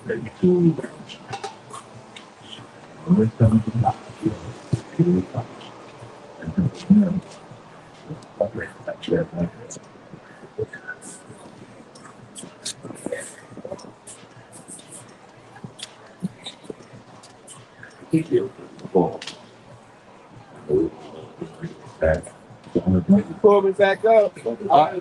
Pull me back up. I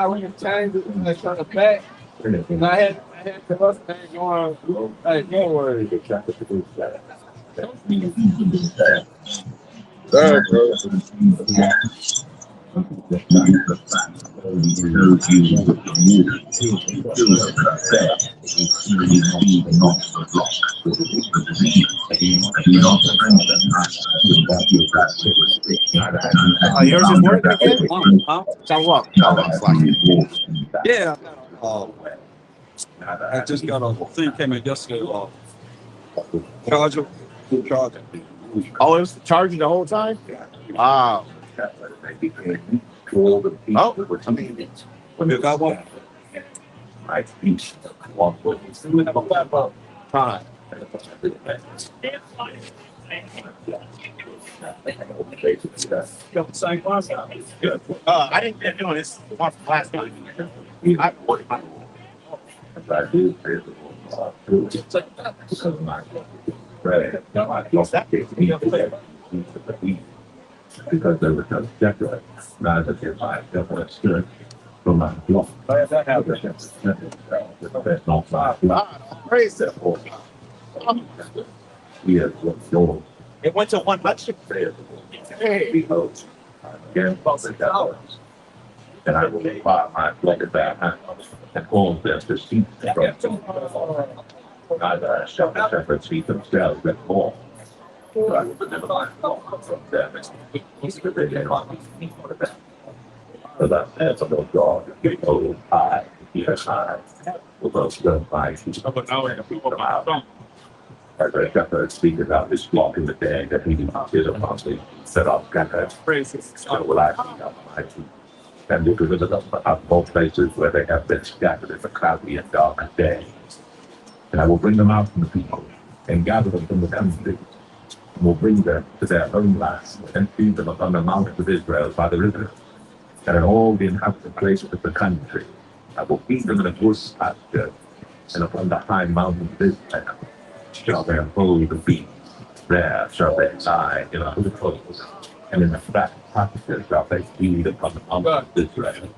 went to change it and I turned it back. And I had the other thing going. Like, don't worry. Sorry, bro. Yours is working again? Huh? What? Yeah. I just got a thing came in yesterday. Charger. Charger. Oh, it was charging the whole time? Wow. Oh, I mean, You got one? fine. I didn't get doing this one last night. Because they were just decorated, rather than my definite spirit from my block. Praise it. We had what gold. It went to 100. Hey. Again, $1,000. And I will buy my block back and hold them to see neither separate see themselves at all. But I would never mind from them. They didn't want me for that. So that's a little dog. Oh, high. Yes, high. Well, those good bikes. As I got to speak about this block in the day that he did apparently set up, got that phrases. So will I see up my feet. And you could visit both places where they have been scattered in the cloudy and dark day. And I will bring them out from the people and gather them from the country. And will bring them to their own lands and feed them upon the mountains of Israel by the river. And in all the inhabited places of the country, I will feed them in a good pasture, and upon the high mountains of Israel shall their abode be. There shall they lie in a repose, and in the flat pasture shall they feed upon the mountains of Israel.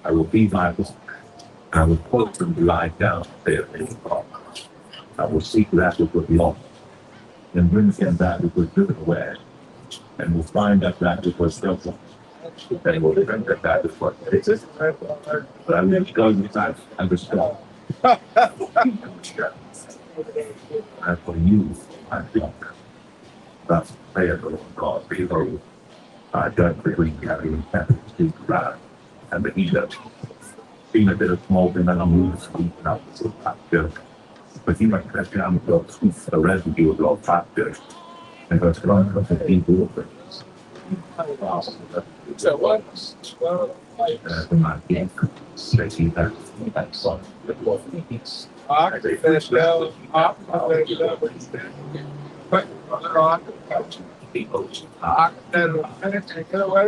I will be my rock, and I will cause them to lie down there in the rock. I will seek that which was lost, and bring again that which was driven away, and will find that which was stolen. And will bring that which was taken. But I will go inside and restore. And for you, I think, thus saith the Lord God, behold, I judge between gathering heaven to the ground, and the heather, being a bit of smoke and then a move sweet out the pasture. But he might cut down the residue of your pasture, and her strong of the evil things. So what? My king, says he that son. I finish now. People, I take it away.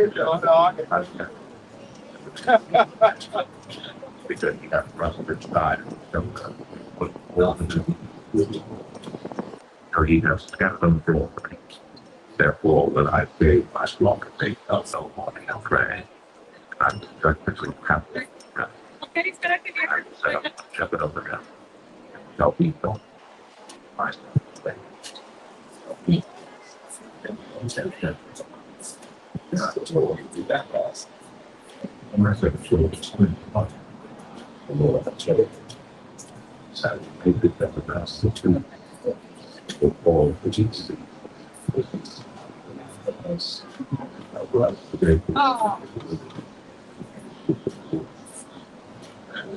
because he got Russell's died. Or he has scattered them for all things. Therefore, when I say my flock, they also want to pray. I'm perfectly happy. Okay, so I can hear. Set up, shut it over again. Tell people. My stuff. I'm not saying it's really explained. The Lord has said it. So, maybe that's the best to do. For all the Jesus. Oh.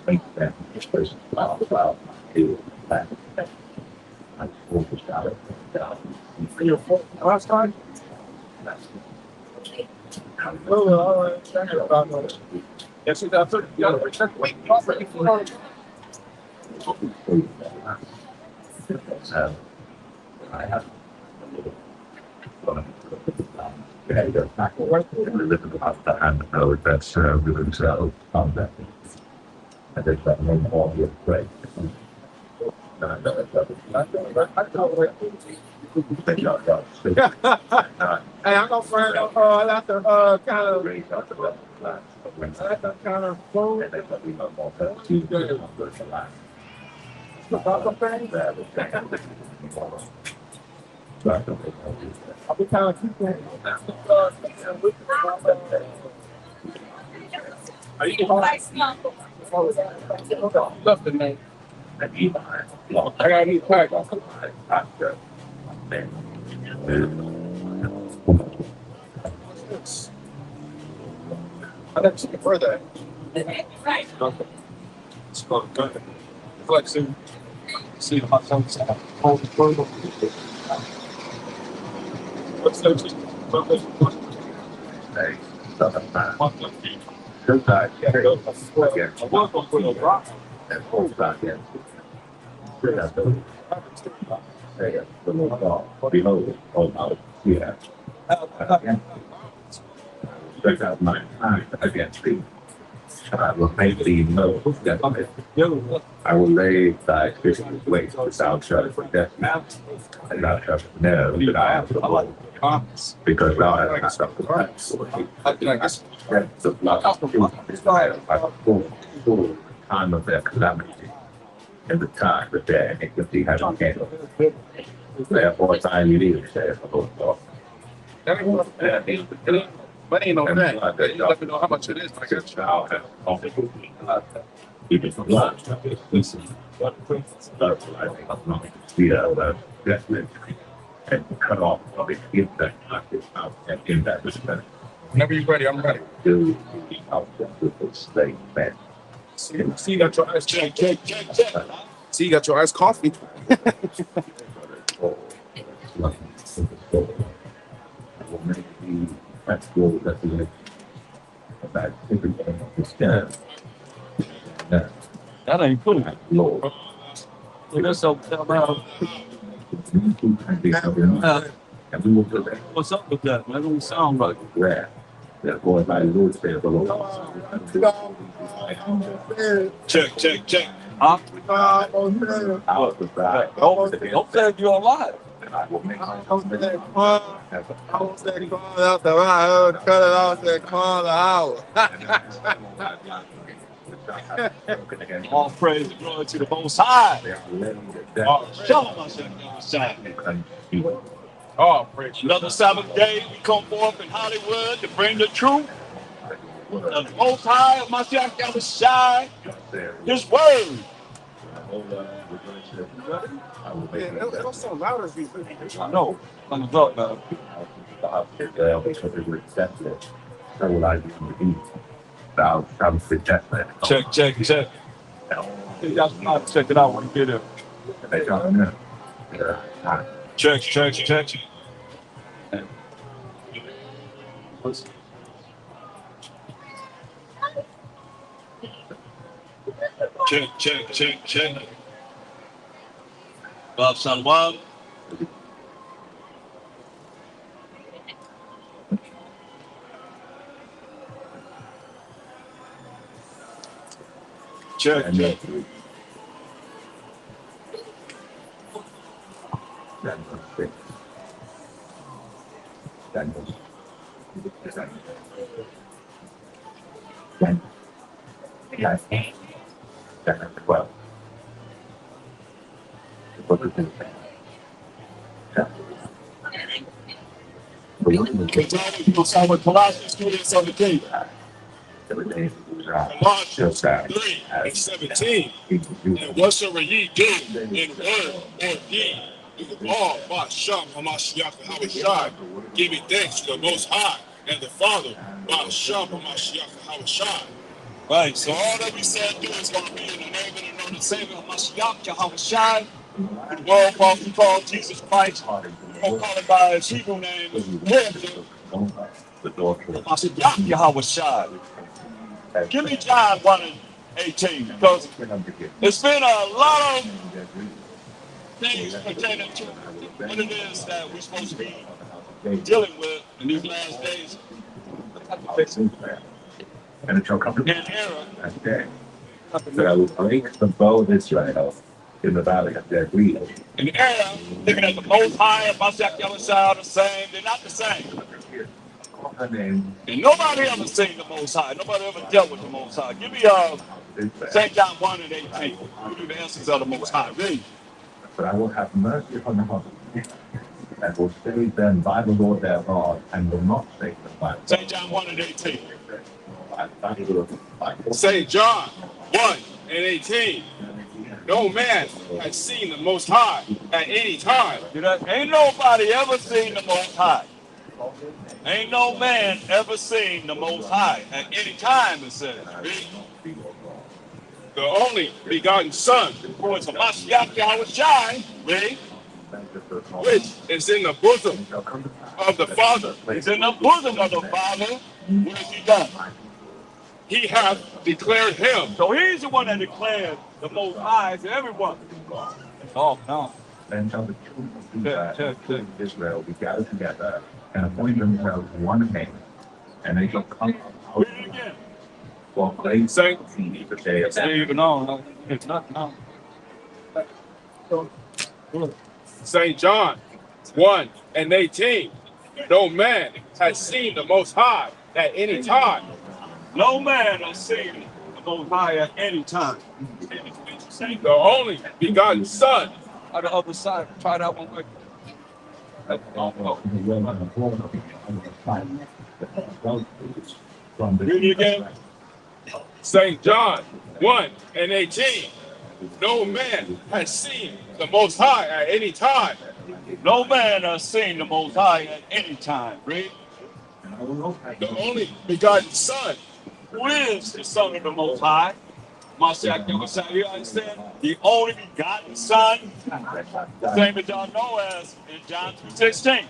Make that person wow, back. I focused out of it. Last time? Yes, that's it. I have a little up the hand note that's with himself on that. I think that name all your great. Hey, I'm gonna find out. I like to kind of, I like to kind of phone. I'll be kind of keeping. Are you love the name? I gotta need pack. I never seen it further. Right. It's called good. Flexing. See the hot sun. What's that? Behold, yeah. Check out my time against thee. And I will make thee know that I will lay thy fishing waste without shut for death now. And thou shalt know that I am the Lord. Because thou hast not the past. The blood of full time of their calamity. In the time that their iniquity has came. Therefore, time you need, saith the Lord. But ain't no thing. You let me know how much it is. I got Thou hast even the blood. The judgment and cut off of it in that out and in that respect. Whenever you're ready, I'm ready. Do the outcome with the state man. See, you got your ice. Check. See, you got your iced coffee. Will make the practical definition of that everything is done. That ain't cool. Lord. That's so about. And we will do that. What's up with that? That don't sound right. Yeah. Therefore, my Lord said the Lord. Check. Huh? Out of that. Don't say you're alive. And I will make I was that corner out the right, cut it off that corner out. All praise and glory to the Most High. Show myself. Oh, praise. Another Sabbath day, we come forth in Hollywood to bring the truth. The Most High of Mashiach Yahushai, His word. It was so loud as you. I know. I'm about man. Check. You guys not check it out when you get there. Check. Check. Bob Salwan. Check. Well, We'll start with Colossians 3 on the tape. Colossians 3:17. And whatsoever ye do in word or deed, do all by Shem HaMashiach HaWashai, giving thanks to the Most High and the Father by Shem HaMashiach HaWashai. Right, so all that we said do is going to be in the name and the Lord and Savior HaMashiach HaWashai, the world falsely called Jesus Christ. We'll call it by his Hebrew name, HaMashiach HaWashai. Give me John 1 18, because it's been a lot of things pertaining to what it is that we're supposed to be dealing with in these last days. And it shall come to In era, that day that I will break the bow of Israel in the valley of their grief. in era, thinking that the Most High and Mashiach Yahushua are the same. They're not the same. Call her name. And nobody ever seen the Most High. Nobody ever dealt with the Most High. Give me St. John 1 and 18. Give me the essence of the Most High. Read. But I will have mercy upon the humble, and will save them by the Lord their God, and will not save them by the St. John 1 and 18. St. John 1 and 18. No man has seen the Most High at any time. Ain't nobody ever seen the Most High. Ain't no man ever seen the Most High at any time, it says. Read. The only begotten Son, Who is a Mashiach Yahushua. Read. which is in the bosom of the Father. He's in the bosom of the Father. What has he done? He hath declared him. So he's the one that declared the Most High to everyone. Oh, no. Then shall the children of Israel be gathered together, and appoint themselves one name, and they shall come out Read it again. for place Saint the day of No, it's not now. St. John 1 and 18. No man has seen the Most High at any time. No man has seen the Most High at any time. The only begotten Son, On the other side, try that one quick. Read it again. St. John 1 and 18. No man has seen the Most High at any time. No man has seen the Most High at any time. Read. The only begotten Son, Who is the Son of the Most High? Mashiach Yahushua, you understand? The only begotten Son, same as y'all know as in John 3:16.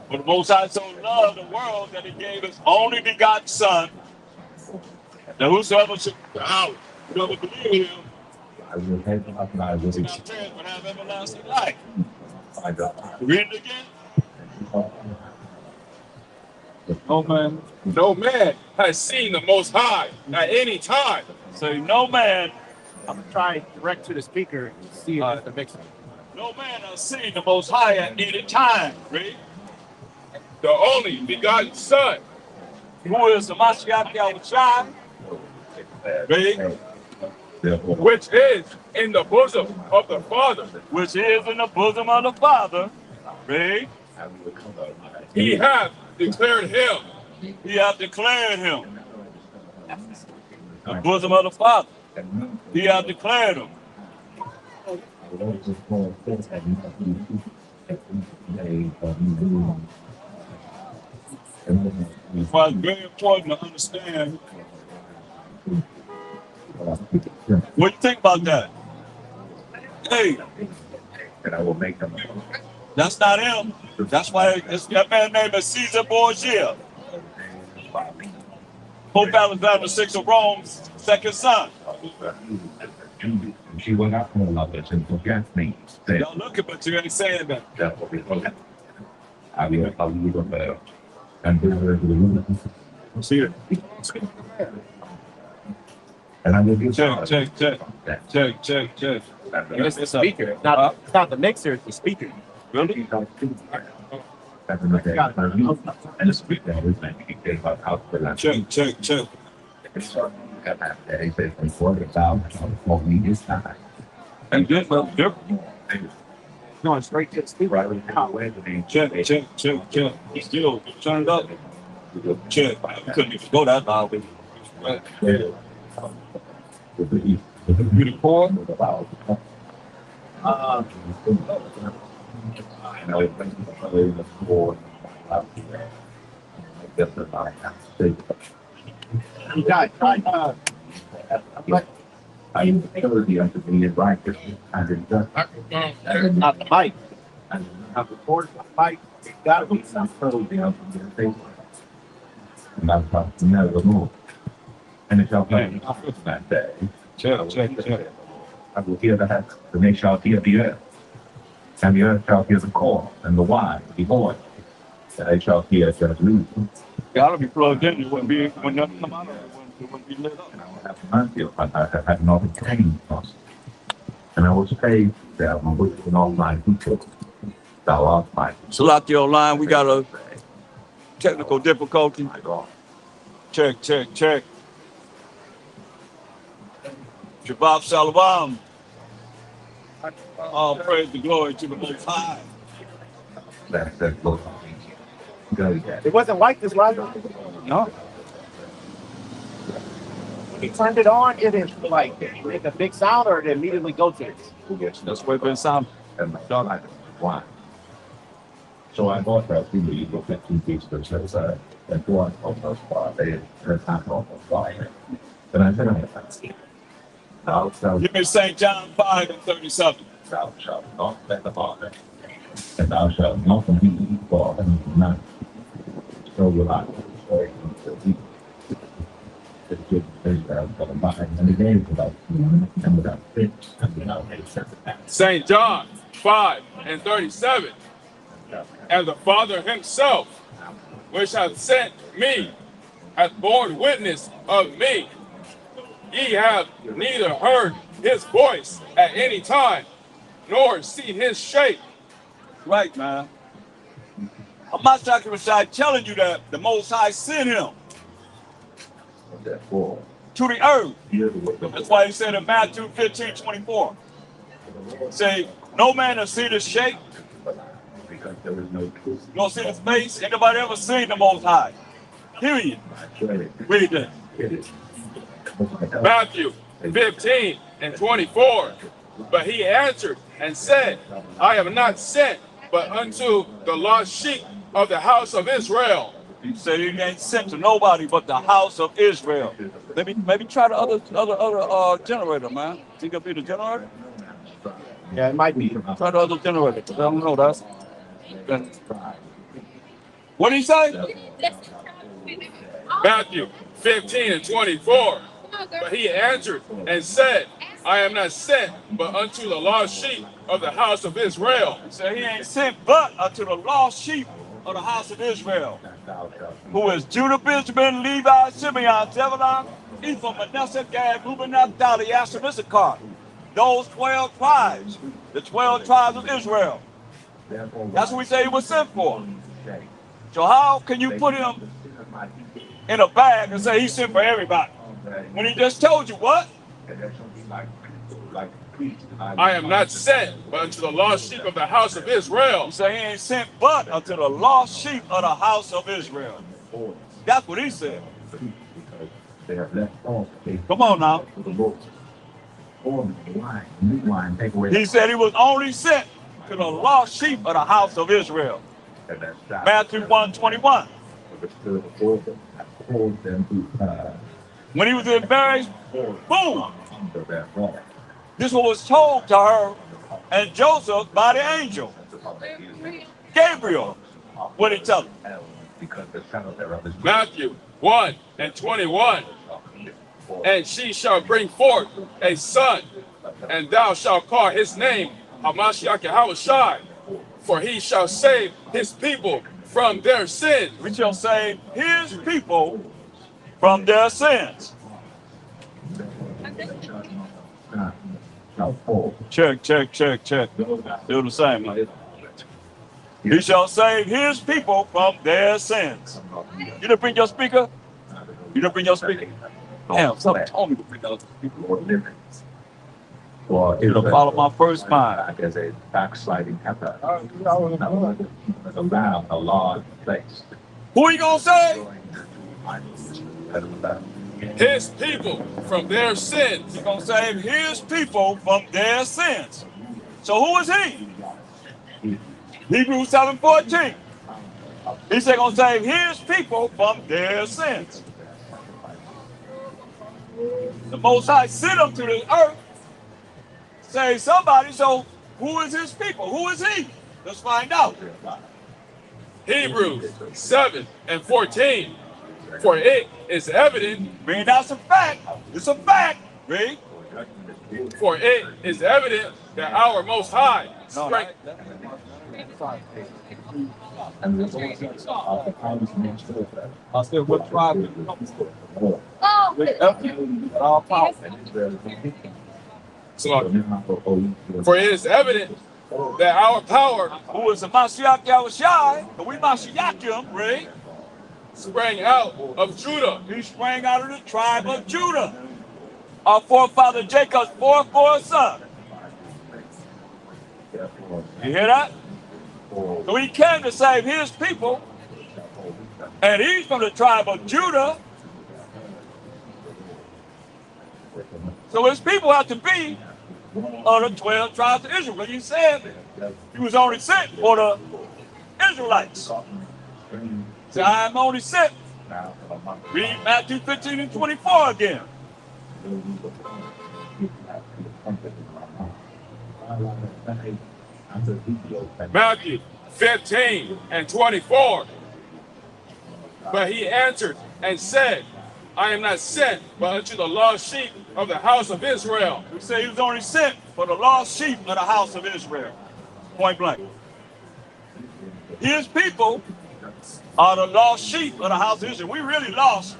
But the Most High so loved the world that he gave his only begotten Son, that whosoever should whoever believe in him, shall not perish but have everlasting life. Read it again. no man has seen the Most High at any time. So no man, I'm trying direct to the speaker to see if it's the mixer. no man has seen the Most High at any time. Read. The only begotten Son, Who is the Mashiach Yahushua? Read. which is in the bosom of the Father. Which is in the bosom of the Father. Read. He hath declared him. He hath declared him. The bosom of the Father. He hath declared him. It's why it's very important to understand. What do you think about that? Hey, And I will make them. that's not him. That's why that man's name is Caesar Borgia. Pope Alexander VI of Rome's second son. She went out from love it and forget me. Y'all looking, but you ain't saying that. That will be okay. I will tell you about and do See it. and I will give Check. It's the speaker. It's not the mixer, it's the speaker. Really? And the speaker is making it about how to Check. And good, well, Going straight to the speaker. check. Still, turn it up. Check. We couldn't even go that loud. You record? You got I'm sure the intermediate right is and it does not the mic. and have recorded the fight. It's got to be some sort of the intermediate thing. And that's not never move. And it shall come that day. Check. I will hear the heavens, and they shall hear the earth. And the earth shall hear the corn and the wine, the oil. And they shall hear the revolution. Gotta be plugged in. It wouldn't be when nothing come out of it. It wouldn't be lit up. And I will have mercy upon her that had not obtained us. And I will say them with all my people, thou art my Salaki online. We got a technical difficulty. my God. Check. Shabbat Shalom. All praise and glory to the Most High. That's Lord. Go ahead. It wasn't like this, right? No? When he turned it on, it didn't like make a big sound or it immediately go to it. Yes, That's where it's been sound. and my dog I wine. So I bought that thing that you look at 2 pieces of set and one of those they are not almost fire. And I said, thou shalt Give me St. John 5:37. not let the Father, and thou shalt not be for and not so will I destroy him to thee. It's good for the mind and the game without and without fit and without a sense of act. St. John 5:37. And the Father himself, which hath sent me, hath borne witness of me. Ye have neither heard his voice at any time, nor seen his shape. Right, man. I'm not telling you that the Most High sent him Therefore, to the earth. hear the word of That's the why he said in Matthew 15:24. Say, no man has seen his shape, because there is no truth. nor seen his face. Ain't nobody ever seen the Most High. Period. Read that. Matthew 15:24. But he answered and said, I am not sent, but unto the lost sheep of the house of Israel. He said he ain't sent to nobody but the house of Israel. Maybe try the other generator, man. Think it'll be the generator? Yeah, it might be. Try the other generator. I don't know. What did he say? Matthew 15:24. But he answered and said, I am not sent, but unto the lost sheep of the house of Israel. He said he ain't sent but unto the lost sheep of the house of Israel, who is Judah, Benjamin, Levi, Simeon, Zebulun, Ephraim, Manasseh, Gad, Reuben, Naphtali, Asher, Issachar. Those 12 tribes, the 12 tribes of Israel. That's what we say he was sent for. So how can you put him in a bag and say he sent for everybody when he just told you what? I am not sent, but unto the lost sheep of the house of Israel. He said he ain't sent but unto the lost sheep of the house of Israel. That's what he said. Come on now. He said he was only sent to the lost sheep of the house of Israel. Matthew 1:21. When he was in Mary's boom, this was told to her and Joseph by the angel Gabriel. What did he tell him? Matthew 1:21. And she shall bring forth a son, and thou shalt call his name Hamashiach Yahushai, for he shall save his people from their sins. We shall save his people from their sins. Check. Do the same, man. He shall save his people from their sins. You didn't bring your speaker? Damn, something told me to bring out the speaker. Well, It'll follow my first mind. As a backsliding heifer. Around a large place. Who you gonna say? His people from their sins. He's gonna save his people from their sins. So who is he? Hebrews 7:14. He said gonna save his people from their sins. The Most High sent him to the earth. Say somebody, so who is his people? Who is he? Let's find out. Hebrews 7:14. For it is evident, Read, that's a fact. It's a fact. Read. for it is evident that our Most High No, strength. I said, what tribe? So, for it is evident that our power Who is the Mashiach Yahushai? And we Mashiach him, read. sprang out of Judah. He sprang out of the tribe of Judah. Our forefather Jacob's fourth son. You hear that? So he came to save his people, and he's from the tribe of Judah. So his people have to be of the 12 tribes of Israel. But he said he was only sent for the Israelites. So I am only sent. Read Matthew 15 and 24 again. Matthew 15 and 24. But he answered and said, I am not sent but unto the lost sheep of the house of Israel. We say he was only sent for the lost sheep of the house of Israel. Point blank. His people are the lost sheep of the house of Israel. We really lost.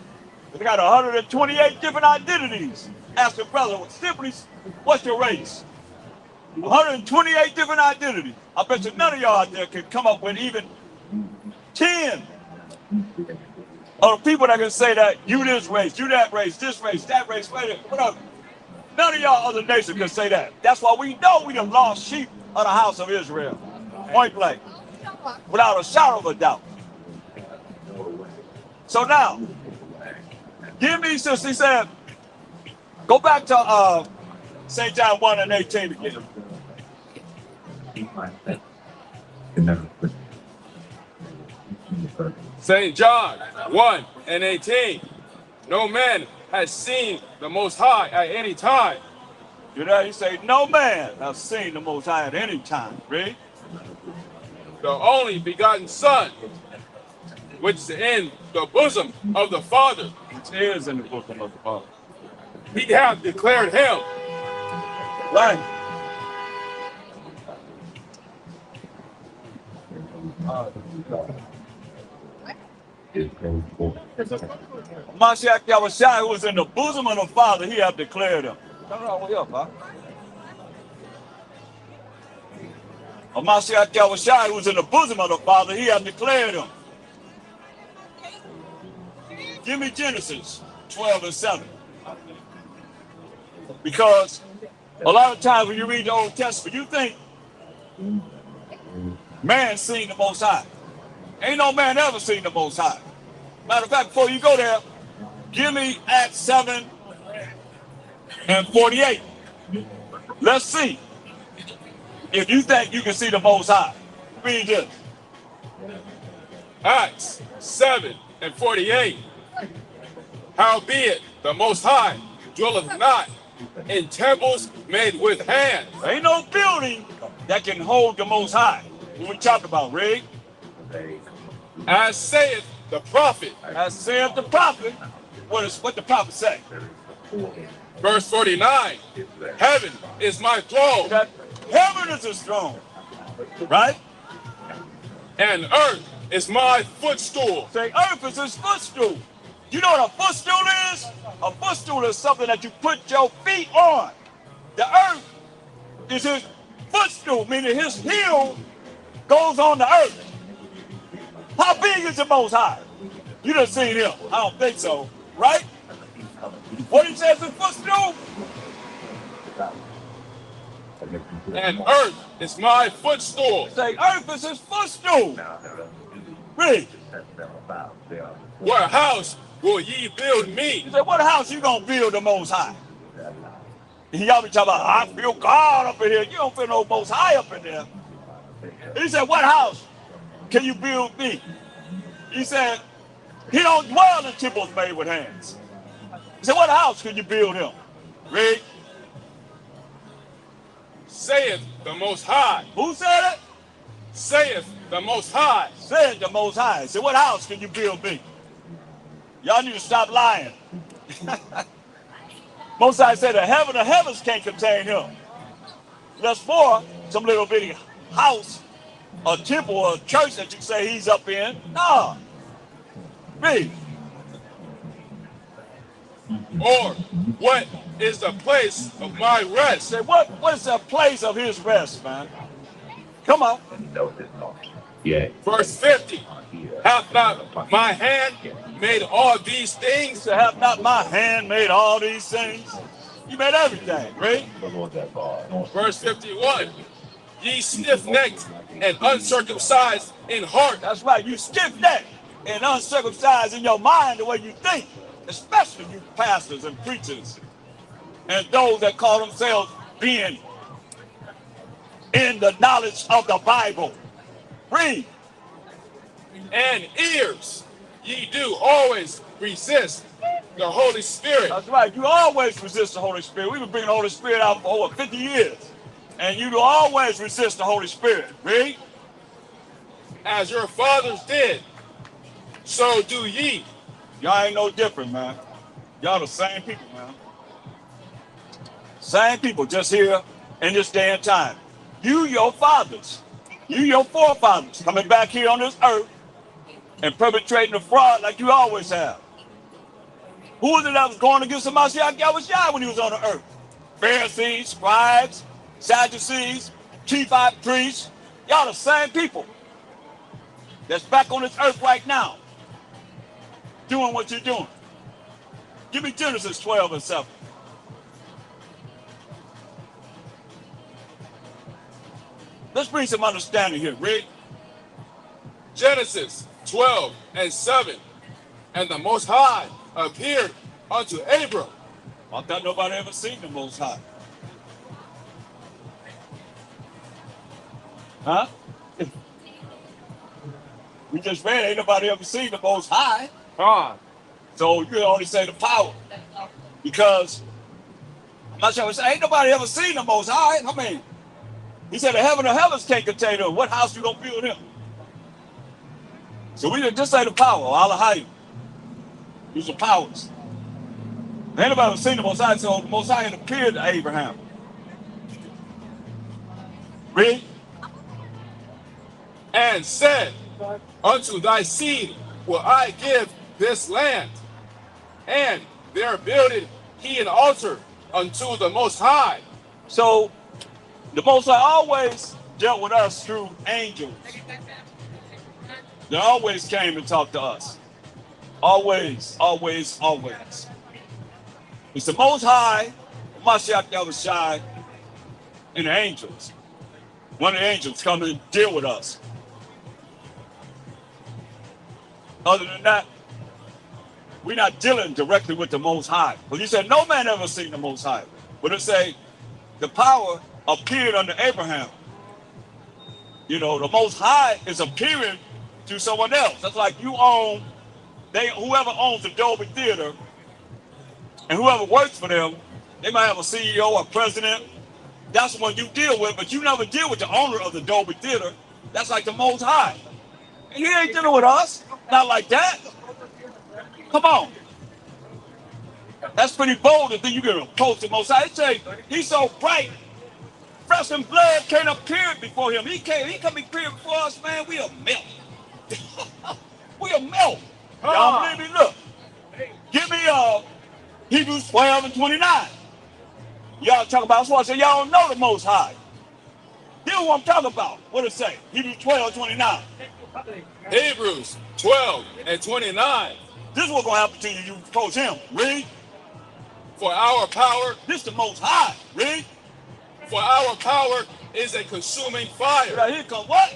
We got 128 different identities. Ask your brother, simply, what's your race? 128 different identities. I bet you none of y'all out there can come up with even 10 of the people that can say that you this race, you that race, this race, that race, whatever. None of y'all other nations can say that. That's why we know we the lost sheep of the house of Israel. Point blank. Without a shadow of a doubt. So now, give me, since he said, go back to St. John 1 and 18 again. St. John 1 and 18. No man has seen the Most High at any time. You know, he say, no man has seen the Most High at any time. Read. The only begotten Son, which is in the bosom of the Father. Which is in the bosom of the Father. He hath declared him. Right. Mashiach Yahushai, who was in the bosom of the Father, he have declared him. Turn around, way up, huh? Mashiach Yahushai, who was in the bosom of the Father, he have declared him. Give me Genesis 12 and 7. Because a lot of times when you read the Old Testament, you think man seen the Most High. Ain't no man ever seen the Most High. Matter of fact, before you go there, give me Acts 7 and 48. Let's see if you think you can see the Most High. Read this. Acts 7 and 48. Howbeit the Most High dwelleth not in temples made with hands. Ain't no building that can hold the Most High. What we talk about, Rig? As saith the prophet. As saith the prophet. What the prophet say? Verse 49. Heaven is my throne. That heaven is his throne. Right? And earth is my footstool. Say earth is his footstool. You know what a footstool is? A footstool is something that you put your feet on. The earth is his footstool, meaning his heel goes on the earth. How big is the Most High? You done seen him. I don't think so, right? What he says his footstool? And earth is my footstool. Say earth is his footstool. Read. What house will ye build me? He said, what house you gonna build the Most High? And y'all be talking about, I feel God up in here. You don't feel no Most High up in there. He said, what house can you build me? He said, he don't dwell in temples made with hands. He said, what house can you build him? Read. Saith the Most High. Who said it? Saith the Most High. Said the Most High. He said, what house can you build me? Y'all need to stop lying. Most I said the heavens can't contain him. Less more some little bitty house, a temple, or a church that you say he's up in. No. Read. Or what is the place of my rest? Say, what is the place of his rest, man? Come on. Yeah. Verse 50. Hath not my hand made all these He things? said, have not my hand made all these things? You made everything, right? Verse 51. Ye stiff-necked and uncircumcised in heart. That's right. You stiff-necked and uncircumcised in your mind the way you think, especially you pastors and preachers and those that call themselves being in the knowledge of the Bible. Read. And ears. Ye do always resist the Holy Spirit. That's right. You always resist the Holy Spirit. We've been bringing the Holy Spirit out for over 50 years. And you do always resist the Holy Spirit. Read. As your fathers did, so do ye. Y'all ain't no different, man. Y'all the same people, man. Same people, just here in this day and time. You, your fathers, you, your forefathers, coming back here on this earth and perpetrating the fraud like you always have. Who was it that was going against the Mashiach Yahushua when he was on the earth? Pharisees, scribes, Sadducees, chief high priests. Y'all the same people that's back on this earth right now doing what you're doing. Give me Genesis 12 and 7. Let's bring some understanding here, Rick. Genesis 12 and 7. And the Most High appeared unto Abram. I thought nobody ever seen the Most High. Huh? We just read, ain't nobody ever seen the Most High. So you can only say the power. Because, I'm not sure, ain't nobody ever seen the Most High. I mean, he said the heaven of heavens can't contain him. What house you gonna build him? So we just say the power, Allah. These are powers. Ain't nobody ever seen the Most High, so the Most High had appeared to Abraham. Read. And said, unto thy seed will I give this land. And there builded he an altar unto the Most High. So the Most High always dealt with us through angels. They always came and talked to us. Always, always, always. It's the Most High, Mashiach Yahushua, and the angels. One of the angels come and deal with us. Other than that, we're not dealing directly with the Most High. But he said, no man ever seen the Most High. But it say, the power appeared unto Abraham. You know, the Most High is appearing to someone else. That's like you own, whoever owns the Dolby Theater, and whoever works for them, they might have a CEO or president. That's the one you deal with, but you never deal with the owner of the Dolby Theater. That's like the Most High. And he ain't dealing with us. Not like that. Come on. That's pretty bold to think you can approach the Most High. They say he's so bright, flesh and blood can't appear before him. He come appear before us, man. We'll melt. We'll melt. Y'all believe me? Look. Give me Hebrews 12 and 29. Y'all talk about what? So y'all don't know the Most High. Here's what I'm talking about. What it say? Hebrews 12, 29. Hebrews 12 and 29. This is what's going to happen to you. You approach him. Read. For our power, This the Most High. Read. for our power is a consuming fire. Now here comes what?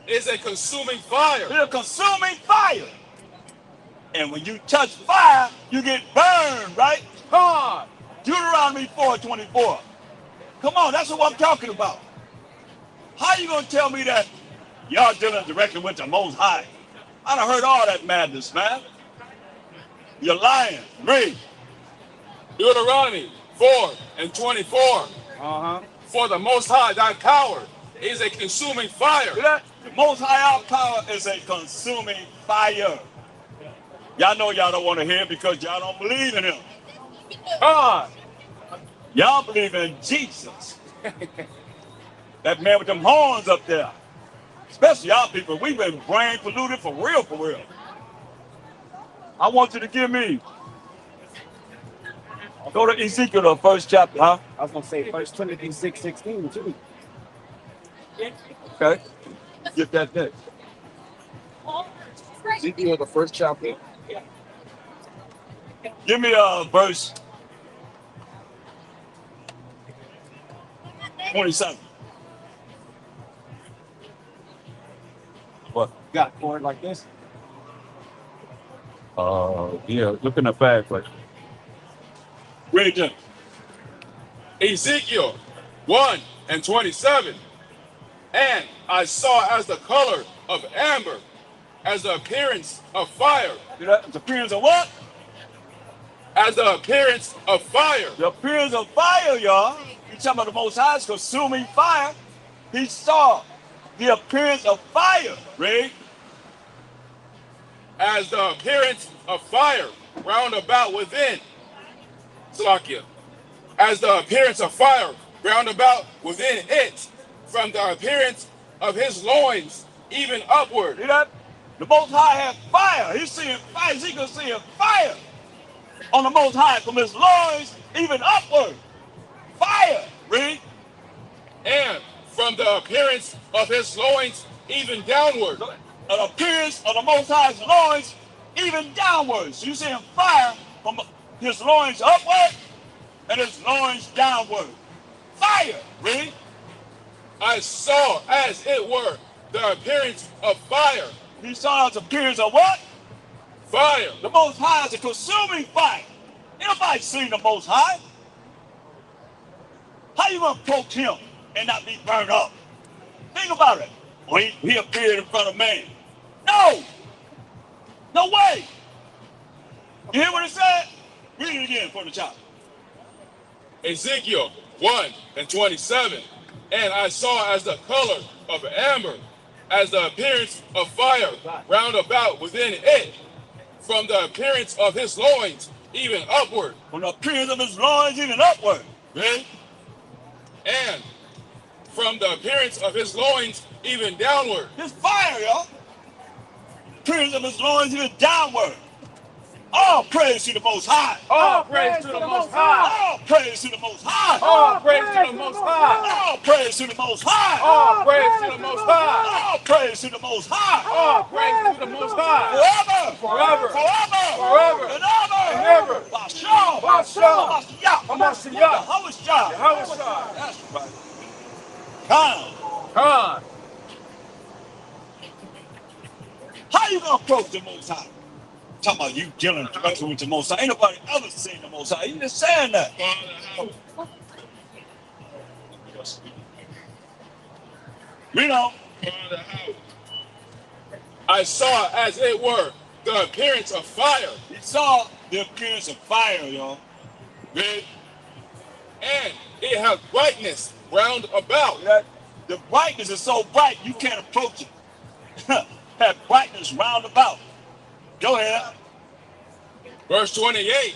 Is a consuming fire. It's a consuming fire. And when you touch fire, you get burned, right? God. Deuteronomy 4:24. Come on, that's what I'm talking about. How you gonna tell me that y'all dealing directly with the Most High? I done heard all that madness, man. You're lying. Read. Deuteronomy 4 and 24. For the Most High, thy power is a consuming fire. See that? The Most High our power is a consuming fire. Y'all know y'all don't want to hear it because y'all don't believe in him. God. Y'all believe in Jesus. That man with them horns up there. Especially y'all people, we've been brain polluted for real, for real. I want you to give me, go to Ezekiel, the first chapter, huh? I was gonna say First Timothy 6:16 too. Okay. Get that next. Ezekiel, the first chapter. Give me verse 27. What? Got for it like this. Yeah, look in the back, but read them. Ezekiel 1 and 27. And I saw as the color of amber, as the appearance of fire, The appearance of what? as the appearance of fire. The appearance of fire, y'all. You talking about the Most High's consuming fire? He saw the appearance of fire. Read. As the appearance of fire round about within. Slakia. As the appearance of fire round about within it, from the appearance of his loins, even upward. See that? The Most High has fire. He's seeing fire. Ezekiel's seeing fire on the Most High from his loins, even upward. Fire. Read. And from the appearance of his loins, even downward. An appearance of the Most High's loins, even downwards. You seeing fire from his loins upward and his loins downward. Fire. Read. I saw as it were the appearance of fire. He saw his appearance of what? Fire. The Most High is a consuming fire. Anybody seen the Most High? How you gonna approach him and not be burned up? Think about it. Well, he appeared in front of man. No! No way! You hear what it said? Read it again for the child. Ezekiel 1 and 27. And I saw as the color of amber, as the appearance of fire round about within it, from the appearance of his loins, even upward. From the appearance of his loins, even upward. Read. And from the appearance of his loins, even downward. His fire, y'all. Appearance of his loins, even downward. All praise to the Most High. All praise to the Most High. All praise to the Most High. All praise to the Most High. All praise to the Most High. All praise to the Most High. All praise to the Most High. All praise to the Most High. Forever. Forever. Forever. Forever. And ever. And ever. Bashaw. Bashaw. Hamashiach. Hamashiach. Yahushua. That's right. Come. Khan. How you gonna approach the Most High? Talking about you dealing directly with the Most High. Ain't nobody ever seen the Most High. You just saying that. You know. I saw as it were the appearance of fire. He saw the appearance of fire, y'all. Read. And it has brightness round about. That the brightness is so bright you can't approach it. Have brightness round about. Go ahead. Verse 28.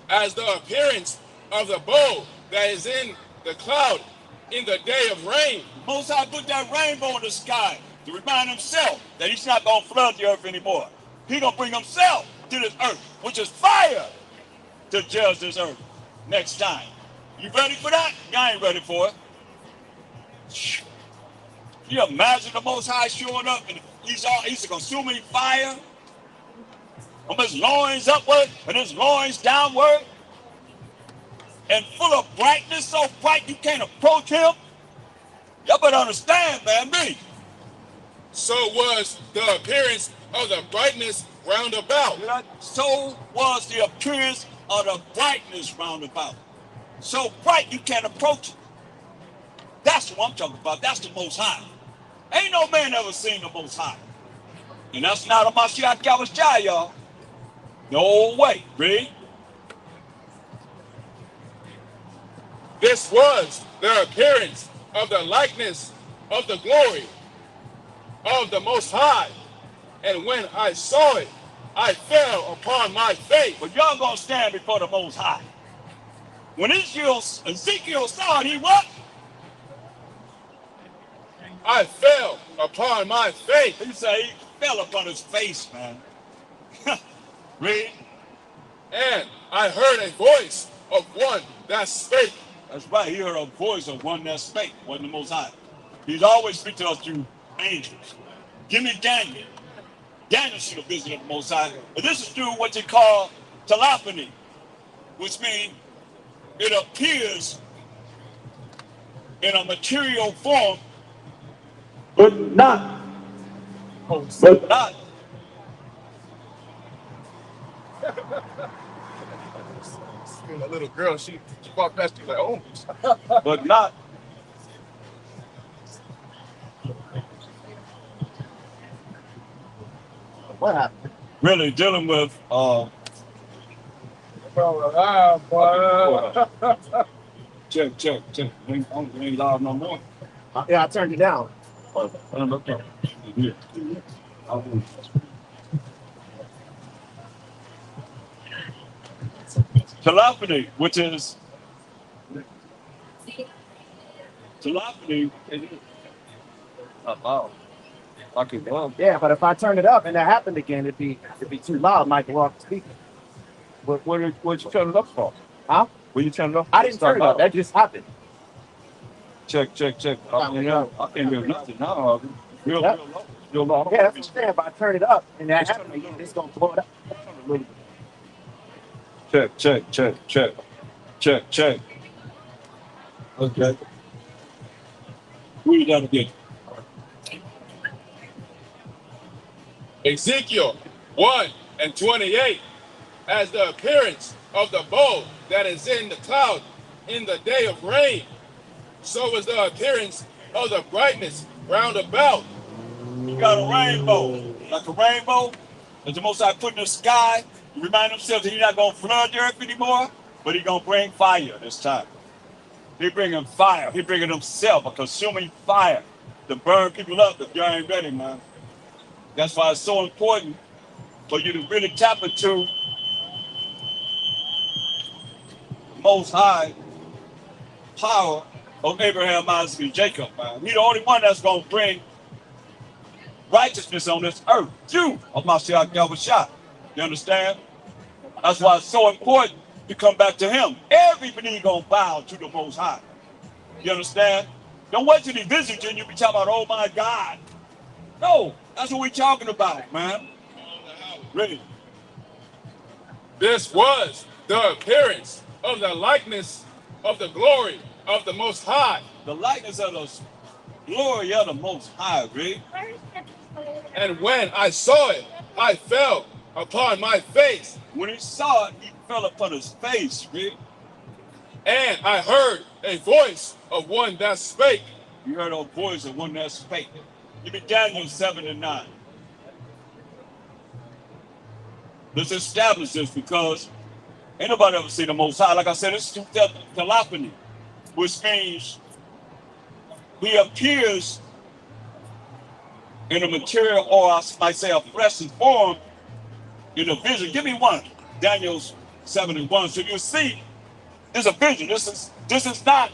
As the appearance of the bow that is in the cloud in the day of rain. Most High put that rainbow in the sky to remind himself that he's not going to flood the earth anymore. He's going to bring himself to this earth, which is fire, to judge this earth next time. You ready for that? Y'all ain't ready for it. Can you imagine the Most High showing up and he's a consuming fire from his loins upward and his loins downward and full of brightness, so bright you can't approach him? Y'all better understand, man, me. So was the appearance of the brightness round about. So was the appearance of the brightness round about. So bright you can't approach it. That's what I'm talking about. That's the Most High. Ain't no man ever seen the Most High. And that's not a Mashiach Yahushua, y'all. No way. Read. This was the appearance of the likeness of the glory of the Most High. And when I saw it, I fell upon my face. But y'all gonna stand before the Most High. When Ezekiel saw it, he what? I fell upon my face. He said he fell upon his face, man. Read. And I heard a voice of one that spake. That's right. He heard a voice of one that spake, wasn't the Most High. He's always speaking to us through angels. Give me Daniel. Daniel should have visited the Most High. But this is through what they call telephony, which means it appears in a material form, but not. A little girl, she walked past you like, oh. But not. What happened? Really dealing with check. Ain't loud no more. Yeah, I turned it down. Telephony, which is telephony. Wow. Okay, well, Yeah, but if I turn it up and that happened again, it'd be too loud. Might go off the speaker. what you turn it up for? Huh? What you turn it up? I didn't turn it up. That just happened. Check. I can't hear nothing now. Real low. Yeah, that's what I'm saying. If I turn it up and that happened again, it's gonna blow it up. Check. Okay. Read that again. Ezekiel 1:28, as the appearance of the bow that is in the cloud in the day of rain, so is the appearance of the brightness round about. You got a rainbow, like a rainbow that the Most High put in the sky. You remind himself that he's not going to flood the earth anymore, but he's going to bring fire this time. He's bringing fire. He's bringing himself, a consuming fire to burn people up if you ain't ready, man. That's why it's so important for you to really tap into the Most High power of Abraham, Isaac, and Jacob, man. He's the only one that's going to bring righteousness on this earth. You, of Mashiach Yahushua. You understand? That's why it's so important to come back to him. Everybody gonna bow to the Most High. You understand? Don't wait till he visits you and you be talking about, oh my God. No, that's what we talking about, man. Really. This was the appearance of the likeness of the glory of the Most High. The likeness of the glory of the Most High, really. And when I saw it, I fell upon my face. When he saw it, he fell upon his face, really. And I heard a voice of one that spake. You heard a voice of one that spake. Give me Daniel 7:9. Let's establish this because ain't nobody ever seen the Most High. Like I said, it's telephony, which means he appears in a material, or I might say a fleshly form, in a vision. Give me one. Daniel 7:1. So you see, there's a vision. This is not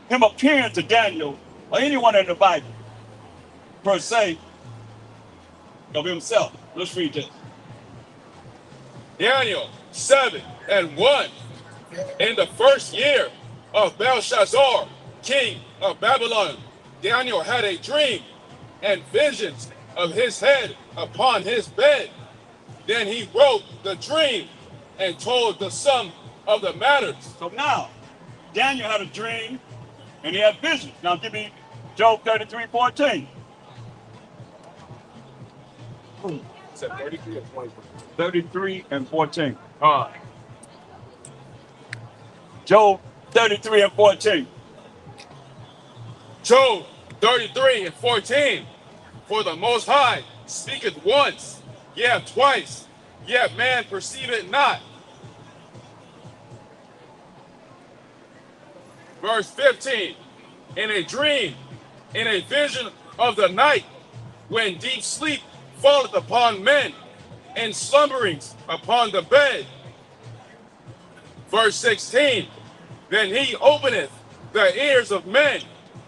him appearing to Daniel or anyone in the Bible, per se, of himself. Let's read this. Daniel 7:1. In the first year of Belshazzar, king of Babylon, Daniel had a dream and visions of his head upon his bed. Then he wrote the dream and told the sum of the matters. So now, Daniel had a dream and he had visions. Now give me Job 33:14. Is that 33 or 24? 33 and 14. All right. Job 33 and 14. Job 33:14. For the Most High speaketh once, yet twice, yet man perceive it not. Verse 15. In a dream, in a vision of the night, when deep sleep falleth upon men, in slumberings upon the bed. Verse 16, then he openeth the ears of men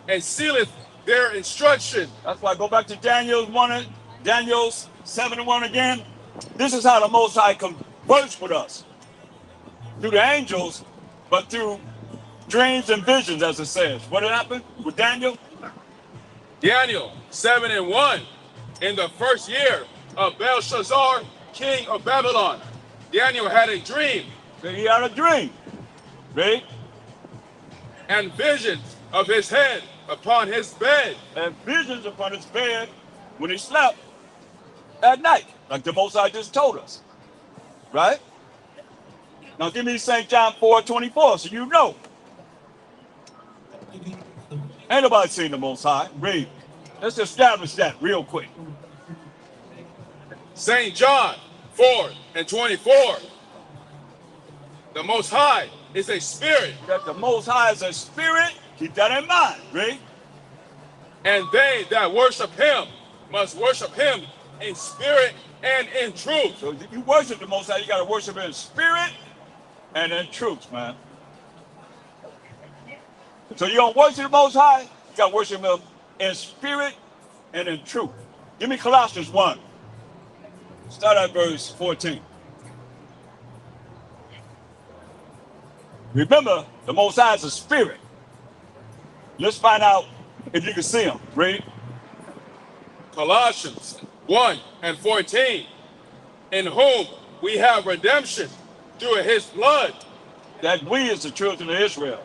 and sealeth their instruction. That's why I go back to Daniel's 7:1 again. This is how the Most High converts with us. Through the angels, but through dreams and visions, as it says. What happened with Daniel? Daniel 7:1, in the first year of Belshazzar, king of Babylon, Daniel had a dream. Then he had a dream. Right? And visions of his head upon his bed. And visions upon his bed when he slept at night, like the Most High just told us. Right? Now give me St. John 4:24 so you know. Ain't nobody seen the Most High. Read. Let's establish that real quick. St. John 4:24. The Most High is a spirit. That the Most High is a spirit. Keep that in mind. Read. And they that worship him must worship him in spirit and in truth. So if you worship the Most High, you got to worship in spirit and in truth, man. So you don't worship the Most High, you got to worship him in spirit and in truth. Give me Colossians 1. Start at verse 14. Remember, the Most High is a spirit. Let's find out if you can see him. Read. Colossians 1:14. In whom we have redemption through his blood. That we as the children of Israel.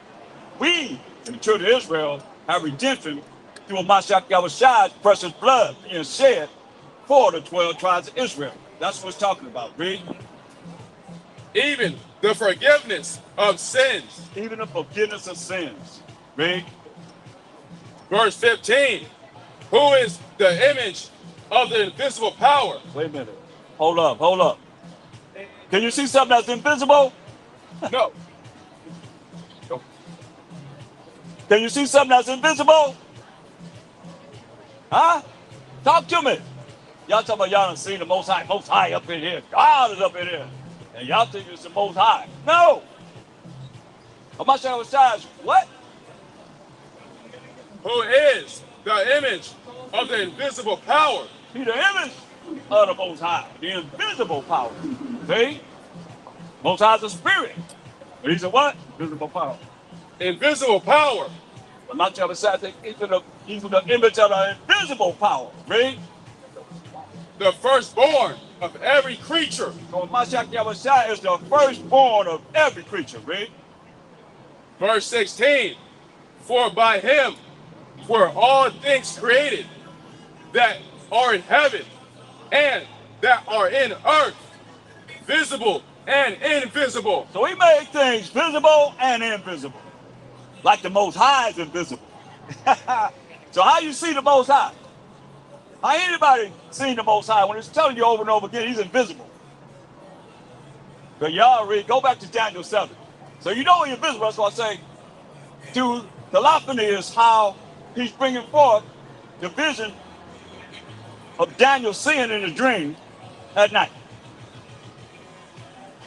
We, the children of Israel, have redemption through Mashiach Yahushai's precious blood being shed for the 12 tribes of Israel. That's what it's talking about. Read. Even the forgiveness of sins. Even the forgiveness of sins. Read. Verse 15. Who is the image of the invisible power? Wait a minute. Hold up. Can you see something that's invisible? No. Can you see something that's invisible? Huh? Talk to me. Y'all talking about y'all done seen the Most High up in here. God is up in here. And y'all think it's the Most High. No. Mashiach is what? Who is the image of the invisible power? He the image of the Most High. The invisible power. See? Most High is a spirit. But he's a what? Invisible power. Invisible power. But Mashiach is even the image of the invisible power. Read. The firstborn of every creature. So Mashiach Yahushua is the firstborn of every creature. Read. Verse 16. For by him were all things created that are in heaven and that are in earth, visible and invisible. So he made things visible and invisible. Like the Most High is invisible. So how you see the Most High? How anybody seen the Most High when it's telling you over and over again he's invisible? But y'all read, go back to Daniel 7. So you know he's invisible. That's why I say to the Theophany is how he's bringing forth the vision of Daniel seeing in a dream at night.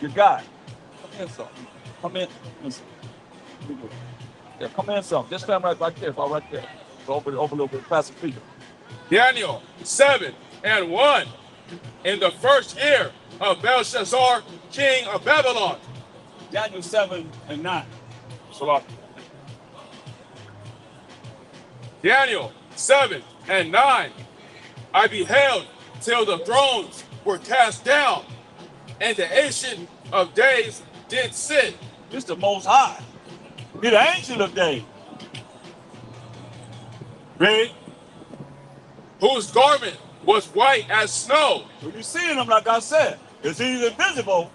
Your God. Come in some. Come in. Yeah, come in some. Just stand right there. It's all right there. So open a little bit past the feet. Daniel 7:1. In the first year of Belshazzar, king of Babylon. Daniel 7:9. Salah. Daniel 7:9. I beheld till the thrones were cast down, and the Ancient of Days did sit. This the Most High. He the Ancient of Days. Read. Whose garment was white as snow. So you seeing him like I said. Is he invisible?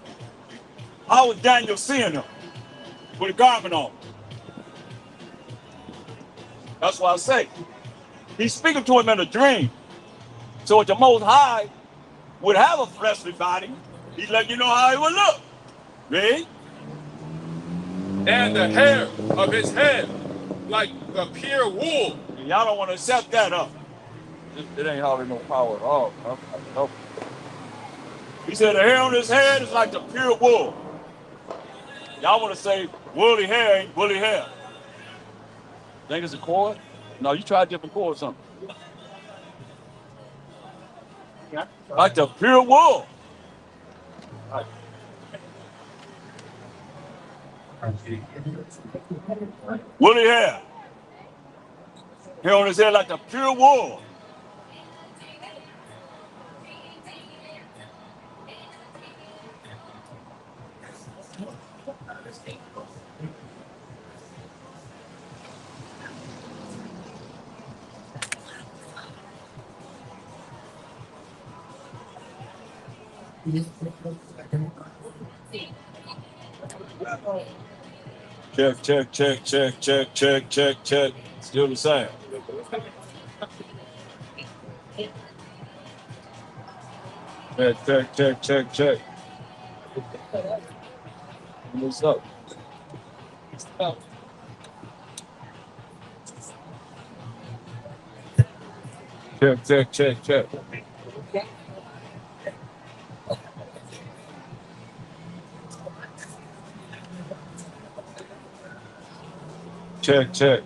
How was Daniel seeing him? With a garment on. That's why I say. He's speaking to him in a dream. So if the Most High would have a fleshly body, he's letting you know how he would look. Read. And the hair of his head like the pure wool. Y'all don't want to accept that up. It ain't hardly no power at all. No. He said the hair on his head is like the pure wool. Y'all want to say woolly hair ain't woolly hair. Think it's a chord? No, you try a different chord or something. Like the pure wool. Woolly hair. Hair on his head like the pure wool. Check, check, check, check, check, check, check, check. Still the same. Check, check, check, check, check. What's up? Check, check, check, check. Check, check.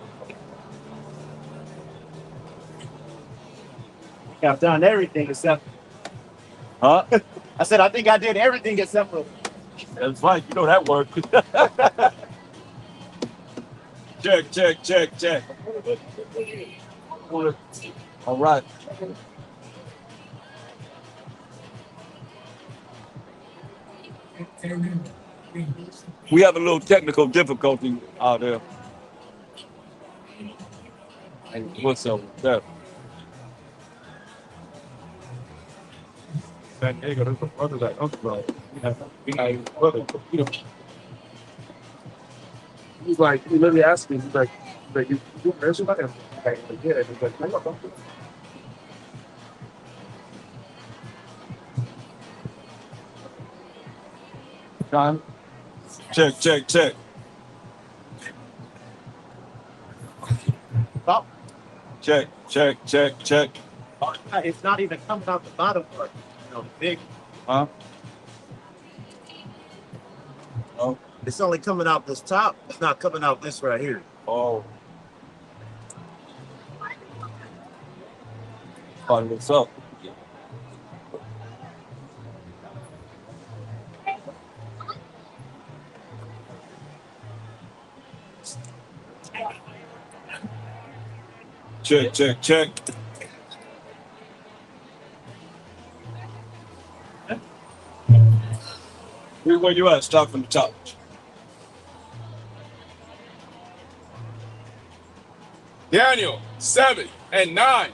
I've done everything except. Huh? I said I think I did everything except for. That's fine. You know that work. Check, check, check, check. All right. We have a little technical difficulty out there. What's up with that? San Diego, there's a brother that uncle, brother, he's like, he literally asked me, he's like, you answer that? I'm like, yeah. He's like, I got something. John? Check, check, check. Well, Check, check, check, check. it's not even coming out the bottom part. The big. Huh? Oh. It's only coming out this top. It's not coming out this right here. Oh. What's up? Check, check, check. Where you at? Start from the top. Daniel 7 and 9.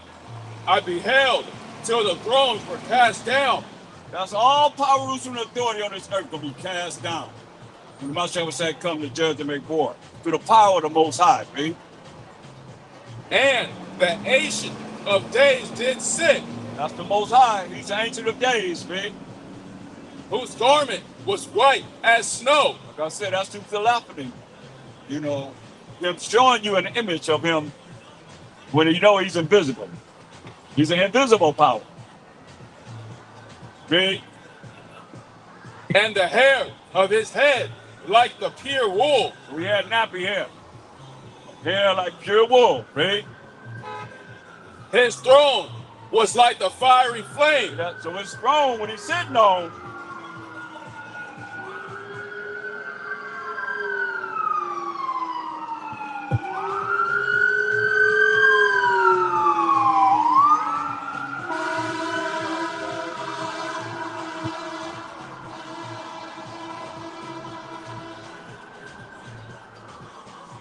I beheld till the thrones were cast down. That's all power, rule, and authority on this earth gonna be cast down. And the Master said, come to judge and make war. Through the power of the Most High, man. And the Ancient of Days did sit, That's the Most High. He's the Ancient of Days, man. whose garment was white as snow. Like I said, that's through theophany. You know, him showing you an image of him when you know he's invisible. He's an invisible power. Right? And the hair of his head like the pure wool. We had nappy hair. Hair like pure wool, right? His throne was like the fiery flame. So his throne, when he's sitting on,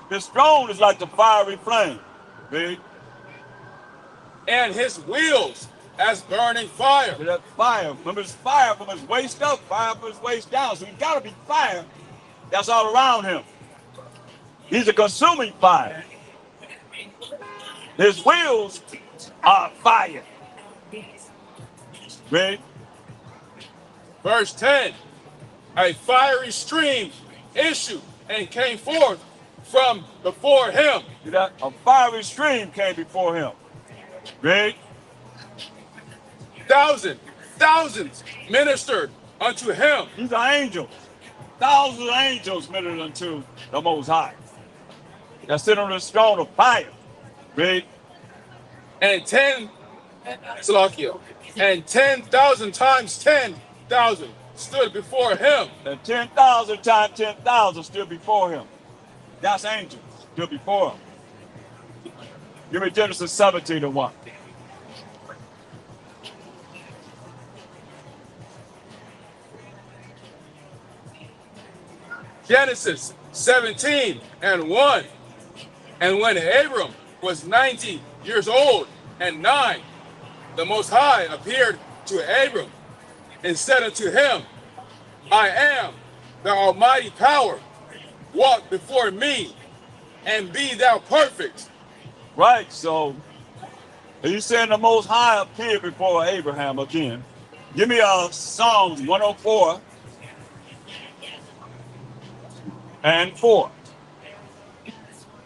his throne is like the fiery flame, right? And his wheels as burning fire. So that fire, remember it's fire from his waist up, fire from his waist down. So he's got to be fire that's all around him. He's a consuming fire. His wheels are fire. Right? Verse 10. A fiery stream issued and came forth from before him. See that? A fiery stream came before him. Right? 1,000 thousands ministered unto him. These are angels. Thousands of angels ministered unto the Most High. That sit on the throne of fire. Read. And 10,000 times 10,000 stood before him. And 10,000 times 10,000 stood before him. That's angels stood before him. Give me Genesis 17:1. Genesis 17:1. And when Abram was 90 years old and 9, the Most High appeared to Abram and said unto him, I am the almighty power. Walk before me and be thou perfect. Right, so he's saying the Most High appeared before Abraham again. Give me Psalms 104 and 4.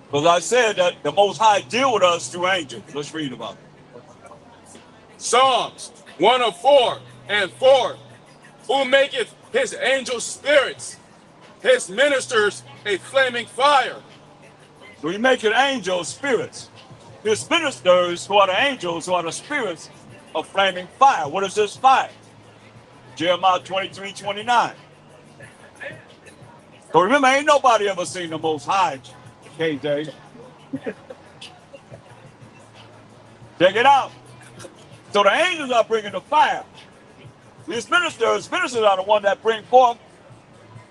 Because I said that the Most High deal with us through angels. Let's read about it. Psalms 104 and 4. Who maketh his angels spirits, his ministers a flaming fire. So he maketh angels spirits. His ministers, who are the angels, who are the spirits of flaming fire. What is this fire? Jeremiah 23:29. So remember, ain't nobody ever seen the Most High, KJ. Check it out. So the angels are bringing the fire. These ministers are the one that bring forth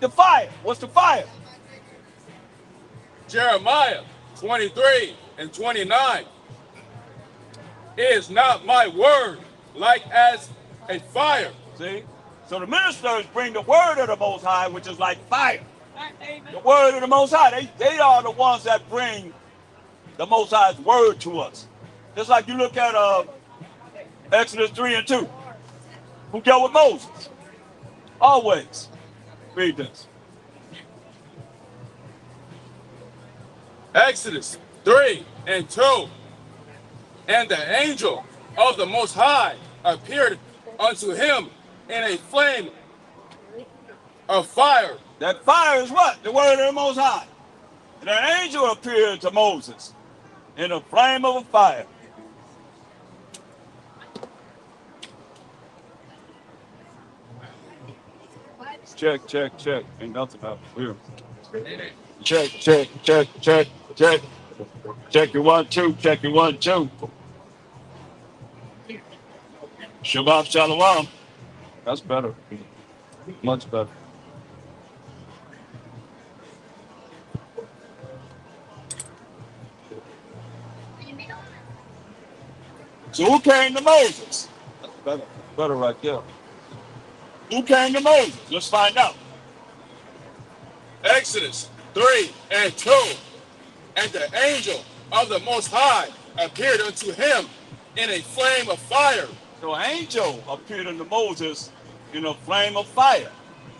the fire. What's the fire? Jeremiah 23:29. Is not my word like as a fire? See? So the ministers bring the word of the Most High, which is like fire. The word of the Most High. They are the ones that bring the Most High's word to us. Just like you look at Exodus 3:2. Who dealt with Moses? Always. Read this. Exodus 3:2. And the angel of the Most High appeared unto him in a flame of fire. That fire is what? The word of the Most High. And an angel appeared to Moses in a flame of a fire. Check. Ain't nothing out here. Check. Check your 1, 2. Check your 1, 2. Shabbat Shalom. That's better. Much better. So who came to Moses? That's better right there. Who came to Moses? Let's find out. Exodus 3:2. And the angel of the Most High appeared unto him in a flame of fire. So an angel appeared unto Moses in a flame of fire.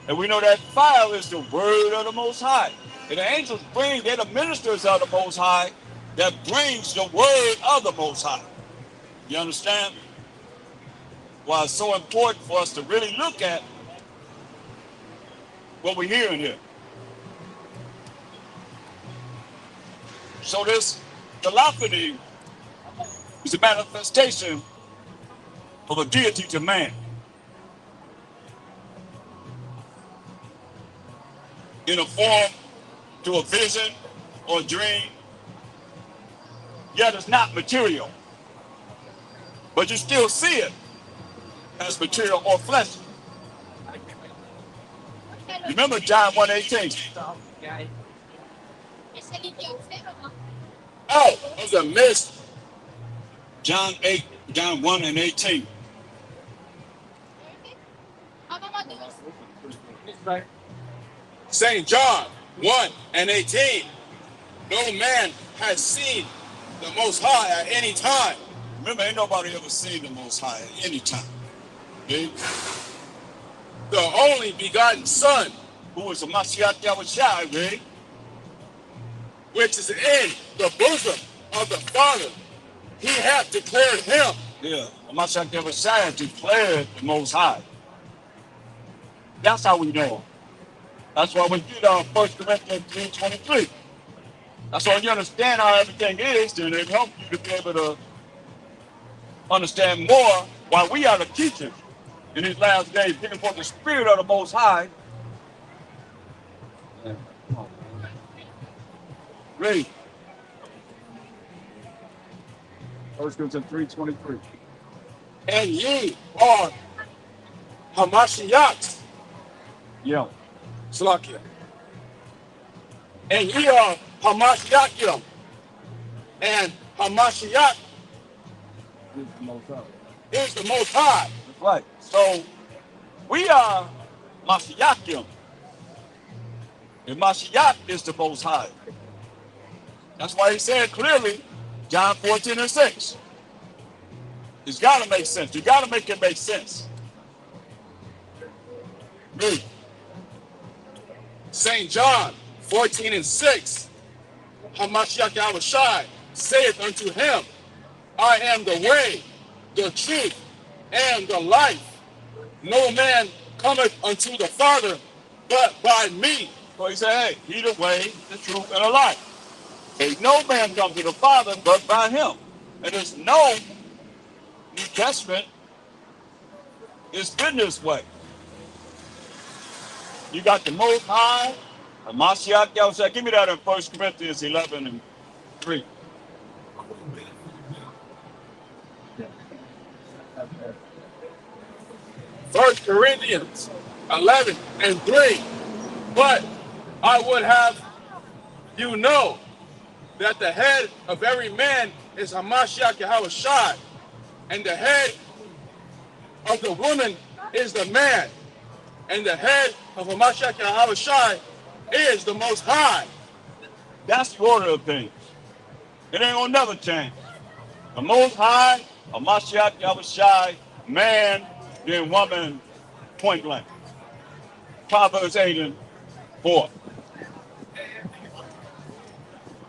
And we know that fire is the word of the Most High. And the angels they're the ministers of the Most High that brings the word of the Most High. You understand? Why it's so important for us to really look at what we're hearing here. So this theophany is a manifestation of a deity to man. In a form to a vision or dream, yet it's not material. But you still see it as material or flesh. Remember John 1:18. Out of the midst. John 1:18. St. John 1:18. No man has seen the Most High at any time. Remember, ain't nobody ever seen the Most High at any time. Okay? The only begotten Son, Who is the Mashiach Yahushua, right? which is in the bosom of the Father, he hath declared him. Yeah, Mashiach the Messiah declared the Most High. That's how we know him. That's why we get 1 Corinthians 3:23. That's why you understand how everything is, then it helps you to be able to understand more why we are the teachers in these last days, bringing forth the Spirit of the Most High. Read 1 Corinthians 3:23. And ye are Hamashiach, Yeah. Salakia. And ye are Hamashiachim. And Hamashiach This is the Most High. is the Most High. That's right. So we are Mashiachim. And Mashiach is the Most High. That's why he said clearly, John 14:6. It's got to make sense. You got to make it make sense. Read. St. John 14:6. Hamashiach Yahushai saith unto him, I am the way, the truth, and the life. No man cometh unto the Father but by me. So he said, hey, he the way, the truth, and the life. Ain't no man comes to the Father but by him. And there's no New Testament is been this way. You got the Most High, the Mashiach Yahushua. Give me that in 1 Corinthians 11:3. First Corinthians 11:3. But I would have you know that the head of every man is Hamashiach Yahushai, and the head of the woman is the man, and the head of Hamashiach Yahushai is the Most High. That's the order of things. It ain't gonna never change. The Most High, a Mashiach Yahushai, man, then woman, point blank. Proverbs 8:4.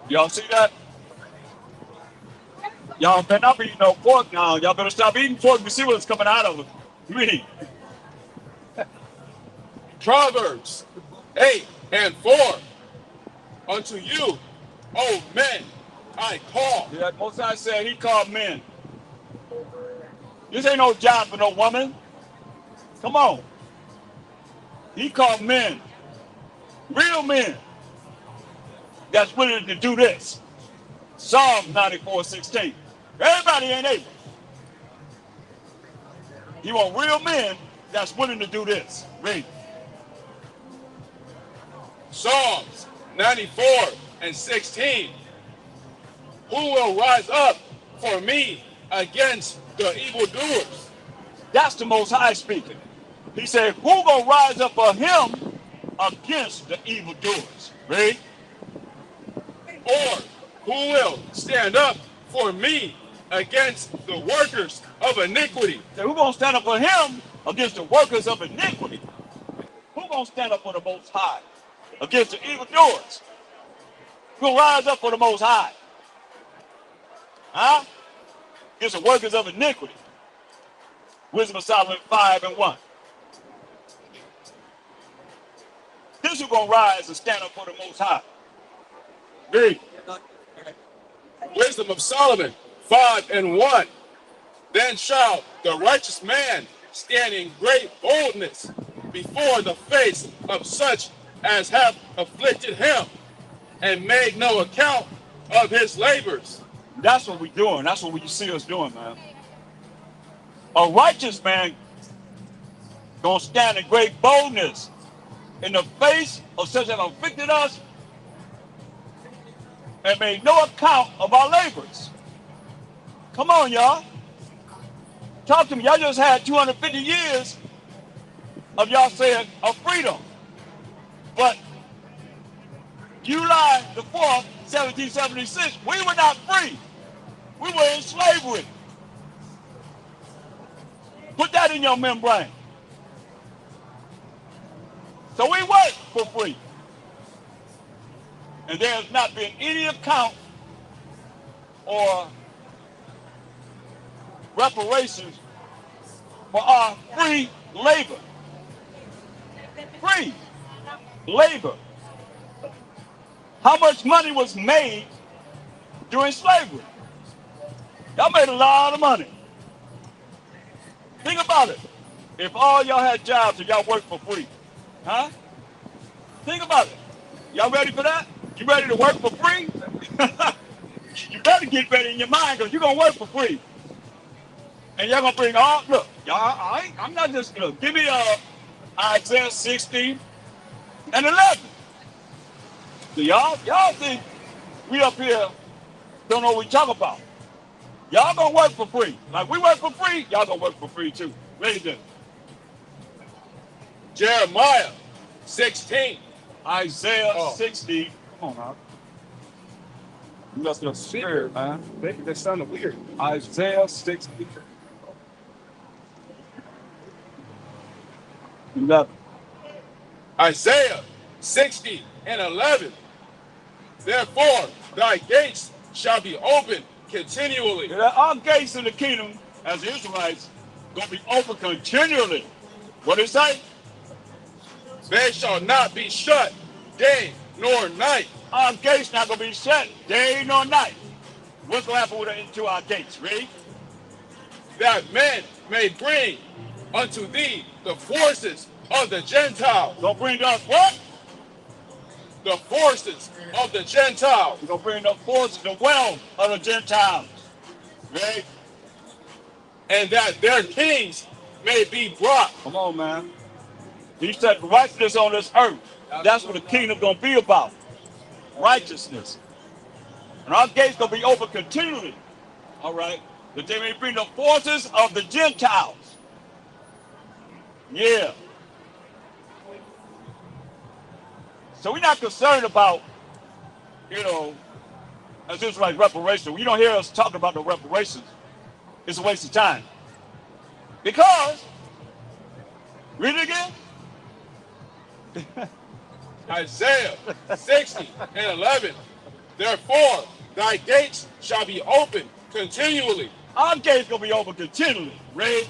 Y'all see that? Y'all better not be eating no pork now. Y'all better stop eating pork. We see what's coming out of it. Read. Proverbs 8:4. Unto you, O men, I call. Yeah, Most High said he called men. This ain't no job for no woman. Come on. He called men. Real men. That's willing to do this. Psalm 94:16. Everybody ain't able. He want real men that's willing to do this. Read. Psalms 94:16. Who will rise up for me against the evildoers? That's the Most High speaking. He said, who gonna rise up for him against the evildoers? Read. Or who will stand up for me against the workers of iniquity? So who gonna stand up for him against the workers of iniquity? Who gonna stand up for the Most High against the evildoers? Who gonna rise up for the Most High? Huh? Against the workers of iniquity. Wisdom of Solomon 5:1. This who gonna rise and stand up for the Most High. Read. Wisdom of Solomon 5:1. Then shall the righteous man stand in great boldness before the face of such as have afflicted him, and made no account of his labors. That's what we doing. That's what you see us doing, man. A righteous man gonna stand in great boldness in the face of such as have afflicted us and made no account of our labors. Come on, y'all. Talk to me. Y'all just had 250 years of y'all saying of freedom. But July the 4th, 1776, we were not free. We were in slavery. Put that in your membrane. So we work for free. And there has not been any account or reparations for our free labor. Free labor. How much money was made during slavery? Y'all made a lot of money. Think about it. If all y'all had jobs and y'all worked for free, huh? Think about it. Y'all ready for that? You ready to work for free? You better get ready in your mind because you're going to work for free. And y'all going to bring all, look, y'all, I'm not just, look, give me Isaiah 60 and 11. So y'all think we up here don't know what we talk about. Y'all going to work for free. Like we work for free, y'all going to work for free too. Ready to Jeremiah 16. Isaiah Oh. 60. Come on now. You must be scared, man. That sounded weird. Isaiah 60. 11. Isaiah 60 and 11. Therefore, thy gates shall be open continually. Our gates in the kingdom as the Israelites gonna be open continually. What it say? They shall not be shut day nor night. Our gates not gonna be shut day nor night. What's gonna happen to our gates? Read. That men may bring unto thee the forces of the Gentiles. Gonna bring us what? The forces of the Gentiles. We're gonna bring the forces, the wealth of the Gentiles. Right? And that their kings may be brought. Come on, man. He said righteousness on this earth. That's what the kingdom gonna be about. Righteousness. And our gates gonna be open continually. All right. That they may bring the forces of the Gentiles. Yeah. So we're not concerned about, as this like reparations. You don't hear us talking about the reparations. It's a waste of time. Because, read it again. Isaiah 60 and 11. Therefore, thy gates shall be open continually. Our gates gonna be open continually. Read.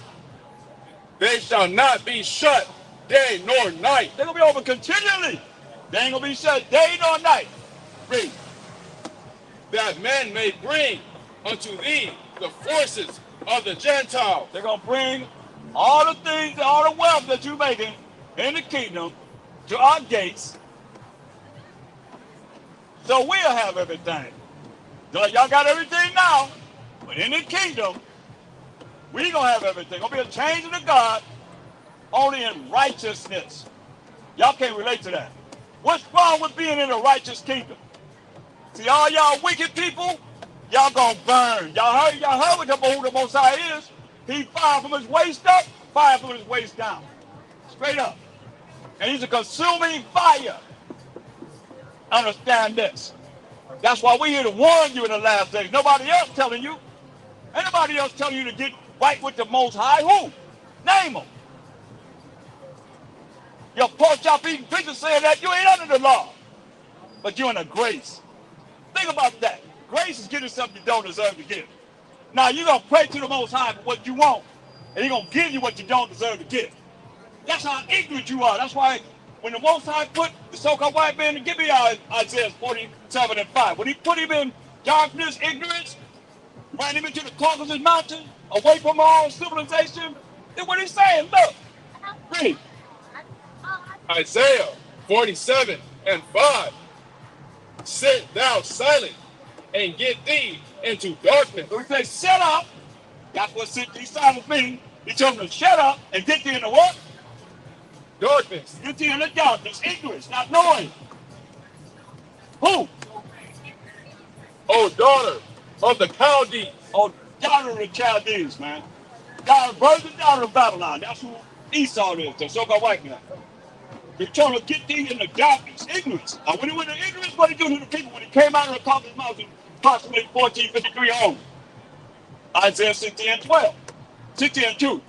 They shall not be shut day nor night. They're gonna be open continually. They ain't gonna be shut day nor night. Read. That men may bring unto thee the forces of the Gentiles. They're gonna bring all the things, all the wealth that you're making in the kingdom to our gates. So we'll have everything. So y'all got everything now, but in the kingdom, we gonna have everything. Gonna be a change in the God, only in righteousness. Y'all can't relate to that. What's wrong with being in a righteous kingdom? See, all y'all wicked people, y'all gonna burn. Y'all heard what who the Most High is. He fired from his waist up, fired from his waist down. Straight up. And he's a consuming fire. Understand this. That's why we're here to warn you in the last days. Nobody else telling you. Ain't nobody else telling you to get right with the Most High. Who? Name them. Your pork chop eating preacher saying that you ain't under the law, but you're in a grace. Think about that. Grace is getting something you don't deserve to get. Now you're going to pray to the Most High for what you want, and he's going to give you what you don't deserve to get. That's how ignorant you are. That's why when the Most High put the so-called white man, give me Isaiah 47 and 5, when he put him in darkness, ignorance, ran him into the Caucasus Mountain, away from all civilization, then what he's saying, look, read. Isaiah 47 and 5. Sit thou silent and get thee into darkness. So he says, shut up. That's what sit thee silent means. He told him to shut up and get thee into what? Darkness. Get thee into darkness, ignorance, not knowing. Who? O daughter of the Chaldees. Oh, daughter of the Chaldees, man. Virgin daughter of Babylon. That's who Esau is, the so-called white man. They're trying to get thee in the darkness, ignorance. Now, when he went to ignorance, what did he do to the people when he came out of the Caucasus Mountain, approximately 1453 on? Isaiah 60 and 12. 60 and 2.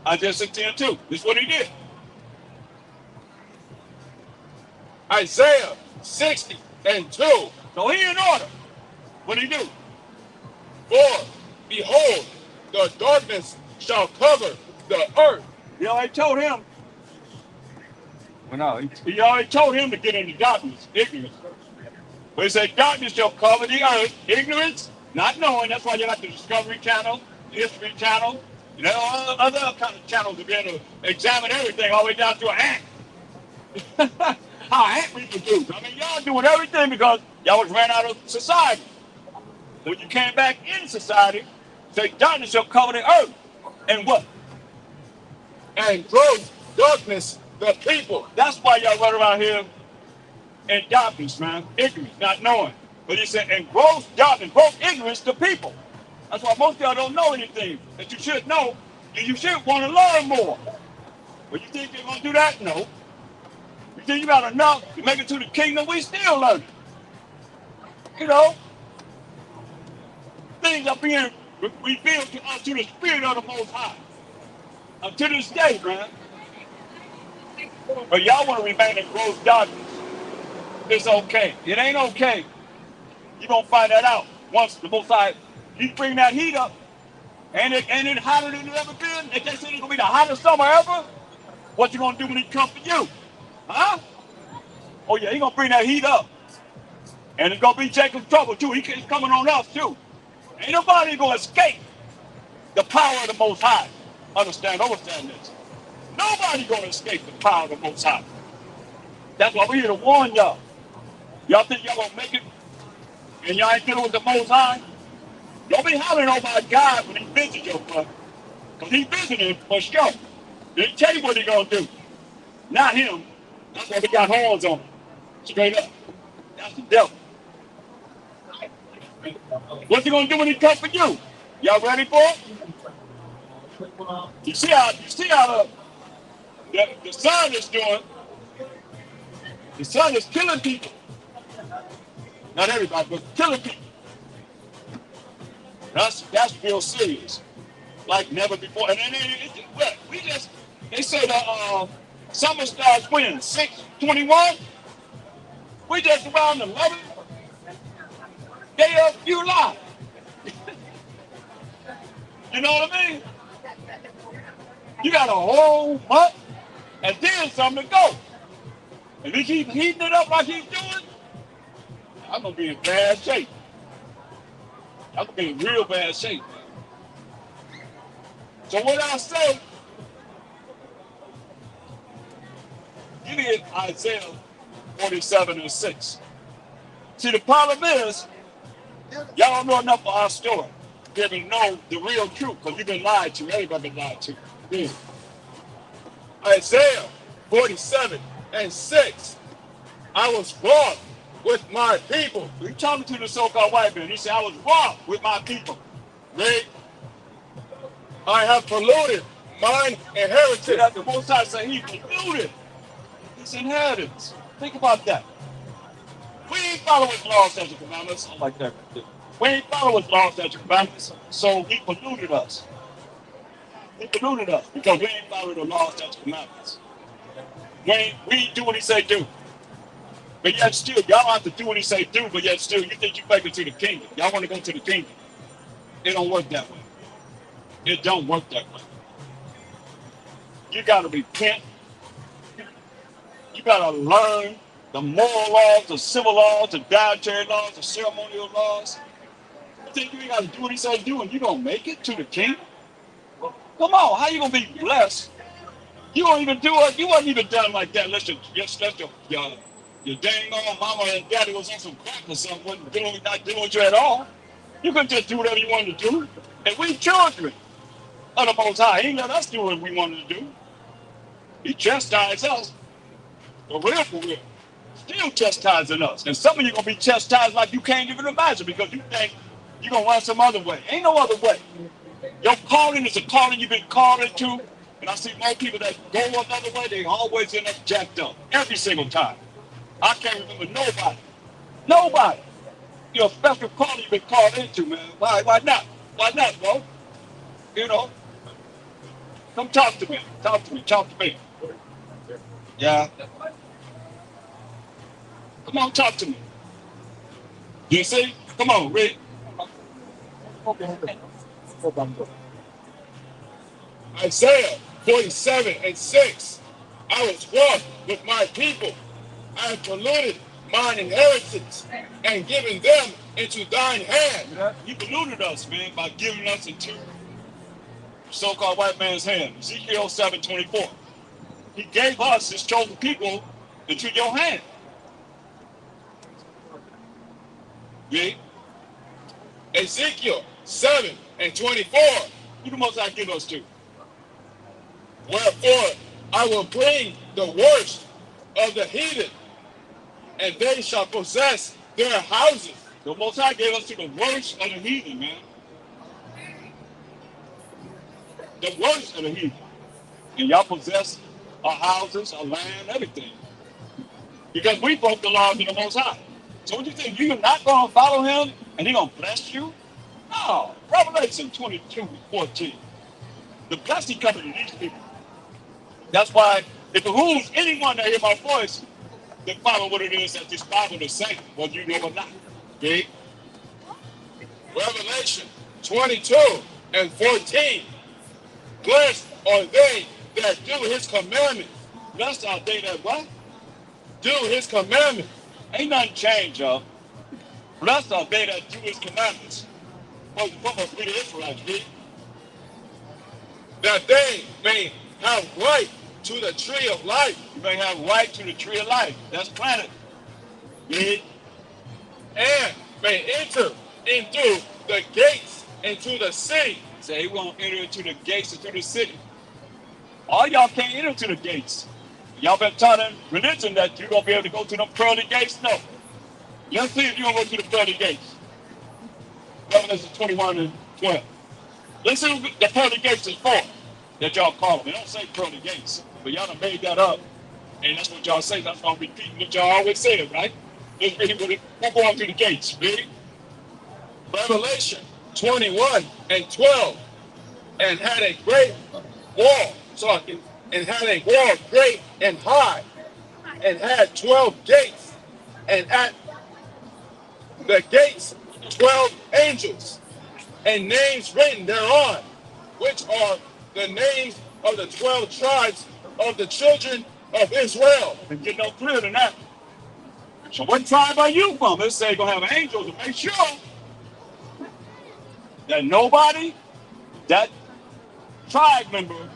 Isaiah 60 and 2. This is what he did. Isaiah 60 and 2. So he in order. What did he do? For behold, the darkness shall cover the earth. He already told him. Well, no, he already told him to get into darkness, ignorance. But he said, darkness shall cover the earth, ignorance, not knowing. That's why you got the Discovery Channel, History Channel, you know, all other kind of channels to be able to examine everything all the way down to an ant. How ant reproduce. I mean, y'all doing everything because y'all was ran out of society. When you came back in society, say darkness shall cover the earth. And what? And gross darkness the people. That's why y'all run around here in darkness, man. Ignorance, not knowing. But he said, and gross darkness, gross ignorance to people. That's why most of y'all don't know anything that you should know, and you should want to learn more. But you think you're going to do that? No. You think you got enough to make it to the kingdom? We still learning. You know, things are being revealed to us through the Spirit of the Most High. To this day, man. But y'all want to remain in gross darkness. It's okay. It ain't okay. You're going to find that out once the Most High, he bring that heat up. And it hotter than it ever been. They say it's going to be the hottest summer ever. What you going to do when he comes for you? Huh? Oh, yeah, he going to bring that heat up. And it's going to be Jacob's trouble, too. He's coming on us, too. Ain't nobody going to escape the power of the Most High. Understand this. Nobody going to escape the power of the Most High. That's why we're here to warn y'all. Y'all think y'all going to make it and y'all ain't dealing with the Most High? Don't be hollering over God when he visits your brother. Because he visiting for sure. He'll tell you what he going to do. Not him. That's why we got horns on him. Straight up. That's the devil. What's he going to do when he comes for you? Y'all ready for it? You see how the sun is doing? The sun is killing people. Not everybody, but killing people. That's real serious. Like never before. And then they say the summer starts when? 6/21? We just around the 11th day of July. You know what I mean? You got a whole month and then something to go. If he keep heating it up like he's doing, I'm going to be in bad shape. I'm going to be in real bad shape. So what I say, give me Isaiah 47:6. See, the problem is, y'all don't know enough of our story to be able to know the real truth, because you've been lied to. Everybody been lied to. Yeah. Isaiah 47:6. I was wroth with my people. He talking to the so-called white man. He said, I was wroth with my people. Read. I have polluted mine inheritance. See that the Most High said he polluted his inheritance. Think about that. We ain't following laws, statutes, and commandments. I like that. We ain't following laws, statutes, and commandments. So he polluted us. He polluted us because we ain't following the laws, statutes, and commandments. We ain't do what he say do. But yet still, y'all don't have to do what he say do, but yet still, you think you make it to the kingdom. Y'all want to go to the kingdom. It don't work that way. It don't work that way. You got to repent. You got to learn the moral laws, the civil laws, the dietary laws, the ceremonial laws. You think you ain't got to do what he says do and you going to make it to the kingdom? Come on, how you going to be blessed? You won't even do it. You wasn't even done like that unless your dang old mama and daddy was on some crack or something, not dealing with you at all. You couldn't just do whatever you wanted to do. And we children of the Most High. He ain't let us do what we wanted to do. He chastised us. For real, for real. Still chastising us. And some of you going to be chastised like you can't even imagine because you think you're going to run some other way. Ain't no other way. Your calling is a calling you've been called into. And I see more people that go another way, they always end up jacked up. Every single time. I can't remember nobody. Nobody. You're a special calling you've been called into, man. Why not? Why not, bro? You know? Come talk to me. Talk to me. Talk to me. Yeah. Come on, talk to me. You see? Come on, Rick. Isaiah 47:6. I was wroth with my people. I have polluted mine inheritance and given them into thine hand. Yeah, he polluted us, man, by giving us into so-called white man's hand. Ezekiel 7:24. He gave us, his chosen people, into your hand. Yeah. Ezekiel 7:24. Who the most I give us to? Wherefore I will bring the worst of the heathen, and they shall possess their houses. The most I gave us to the worst of the heathen, man. The worst of the heathen. And y'all possess our houses, our land, everything. Because we broke the laws of the Most High. So what you think? You're not going to follow him and he going to bless you? No. Revelation 22:14. The blessing coming to these people. That's why it behooves anyone to hear my voice to follow what it is that this Bible is saying, whether you know or not. Okay? Revelation 22:14. Blessed are they that do his commandments. Blessed are they that what? Do his commandments. Ain't nothing changed, y'all. Blessed are they that do his commandments. Well, what must be the Israelites, read? That they may have right to the tree of life. You may have right to the tree of life. That's planted. Read. And may enter into the gates into the city. Say he won't enter into the gates into the city. All y'all can't enter to the gates. Y'all been taught in religion that you're going to be able to go to them pearly gates? No. Let's see if you're going to go to the pearly gates. Revelation 21:12. Let's see what the pearly gates is for that y'all call them. They don't say pearly gates, but y'all done made that up. And that's what y'all say. That's why I'm repeating what y'all always said, right? Let's read what we're going through the gates. Ready? Revelation 21:12. And had a great wall, and had a wall great and high, and had 12 gates, and at the gates 12 angels, and names written thereon, which are the names of the 12 tribes of the children of Israel. And get no clearer than that. So what tribe are you from? Let's say you're going to have angels to make sure that nobody, that tribe member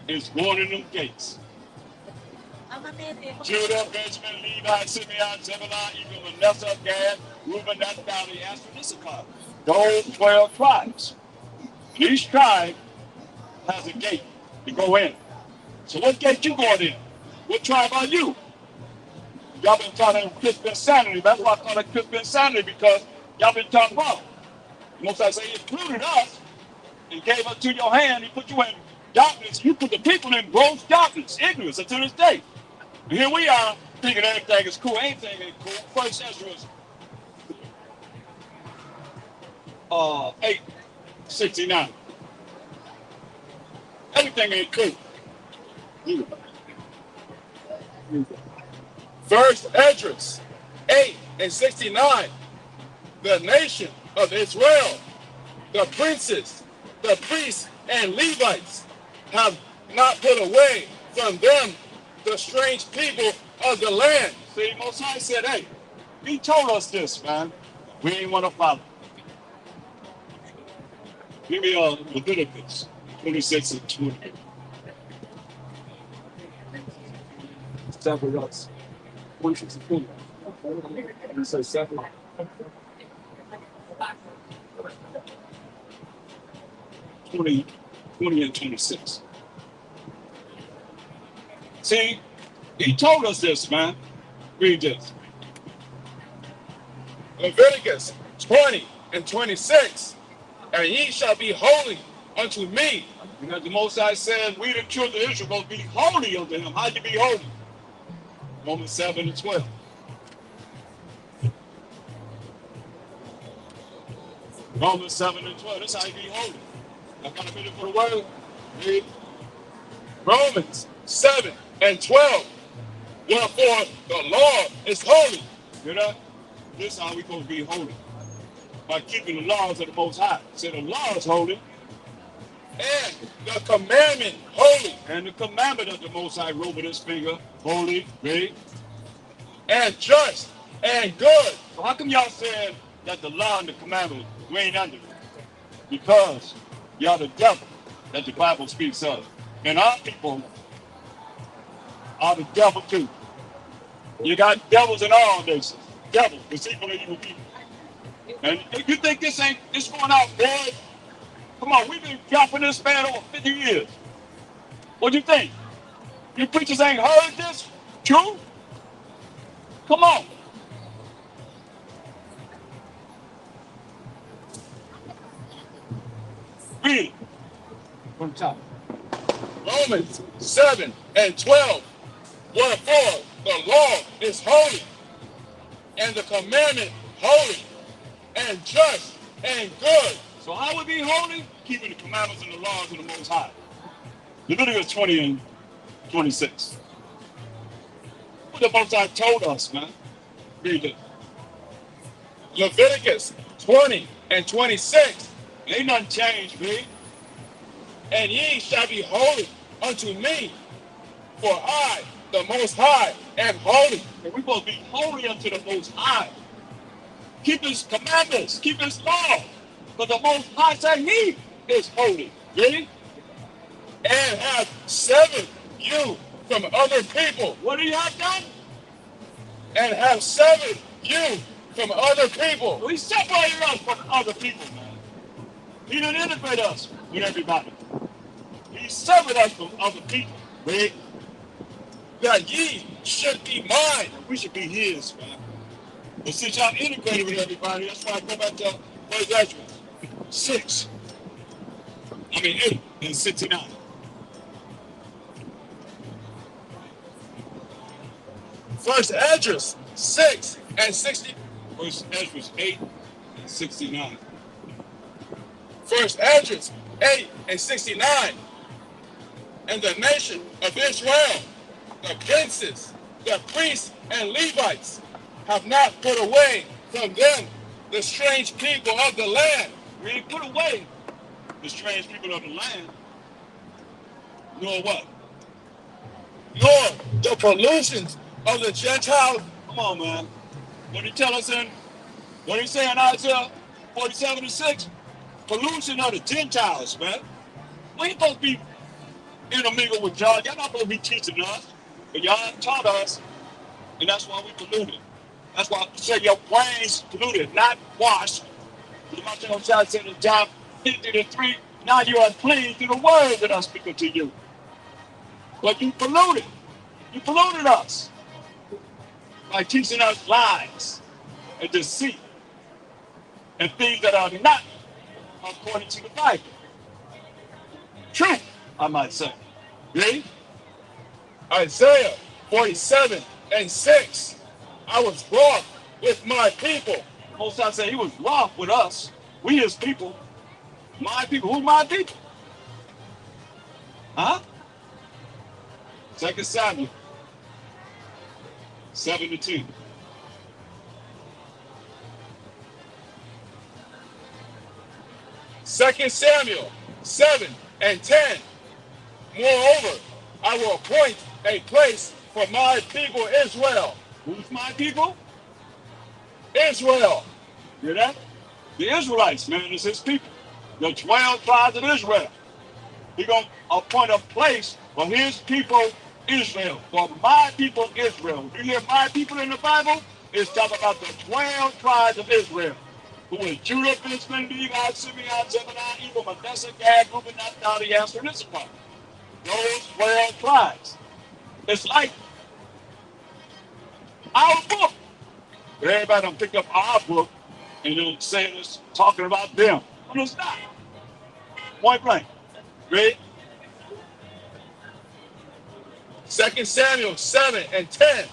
is going in them gates. Judah, Benjamin, Levi, Simeon, Zebulun, Ephraim, Manasseh, Gad, Reuben, Naphtali, Asher, and Issachar. Those 12 tribes. Each tribe has a gate to go in. So what gate you going in? What tribe are you? Y'all been talking Christian insanity. That's why I call it Christian insanity, because y'all been talking about. Most I say he included us and gave us to your hand. He put you in darkness. You put the people in gross darkness, ignorance until this day. And here we are thinking everything is cool. Anything ain't cool. First Ezra 8:69. Everything ain't cool. First Esdras 8:69. The nation of Israel, the princes, the priests, and Levites have not put away from them the strange people of the land. See, Most High said, hey, he told us this, man. We ain't want to follow. Give me Leviticus 26:20. Several us. 162. You say 7. 20 and 26. See, he told us this, man. Read this. Leviticus 20:26. And ye shall be holy unto me. Because the Most High said, we the children of Israel must be holy unto him. How you be holy? Romans 7:12. Romans 7:12. That's how you be holy. I got a minute for the word. Read. Romans 7:12. Wherefore the Lord is holy. You know? This is how we supposed to be holy. By keeping the laws of the Most High. Say the law is holy. and the commandment holy, And the commandment of the Most High wrote with his finger, holy, read. and just, and good. So how come y'all saying that the law and the commandment, we ain't under it? Because y'all the devil that the Bible speaks of. And our people are the devil too. You got devils in all nations. Devils, deceitful and evil people. And if you think this ain't this going out, boy, come on, we've been dropping this man over 50 years. What do you think? You preachers ain't heard this? True? Come on. Read it. From top. Romans 7 and 12. Wherefore the law is holy, and the commandment holy, and just, and good. So how would be holy? Keeping the commandments and the laws of the Most High. Leviticus 20 and 26. What the Most High told us, man. Read it. Leviticus 20 and 26. Ain't nothing changed, man. And ye shall be holy unto me, for I, the Most High, am holy. And we're supposed to be holy unto the Most High. Keep his commandments, keep his law. Because the Most High said he is holy. Really? And have severed you from other people. What do you have done? And have severed you from other people. We separated us from other people, man. He didn't integrate us with everybody. He severed us from other people. Right? That ye should be mine. We should be his, man. But since y'all integrated with everybody, that's why I go back to First Ezra 8 and 69. First Ezra 6 and 60. First Ezra 8 and 69. First Ezra 8 and 69. And the nation of Israel, the princes, the priests, and Levites, have not put away from them the strange people of the land. We ain't put away the strange people of the land. Nor what? Nor the pollutions of the Gentiles. Come on, man. What he tell us what he say in Isaiah 47 and 6? Pollution of the Gentiles, man. We ain't supposed to be intermingled with y'all. Y'all not supposed to be teaching us. But y'all taught us, and that's why we polluted. That's why I say your brains polluted, not washed. The Matthew said in John 50:3, now you are clean through the word that I'm speaking to you. But you polluted. You polluted us by teaching us lies and deceit and things that are not according to the Bible. Truth, I might say. Ready? Isaiah 47 and 6. I was wroth with my people. Most I say he was wroth with us. We his people. My people. Who's my people? Huh? 2 Samuel 7-2. Second Samuel 7 and 10. Moreover, I will appoint a place for my people Israel. Who's my people? Israel. Hear that? The Israelites, man, is his people. The 12 tribes of Israel. He's going to appoint a place for his people Israel. For my people Israel. You hear my people in the Bible? It's talking about the 12 tribes of Israel. Who is Judah, Benjamin, Levi, Simeon, Zebediah, Ephraim, Manasseh, Gad, Reuben, Naphtali, Asher, and Issachar. Those 12 tribes. It's like our book. But everybody don't pick up our book and then say it's talking about them. But it's not. Point blank. Ready? 2 Samuel 7 and 10.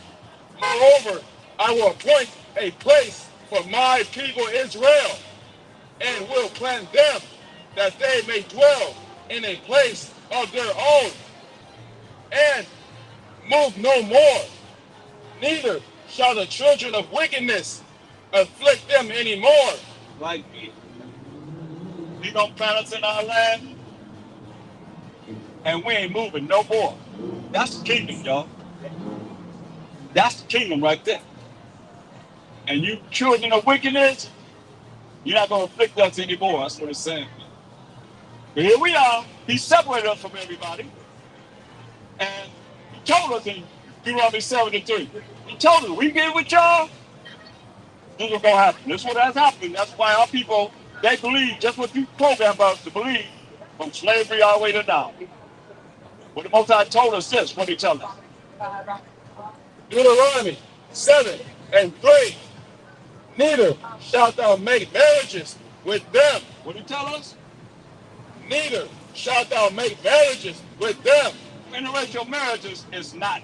Moreover, I will appoint a place for my people Israel, and will plant them, that they may dwell in a place of their own, and move no more. Neither shall the children of wickedness afflict them anymore. Like he gonna plant us in our land and we ain't moving no more. That's the kingdom, y'all. That's the kingdom right there. And you children of wickedness, you're not going to afflict us anymore. That's what it's saying. But here we are. He separated us from everybody. And he told us in Deuteronomy 73. He told us, we get with y'all, this is what's going to happen. This is what has happened. That's why our people, they believe just what you programmed us to believe from slavery all the way to now. But the Most High told us this, what he told us. Deuteronomy 7 and 3. Neither shalt thou make marriages with them. What did he tell us? Neither shalt thou make marriages with them. Interracial marriages is not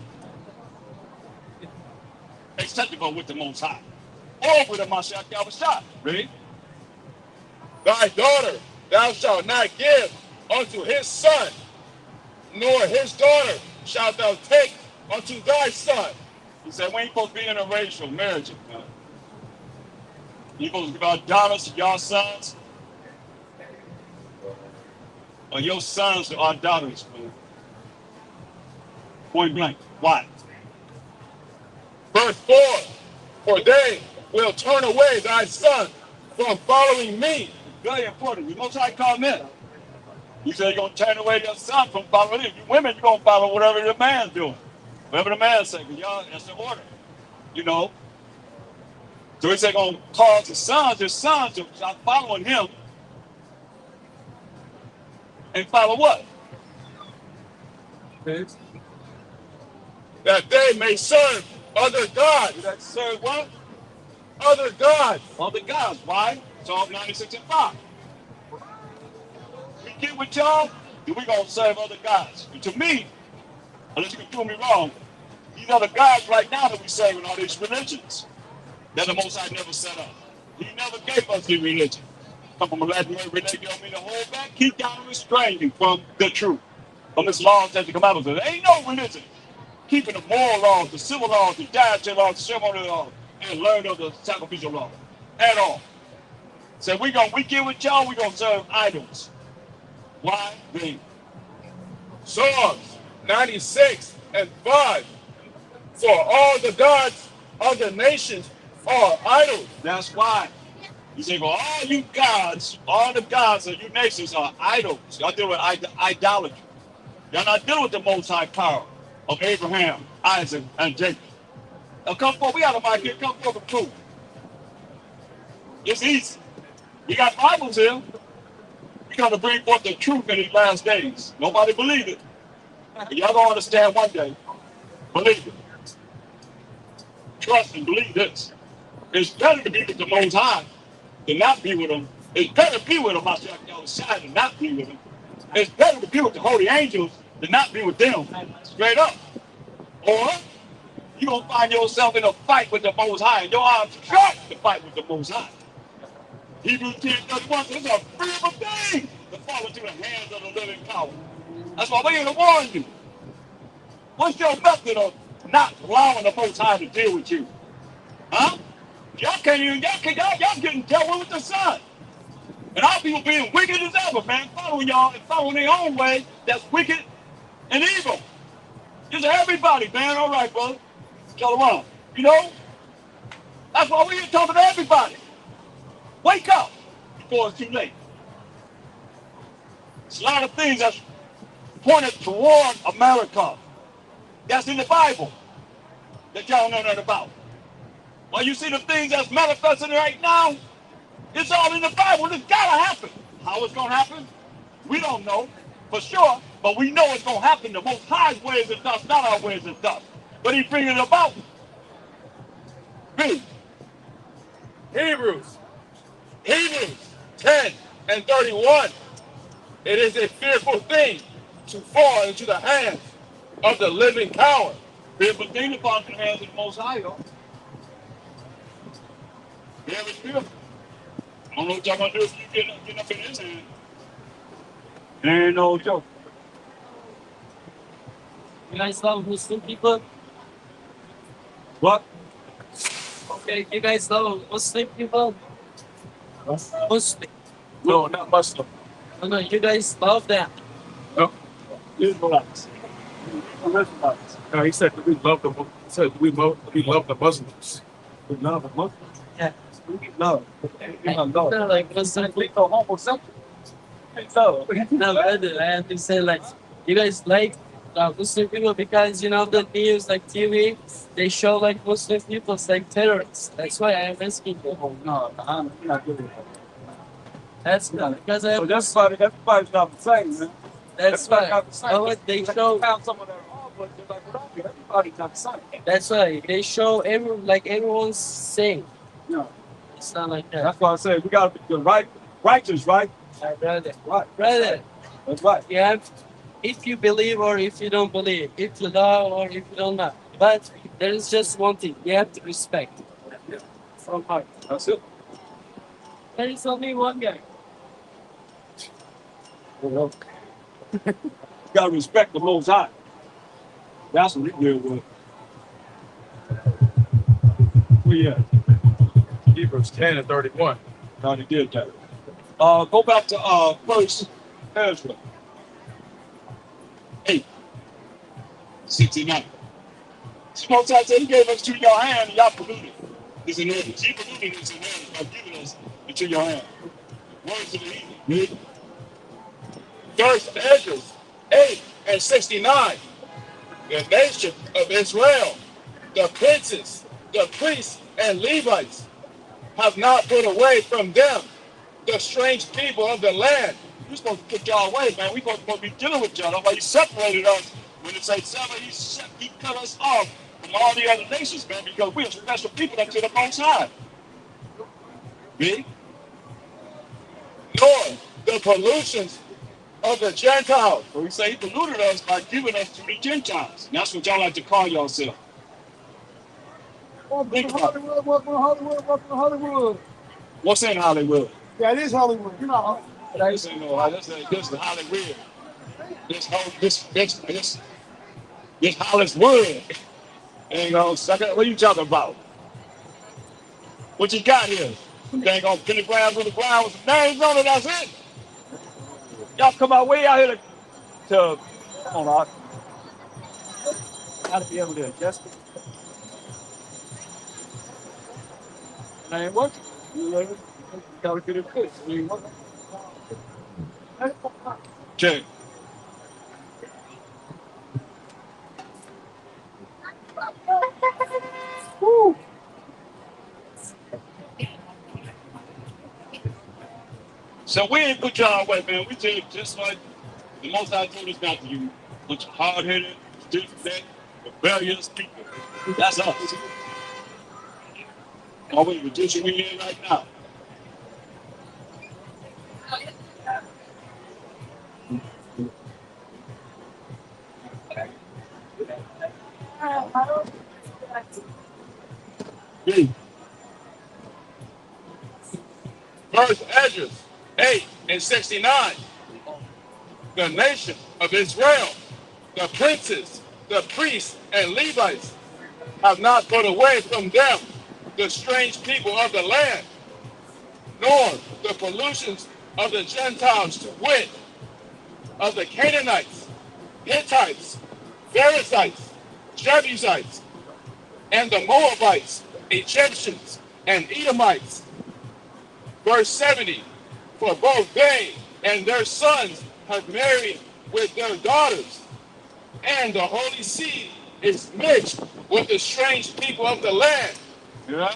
acceptable with the Most High. Or with the Mashiach Yahushua. Read. Thy daughter thou shalt not give unto his son, nor his daughter shalt thou take unto thy son. He said, we ain't supposed to be interracial marriages, man. You supposed to give our daughters to your sons, or your sons to our daughters, man. Point blank. Why? Verse 4. For they will turn away thy son from following me. Very important. The Most High called men. He said you're going to turn away your son from following him. You women, you're going to follow whatever the man's doing. Whatever the man says, because y'all, that's the order. You know? So he said going to cause his sons to stop following him. And follow what? That they may serve other gods. That serve what? Other gods. Other gods. Why? Psalm 96 and 5. We get with y'all, then we're going to serve other gods. And to me, unless you can prove me wrong, these other gods right now that we serve in all these religions that the Most High never set up. He never gave us the religion. Come from a Latin word, religion, don't mean to hold back, keep down and restraining from the truth. From its laws that come out of it. There ain't no religion keeping the moral laws, the civil laws, the dietary laws, the ceremonial laws, and learn of the sacrificial law at all. So we get with y'all, we're going to serve idols. Why? Psalms 96 and 5. For all the gods of the nations are idols. That's why. You say, well, all you gods, all the gods of you nations are idols. Y'all deal with idolatry. Y'all not dealing with the Most High power of Abraham, Isaac, and Jacob. Now come forward. We out of my here. Come forward and prove. It's easy. We got Bibles here. We got to bring forth the truth in these last days. Nobody believe it. But y'all don't understand one day. Believe it. Trust and believe this. It's better to be with the Most High than not be with him. It's better to be with him, Mashiach Yahushua, than not be with him. It's better to be with the holy angels than not be with them. Straight up. Or you're going to find yourself in a fight with the Most High, and your arms short to fight with the Most High. Hebrews 10:31 says it's a fearful thing to fall into the hands of the living power. That's why we're here to warn you. What's your method of not allowing the Most High to deal with you? Huh? Y'all getting dealt with the sun. And our people being wicked as ever, man. Following y'all and following their own way that's wicked and evil. Just everybody, man. All right, brother. Shalom. You know? That's why we're here talking to everybody. Wake up before it's too late. There's a lot of things that's pointed toward America. That's in the Bible that y'all know nothing about. Well, you see the things that's manifesting right now, it's all in the Bible. It's gotta happen. How it's gonna happen? We don't know for sure, but we know it's gonna happen. The Most High's ways and thus, not our ways and thus. But He's bringing it about. Read. Hebrews 10 and 31. It is a fearful thing to fall into the hands of the living power. Fearful thing to fall into the hands of the Most High, y'all. Very fearful. I don't know what y'all gonna do if you get up in his hand. It ain't no joke. You guys love Muslim people? What? Okay, you guys love Muslim people? Muslim. No, not Muslim. No, you guys love them. No. Israelites. Israelites. No, he said we love the. He said we love the Muslims. We love the Muslims. Yeah. We love. We love. No, like what's that? We go homosexual. So, No, brother, I have to say like you guys like Muslim people because you know the news like TV they show like Muslim people like terrorists. That's why I'm asking you. oh no, I'm not doing that. That's not because I So have everybody's not the same, man. that's Everybody why. not the same. Oh, what they show. Found someone that are wrong, but they're like, well, everybody's not the same. That's why they show everyone's same. No, It's not like that. that's why I say we gotta be the righteous, right? Brother, Right. brother, That's right. you have if you believe or if you don't believe, if you love or if you don't love. But there is just one thing you have to respect from heart. That's it. There is only one guy. You gotta respect the Most High. That's what we deal with. Well, yeah, Hebrews 10 and 31. how they did that. Go back to first Ezra 8:69. See, Most High said He gave us to your hand, and y'all polluted. It's in order. He polluted us in order by giving us into your hand. Words to the heathen. Read. First Ezra 8:69. The nation of Israel, the princes, the priests, and Levites have not put away from them the strange people of the land. We're supposed to put y'all away, man. We're supposed to be dealing with y'all. That's why He separated us. When it says seven, He cut us off from all the other nations, man, because we're special people unto the Most High. B. Nor the pollutions of the Gentiles. So He say He polluted us by giving us to the Gentiles. And that's what y'all like to call yourself. Think about it. Welcome to Hollywood, welcome to Hollywood. What's in Hollywood? Yeah, it is Hollywood. You know, This ain't no Hollywood. This is Hollywood. This Hollywood. Ain't gonna suck it. What are you talking about? What you got here? They ain't gonna pentagrams on the ground with some names on it. That's it. Y'all come out way out here to come on, gotta be able to adjust it. And I ain't working. You gotta get it fixed. It ain't working. Okay. Woo. So we ain't put y'all away, man. We did just like the Most High told us not to do. Bunch of hard-headed, stiff-necked, rebellious people. That's us. Are we reducing we in right now? Yeah. First Ezra 8:69. The nation of Israel, the princes, the priests, and Levites have not put away from them the strange people of the land, nor the pollutions of the Gentiles, to wit, of the Canaanites, Hittites, Perizzites, Jebusites, and the Moabites, Egyptians, and Edomites. Verse 70, for both they and their sons have married with their daughters, and the holy seed is mixed with the strange people of the land. Yeah.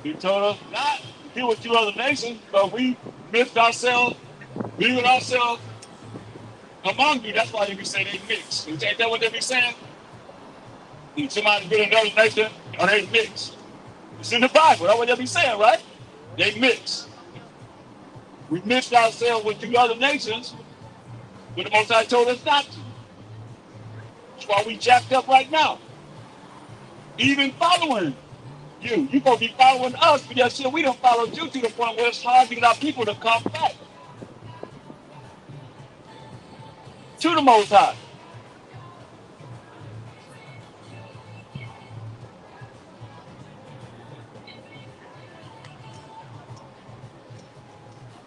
He told us not to deal with two other nations, but we mixed ourselves, leaving ourselves among you. That's why they be saying they mix. Ain't that what they be saying? If somebody been in another nation, or they mix. It's in the Bible. That's what they be saying, right? They mix. We mixed ourselves with two other nations, but the Most High told us not to. That's why we jacked up right now. Even following you. You supposed to be following us, but that shit, we don't follow you to the point where it's hard to get our people to come back to the Most High.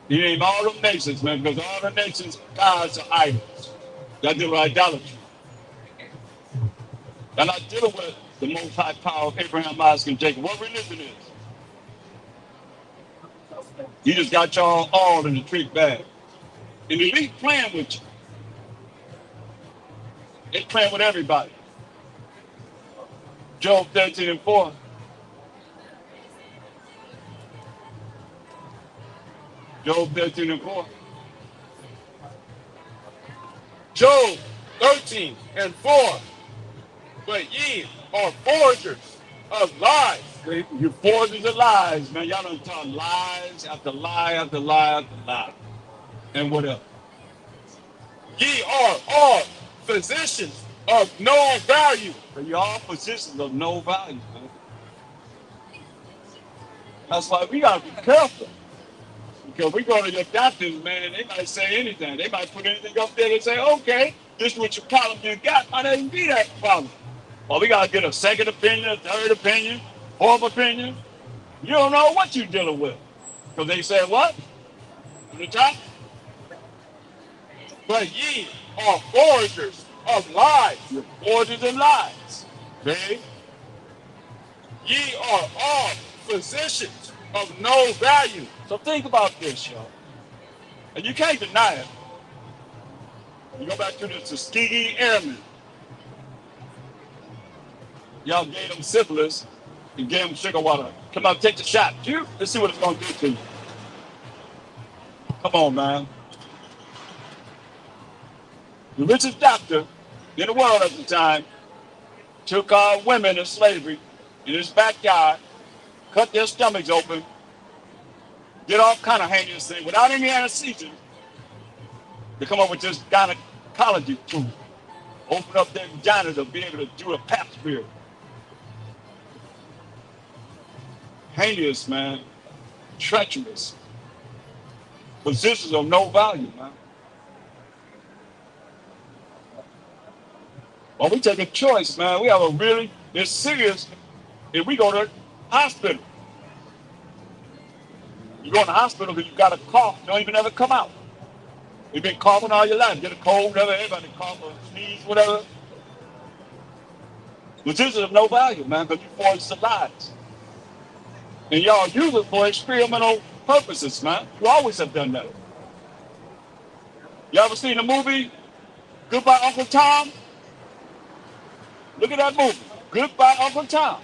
He named all them nations, man, because all the nations, gods are idols. Y'all dealing with idolatry. Y'all not dealing with the most high power of Abraham, Isaac, and Jacob. What religion is? You just got y'all all in the trick bag. And the elite playing with you. They playing with everybody. Job 13 and 4. Job 13 and 4. Job 13 and 4. But ye are forgers of lies. You forgers of lies, man. Y'all done tell lies after lie after lie after lie. And what else? Ye are all physicians of no value. So you all positions of no value, man. That's why we gotta be careful. Because we go to your doctors, man, they might say anything. They might put anything up there and say, okay, this is what your problem you got. Might not even be that problem. Well, we gotta get a second opinion, a third opinion, fourth opinion. You don't know what you're dealing with. Because they said what? On the top? But ye are forgers of lies. You're forgers and lies. Okay? Ye are all physicians of no value. So think about this, y'all. And you can't deny it. You go back to the Tuskegee Airmen. Y'all gave them syphilis and gave them sugar water. Come on, take the shot. Let's see what it's going to do to you. Come on, man. The richest doctor in the world at the time took women in slavery in his backyard, cut their stomachs open, did all kind of heinous things without any anesthesia to come up with this gynecology tool. Open up their vagina to be able to do a pap smear. Heinous, man. Treacherous. Positions of no value, man. Well, we take a choice, man. We have it's serious if we go to the hospital. You go in the hospital because you got a cough, don't even ever come out. You've been coughing all your life. Get a cold, whatever, everybody cough or sneeze, whatever. Positions of no value, man, because you forged the lies. And y'all use it for experimental purposes, man. You always have done that. You ever seen the movie Goodbye Uncle Tom? Look at that movie, Goodbye Uncle Tom.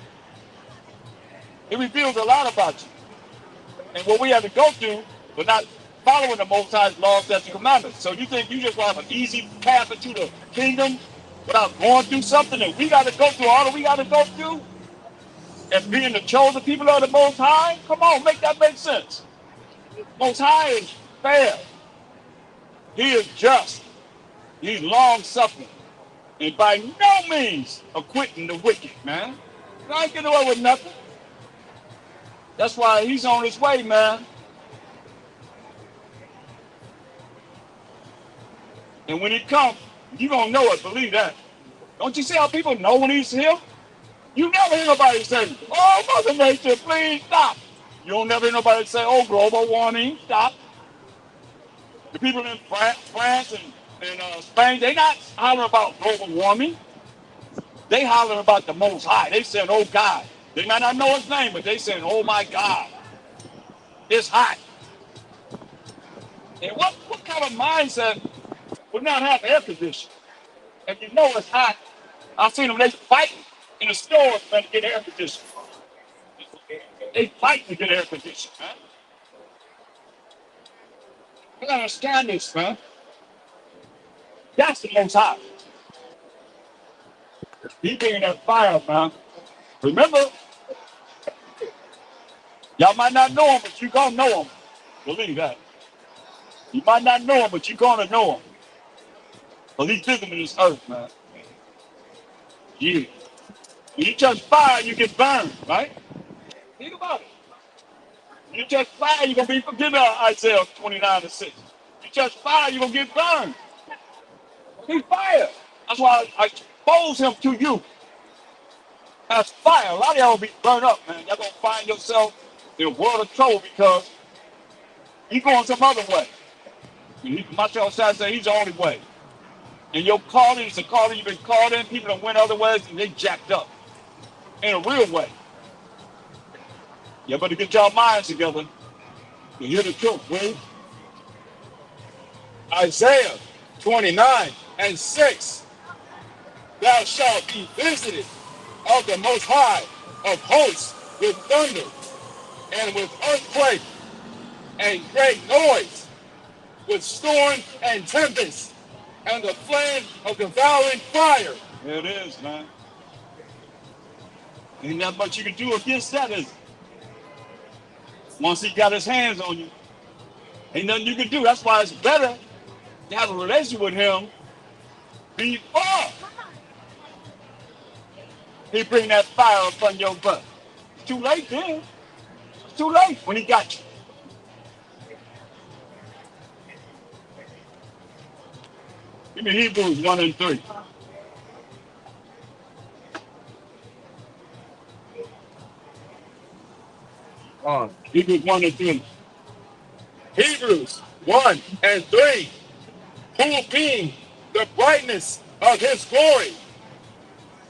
It reveals a lot about you. And what we have to go through for not following the Most High's laws, statutes, and commandments. So you think you just want to have an easy path into the kingdom without going through something that we got to go through, all that we got to go through? And being the chosen people of the Most High? Come on, make that make sense. Most High is fair. He is just. He's long-suffering. And by no means acquitting the wicked, man. You ain't getting away with nothing. That's why he's on his way, man. And when he comes, you're going to know it, believe that. Don't you see how people know when he's here? You never hear nobody say, oh, Mother Nature, please stop. You don't never hear nobody say, oh, global warming, stop. The people in France and Spain, they not hollering about global warming. They hollering about the Most High. They saying, oh, God. They might not know his name, but they saying, oh, my God. It's hot. And what kind of mindset would not have air conditioning? If you know it's hot, I've seen them, they fighting in the stores, man, to get air conditioning. They fight to get air conditioning, man. You gotta understand this, man. That's the Most High. He bringing that fire, man. Remember, y'all might not know him, but you gonna know him. Believe that. You might not know him, but you gonna know him. But he's visiting this earth, man. Yeah. When you touch fire, you get burned, right? Think about it. You touch fire, you're gonna be forgiven. Isaiah 29:6. You touch fire, you're gonna get burned. He's fire. That's why I expose him to you as fire. A lot of y'all will be burned up, man. Y'all gonna find yourself in a world of trouble because you going some other way. Marshall says he's the only way. And your calling is a calling you've been called in. People that went other ways and they jacked up in a real way. You better get your minds together to hear the truth, bro. Isaiah 29:6. Thou shalt be visited of the Most High of hosts with thunder and with earthquake and great noise, with storm and tempest and the flame of devouring fire. There it is, man. Ain't that much you can do against that, is it? Once he got his hands on you, ain't nothing you can do. That's why it's better to have a relationship with him before he bring that fire upon your butt. It's too late then. It's too late when he got you. Give me Hebrews 1 and 3. Hebrews 1 and 3. Hebrews 1:3. Who being the brightness of his glory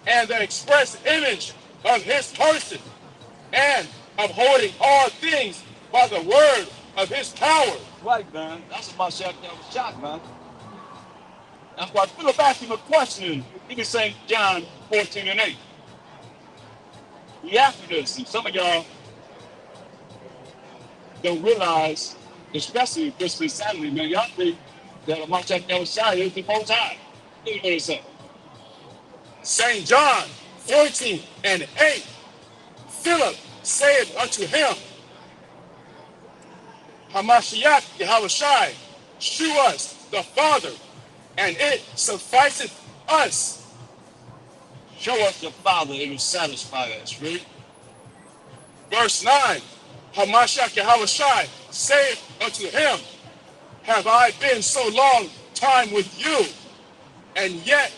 and the express image of his person, and upholding all things by the word of his power. Right, man. That's what my shot that was shot, man. That's why Philip asked him a question. He was saying John 14 and 8. He asked me this, and some of y'all don't realize, especially this insanity, man. Y'all think that my shot that was shot is the most high. Look at what it said. St. John 14:8. Philip saith unto him, Hamashiach Yahushai, shew us the Father, and it sufficeth us. Show us the Father, it will satisfy us, right? Verse 9. Hamashiach Yahushai saith unto him, have I been so long time with you, and yet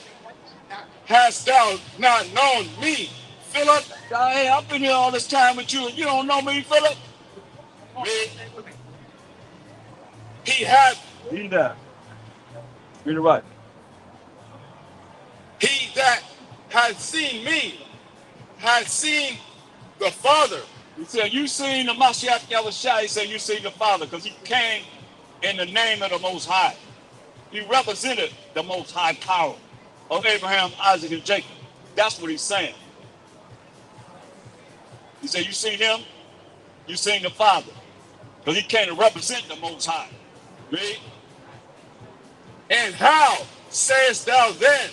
hast thou not known me, Philip? Hey, I've been here all this time with you, and you don't know me, Philip? He had Read that. Read it right. he that had seen me had seen the Father. He said, you seen the Mashiach Yahushua. He said, you seen the Father, because he came in the name of the Most High. He represented the Most High power of Abraham, Isaac, and Jacob. That's what he's saying. He said, you seen him? You seen the Father. Because he came to represent the Most High. Read. And how sayest thou then,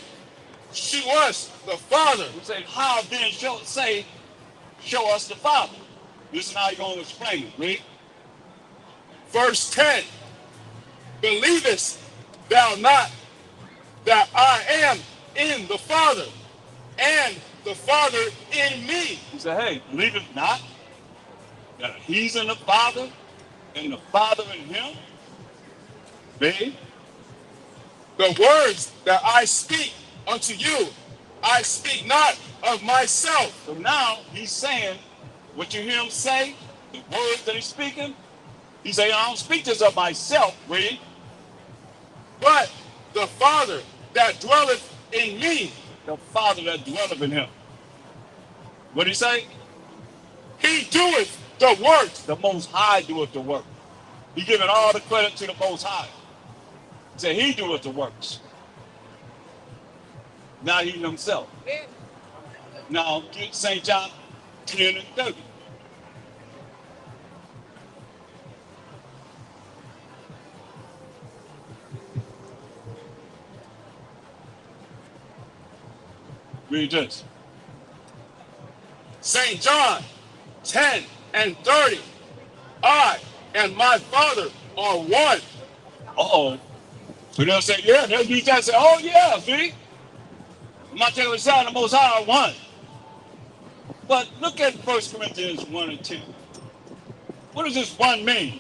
shew us the Father? He said, how then show us the Father? This is how you're going to explain it. Read. Verse 10. Believest thou not that I am in the Father, and the Father in me? He said, hey, believe it not that he's in the Father, and the Father in him? Read. The words that I speak unto you, I speak not of myself. So now he's saying, what you hear him say, the words that he's speaking, he say, I don't speak this of myself, read. But the Father that dwelleth in me. The Father that dwelleth in him. What did he say? He doeth the works. The Most High doeth the work. He giving all the credit to the Most High. He said he doeth the works. Not he himself. Now, get St. John 10 and 30. Read this. St. John 10 and 30. I and my Father are one. Uh-oh. So they'll say, yeah, they'll use that and say, oh yeah, see? My taking side, the Most High are one. But look at 1 Corinthians 1 and 10. What does this one mean?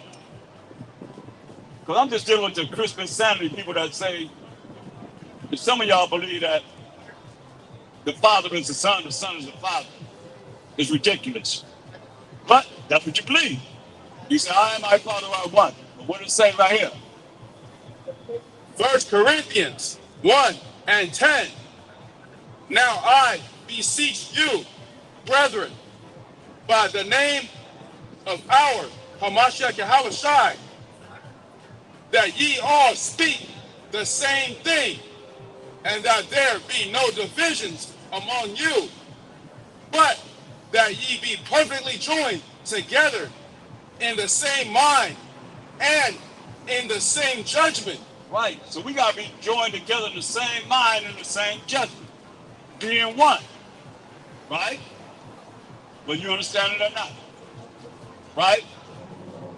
Because I'm just dealing with the Christian insanity people that say, if some of y'all believe that the Father is the Son is the Father. It's ridiculous. But that's what you believe. You say, I and my Father are one. But what does it say right here? 1 Corinthians 1 and 10. Now I beseech you, brethren, by the name of our Hamashiach Yahushai, that ye all speak the same thing, and that there be no divisions among you, but that ye be perfectly joined together in the same mind and in the same judgment. Right. So we got to be joined together in the same mind and the same judgment. Being one. Right? Whether you understand it or not. Right?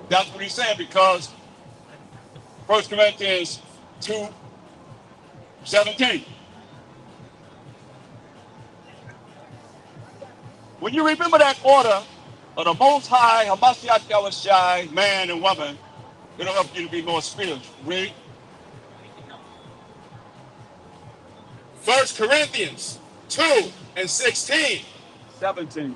That's what he's saying, because 1 Corinthians 2:17. When you remember that order of the Most High, Hamashiach Yahushai, man and woman, it'll help you to be more spiritual. Read. 1 Corinthians 2 and 16. 17.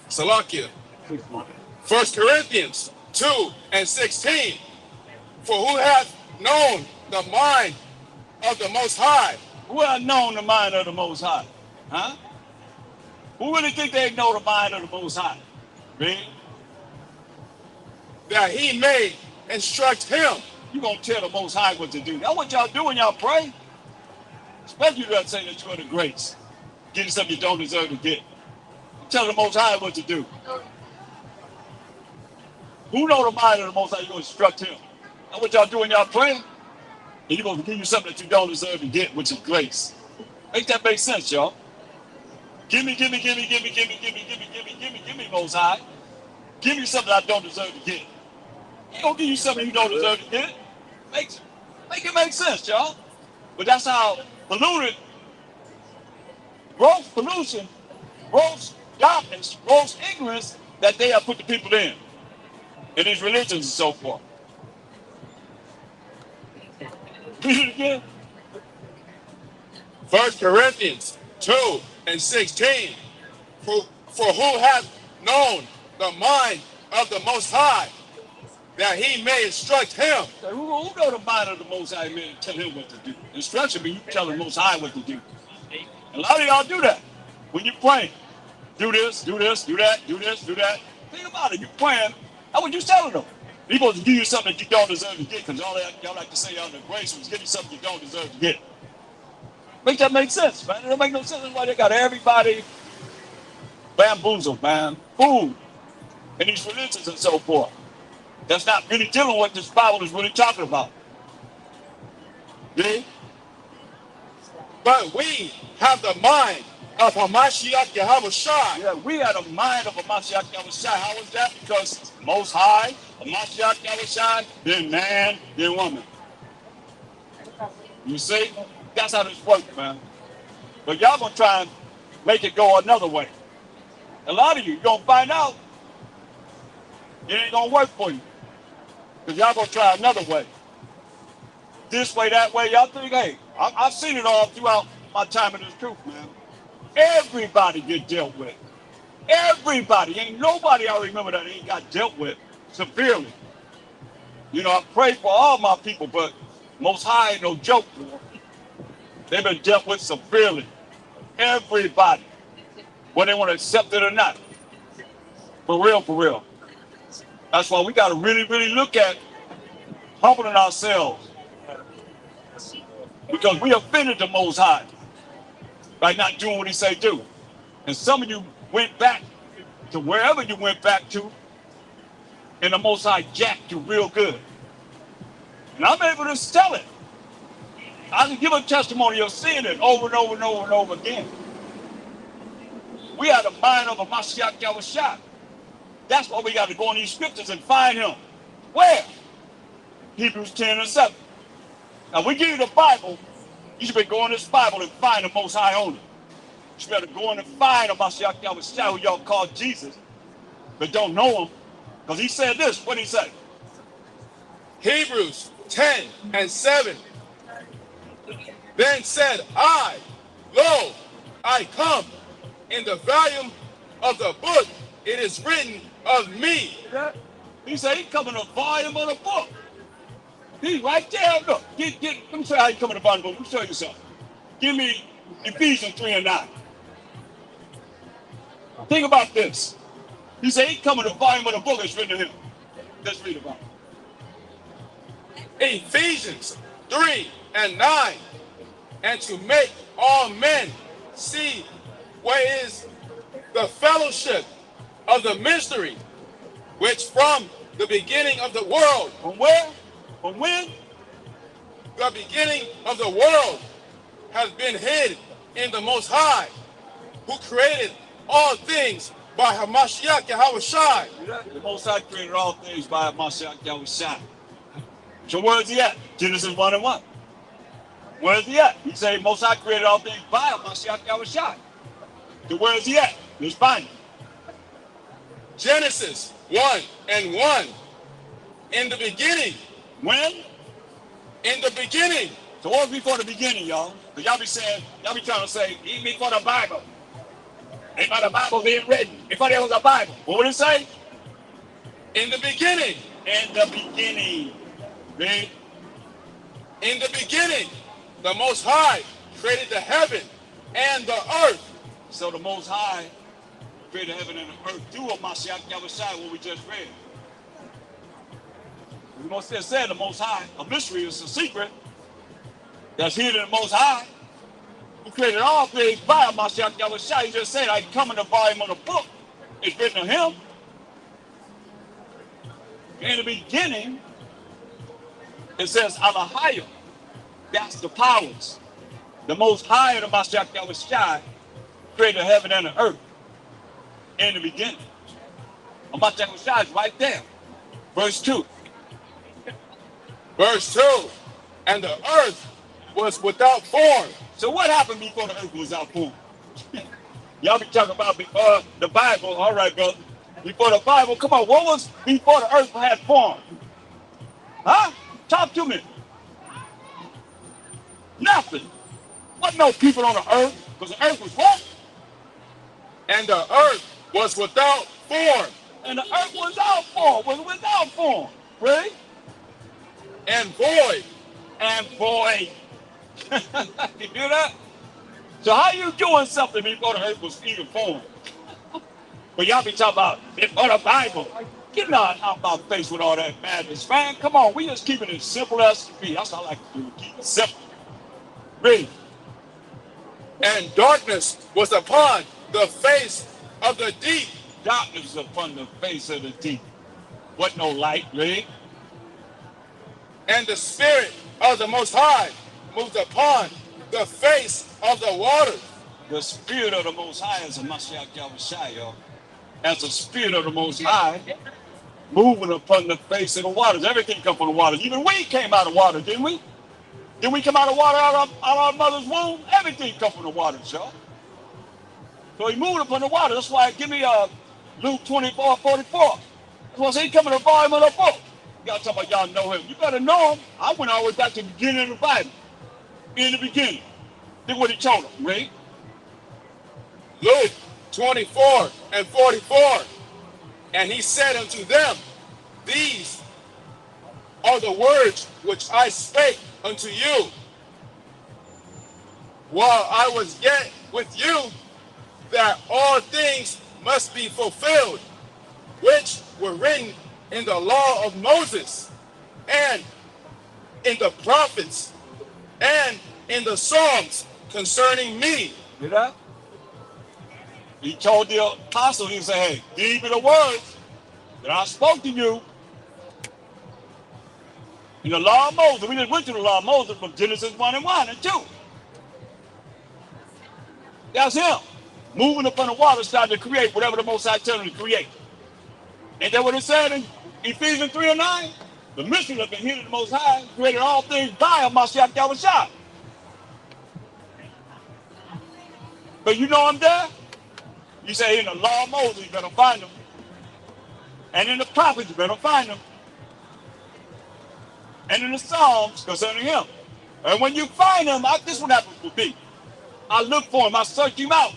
Salakia. 1 Corinthians 2 and 16. For who hath known the mind of the Most High? Who have known the mind of the Most High? Huh? Who really think they know the mind of the Most High? Read. That he may instruct him. You gonna tell the Most High what to do. That's what y'all do when y'all pray. Especially you gotta say that you're in the grace. Getting something you don't deserve to get. Tell the Most High what to do. Who know the mind of the Most High? You're gonna instruct him. That's what y'all do when y'all pray. And he's gonna give you something that you don't deserve to get, which is grace. Make that make sense, y'all? Give me, Most High. Give me something I don't deserve to get. He gonna give you something you don't deserve to get. Make it make sense, y'all. But that's how polluted, gross pollution, gross darkness, gross ignorance that they have put the people in these religions and so forth. Read it again. 1 Corinthians 2 and 16. For who hath known the mind of the Most High, that he may instruct him? So who know the mind of the Most High, man, and tell him what to do? Instruction means you tell the Most High what to do. A lot of y'all do that when you praying. Do this, do this, do that, do this, do that. Think about it. You praying. That's what you telling them. He's supposed to give you something that you don't deserve to get, because y'all like to say y'all in the grace was give you something you don't deserve to get. Make that make sense, man. It don't make no sense. That's why they got everybody bamboozled, man. Food. And these religions and so forth. That's not really dealing with what this Bible is really talking about. Yeah? But we have the mind of Hamashiach Yahushai. Yeah, we had a mind of Hamashiach Yahushai. How was that? Because Most High, Hamashiach Yahushai, then man, then woman. You see? That's how this works, man. But y'all gonna try and make it go another way. A lot of you're gonna find out it ain't gonna work for you. Because y'all gonna try another way. This way, that way, y'all think, hey, I've seen it all throughout my time in this truth, man. Everybody get dealt with. Everybody. Ain't nobody I remember that ain't got dealt with severely. You know, I pray for all my people, but Most High ain't no joke. They've been dealt with severely. Everybody. Whether they want to accept it or not. For real, for real. That's why we got to really, really look at humbling ourselves. Because we offended the Most High by not doing what he say do. And some of you went back to wherever you went back to, and the Most High jacked you real good. And I'm able to tell it. I can give a testimony of seeing it over and over and over and over again. We had the mind of a Hamashiach Yahushai. That's why we got to go in these scriptures and find him. Where? Hebrews 10 and 7. Now we give you the Bible. You should be going to this Bible and find the Most High on it. You should better go in and find a Hamashiach Yahushai, who y'all call Jesus, but don't know him. Because he said this. What did he say? Hebrews 10 and 7. Then said I, lo, I come. In the volume of the book, it is written of me. He said he come in the volume of the book. He's right there. Look, let me show you how you come in the Bible. Let me show you something. Give me Ephesians 3 and 9. Think about this. He said he come in the volume of the book that's written to him. Let's read about it. Ephesians 3 and 9. And to make all men see what is the fellowship of the mystery, which from the beginning of the world, From where? From when? the beginning of the world, has been hid in the Most High, who created all things by Hamashiach Yahushai. The Most High created all things by Mashiach Yahushai. So where is he at? Genesis 1 and 1. Where is he at? He said Most High created all things by Mashiach Yahushai. So where is he at? Let's find him. Genesis 1 and 1. In the beginning. When? In the beginning. So what was before the beginning, y'all? Because y'all be saying, y'all be trying to say, even before the Bible. Before the Bible being written. Before there was a Bible. What would it say? In the beginning. In the beginning. Read. In the beginning, the Most High created the heaven and the earth. So the Most High created heaven and the earth through a Mashiach Yahushai, what we just read. We must have said the Most High, a mystery is a secret that's hidden in the Most High, who created all things by Mashiach Yahushai. He just said, I come in the volume of the book. It's written of him. In the beginning, it says Alahayim. That's the powers. The Most High of the Mashiach Yahushai created heaven and the earth in the beginning. Mashiach Yahushai is right there. Verse 2. Verse 2. And the earth was without form. So what happened before the earth was without form? Y'all be talking about before the Bible. All right, brother. Before the Bible, come on. What was before the earth had form? Huh? Talk to me. Nothing. Wasn't no people on the earth, because the earth was what? And the earth was without form. And the earth was without form. Was without form. Right? And void. And void. You do that? So how you doing something before the earth was even formed? But y'all be talking about before the Bible. Get out my face with all that madness, man. Come on, we just keeping it simple as can be. That's all I like to do. Keep it simple. Read. And darkness was upon the face of the deep. Darkness is upon the face of the deep. What no light, read. And the Spirit of the Most High moved upon the face of the waters. The Spirit of the Most High is a Mashiach Yahushai, y'all. As the Spirit of the Most High moving upon the face of the waters. Everything come from the waters. Even we came out of water, didn't we? Didn't we come out of water out of our mother's womb? Everything come from the waters, y'all. So he moved upon the water. That's why, give me Luke 24:44. Because he come in the volume of the book. Y'all talking about y'all know him. You better know him. I went all the way back to the beginning of the Bible. In the beginning. Look what he told them, right? Luke 24:44. And he said unto them, these are the words which I spake unto you while I was yet with you, that all things must be fulfilled, which were written in the law of Moses, and in the prophets, and in the Psalms concerning me. You know? He told the apostle, he said, hey, these are the words that I spoke to you in the law of Moses. We just went to the law of Moses from Genesis 1 and 1 and 2. That's him. Moving upon the water, starting to create whatever the Most High tells him to create. Ain't that what it said in Ephesians 3 and 9? The mystery of the hidden of the Most High created all things by Mashiach Yahushai. But you know I'm there? You say in the law of Moses, you better find them. And in the prophets, you better find them. And in the Psalms concerning him. And when you find them, this is what happens with me. I look for him, I search him out.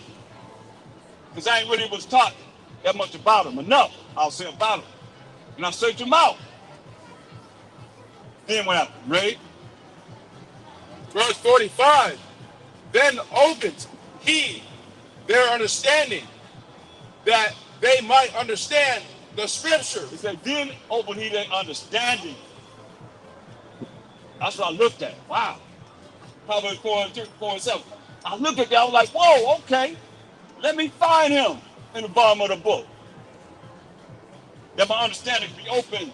Because I ain't really was taught that much about him. Enough, I'll say about him. And I search him out. Then what happened? Read. Verse 45. Then opened he their understanding, that they might understand the scripture. He said, then open he their understanding. That's what I looked at. Wow. Proverbs 4:7. I looked at that, I was like, whoa, okay. Let me find him in the bottom of the book. That my understanding be open.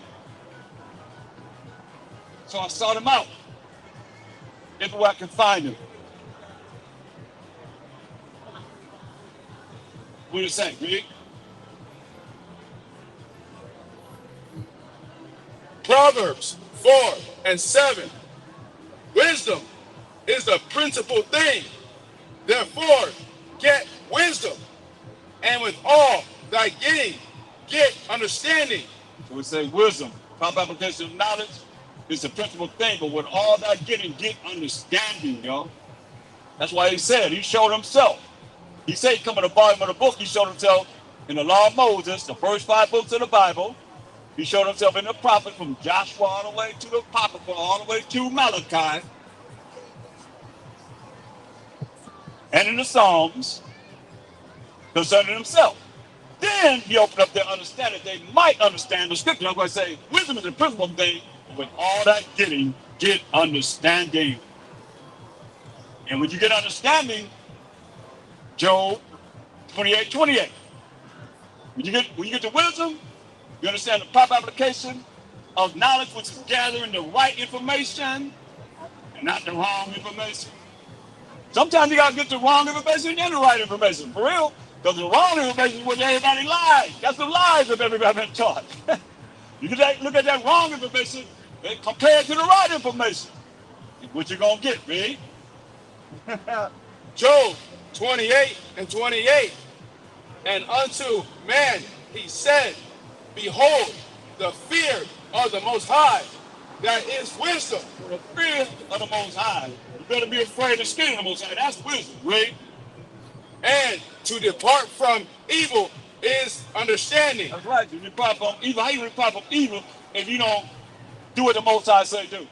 So I sought him out. Everywhere I can find him. What do you say, Read? Proverbs 4:7. Wisdom is the principal thing. Therefore, get wisdom, and with all thy getting, get understanding. So we say wisdom, proper application of knowledge is the principal thing, but with all that getting, get understanding, yo. That's why he said, he showed himself. He said he come in the bottom of the book, he showed himself in the law of Moses, the first 5 books of the Bible. He showed himself in the prophet from Joshua all the way to the Apocrypha, all the way to Malachi. And in the Psalms concerning himself. Then he opened up their understanding. They might understand the scripture. I'm going to say, wisdom is the principal thing. With all that getting, get understanding. And when you get understanding, Job 28:28. When you get the wisdom, you understand the proper application of knowledge, which is gathering the right information and not the wrong information. Sometimes you got to get the wrong information and the right information, for real. Because the wrong information is what everybody lies. That's the lies of everybody been taught. You can look at that wrong information and compare it to the right information. What you going to get, Read? Job 28:28. And unto man he said, behold, the fear of the Most High, that is wisdom. The fear of the Most High. You better be afraid of skin of the Most High. That's wisdom, Read. And to depart from evil is understanding. That's right. You depart from evil. How you depart from evil if you don't do what the Most High say do?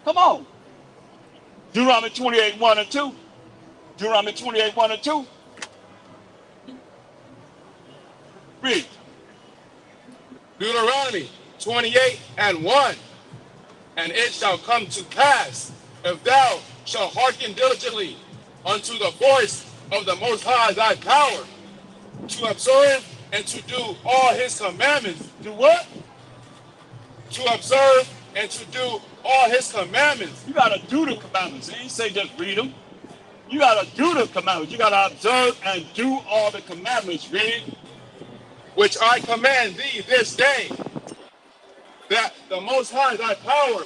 Come on. Deuteronomy 28:1-2. Deuteronomy 28:1-2. Read. Deuteronomy 28:1. And it shall come to pass, if thou shalt hearken diligently unto the voice of the Most High thy power, to observe and to do all his commandments. Do what? To observe and to do all his commandments. You got to do the commandments. He ain't say just read them. You got to do the commandments. You got to observe and do all the commandments, Read. Which I command thee this day, that the Most High thy power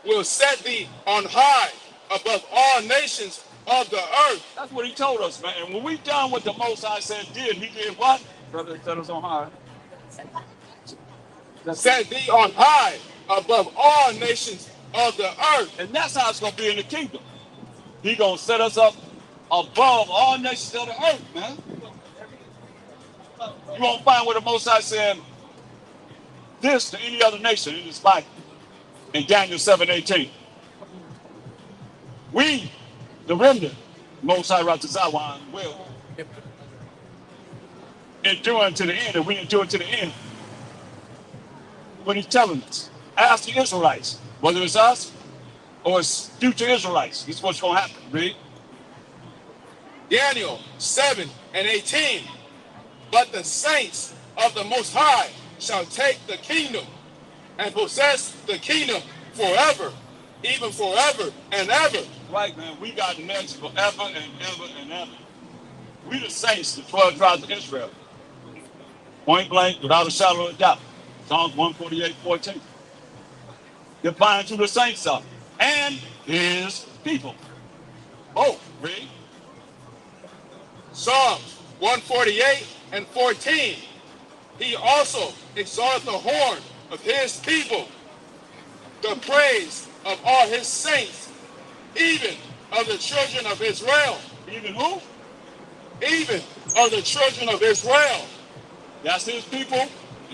will set thee on high above all nations of the earth. That's what he told us, man. And when we done what the Most High said did, he did what? Brother, set us on high. Set thee on high above all nations of the earth. And that's how it's going to be in the kingdom. He going to set us up above all nations of the earth, man. You won't find where the Most High said this to any other nation in his Bible. In Daniel 7:18. We, the remnant, Most High Ratazawan, will endure to the end, and we endure to the end. What he's telling us. Ask the Israelites, whether it's us or it's future Israelites. This is what's going to happen. Read. Daniel 7:18. But the saints of the Most High shall take the kingdom and possess the kingdom forever, even forever and ever. Right, man. We got next forever and ever and ever. We the saints, the 12 tribes of Israel. Point blank, without a shadow of a doubt. Psalms 148:14. Defined who the saints are and his people. Oh, read. Psalms 148:14. He also exalted the horn of his people, the praise of all his saints, even of the children of Israel. Even who? Even of the children of Israel. That's his people,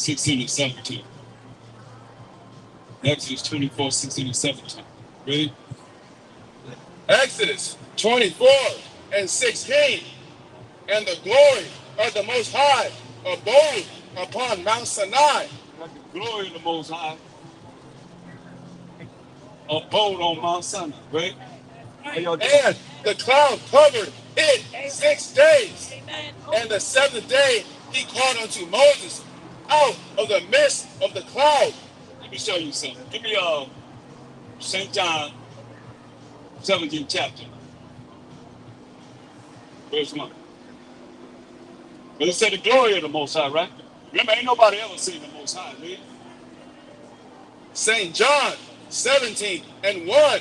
16 and 17. Exodus 24, 16 and 17. Ready? Exodus 24 and 16. And the glory of the Most High abode upon Mount Sinai. Like the glory of the Most High abode on Mount Sinai, right? How y'all doing? And the cloud covered it 6 days. And the seventh day he called unto Moses out of the midst of the cloud. Let me show you something. Give me St. John 17th chapter. Verse 1. But it said the glory of the Most High, right? Remember, ain't nobody ever seen the Most High, man. St. John 17 and 1.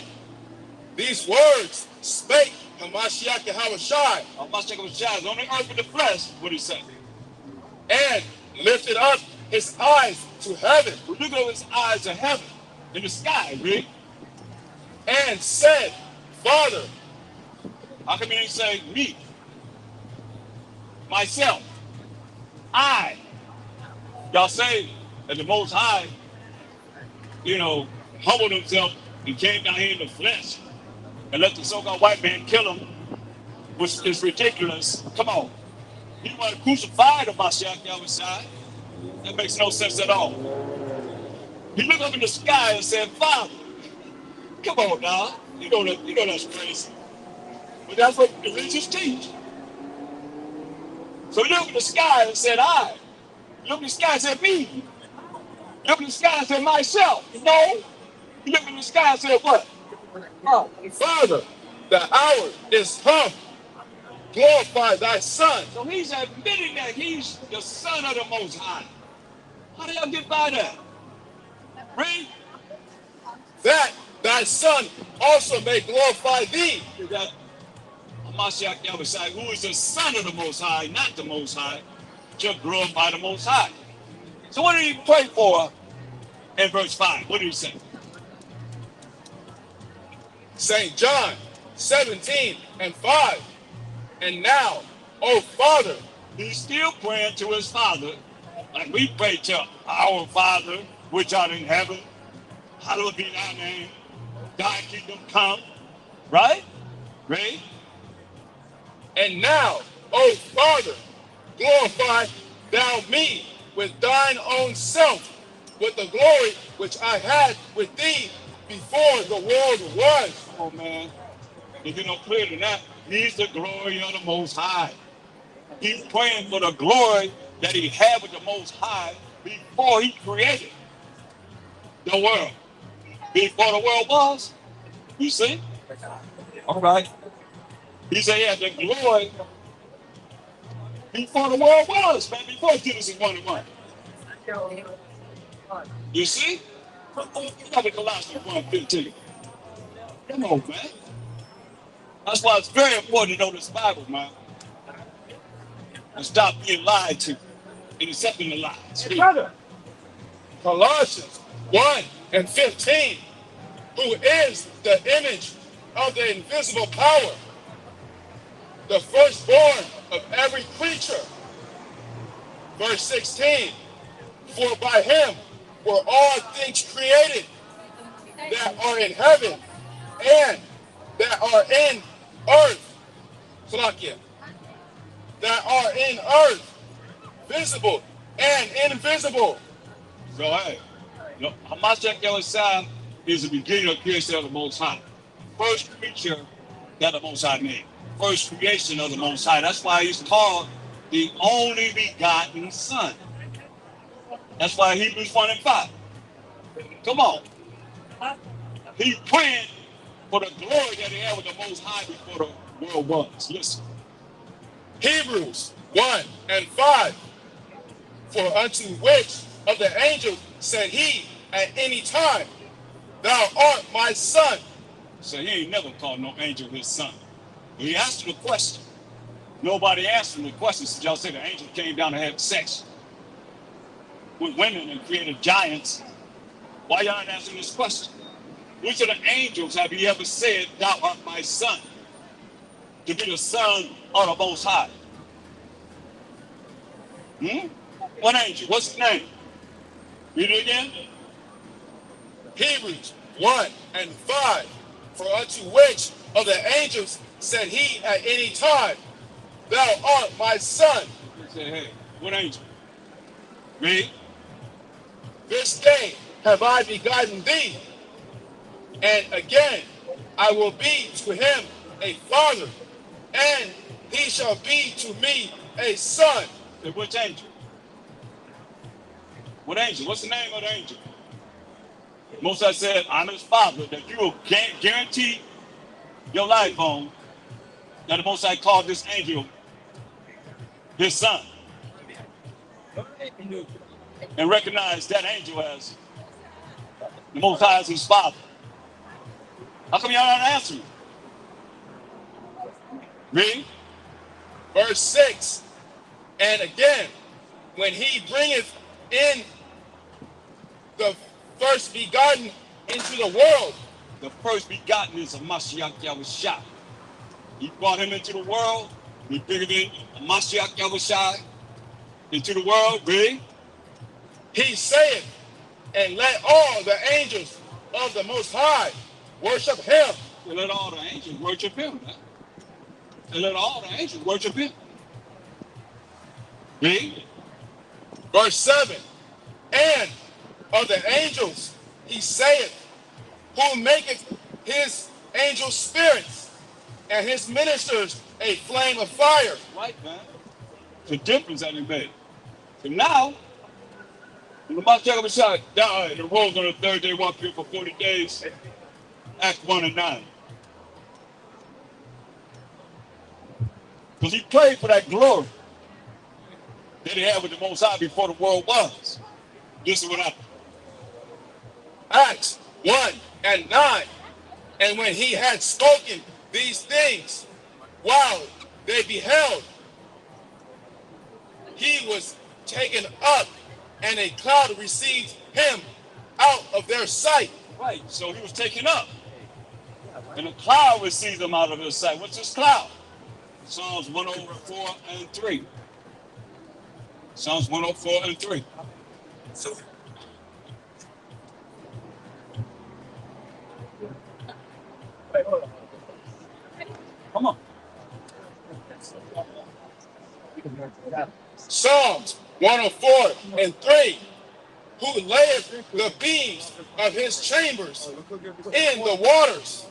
These words spake Hamashiach Yahushai, Hamashiach was on the earth with the flesh, what he said. and lifted up his eyes to heaven, We look at his eyes to heaven, in the sky, right? and said, Father, How come he didn't say me, myself, I? Y'all say that the Most High, humbled himself and came down here in the flesh and let the so-called white man kill him, which is ridiculous. Come on. He want to crucify the Mashiach Yahushua. That makes no sense at all. He looked up in the sky and said, Father, come on now. You know that's crazy. But that's what the religious teach. So he looked in the sky and said, I. He looked in the sky and said, me. He looked in the sky and said, myself. No. He looked in the sky and said, what? Oh. Father, the hour is come. Glorify thy Son. So he's admitting that he's the Son of the Most High. How do y'all get by that? Read. That thy Son also may glorify thee. You got Hamashiach Yahushua, who is the Son of the Most High, not the Most High, to glorify the Most High. So what did he pray for in verse 5? What did he say? St. John 17 and 5. And now, O Father, He's still praying to his Father, like we pray to our Father, which art in heaven. Hallowed be thy name. Thy kingdom come. Right? Right? and now, O Father, glorify thou me with thine own self, with the glory which I had with thee before the world was. Oh man, if you don't clear than that, he's the glory of the Most High. He's praying for the glory that he had with the Most High before he created the world. Before the world was. You see? All right. He said he had the glory before the world was, man, before Genesis 1 and 1. You see? Look at Colossians 1:15. Come on, man. That's why it's very important to know this Bible, man. And stop being lied to and accepting the lies. Colossians 1 and 15, who is the image of the invisible power, the firstborn of every creature. Verse 16, for by him were all things created that are in heaven and that are in earth. Salakia. That are in earth, visible and invisible. So, hey, Hamashiach Yahushua is the beginning of creation of the Most High. First creature that the Most High made. First creation of the Most High. That's why he's called the only begotten Son. That's why Hebrews 1 and 5. Come on. He's praying for the glory that he had with the Most High before the world was. Listen. Hebrews 1 and 5. For unto which of the angels said he at any time, thou art my son? So he ain't never called no angel his son. He asked him the question. Nobody asked him the question since y'all say the angel came down and had sex with women and created giants. Why y'all not asking this question? Which of the angels have you ever said, thou art my son? To be the son of the Most High. What angel? What's his name? Read it again. Hebrews 1 and 5. For unto which of the angels said he at any time, Thou art my son? He said, hey, what angel? Read. This day have I begotten thee. And again, I will be to him a father, and he shall be to me a son. Say, which angel? What angel? What's the name of the angel? Most I said, I'm his father, that you will guarantee your life on. That the Most High called this angel his son. And recognize that angel as the Most High as his father. How come y'all not answering? Read. Verse 6. And again, when he bringeth in the first begotten into the world. The first begotten is a Mashiach Yahushua. He brought him into the world. He figured in a Mashiach Yahushua into the world. Read. He saith, and let all the angels of the Most High worship him. And let all the angels worship him. Man. And let all the angels worship him. Read. Verse 7. And of the angels he saith, who maketh his angel spirits and his ministers a flame of fire. Right, man. The difference that he made. So now, when the Mashiach Yahushua died and rose on the third day, walked here for 40 days, Acts 1 and 9. Because he prayed for that glory that he had with the Most High before the world was. This is what happened. Acts 1 and 9. And when he had spoken these things, while they beheld, he was taken up, and a cloud received him out of their sight. Right, so he was taken up. And a cloud received him out of his sight. What's this cloud? Psalms 104 and 3. Psalms 104 and 3. So, come on. Psalms 104 and 3. Who layeth the beams of his chambers in the waters,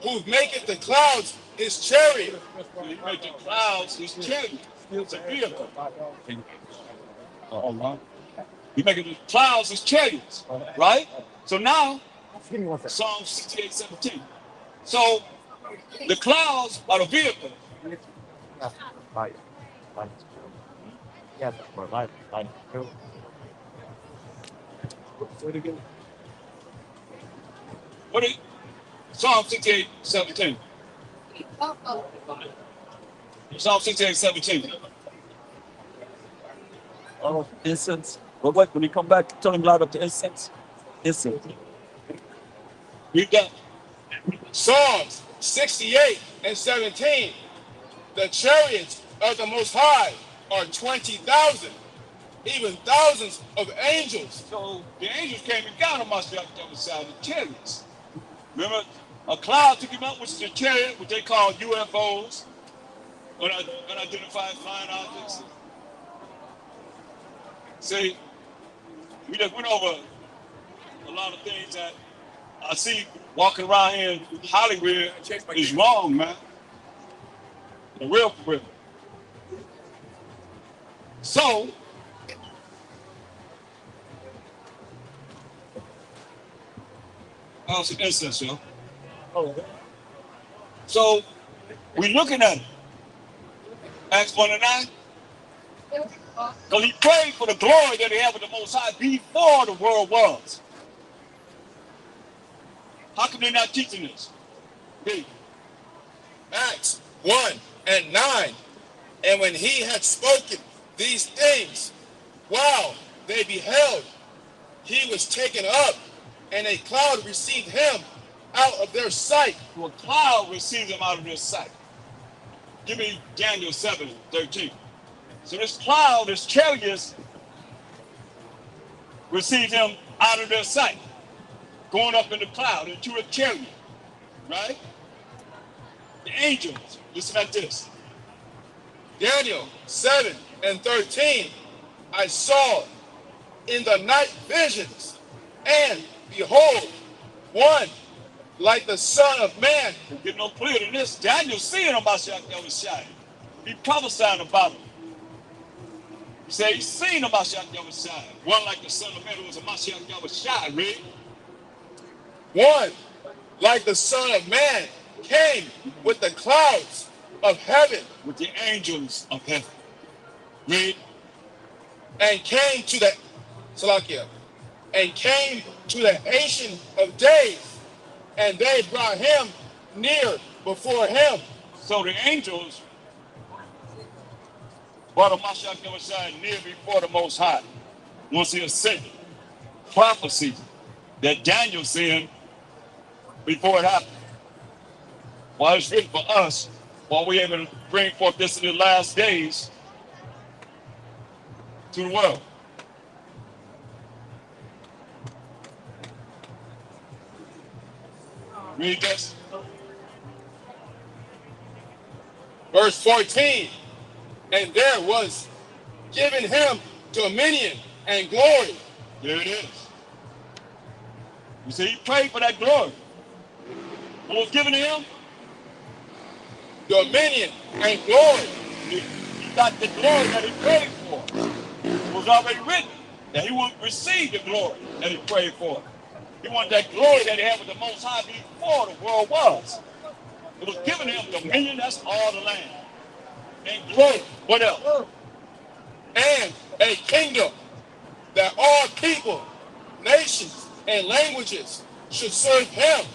who maketh the clouds his chariot. He made the clouds his chariot. It's a vehicle. He making the clouds his chariots, right? So now, Psalm 68:17. So the clouds are the vehicle. What is Psalm 68:17? Psalm 68:17. Oh, incense. But wait, when you come back, tell him loud up the incense. Incense. Read that. Psalms 68 and 17. The chariots of the Most High are 20,000, even thousands of angels. So the angels came and got him off the other side of the chariots. Remember, a cloud took him up, which is a chariot, which they call UFOs, unidentified flying objects. See, we just went over a lot of things that I see walking around here in Hollywood is wrong, man. For real. So, oh, some instance, yo. So, we looking at it. Acts 1 and 9. Because he prayed for the glory that he had with the Most High before the world was. How come they're not teaching this? Read. Acts 1 and 9. And when he had spoken these things, while they beheld, he was taken up, and a cloud received him out of their sight. So a cloud received him out of their sight. Give me Daniel 7:13. So this cloud, this chariots, received him out of their sight, going up in the cloud into a chariot, right? The angels, listen at this. Daniel 7 and 13, I saw in the night visions, and behold, one like the Son of Man. Get no clearer than this. Daniel seeing him, Yahushua. He prophesying about him. He said he's seen him, Yahushua. One like the Son of Man who was a Mashiach Yahushua, read. One like the Son of Man came with the clouds of heaven, with the angels of heaven. Read. And came to the Salakia, and came to the Ancient of Days, and they brought him near before him. So the angels brought a Mashiach Yahushua near before the Most High once he ascended. Prophecy that Daniel seen before it happened. While it's written for us, while we're able to bring forth this in the last days to the world. Read this. Verse 14, and there was given him dominion and glory. There it is. You see, he prayed for that glory. What was given to him? Dominion and glory. He got the glory that he prayed for. It was already written that he would receive the glory that he prayed for. He wanted that glory that he had with the Most High before the world was. It was given him dominion, that's all the land. And glory, what else? And a kingdom that all people, nations, and languages should serve him.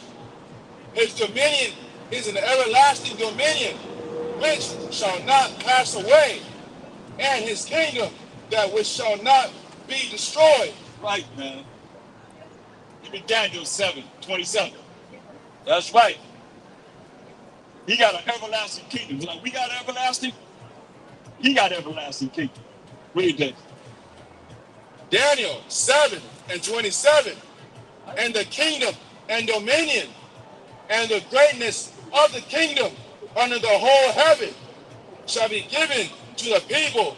His dominion is an everlasting dominion which shall not pass away, and his kingdom that which shall not be destroyed. Right, man. Give me Daniel 7:27. That's right. He got an everlasting kingdom. Like we got everlasting, he got everlasting kingdom. Read that. Daniel 7 and 27. And the kingdom and dominion and the greatness of the kingdom under the whole heaven shall be given to the people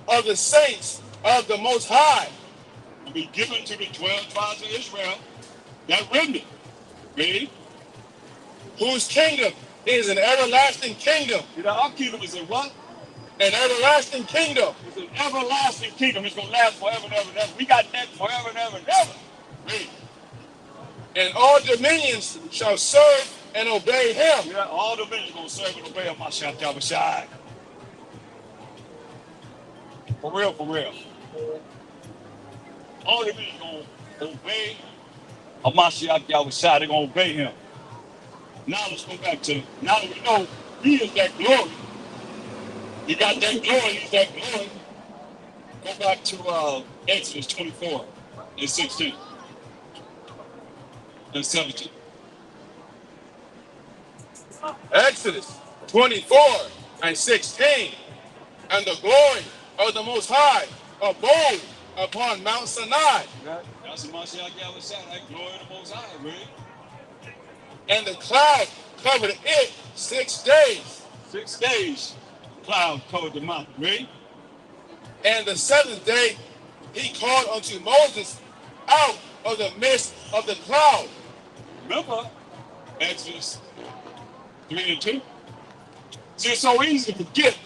of the saints of the Most High. Will be given to the 12 tribes of Israel, that remnant. Read. Whose kingdom is an everlasting kingdom. You know, our kingdom is a what? An everlasting kingdom. It's an everlasting kingdom. It's going to last forever and ever and ever. We got that forever and ever and ever. Read. And all dominions shall serve and obey him. Yeah, all dominions going to serve and obey him, Mashiach Yahushua. For real, for real. All dominions going to obey Mashiach Yahushua. They're going to obey him. Now let's go back to, now that we know he is that glory. He got that glory, he's that glory. Go back to Exodus 24 and 16 and 17. Exodus 24 and 16. And the glory of the Most High abode upon Mount Sinai. That's the Mashiach Yahushua, that glory of the Most High, really. And the cloud covered it 6 days. 6 days, cloud covered the mountain, right? And the 7th day he called unto Moses out of the midst of the cloud. Remember Exodus 3 and 2? See, it's so easy to forget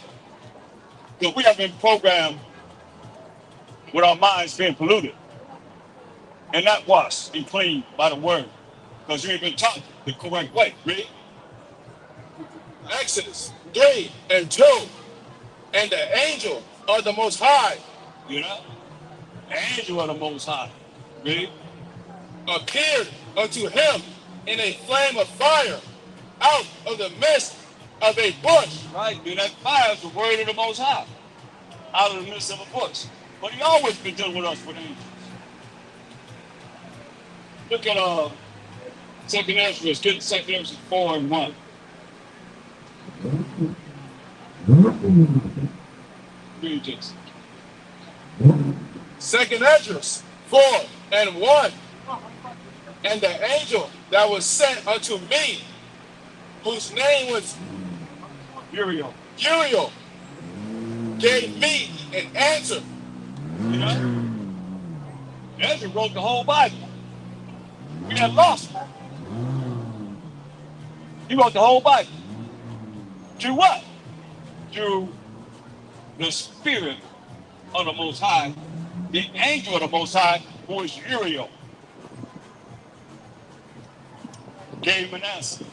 because we have been programmed with our minds being polluted and not washed and cleaned by the word because you ain't been taught the correct way, right? Exodus 3 and 2. And the angel of the Most High, you know, the angel of the Most High, right, appeared unto him in a flame of fire out of the midst of a bush. Right, and that fire is the word of the Most High out of the midst of a bush. But he always been dealing with us with angels. Look at 2nd Ezra, get 2nd Ezra 4 and 1. Read this. 2nd Ezra and 1. And the angel that was sent unto me, whose name was Uriel. Uriel, gave me an answer. You know? Ezra wrote the whole Bible. We had lost it. He wrote the whole Bible. To what? To the spirit of the Most High, the angel of the Most High, who is Uriel. Gave him an answer.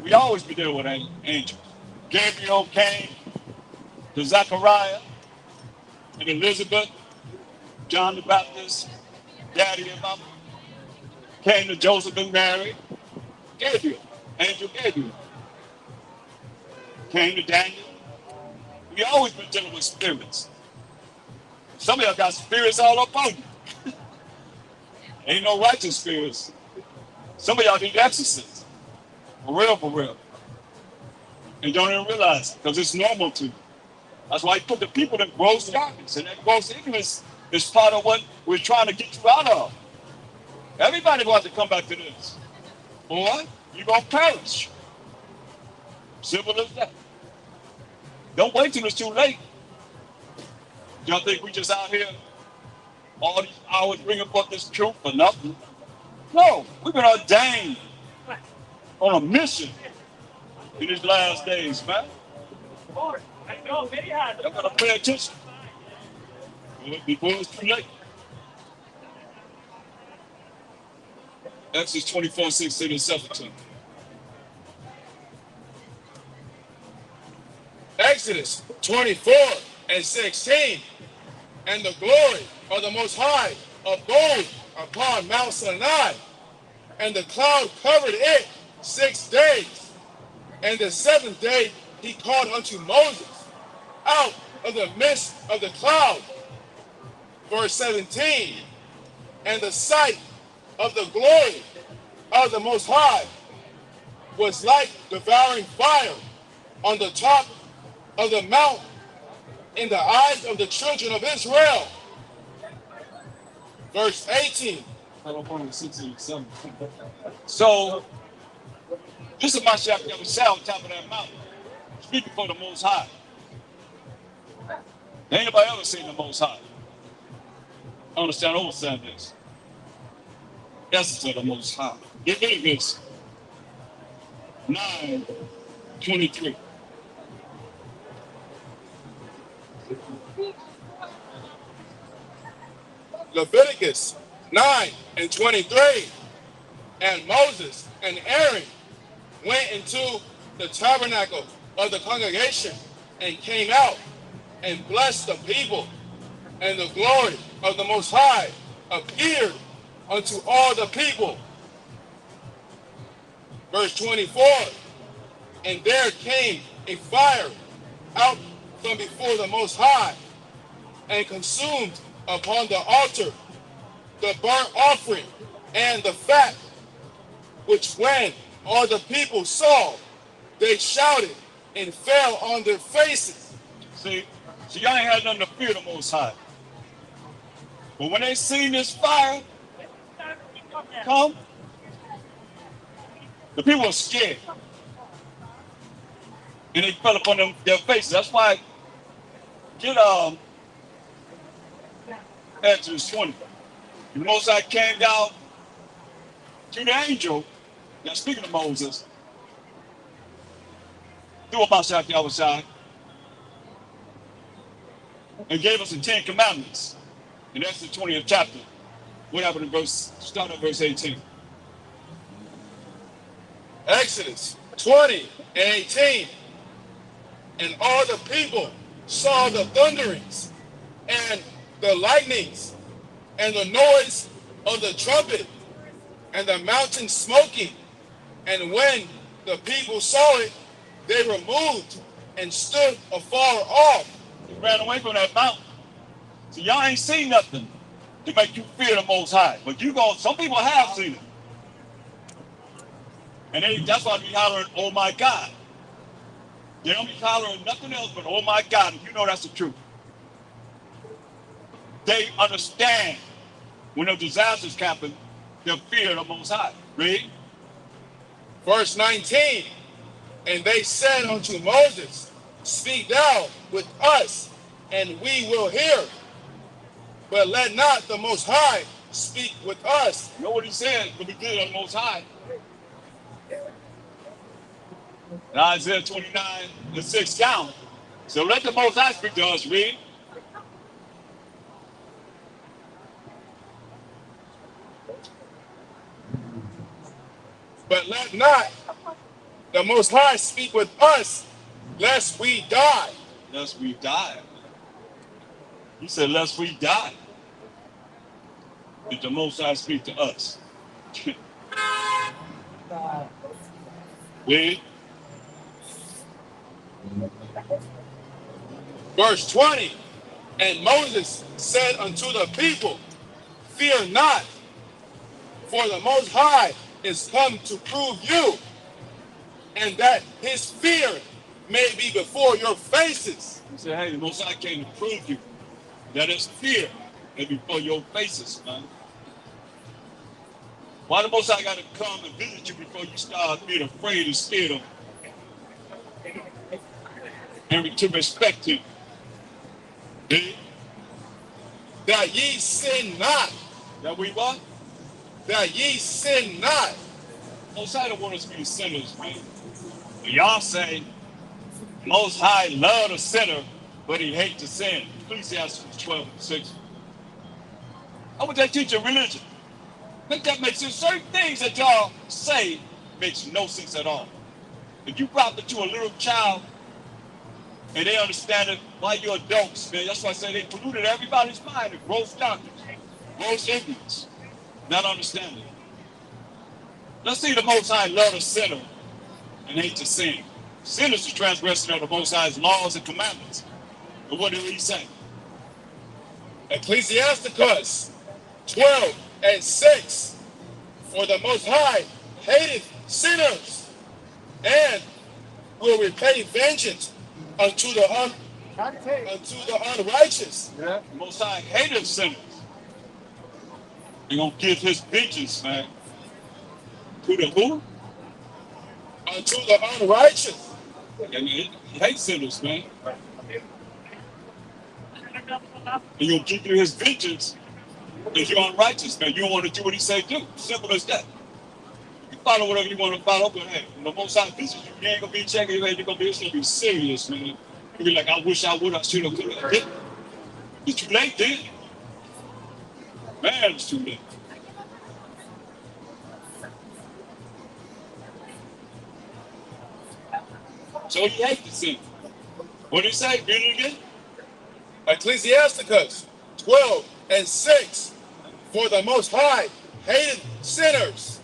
We always be there with an angel. Gabriel came to Zechariah and Elizabeth, John the Baptist, daddy and mama. Came to Joseph and Mary. Gabriel, angel Gabriel. Came to Daniel. We always been dealing with spirits. Some of y'all got spirits all up on you. Ain't no righteous spirits. Some of y'all need exorcists. For real, for real. And don't even realize it, because it's normal to. That's why he put the people in gross darkness. And that gross ignorance is part of what we're trying to get you out of. Everybody wants to come back to this. Boy, you're going to perish. Simple as that. Don't wait till it's too late. Y'all think we just out here all these hours bringing forth this truth for nothing? No, we've been ordained on a mission in these last days, man. Y'all gotta pay attention before it's too late. Exodus 24, 16 and 17. Exodus 24 and 16. And the glory of the Most High abode upon Mount Sinai, and the cloud covered it 6 days. And the 7th day he called unto Moses out of the midst of the cloud. Verse 17. And the sight of the glory of the Most High was like devouring fire on the top of the mount in the eyes of the children of Israel. Verse 18. So, this is my shepherd that was sat on top of that mountain, speaking for the Most High. Ain't anybody ever seen the Most High? Understand this. Essence of the Most High. Leviticus 9:23. Leviticus 9 and 23. And Moses and Aaron went into the tabernacle of the congregation and came out and blessed the people, and the glory of the Most High appeared unto all the people. Verse 24. And there came a fire out from before the Most High, and consumed upon the altar the burnt offering and the fat, which when all the people saw, they shouted and fell on their faces. See, y'all ain't had nothing to fear the Most High. But when they seen this fire come, the people were scared. And they fell upon their faces. That's why, get Exodus 20. The Most High came down to the angel that's speaking to Moses through a Mashiach Yahushua and gave us the 10 Commandments. And that's the 20th chapter. What happened in start at verse 18. Exodus 20 and 18. And all the people saw the thunderings and the lightnings and the noise of the trumpet and the mountain smoking. And when the people saw it, they removed and stood afar off. They ran away from that mountain. So y'all ain't seen nothing to make you fear the Most High. But some people have seen it. And that's why they be hollering, oh my God. They don't be hollering nothing else but oh my God, and you know that's the truth. They understand when the disasters happen, they'll fear the Most High. Read. Verse 19, and they said unto Moses, speak thou with us, and we will hear. But let not the Most High speak with us. You know what he said? But we did on the Most High. In Isaiah 29, the 6th down. So let the Most High speak to us. Read. But let not the Most High speak with us, lest we die. Lest we die. He said, lest we die. Did the Most High speak to us? Read. Verse 20, and Moses said unto the people, fear not, for the Most High is come to prove you, and that his fear may be before your faces. He said, hey, the Most High came to prove you that his fear may be before your faces, man. Why the Most High got to come and visit you before you start being afraid and scared of him? And to respect him. See? That ye sin not. That we what? That ye sin not. Most High don't want us to be sinners, man. But y'all say, Most High love the sinner, but he hates the sin. Ecclesiastes 12:6. How would that teach a religion? Think that makes sense? Certain things that y'all say makes no sense at all. If you brought it to a little child and they understand it, why you adults, man? That's why I say they polluted everybody's mind with gross doctrines, gross ignorance, not understanding. Let's see the Most High love the sinner and hate the sin. Sin is the transgression of the Most High's laws and commandments. But what did he say? Ecclesiasticus 12:6. For the Most High hateth sinners, and will repay vengeance unto the unrighteous. Yeah. The Most High hateth sinners. He's gonna give his vengeance, man. To the who? Unto the unrighteous. And he hates sinners, man. He's gonna give you his vengeance if you're unrighteous, man. You don't want to do what he say do. Simple as that. You follow whatever you want to follow, but hey, when the Most High visits you, you ain't gonna be checking your head. You're gonna be serious, man. You'll be like, I wish I would, I should have, could have. It's too late then. Man, it's too late. So he hates the sin. What did he say? Read it again. Ecclesiasticus 12:6. For the Most High hated sinners,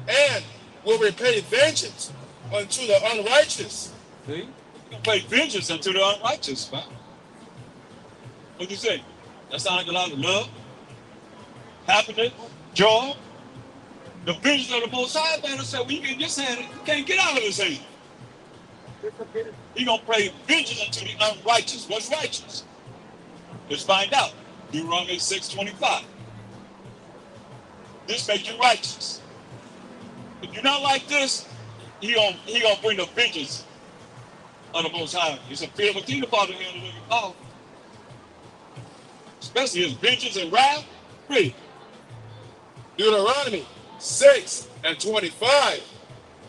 and will repay vengeance unto the unrighteous. See? He's gonna pay vengeance unto the unrighteous, man. What do you say? That sounds like a lot of love, happiness, joy. The vengeance of the Most High, man, said, well, you get this hand, you can't get out of this hand. He's gonna pay vengeance unto the unrighteous. What's righteous? Let's find out. Deuteronomy 6:25. This makes you righteous. If you're not like this, he gonna bring the vengeance of the Most High. It's a fear within the Father hand of the living power. Especially his vengeance and wrath. Read. Deuteronomy 6:25.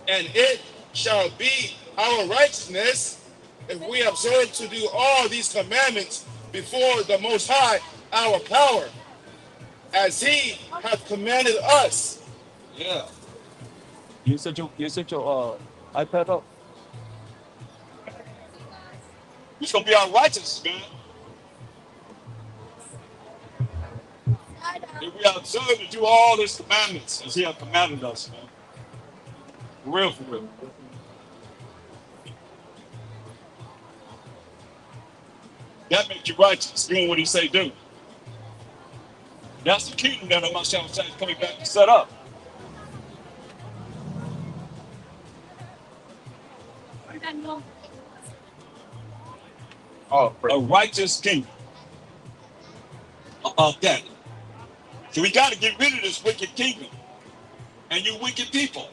And it shall be our righteousness if we observe to do all these commandments before the Most High, our power, as he hath commanded us. Yeah. You set your iPad up. He's gonna be our righteousness, man. If we observe to do all his commandments as he hath commanded us, man. For real, for real. That makes you righteous, doing what he say do. That's the kingdom that Mashiach is coming back to set up. Oh, A righteous kingdom. About that. So we got to get rid of this wicked kingdom and you wicked people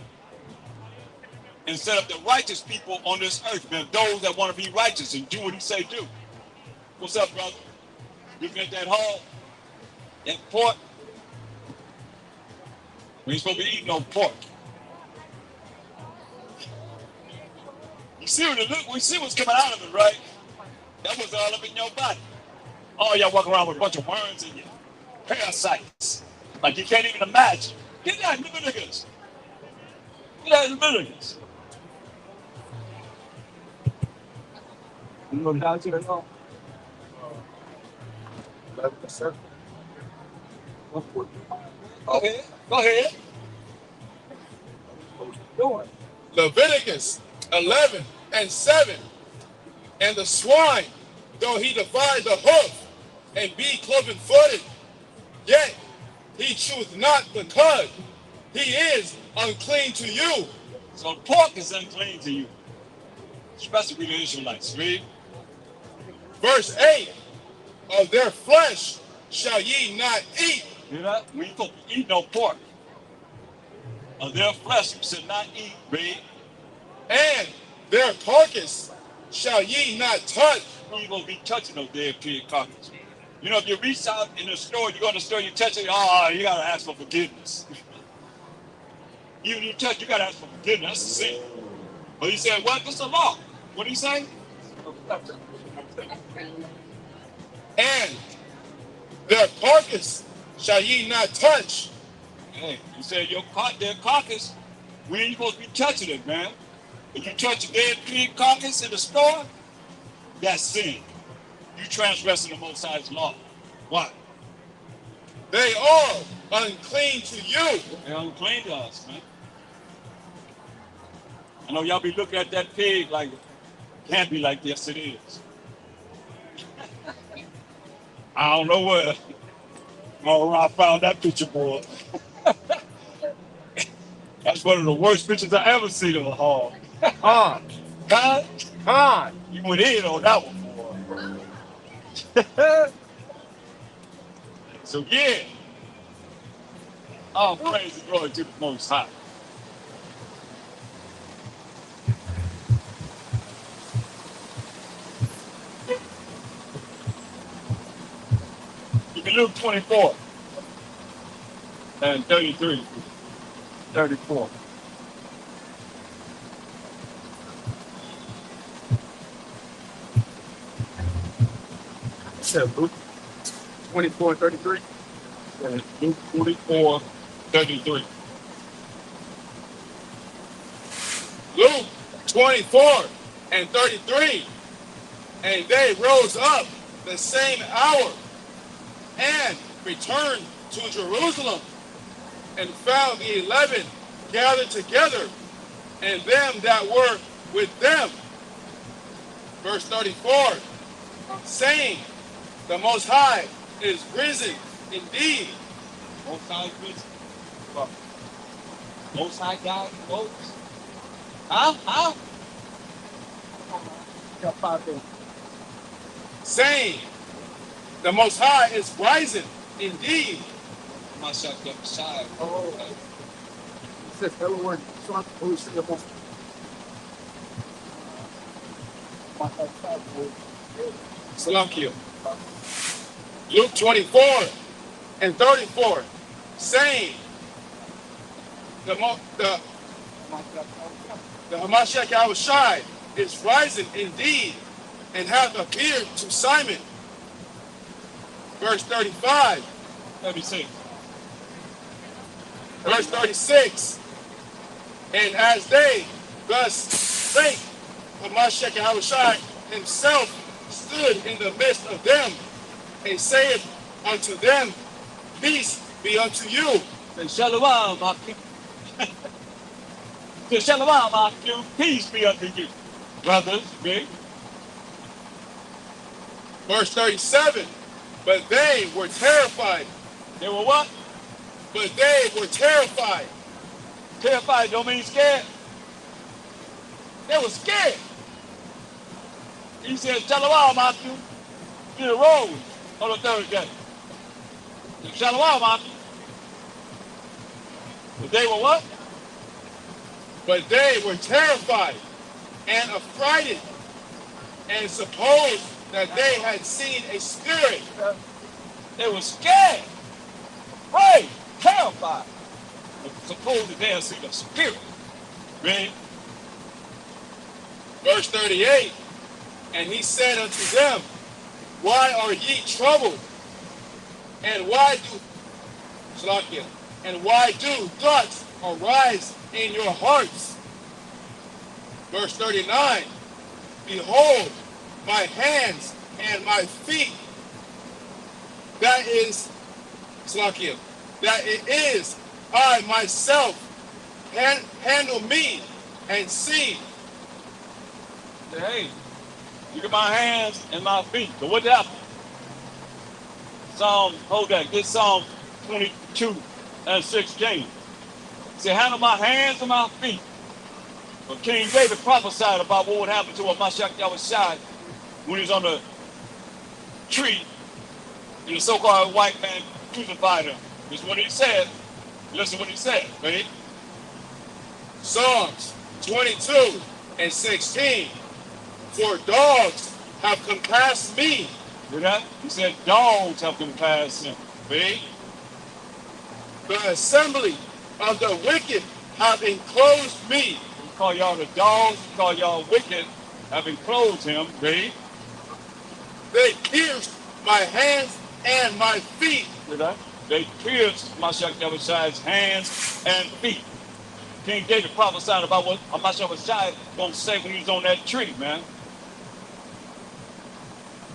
and set up the righteous people on this earth, man. Those that want to be righteous and do what he say do. What's up, brother? Looking at that hog, that pork. We ain't supposed to be eating no pork. You see what it look? We see what's coming out of it, right? That was all up in your body. Oh, y'all walking around with a bunch of worms in you. Parasites. Like you can't even imagine. Get out, Leviticus. Get out, Leviticus. You know how to know? Go ahead. Go ahead. Go on. Leviticus 11 and 7. And the swine, though he divide the hoof and be cloven-footed, yet he cheweth not the cud. He is unclean to you. So pork is unclean to you. Especially the Israelites. Read. Verse 8. Of their flesh shall ye not eat. You know, we ain't supposed to eat no pork. Of their flesh you should not eat. Read. And their carcass shall ye not touch. You ain't gonna be touching no dead pig carcass. You know, if you reach out in the store, you go in the store, you touch it, oh, you gotta ask for forgiveness. Even you touch, you gotta ask for forgiveness. That's the sin. But he said, what? That's the law. What did he say? And their carcass shall ye not touch. Hey, he said, their carcass, we ain't supposed to be touching it, man. If you touch a dead pig carcass in the store, that's sin. You transgressing the Most High's law. Why? They are unclean to you. They're unclean to us, man. I know y'all be looking at that pig like, can't be like this, it is. I don't know where. Oh, I found that picture, boy. That's one of the worst pictures I ever seen of a hog. Con. You went in on that one, boy. So yeah. All praise and glory to the Most High. You can Luke 24 and 33, 34. Said Luke 24 and 33. And Luke 24, 33. Luke 24 and 33. And they rose up the same hour and returned to Jerusalem and found the 11 gathered together and them that were with them. Verse 34, saying, the Most High is risen indeed. Most High risen. Most High God, folks. How? Saying, the Most High is risen indeed. Myself up aside. It says everyone sought who is the most. Salam Kiyo. Luke 24 and 34, saying, the Hamashiach Yahushai is risen indeed and hath appeared to Simon. Verse 35. 36. Verse 36. And as they thus spake, Hamashiach Yahushai himself stood in the midst of them and saith unto them, peace be unto you. Say shalom, Akim. Say shalom, Akim. Peace be unto you. Brothers, me. Verse 37. But they were terrified. They were what? But they were terrified. Terrified don't mean scared. They were scared. He said, shalom, Akim. He arose on the third day. Shalom, Akim. But they were what? But they were terrified and affrighted and supposed that they had seen a spirit. They were scared, afraid, terrified. But suppose that they had seen a spirit. Read. Verse 38, and he said unto them, why are ye troubled? And why do thoughts arise in your hearts? Verse 39, behold, my hands and my feet, that it is I myself, handle me and see. Hey, look at my hands and my feet. So what happened? Get Psalm 22 and 16. Say, handle my hands and my feet. But King David prophesied about what would happen to Mashiach Yahushua when he was on the tree and the so-called white man crucified him. This is what he said. Listen to what he said, right? Psalms 22 and 16. For dogs have compassed me. Hear that? He said, dogs have compassed him. Read. The assembly of the wicked have enclosed me. We call y'all the dogs, we call y'all wicked, have enclosed him. Read. They pierced my hands and my feet. Hear that? They pierced Mashiach Yahushua's hands and feet. King David prophesied about what Mashiach Yahushua going to say when he was on that tree, man.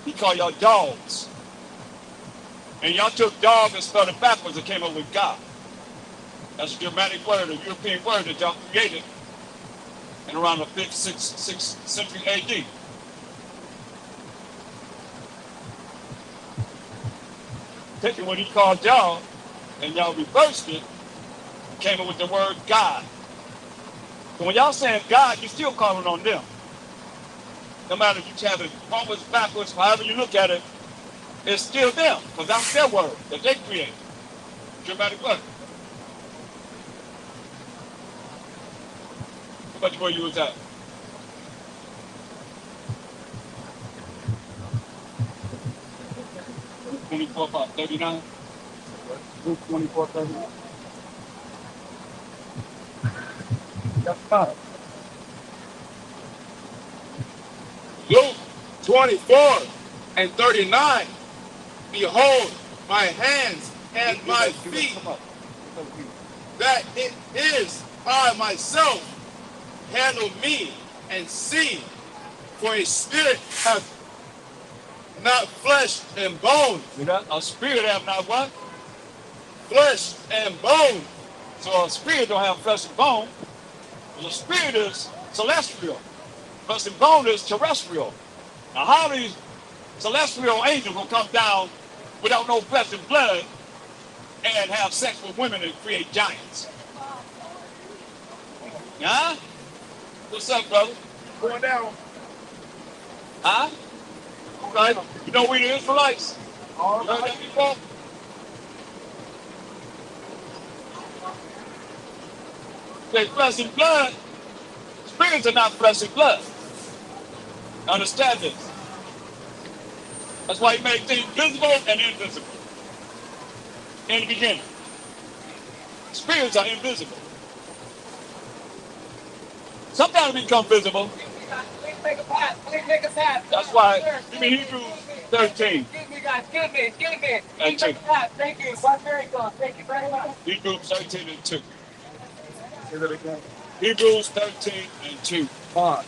He called y'all dogs. And y'all took dog and spelled it backwards and came up with God. That's a Germanic word, a European word that y'all created in around the 5th, 6th century AD. Taking what he called y'all, and y'all reversed it, came up with the word God. So when y'all saying God, you're still calling on them. No matter if you have it forwards, backwards, however you look at it, it's still them, because that's their word that they created. Dramatic word. How much word you was at? About 39. Luke 24:30. That's fine. Luke 24 and 39. Behold, my hands and my feet, that it is I myself, handle me and see. For a spirit hath not flesh and bone. A spirit have not what? Flesh and bone. So a spirit don't have flesh and bone. The spirit is celestial. Flesh and bone is terrestrial. Now how these celestial angels will come down without no flesh and blood and have sex with women and create giants? Huh? What's up, brother? Going down. Huh? Right? You know we the Israelites? You heard that before? Say flesh and blood. Spirits are not flesh and blood. Understand this. That's why he made things visible and invisible. In the beginning. Spirits are invisible. Sometimes they become visible. Please make a pass. Please make a pass. That's why, give me Hebrews 13. Excuse me, guys. Excuse me. And Please make a pass. Thank you. One very good. Thank you very much. Hebrews 13 and 2. Say that again. Hebrews 13 and 2. Fine.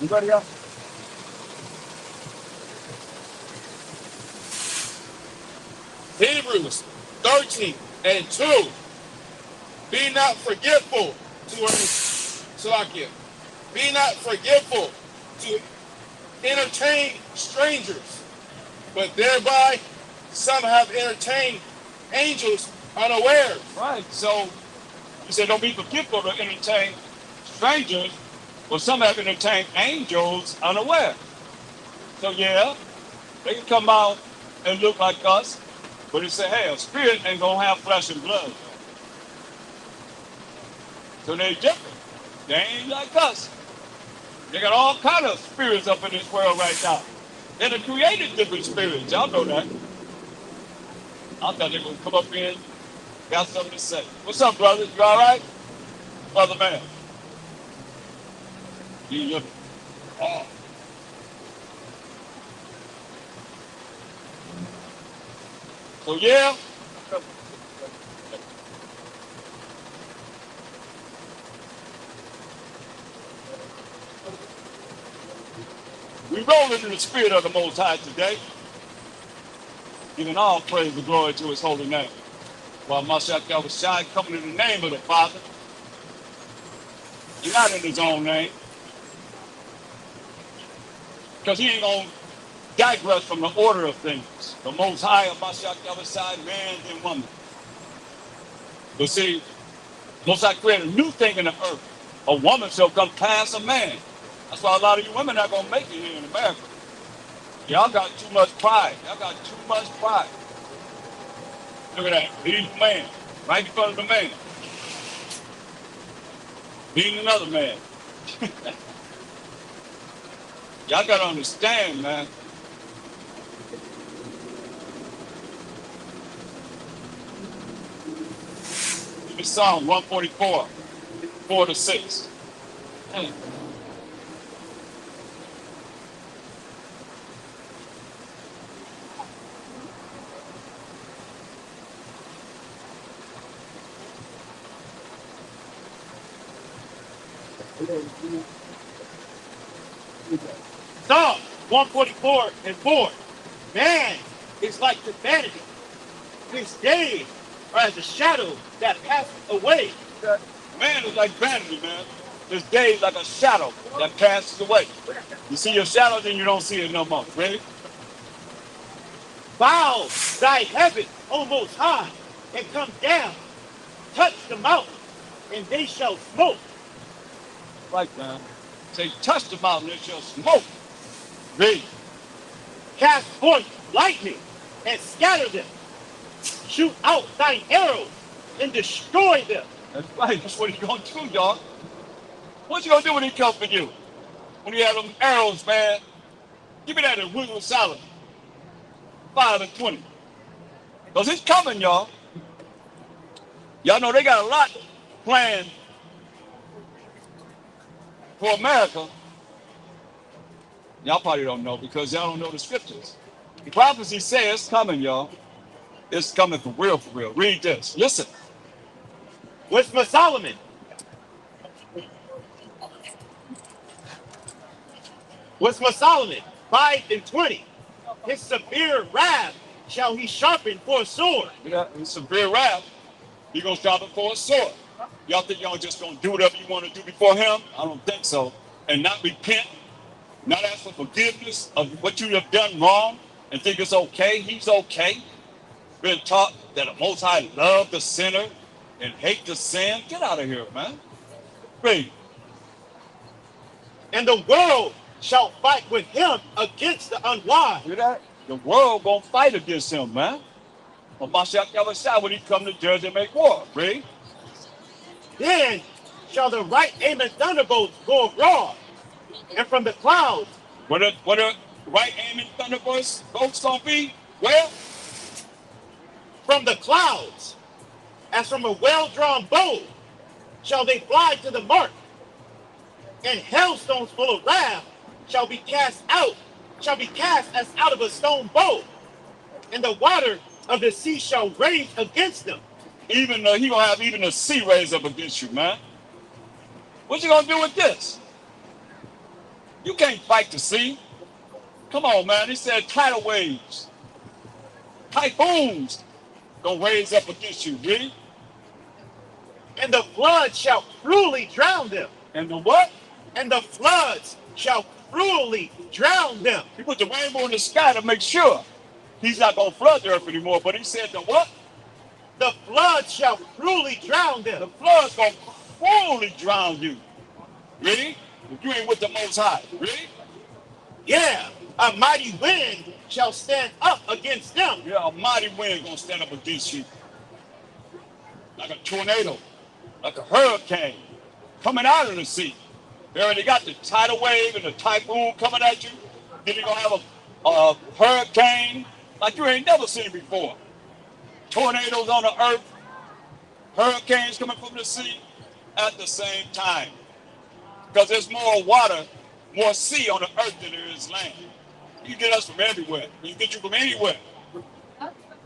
You ready up? Hebrews 13 and 2. Be not forgetful Be not forgetful to entertain strangers, but thereby some have entertained angels unawares. Right. So you said don't be forgetful to entertain strangers, but some have entertained angels unaware. So yeah, they can come out and look like us, but it say, hey, a spirit ain't gonna have flesh and blood. So they're different. They ain't like us. They got all kind of spirits up in this world right now. They done created different spirits. Y'all know that. I thought they were gonna come up here and got something to say. What's up, brothers? You all right? Brother man. You oh. So yeah. We roll into the spirit of the Most High today, giving all praise and glory to His holy name. While Mashiach Yahushua coming in the name of the Father, He's not in His own name, because He ain't gonna digress from the order of things. The Most High of Mashiach Yahushua, man and woman. But see, Most High created a new thing in the earth. A woman shall come past a man. That's why a lot of you women not gonna make it here in America. Y'all got too much pride. Y'all got too much pride. Look at that. Leading the man. Right in front of the man. Leading another man. Y'all gotta understand, man. It's Psalm 144, 4-6. Psalm 144 and 4. Man is like the vanity. His days are as a shadow that passeth away. Man is like vanity, man. His days like a shadow that passes away. You see your shadow, then you don't see it no more. Ready? Bow thy heaven, O Most High, and come down. Touch the mountains, and they shall smoke. Right, man. Say, touch the mountain, it shall smoke. Read. Cast forth lightning, and scatter them. Shoot out thine arrows, and destroy them. That's right. That's what he's going to do, y'all. What you going to do when he comes for you? When you have them arrows, man? Give me that in William Solomon. 5:20. Because it's coming, y'all. Y'all know they got a lot planned for America. Y'all probably don't know because y'all don't know the scriptures. The prophecy says it's coming, y'all. It's coming for real, for real. Read this. Listen. Wisdom of Solomon. Wisdom of Solomon, 5:20. His severe wrath shall he sharpen for a sword. Yeah, it's severe wrath. He's going to stop it for a sword. Y'all think y'all just going to do whatever you want to do before him? I don't think so. And not repent, not ask for forgiveness of what you have done wrong and think it's okay. He's okay. Been taught that the Most High love the sinner and hate the sin. Get out of here, man. Read. And the world shall fight with him against the unwise. Hear that? The world going to fight against him, man. But Mashiach Yahushua when he come to judge and make war. Read. Then shall the right aiming thunderbolts go abroad, and from the clouds. What are right aiming thunderbolts gonna be? Where? From the clouds, as from a well-drawn bow, shall they fly to the mark, and hailstones full of wrath shall be cast as out of a stone bow, and the water of the sea shall rage against them. Even he gonna have even the sea raise up against you, man. What you gonna do with this? You can't fight the sea. Come on, man. He said tidal waves, typhoons gonna raise up against you, really? And the floods shall cruelly drown them. And the what? And the floods shall cruelly drown them. He put the rainbow in the sky to make sure he's not gonna flood the earth anymore. But he said the what? The floods shall cruelly drown them. The flood's gonna cruelly drown you. Really? If you ain't with the Most High. Really? Yeah, a mighty wind shall stand up against them. Yeah, a mighty wind gonna stand up against you. Like a tornado, like a hurricane. coming out of the sea. They already got the tidal wave and the typhoon coming at you. Then you're gonna have a hurricane like you ain't never seen before. Tornadoes on the earth, hurricanes coming from the sea at the same time. Because there's more water, more sea on the earth than there is land. You get us from everywhere. You get you from anywhere.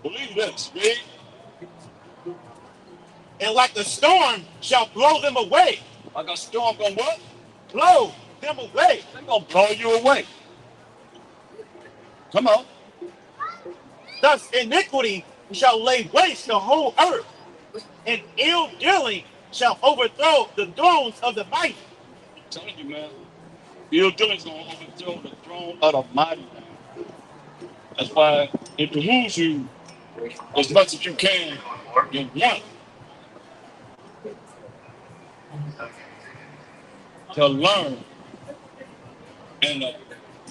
Believe this, read. And like the storm shall blow them away. Like a storm gonna what? Blow them away. They're gonna blow you away. Come on. Thus iniquity shall lay waste the whole earth, and ill dealing shall overthrow the thrones of the mighty. I'm telling you, man. Ill dealing's gonna overthrow the throne of the mighty. That's why it behooves you as much as you can. You want to learn and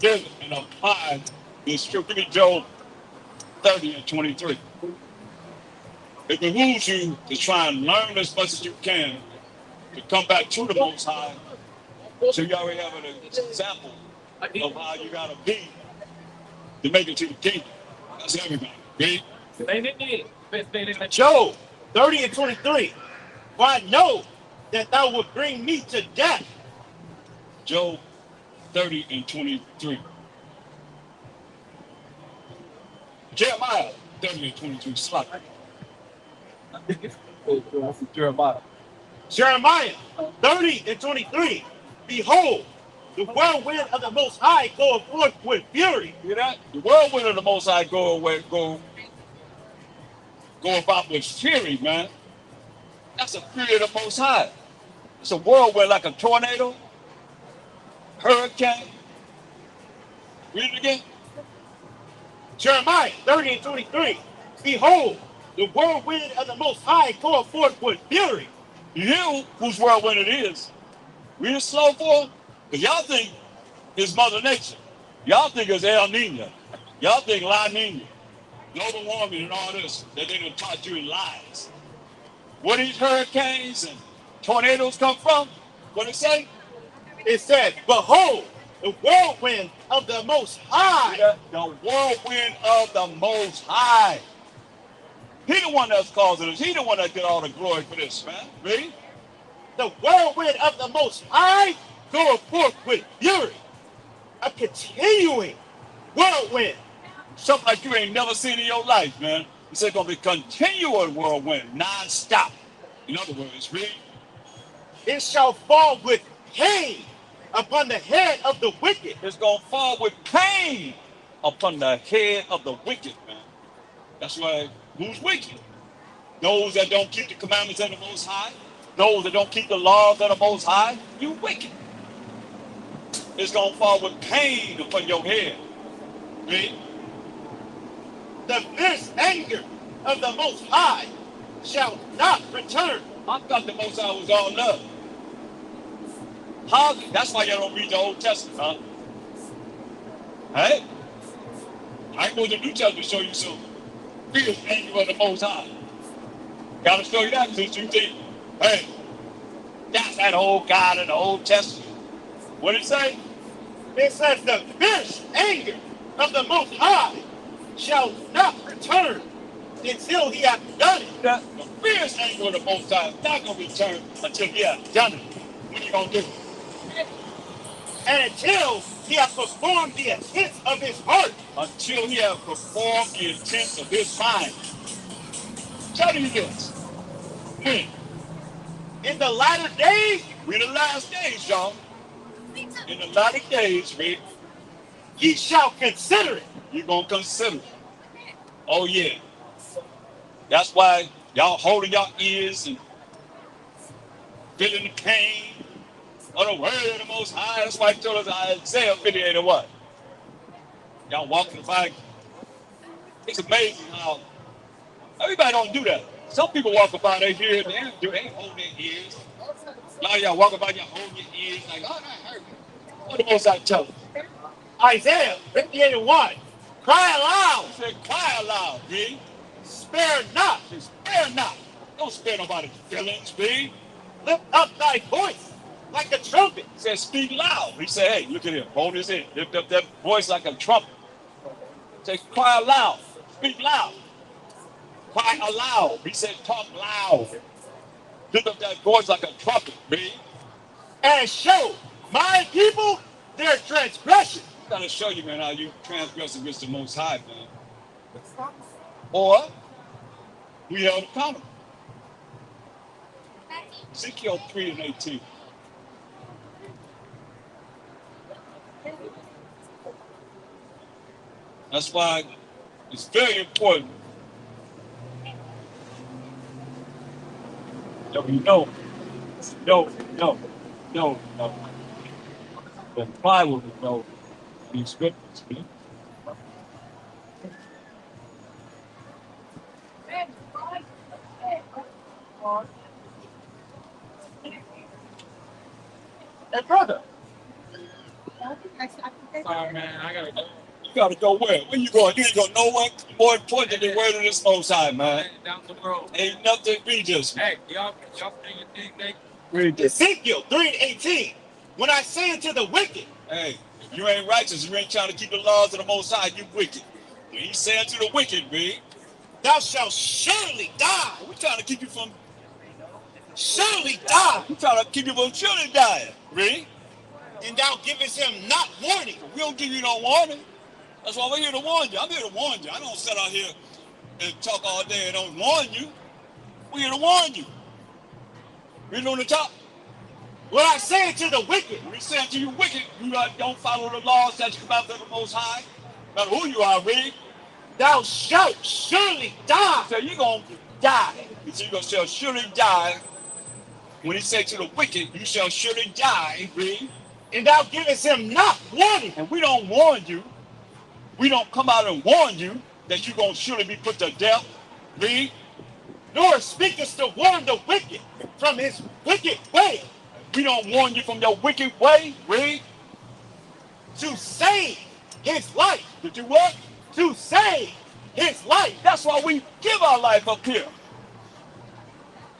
live and apply this truth. Give me Job 30 and 23. It behooves you to try and learn as much as you can to come back to the Most High. So you already have an example of how you gotta be to make it to the kingdom. That's everybody. Read. Job 30 and 23. For I know that thou wilt bring me to death. Job 30 and 23. Jeremiah 30 and 23. Slap. Jeremiah. Jeremiah 30 and 23. Behold, the whirlwind of the Most High goeth forth with fury. You hear that? The whirlwind of the Most High go about with fury, man. That's a fury of the Most High. It's a whirlwind like a tornado, hurricane. Read it again. Jeremiah 30 and 23. Behold, the whirlwind of the Most High goeth forth with fury. You hear whose whirlwind it is? Read it slow for them. Because y'all think it's Mother Nature. Y'all think it's El Nino. Y'all think La Nina, global warming and all this that they done taught you in lies. Where these hurricanes and tornadoes come from? What it say? It said, behold, the whirlwind of the Most High. The whirlwind of the Most High. He the one that's causing this. He the one that get all the glory for this, man. Read. The whirlwind of the Most High goeth forth with fury. A continuing whirlwind. Something like you ain't never seen in your life, man. He said gonna be continual whirlwind, non-stop. In other words, read. It shall fall with pain upon the head of the wicked. It's gonna fall with pain upon the head of the wicked, man. That's why, who's wicked? Those that don't keep the commandments of the Most High, those that don't keep the laws of the Most High, you wicked. It's gonna fall with pain upon your head. Read. The fierce anger of the Most High shall not return. I thought the Most High was all love. How? That's why y'all don't read the Old Testament, huh? Hey? I ain't going to the New Testament to show you some fierce anger of the Most High. Gotta show you that since you think, hey, that's that old God in the Old Testament. What did it say? It says the fierce anger of the Most High shall not return until he hath done it. The fierce anger of the Most High is not going to return until he has done it. What are you going to do? And until he hath performed the intents of his heart. Until he has performed the intents of his mind. Tell you this. When? In the latter days, We're in the last days, y'all. In the latter days, read. ye shall consider it. You're going to consider it. Oh, yeah. That's why y'all holding your ears and feeling the pain of the word of the Most High. That's why he told us Isaiah 58 and what? Y'all walking by. It's amazing how everybody don't do that. Some people walk by their ears, they ain't holding their ears. A lot of y'all walking by, y'all holding your ears like, oh, that hurt me. What the Most High tell us? Isaiah 58 and 1. Cry aloud. He said, cry aloud, read. Spare not. Spare not. Don't spare nobody's feelings, read. Lift up thy voice like a trumpet. He said, speak loud. He said, hey, look at him. Hold his head. Lift up that voice like a trumpet. He said, cry aloud. Speak loud. Cry aloud. He said, talk loud. Lift up that voice like a trumpet, man. And show my people their transgression. I gotta show you, man, how you transgress against the Most High, man. Or we held accountable. Ezekiel 3:18. That's why it's very important that we know. The Bible will know these scriptures. Man. Hey, brother. Sorry, man. I gotta go. You gotta go where? Where you going? You ain't going nowhere more important than the word of this Most High, man. Down the road. Ain't nothing be just. Hey, y'all think they Read this. Ezekiel 3:18. When I say unto the wicked, Hey, if you ain't righteous, you ain't trying to keep the laws of the Most High, you wicked. When he said to the wicked, read, thou shalt surely die. we trying to keep you from, Surely die. we trying to keep you from children dying. Read. And thou givest him not warning. We don't give you no warning. That's why we're here to warn you. I'm here to warn you. I don't sit out here and talk all day and don't warn you. We're here to warn you. Read on the top. When I say unto the wicked, When he said to you wicked, you don't follow the laws that come out of the Most High. No matter who you are, read. thou shalt surely die. So you're going to die. He said you shall surely die. When he said to the wicked, you shall surely die, read. And thou givest him not warning. And we don't warn you. We don't come out and warn you that you're going to surely be put to death. Read. Nor speakest to warn the wicked from his wicked way, We don't warn you from your wicked way. Read. to save his life. To do what? To save his life. That's why we give our life up here.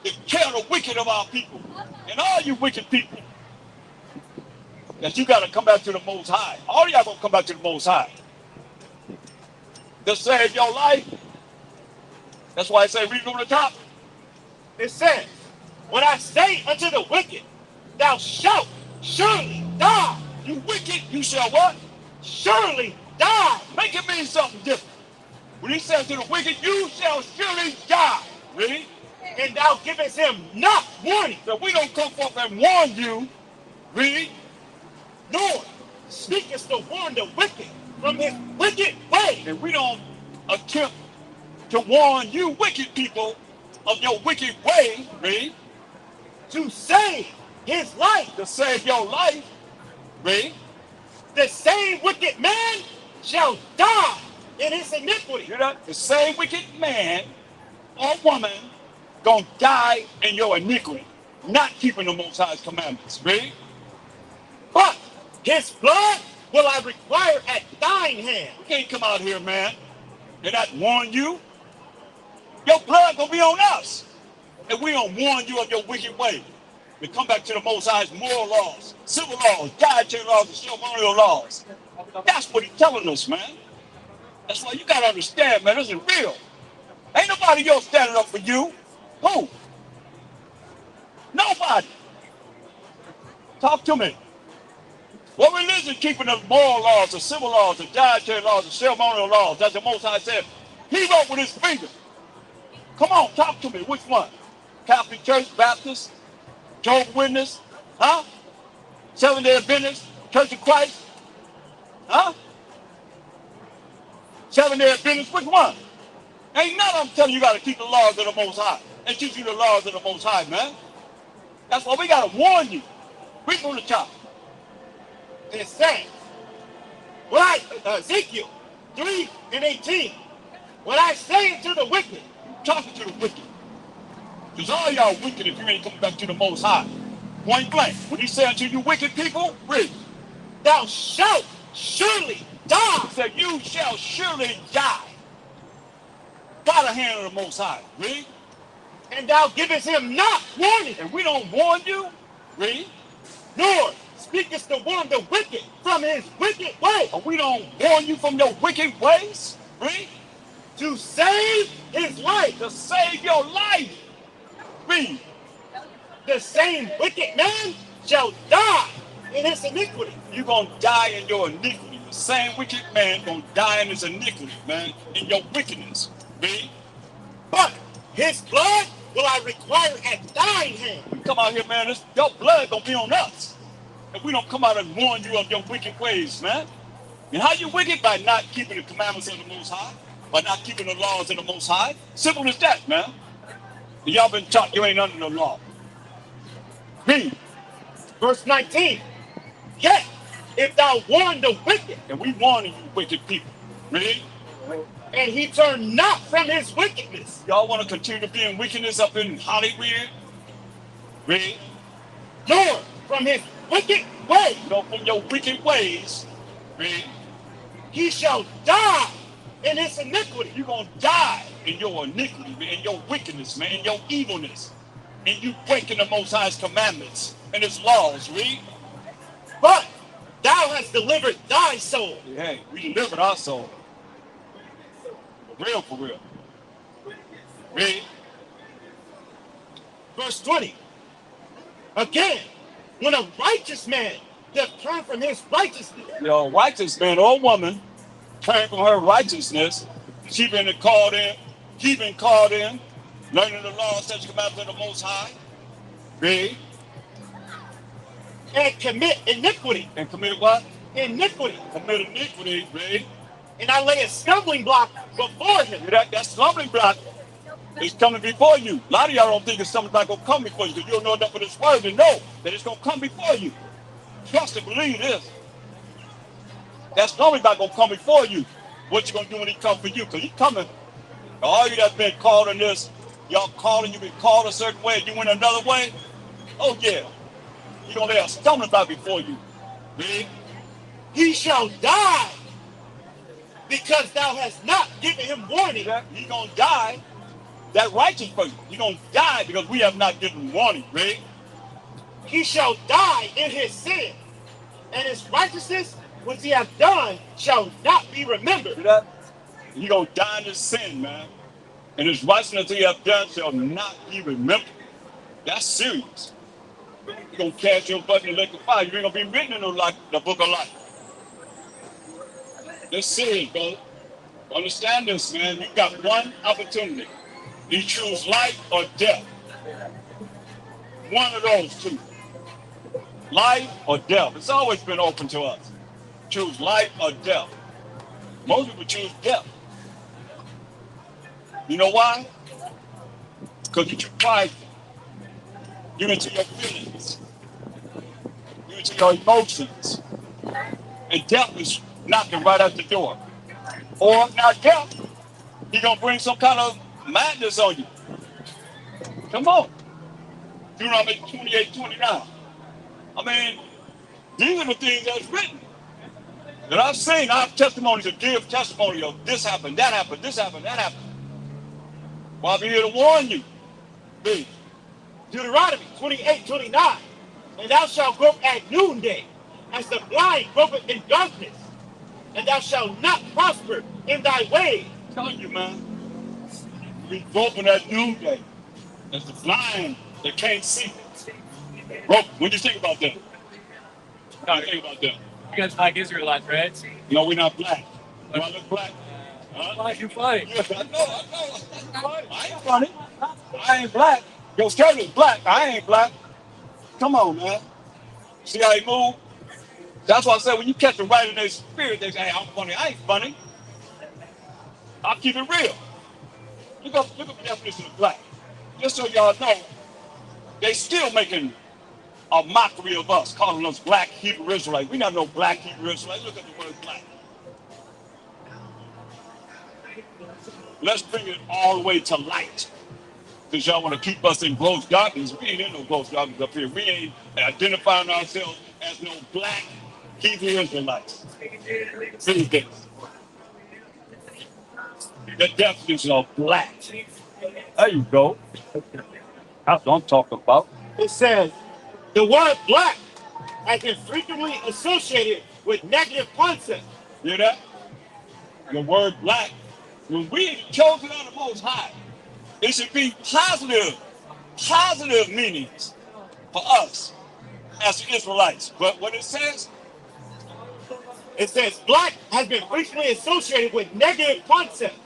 To kill the wicked of our people. And all you wicked people, that you got to come back to the Most High. All y'all going to come back to the Most High. To save your life. That's why I say read from the top. It says, when I say unto the wicked, thou shalt surely die. You wicked, you shall what? Surely die. Make it mean something different. When he says to the wicked, you shall surely die. Read. And thou givest him not warning. So we don't come forth and warn you. Read. Nor speakest to warn the wicked from his wicked way. And we don't attempt to warn you wicked people of your wicked way. Read. To save his life. To save your life. Read. The same wicked man shall die in his iniquity. You know, the same wicked man or woman gonna die in your iniquity, not keeping the Most High's commandments. Read. But his blood will I require at thine hand. We can't come out here, man, and not warn you. Your blood gonna be on us. And we don't warn you of your wicked way. We come back to the Most High's moral laws, civil laws, dietary laws, and ceremonial laws. That's what he's telling us, man. That's why you gotta understand, man, this is real. Ain't nobody else standing up for you. Who? Nobody. Talk to me. What religion keeping the moral laws, the civil laws, the dietary laws, the ceremonial laws, that the Most High said he wrote with his finger? Come on, talk to me. Which one? Catholic Church, Baptist, Jehovah's Witness, huh? Seventh-day Adventist, Church of Christ, huh? Seventh-day Adventist, which one? Ain't none of them telling you got to keep the laws of the Most High and teach you the laws of the Most High, man. That's why we got to warn you. Read from the top. It says, right, Ezekiel 3:18. When I say unto the wicked, Talking to the wicked. Because all y'all wicked if you ain't coming back to the Most High. Point blank. When he said unto you wicked people, read. thou shalt surely die. He said, you shall surely die. By the hand of the Most High. Read. And thou givest him not warning. And we don't warn you. Read. nor speakest to warn the wicked from his wicked way, And we don't warn you from your wicked ways. Read. to save his life. To save your life. Read. The same wicked man shall die in his iniquity. You're going to die in your iniquity. The same wicked man going to die in his iniquity, man, in your wickedness. Read. But his blood will I require at thine hand. You come out here, man, your blood going to be on us. If we don't come out and warn you of your wicked ways, man. And how you wicked? By not keeping the commandments of the Most High. By not keeping the laws of the Most High. Simple as that, man. And y'all been taught you ain't under the law. Read. Verse 19. Yet, if thou warn the wicked, And we warning you, wicked people. Read. and he turn not from his wickedness, Y'all want to continue to be in wickedness up in Hollywood? Read. nor from his wicked way, Go from your wicked ways. Read. he shall die in his iniquity. You're going to die in your iniquity, man, in your wickedness, man, in your evilness. And you breaking the Most High's commandments and his laws. Read. But thou hast delivered thy soul. Hey, we delivered our soul. For real, for real. Read. Verse 20. Again, when a righteous man doth turn from his righteousness, Your righteous man or woman turn from her righteousness. She been called in. He been called in. Learning the law, such commandments of the Most High. Read. and commit iniquity, And commit what? iniquity, Commit iniquity. Read. and I lay a stumbling block before him, That stumbling block is coming before you. A lot of y'all don't think it's something that's going to come before you because you don't know enough of this word to know that it's going to come before you. Trust and believe this. That stumbling block going to come before you. What you going to do when he come for you? Because he coming. All you that's been called in this, y'all calling, you been called a certain way, you went another way. Oh yeah. You're going to lay a stumbling block before you. Read. he shall die because thou hast not given him warning. You're going to die. That righteous person, you're going to die because we have not given warning. Read. He shall die in his sin, and his righteousness which he hath done shall not be remembered. See that? You're going to die in his sin, man. And his righteousness he hath done shall not be remembered. That's serious. You're going to cast your butt in the lake of fire. You ain't going to be written in the book of life. That's serious, bro. Understand this, man. You got one opportunity. You choose life or death. One of those two. Life or death. It's always been open to us. Choose life or death. Most people choose death. You know why? Because you're too prideful. You're into your feelings. You're into your emotions. And death is knocking right out the door. Or not death, he's going to bring some kind of madness on you. Come on. Deuteronomy 28:29. I mean, these are the things that's written. That I've seen. I have testimonies to give testimony of this happened, that happened, this happened, that happened. Well, I'll be here to warn you. Please. Deuteronomy 28:29. And thou shalt grope at noonday, as the blind gropeth in darkness, and thou shalt not prosper in thy ways. I'm telling you, man. Be groping at noonday. As the blind that can't see. Grope. When you think about that? Now think about that. You guys like Israelites, right? No, we're not black. Do I look black? Huh? Why you funny? Yeah, I know. I ain't funny. I ain't black. Your skirt is black. I ain't black. Come on, man. See how he move? That's why I said when you catch them right in their spirit, they say, hey, I'm funny. I ain't funny. I'll keep it real. Look up the definition of black. Just so y'all know, they still making a mockery of us, calling us black Hebrew Israelites. We not no black Hebrew Israelites. Look at the word black. Let's bring it all the way to light. Because y'all want to keep us in gross darkness. We ain't in no gross darkness up here. We ain't identifying ourselves as no black Hebrew Israelites. See this. The definition of black. There you go. That's what I'm talking about. It says, the word black has been frequently associated with negative concepts. You hear that? The word black. When we chosen of the Most High, it should be positive meanings for us as the Israelites. But what it says, It says black has been frequently associated with negative concepts,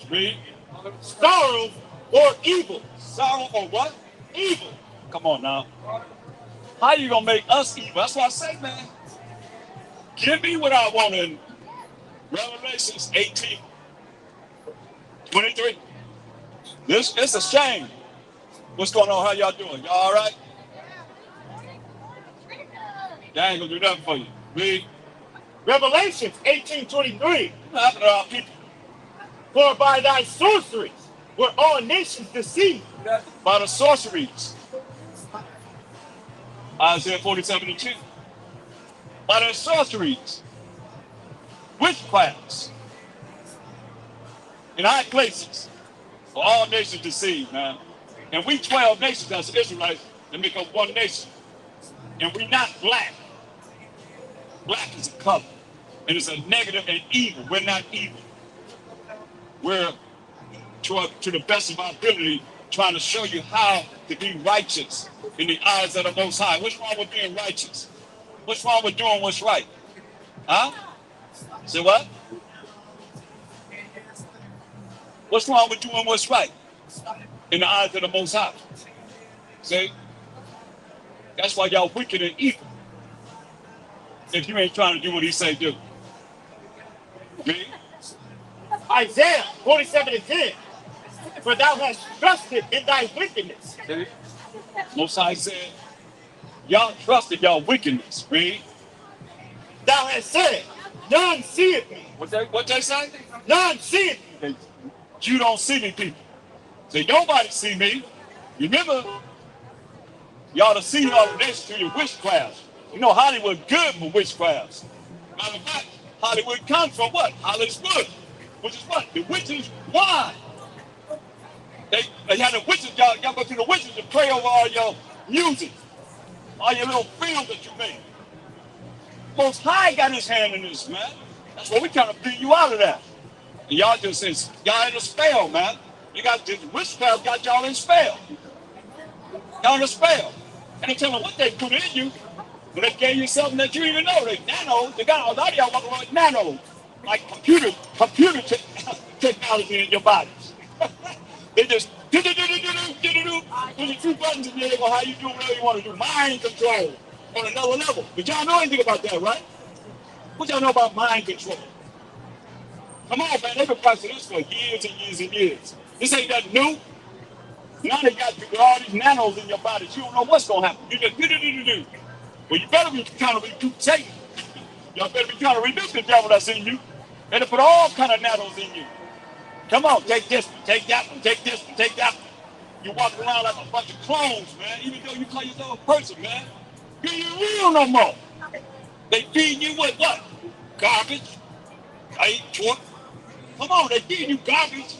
read. sorrow, or evil. Sorrow or what? Evil. Come on now. How you gonna make us evil? That's what I say, man. Give me what I want in Revelations 18:23. It's a shame. What's going on? How y'all doing? Y'all all right? Y'all ain't gonna do nothing for you. Read. Revelations 18:23. What happened to our people? For by thy sorceries were all nations deceived. By the sorceries. Isaiah 47:2. By the sorceries, witchcrafts, in high places, for all nations deceived, man. And we 12 nations as Israelites that make up one nation. And we not black. Black is a color. And it's a negative and evil. We're not evil. We're, to the best of our ability, trying to show you how to be righteous in the eyes of the Most High. What's wrong with being righteous? What's wrong with doing what's right? Huh? Say what? What's wrong with doing what's right in the eyes of the Most High? See? That's why y'all wicked and evil. If you ain't trying to do what he say do. Me? Isaiah 47:10. For thou hast trusted in thy wickedness. See? Most High said, y'all trusted y'all wickedness. Read. Thou hast said, none seeth me. What they say? None seeth me. You don't see me, people. Say, nobody see me. Remember, y'all to see y'all relation to your witchcraft. You know, Hollywood good for witchcrafts. Matter of fact, Hollywood comes from what? Hollywood. Which is what? The witches' wine. They had the witches, y'all go to the witches to pray over all your music, all your little films that you make. Most High got his hand in this, man. That's why we trying to beat you out of that. And y'all just says, y'all in a spell, man. You got this witchcraft got y'all in spell. Y'all in a spell. And they tell them what they put in you, but they gave you something that you didn't even know. They nanos, they got a lot of y'all walking around with nanos, like computer technology in your bodies. They just there's a few buttons in there for how you do whatever you want to do. Mind control on another level. But y'all know anything about that, right? What y'all know about mind control? Come on, man. They've been practicing this for years and years and years. This ain't nothing new. Now they got you with all these nanos in your body. You don't know what's gonna happen. You just do. Well, you better be trying to rebuke Satan. Y'all better be trying to rebuke the devil that's in you. And to put all kind of nanos in you. Come on, take this one, take that one, take this one, take that one. You walk around like a bunch of clones, man, even though you call yourself a person, man. You ain't real no more. They feed you with what? Garbage. I eat pork. Come on, they feed you garbage.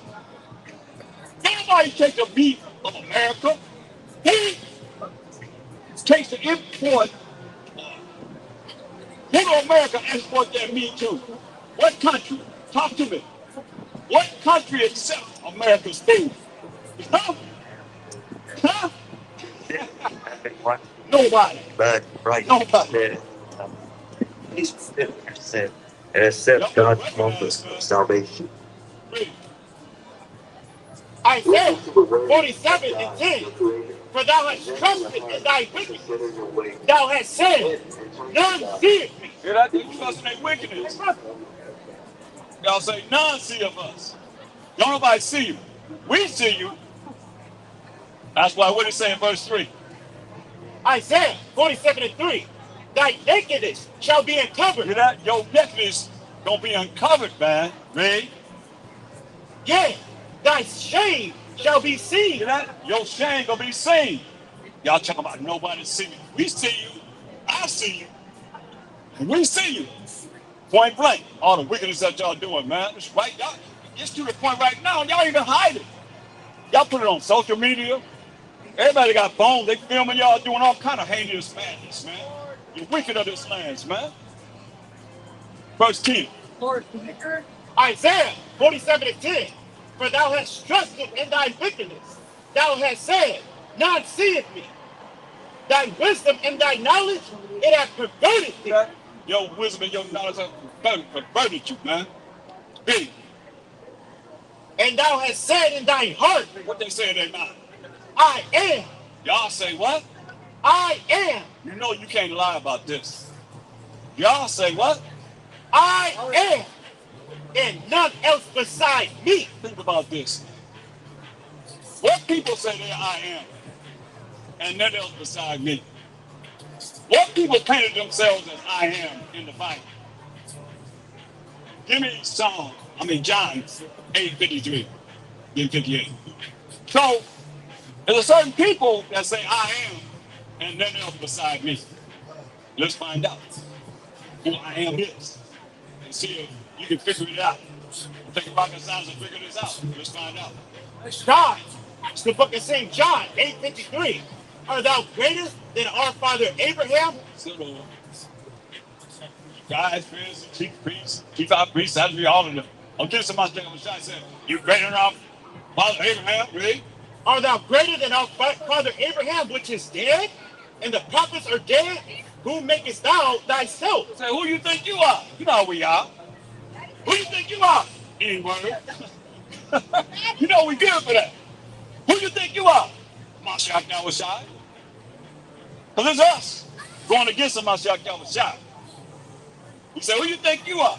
Nobody takes the meat of America. Who takes the import? Who do America export their meat to? What country? Talk to me. What country accepts America's food? Huh? Huh? Nobody. But right Nobody. He's 50%. And accept God's promise of salvation. Isaiah 47:10. For thou hast trusted in thy wickedness. Thou hast said, none seeth me. Hear that? They trust in their wickedness. Y'all say, none see of us. Don't nobody see you. We see you. That's why what did it say in verse 3? Isaiah 47:3. Thy nakedness shall be uncovered. Hear that? Your nakedness gonna be uncovered, man. Read. Yea, thy shame shall be seen. Hear that? Your shame gonna be seen. Y'all talking about nobody see me. We see you. I see you. And we see you. Point blank. All the wickedness that y'all doing, man. It's right. Y'all, it's to the point right now. Y'all even hide it. Y'all put it on social media. Everybody got phones. They filming y'all doing all kind of heinous madness, man. You're wicked of this land, man. Verse 10. Isaiah 47:10. For thou hast trusted in thy wickedness. Thou hast said, none seeth me. Thy wisdom and thy knowledge, it hath perverted thee. Your wisdom and your knowledge have perverted you, man. Big. And thou hast said in thine heart, What they say in their mind. I am. Y'all say what? I am. You know you can't lie about this. Y'all say what? I am. And none else beside me. Think about this. What people say they I am, and none else beside me. What people painted themselves as I am in the Bible. Give me John 8:53, then 58. So there's a certain people that say I am, and none else beside me. Let's find out who I am is, and see if you can figure it out. Think about the science and figure this out. Let's find out. John, it's the book of St. John 8:53. Are thou greater than our father Abraham? So, guys, priests, chief priests, chief high priests, that be all of them. I'm getting somebody thinking on the shot saying, you greater than our father Abraham, really? Are thou greater than our father Abraham, which is dead? And the prophets are dead? Who makest thou thyself? Say, who you think you are? You know who we are. Who you think you are? N-word. You know we good for that. Who you think you are? Mashiach Yahweh. Because it's us going against the Mashiach Yahweh. He said, who you think you are?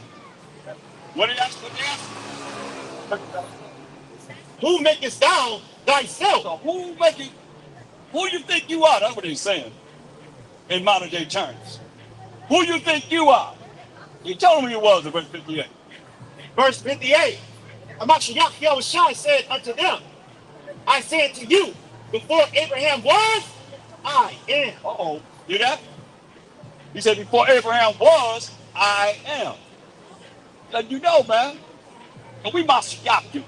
What did he ask? Who makest thou thyself? So who you think you are? That's what he's saying in modern day terms. Who you think you are? He told him who he was in verse 58. Verse 58. Mashiach Yahweh said unto them, I say unto you, before Abraham was, I am. Uh-oh. Hear that? He said, before Abraham was, I am. Let you know, man. And we Mashiach you.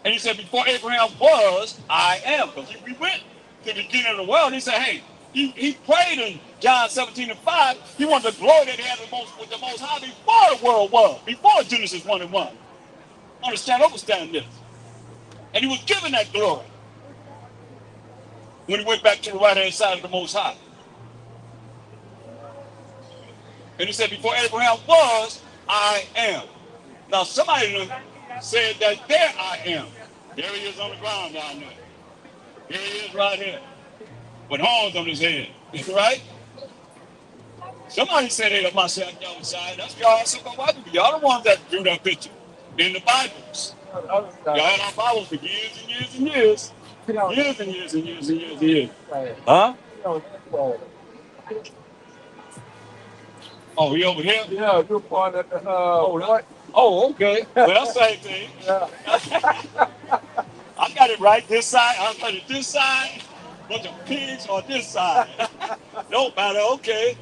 And he said, before Abraham was, I am. Because we went to the beginning of the world. He said, hey, he prayed in John 17:5. He wanted the glory that he had with the Most High before the world was, before Genesis 1:1. Understand this. And he was given that glory when he went back to the right-hand side of the Most High. And he said, before Abraham was, I am. Now, somebody said that there I am. There he is on the ground down there. Here he is right here with horns on his head. Right? Somebody said, hey, that's Mashiach Yahweh. That's y'all. Y'all the ones that drew that picture in the Bibles. Y'all had our Bibles for years and years and years. Years and years and years and years and years. Huh? Oh, he over here? Yeah, you're part of the, Oh, okay. Well, same thing. I got it right this side. I got it this side. Bunch of pigs on this side. Don't matter. Okay.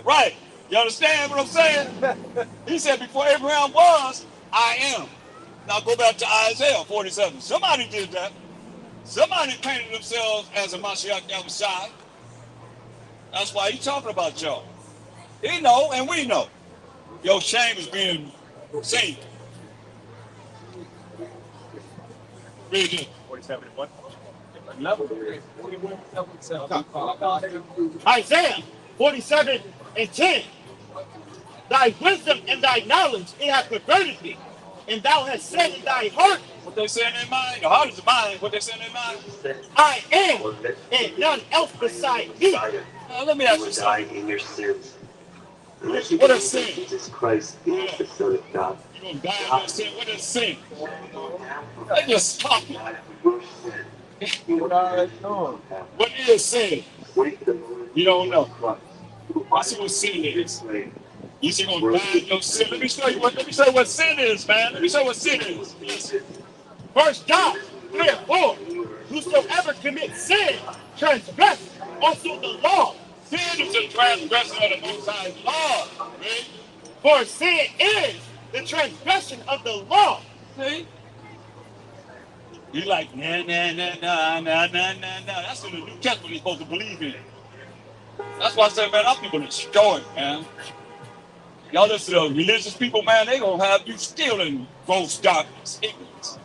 Right. You understand what I'm saying? He said, before Abraham was, I am. Now go back to Isaiah 47. Somebody did that. Somebody painted themselves as a Mashiach Yahweh. That's why he's talking about y'all. He know and we know. Your shame is being seen. Really good. 47:1. Isaiah 47:10. Thy wisdom and thy knowledge, it hath perverted thee. And thou hast said in thy heart, What they say in their mind, the heart is the mind. What they say in their mind. I am, and none else beside me. Let me ask you die something. in your sins. What is sin? Jesus Christ is the Son of God. You're going to die in your sin. What is sin? They just talking. What is sin? You don't know. That's what sin is. You see, you're going to die in your sin. Let me show you what sin is, man. Let me show you what sin is. Listen. 1 John 3:4. Whosoever commits sin transgress also the law. Sin is a transgression of the Most High's law. Right? For sin is the transgression of the law. See? He's like, nah, nah, nah, nah, nah, nah, nah, nah. That's in the New Testament he's supposed to believe in. That's why I say, man, our people destroy it, man. Y'all listen to religious people, man, they gonna have you still in gross darkness, ignorance.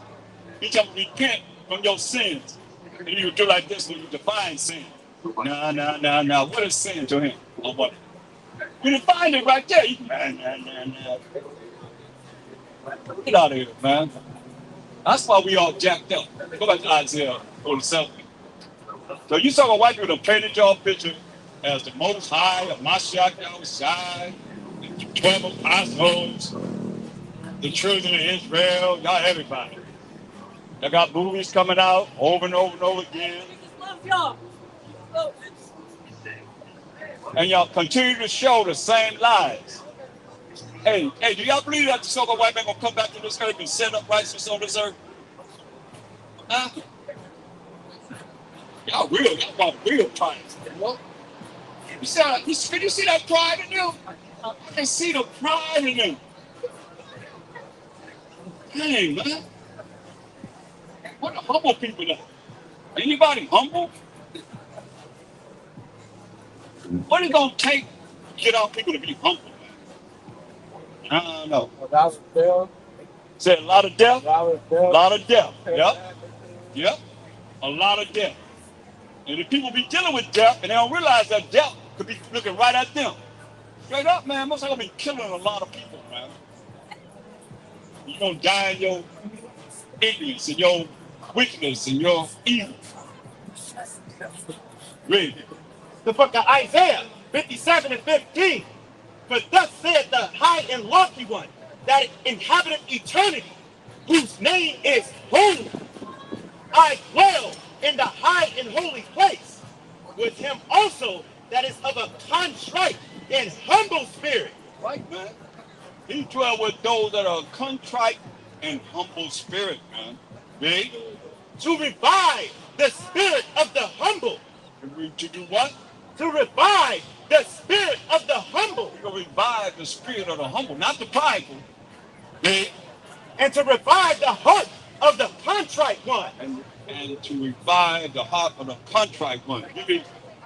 You tell them repent from your sins. And you do like this when you define sin. Nah, nah, nah, nah. What is sin to him? Or what? You define it right there. You, nah, nah, nah, nah. Get out of here, man. That's why we all jacked up. Go back to Isaiah 47. So you saw a white people that painted your picture as the most high of Mashiach outside, the 12 apostles, the children of Israel, y'all everybody. They got movies coming out over and over and over again. And y'all continue to show the same lies. Hey, do y'all believe that the so-called white man gonna come back to this earth and set up righteousness on this earth? Huh? Y'all want real times, you know? You can you see that pride in them? I can see the pride in them. Dang, man. What a humble people are. Anybody humble? What is it gonna take to get our people to be humble? I don't know. Say a lot of death? A lot of death. Yep. A lot of death. And if people be dealing with death and they don't realize that death could be looking right at them. Straight up, man, most likely gonna be killing a lot of people, man. You're gonna die in your ignorance and your wickedness and your evil. Read. The book of Isaiah 57 and 15. For thus saith the high and lofty one, that inhabited eternity, whose name is holy. I dwell in the high and holy place, with him also that is of a contrite and humble spirit. Right, man. He dwell with those that are contrite and humble spirit, man. Read. To revive the spirit of the humble. To do what? To revive the spirit of the humble. You're going to revive the spirit of the humble, not the prideful. Read. And to revive the heart of the contrite one. And to revive the heart of the contrite one. Give me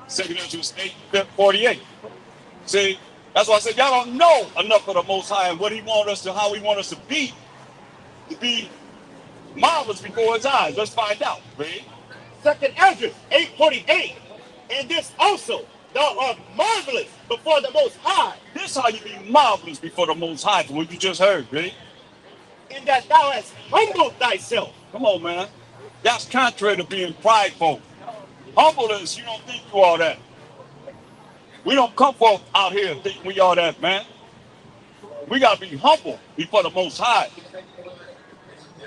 2 Corinthians 8:48. See, that's why I said y'all don't know enough of the Most High and what He wants us to, how He wants us to be marvelous before His eyes. Let's find out. Read. 2 Ezra 8:48. And this also, thou art marvelous before the Most High. This how you be marvelous before the Most High, from what you just heard, read. In that thou hast humbled thyself. Come on, man. That's contrary to being prideful. Humbleness, you don't think you are that. We don't come forth out here thinking we are that, man. We got to be humble before the Most High.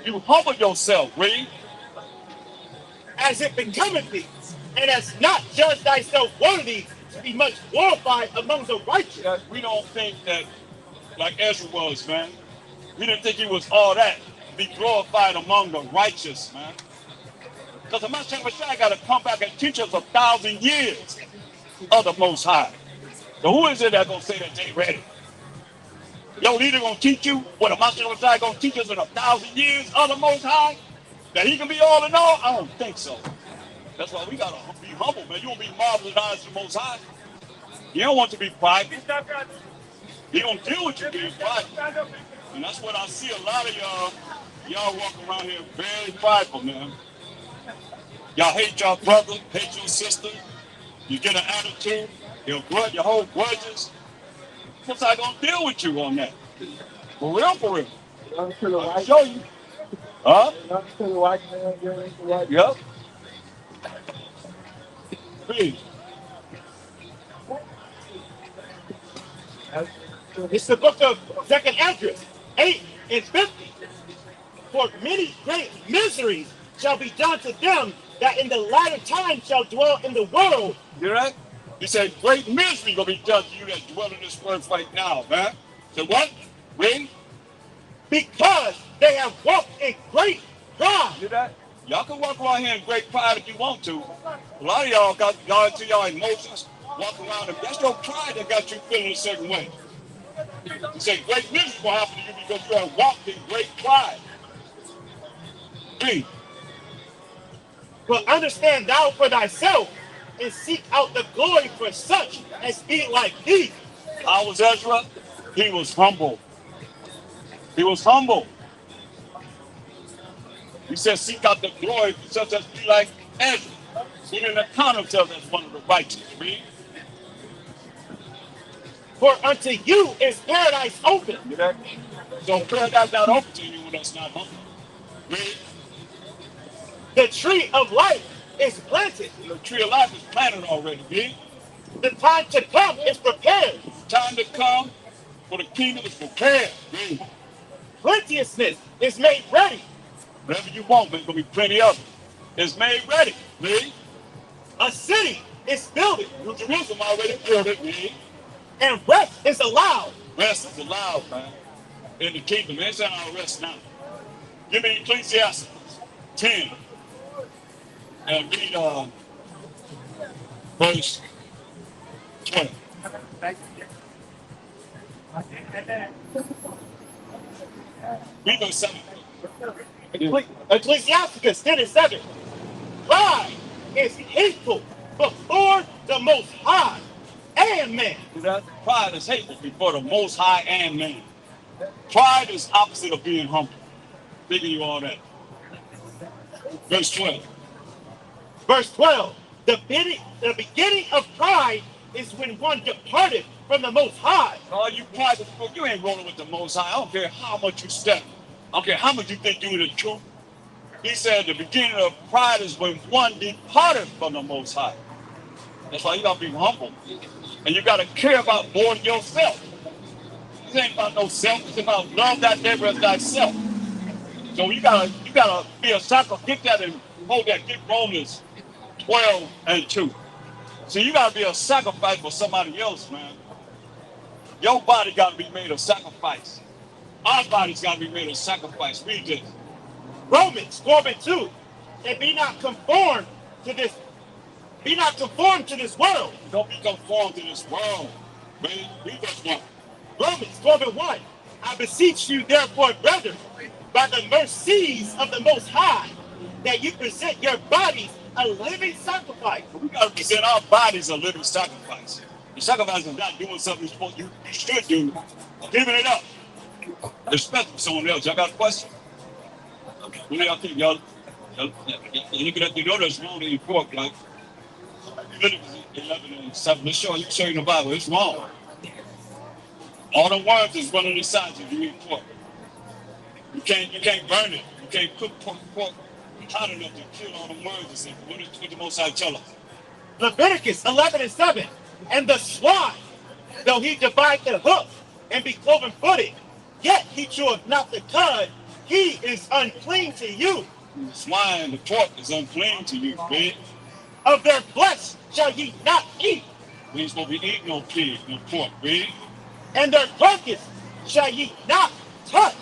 You humble yourself, read. As it becometh thee, and hast not judged thyself worthy to be much glorified among the righteous. We don't think that, like Ezra was, man. We didn't think he was all that. Be glorified among the righteous, man. Because the Messiah got to come back and teach us 1,000 years of the Most High. So who is it that's going to say that they ready? Your leader going to teach you what the Messiah going to teach us in 1,000 years of the Most High? That he can be all in all? I don't think so. That's why we got to be humble, man. You want to be marvelous in the eyes of the Most High. You don't want to be prideful. He don't deal with you being prideful. And that's what I see a lot of y'all walk around here very prideful, man. Y'all hate your brother, hate your sister. You get an attitude, you hold grudges. What's I gonna deal with you on that? For real, for real. I'll show you. Huh? Yep. Please. It's the book of 2 Ezra 8 and 50. For many great miseries shall be done to them that in the latter time shall dwell in the world. You hear that? He said, great misery gonna be done to you that dwell in this earth right now, man. So what? Read. Because they have walked in great pride. Hear that? Y'all can walk around here in great pride if you want to. A lot of y'all got into y'all emotions, walk around, and that's your pride that got you feeling a certain way. He said, great misery will happen to you because you have walked in great pride. Read. But understand thou for thyself, and seek out the glory for such as be like thee. How was Ezra? He was humble. He was humble. He said, seek out the glory for such as be like Ezra. He didn't account himself as one of the righteous. Read. For unto you is paradise open. You know? So paradise not open to anyone that's not humble. Read. The tree of life is planted. The tree of life is planted already. Read. The time to come is prepared. Time to come for the kingdom is prepared. Read. Plenteousness is made ready. Whatever you want, there's going to be plenty of it. It's made ready. Read. A city is builded. New Jerusalem already built it. Read. And rest is allowed. Rest is allowed, man. In the kingdom. It's in our rest now. Give me Ecclesiastes 10. And read verse 20. Read verse 7. Ecclesiasticus 10 and 7. Pride is hateful before the Most High and man. Pride is hateful before the Most High and man. Pride is opposite of being humble. Thinking you all that. Verse 12. Verse 12. The beginning of pride is when one departed from the Most High. Oh, you pride, you ain't rolling with the Most High. I don't care how much you step. I don't care how much you think you're the truth. He said the beginning of pride is when one departed from the Most High. That's why you gotta be humble. And you gotta care about more than yourself. This ain't about no self, it's about love that neighbor as thyself. So you gotta be a sacrifice. Get that and hold that. Get Romans 12 and 2. So you gotta be a sacrifice for somebody else, man. Your body gotta be made a sacrifice. Our body's gotta be made a sacrifice. Read this. Romans 12 and 2. And be not conformed to this. Be not conformed to this world. Don't be conformed to this world. Read verse 1. Romans 12 and 1. I beseech you, therefore, brethren, by the mercies of the Most High, that you present your bodies a living sacrifice. We got to present our bodies a living sacrifice. The sacrifice is not doing something you should do, giving it up. Especially someone else. Y'all got a question? What do y'all think? Y'all looking at the notice wrong in your pork, like Leviticus 11 and 7. Let's show you in the Bible. It's wrong. All the worms is running the sides if you eat pork. You can't burn it. You can't cook pork hot enough to kill all the worms. What did the Most High tell us? Leviticus 11 and 7. And the swine, though he divide the hoof and be cloven footed, yet he cheweth not the cud, he is unclean to you. The swine, the pork is unclean to you, man. Of their flesh shall ye not eat. We ain't supposed to be eating no pig, no pork, man. And their carcass shall ye not touch.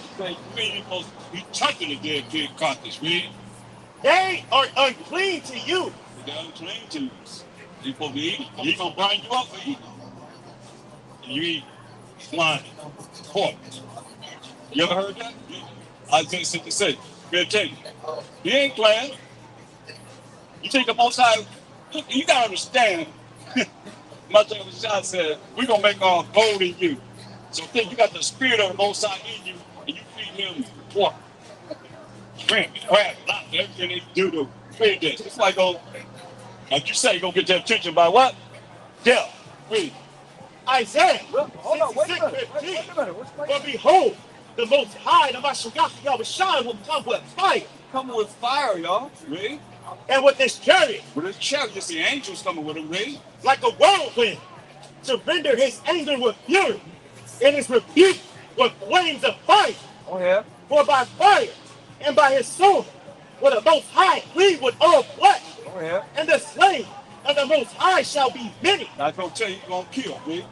We ain't supposed to be touching a dead pig carcass, man. They are unclean to you. They're unclean to you. You supposed to be eating. He's going to burn you up for eating. And you eat swine, pork. You ever heard that? Isaiah 66. We'll tell you. He ain't playing. You take the Most High. You got to understand. My God said, we're going to make our abode in you. So think you got the spirit of the Most High in you, and you feed him pork, shrimp, crab, lobster, everything they do to feed this. It's like you say, you're going to get their attention by what? Death. Read. Isaiah Hold on, wait a 66:15. minute. For behold, the Most High, the Mashiach Yahweh will come with fire. Coming with fire, y'all. Read. And with this chariot, With his chariot, you see angels coming with him, read. like a whirlwind, to render his anger with fury, and his rebuke with flames of fire. Oh, yeah. For by fire and by his sword will the Most High plead with all flesh, Oh, yeah. and the slain of the Most High shall be many. I'm going to tell you, you're going to kill, read.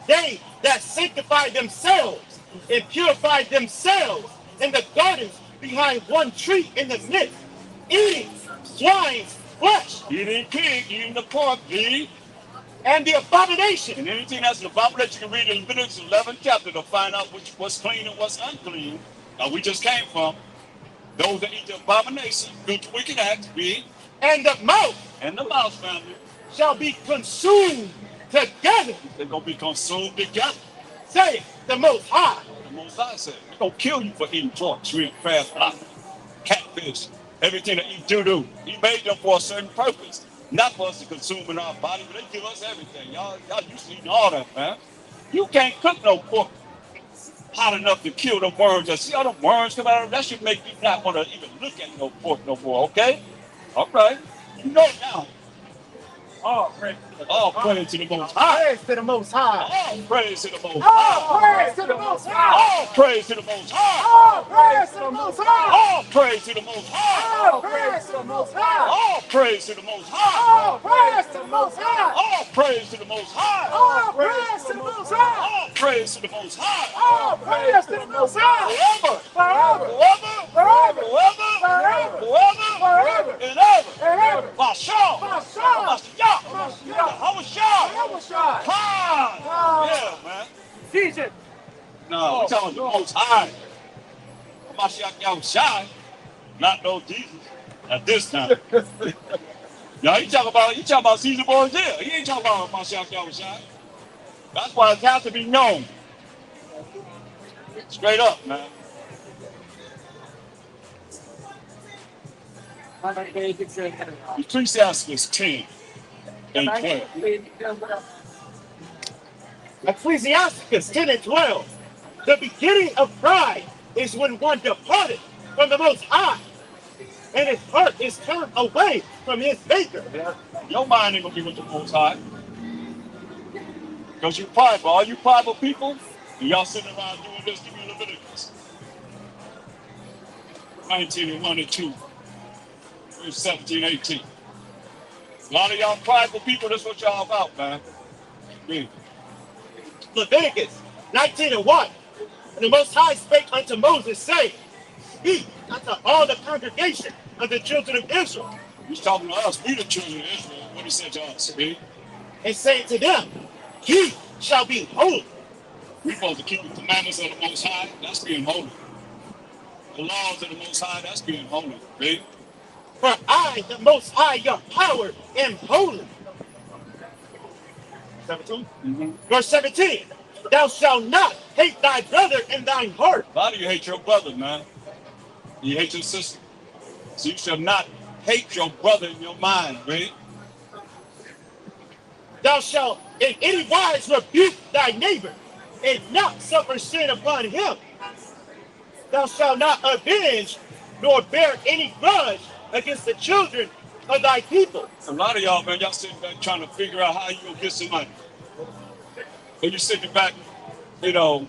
They that sanctify themselves and purify themselves in the gardens behind one tree in the midst, eating swine's flesh, Eating pig, eating the pork, read. and the abomination. And anything that's in the Bible that you can read in Leviticus 11 chapter to find out what's clean and what's unclean. We just came from those that eat the abomination, good to wicked acts, read. and the mouse and the mouse family, shall be consumed together, they're going to be consumed together. saith the Most High. The Most High said, we're going to kill you for eating pork, shrimp, crab, lobster, catfish, everything that eat doo-doo. He made them for a certain purpose, not for us to consume in our body, but they give us everything. Y'all used to eating all that, man. You can't cook no pork hot enough to kill the worms. And see all the worms come out of it? That should make you not want to even look at no pork no more, okay? All right. You know now. All praise to the Most High. Praise to the Most High. All praise to the Most All High. praise to the Most High. All praise to the Most High. All praise to the Most High. All praise to the Most High. All praise to the Most High. All praise to the Most High. All praise to the Most High. All praise to the Most High. All praise to the Most High. All praise to the Most High. All praise to the Most High. Forever. Forever. Forever. Forever. Forever. Forever. Forever. And ever. And ever. Mashallah. Mashallah. Mashallah. Hamashah. Khan. Yeah, man. Jesus. No, we're talking about the Most High. Mashiach Yahushua. Not no Jesus at this time. Now you talking about Caesar Borgia. He ain't talking about Mashiach Yahushua. That's why it has to be known. Straight up, man. Ecclesiastes 10 and 12. Ecclesiasticus 10 and 12. The beginning of pride is when one departed from the Most High, and his heart is turned away from his Maker. Your mind ain't gonna be with the Most High. Because you prideful. All you prideful people, and y'all sitting around doing this, give me Leviticus 19 and 1 and 2, verse 17, 18. A lot of y'all prideful people, that's what y'all about, man. Read. Leviticus 19 and 1. And the Most High spake unto Moses, saying, Speak unto all the congregation of the children of Israel, He's talking to us, we the children of Israel. What he said to us, see? and saying to them, Ye shall be holy, We're supposed to keep the commandments of the Most High, that's being holy. The laws of the Most High, that's being holy, see? for I, the Most High, your power, am holy. 17. Verse 17. Thou shalt not hate thy brother in thine heart. A lot of you hate your brother, man. You hate your sister. So you shall not hate your brother in your mind, right? Thou shalt in any wise rebuke thy neighbor, and not suffer sin upon him. Thou shalt not avenge, nor bear any grudge against the children of thy people. A lot of y'all, man, y'all sitting back trying to figure out how you gonna get some money. But you sitting back, you know,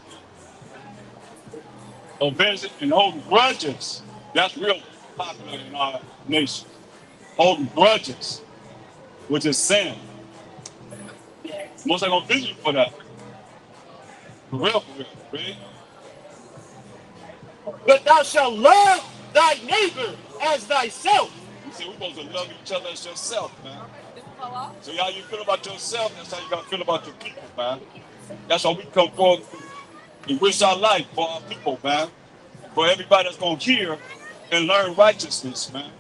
avenging and holding grudges. That's real popular in our nation. Holding grudges, which is sin. Most are gonna visit you for that. For real, right? But thou shalt love thy neighbor as thyself. You see, we're supposed to love each other as yourself, man. So how you feel about yourself, that's how you gotta feel about your people, man. That's how we come forward and wish our life for our people, man. For everybody that's gonna hear and learn righteousness, man.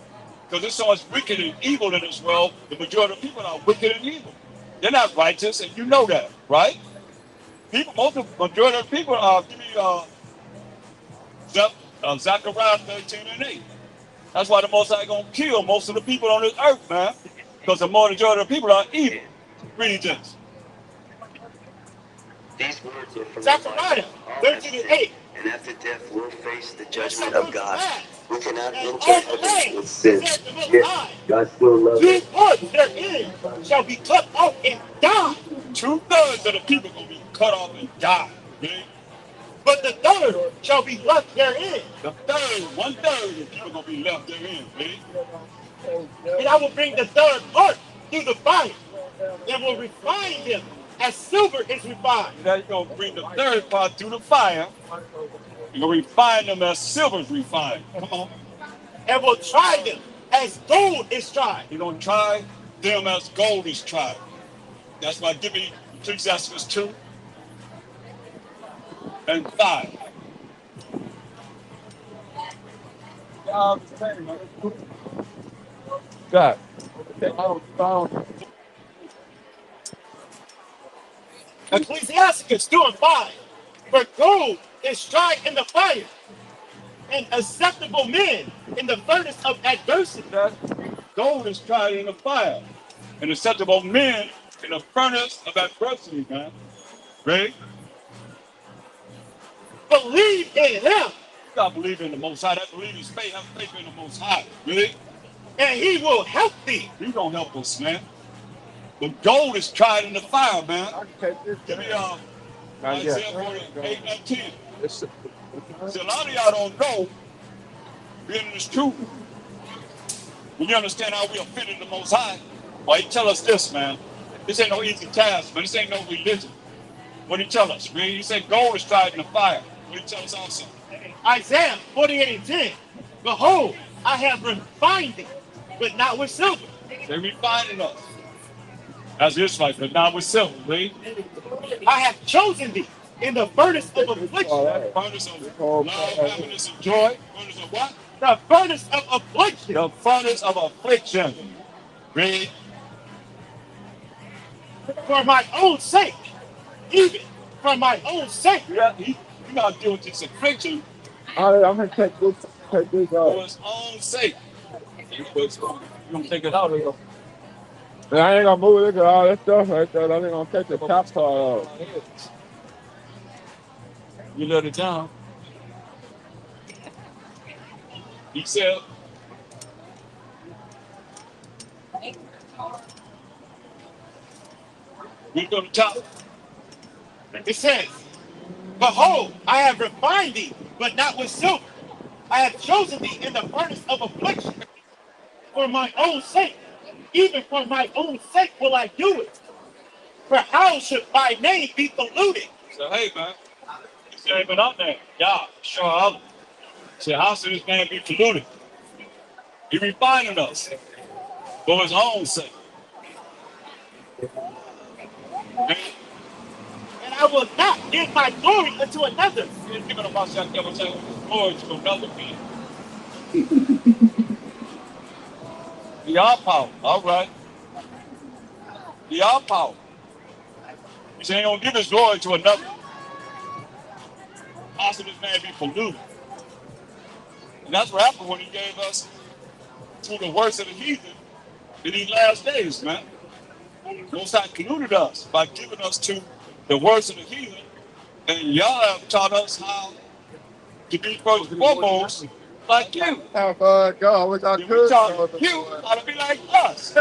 Because there's so much wicked and evil in this world, the majority of people are wicked and evil. They're not righteous, and you know that, right? People, majority of people are, give me Zechariah 13 and 8. That's why the Most High gonna kill most of the people on this earth, man. Because the majority of the people are evil. Read this. These words are from Zechariah 13 and 8. And after death, we'll face the judgment of God. We cannot enter heaven with sin. Yet, God still loves us. 2/3 therein shall be cut off and die. 2/3 of the people gonna be cut off and die, okay? But the third shall be left therein. The third, 1/3 of the people gonna be left therein, okay? And I will bring the third part through the fire, and will refine them as silver is refined. Now you're gonna bring the third part through the fire. You're gonna refine them as silver is refined. Come on. And will try them as gold is tried. You're gonna try them as gold is tried. That's why give me Ecclesiastes 2 and 5. God. Ecclesiasticus 2:5. For gold is tried in the fire, and acceptable men in the furnace of adversity. That gold is tried in the fire, and acceptable men in the furnace of adversity, man. Ready? Believe in him, You gotta believe in the Most High. That believe is faith. Have faith in the Most High. Really? and he will help thee. He gonna help us, man. But gold is tried in the fire, man. Give me Isaiah 48:19. See, a lot of y'all don't know, being in this truth, when you understand how we are fit in the Most High, well, he tell us this, man. This ain't no easy task, man. This ain't no religion. What he tell us? Really? He said gold is tried in the fire. What he tell us also? Isaiah 48:10. Behold, I have refined thee, but not with silver. They refining us. As Israelites, but not with silver, really. I have chosen thee in the furnace of affliction. That furnace of love, happiness, and joy. Furnace of what? The furnace of affliction. The furnace of affliction. Read. For my own sake, even for my own sake. Yeah, he not dealing with this affliction I'm gonna take this for his own sake. You gonna take it out of him. I ain't gonna move it, all that stuff right there. I ain't gonna take the top part off. You let it down. He said, we go to the top. It says, behold, I have refined thee, but not with silver. I have chosen thee in the furnace of affliction. For my own sake, even for my own sake will I do it. For how should my name be polluted? So, hey, man, he said, ain't been out there. Yeah, sure. He said, how should this man be polluted? He refining us for his own sake. Okay? And I will not give my glory unto another. He's giving about that devil saying glory to another man. The all power, all right. The all power. He said, he don't give his glory to another. How should this man be polluted? And that's what happened when he gave us to the worst of the heathen in these last days, man. Most High polluted us by giving us to the worst of the heathen, and y'all have taught us how to be first and foremost like you. How far it go? I wish I And we could. taught you how to be like us.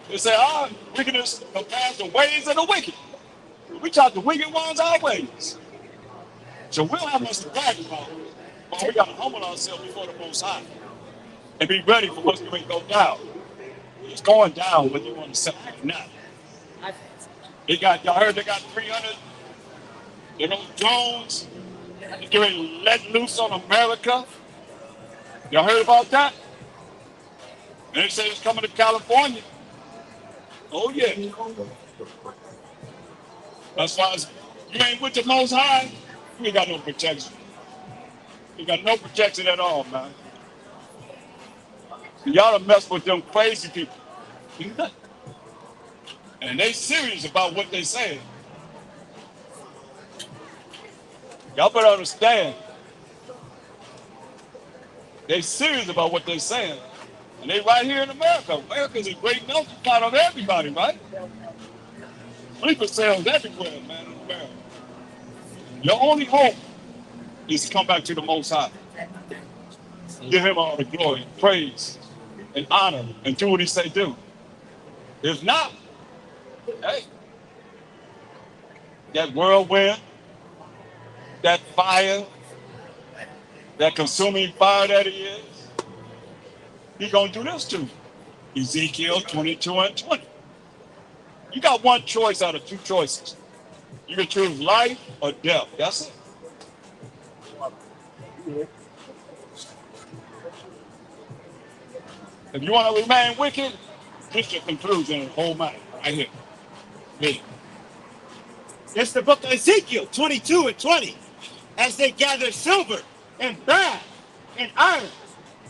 They say, our wickedness compares the ways of the wicked. We taught the wicked ones our ways. So we don't have much to brag about, but we got to humble ourselves before the Most High and be ready for what's going to go down. It's going down whether you want to sell it or not. Y'all heard they got 300, drones getting let loose on America. Y'all heard about that? And they say it's coming to California. Oh yeah. As far as you ain't with the Most High, you ain't got no protection. You got no protection at all, man. Y'all done mess with them crazy people. And they serious about what they saying. Y'all better understand. They serious about what they saying. And they right here in America. America's a great melting pot of everybody, right? Sleeper cells everywhere, man, in America. Your only hope is to come back to the Most High. Give him all the glory, praise, and honor, and do what he say do. If not, hey, that whirlwind, that fire, that consuming fire that he is, he gonna do this too. Ezekiel 22:20. You got one choice out of two choices. You can choose life or death. That's it. If you want to remain wicked, this your conclusion in the whole matter. Right here. Me. It's the book of Ezekiel 22:20. As they gather silver and brass and iron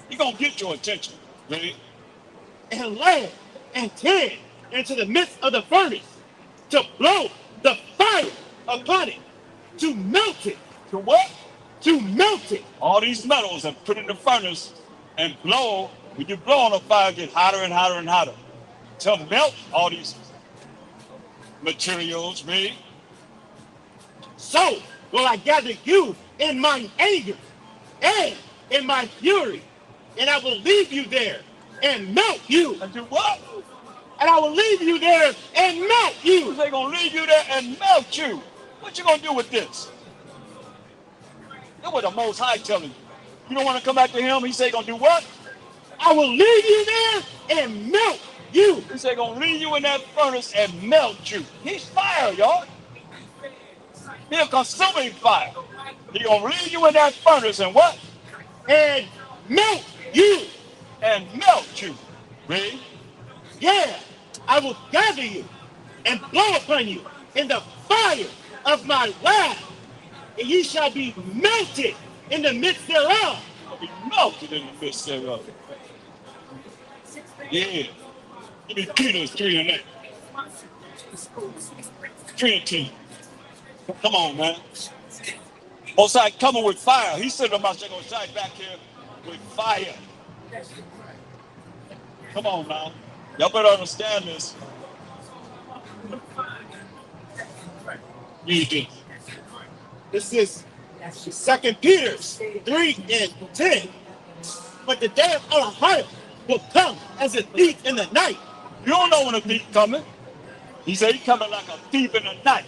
He gonna get your attention. Ready? and land and tear into the midst of the furnace, to blow the fire upon it, to melt it, To what? to melt it. All these metals and put in the furnace and blow. When you blow on the fire, it gets hotter and hotter and hotter. To melt all these materials, read. So will I gather you in mine anger and in my fury, and I will leave you there and melt you. And do what? And I will leave you there and melt you. They're gonna leave you there and melt you. What you gonna do with this? That's what the Most High telling you. You don't want to come back to him? He say gonna do what? I will leave you there and melt you. He say gonna leave you in that furnace and melt you. He's fire, y'all. He's a consuming fire. He gonna leave you in that furnace and what? And melt you. And melt you. Read. Yeah, I will gather you and blow upon you in the fire of my wrath, and ye shall be melted in the midst thereof. I'll be melted in the midst thereof. Yeah. Give me Peter's 3 and 8. 3 and 10. Come on, man. Mosai coming with fire. He said to Mosai back here with fire. Come on now. Y'all better understand this. Read this. This is 2 Peter 3 and 10. But the day of our heart will come as a thief in the night. You don't know when a thief coming. He said he coming like a thief in the night.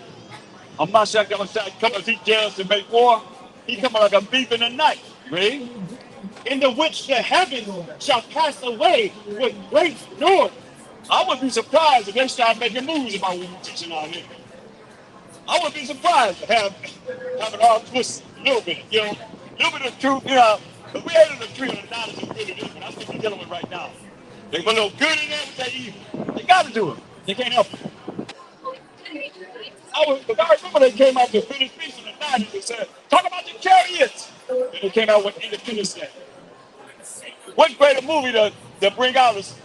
I'm not sure coming as he dares to make war. He coming like a thief in the night. Read. In the which the heavens shall pass away with great noise. I would be surprised if they start making moves about what we're teaching out here. I would be surprised to have it all twisted a little bit, you know, a little bit of truth, you know. But we ain't in the tree of the knowledge of good and evil. That's what we're dealing with right now. They put a little good in there with that evil. They got to do it. They can't help it. But I remember they came out to finish peace in the 90s and said, talk about the chariots. And they came out with Independence Day. What greater movie to bring out is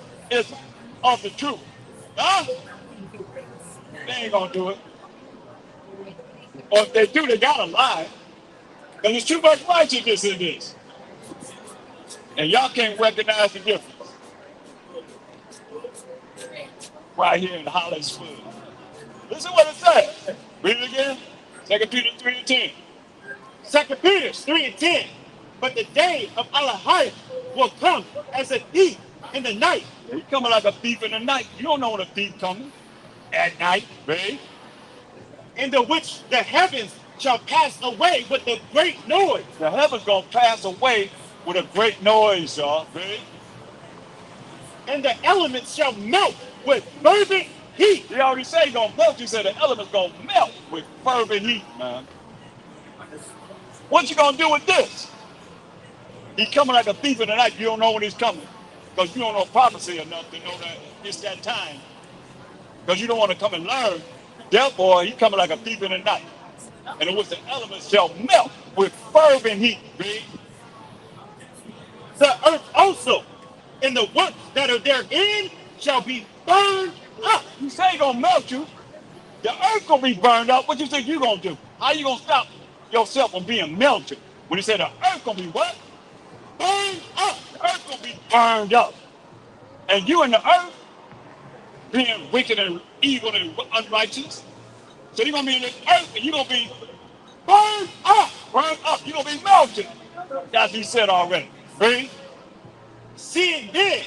of the truth? Huh? They ain't gonna do it. Or if they do, they gotta lie. Because there's too much righteousness in this. And y'all can't recognize the difference. Right here in Hollywood. Listen what it says. Read it again. 2 Peter 3 and 10. 2 Peter 3 and 10. But the day of Allahim will come as a thief in the night. He's coming like a thief in the night. You don't know when a thief coming. At night, right? In the which the heavens shall pass away with a great noise. The heavens gonna pass away with a great noise, y'all. Right? And the elements shall melt with fervent heat. He already said he's gonna melt. He said the elements gonna melt with fervent heat, man. What you gonna do with this? He's coming like a thief in the night. You don't know when he's coming. Because you don't know prophecy enough to know that it's that time. Because you don't want to come and learn. Therefore, he's coming like a thief in the night. And in which the elements shall melt with fervent heat. Read. The earth also and the works that are therein shall be burned up. You say he's gonna melt you. The earth gonna be burned up. What you think you gonna do? How you gonna stop yourself from being melted? When he said the earth gonna be what? Burned up. The earth gonna be burned up. And you in the earth being wicked and evil and unrighteous. So you're gonna be in the earth and you're gonna be burned up. Burned up. You're gonna be melted. As he said already. Read. Seeing then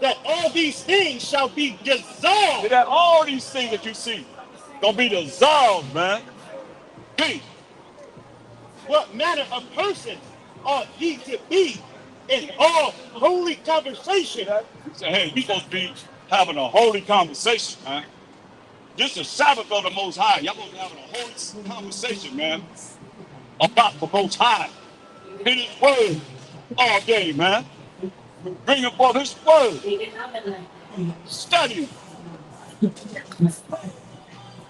that all these things shall be dissolved. That all these things that you see gonna be dissolved, man. Read. What manner of persons ought ye to be in all holy conversation? He said, hey, we supposed to be having a holy conversation, man. This is Sabbath of the Most High. Y'all supposed to be having a holy conversation, man. About the Most High. In His Word all day, man. Bringing forth His Word. Study.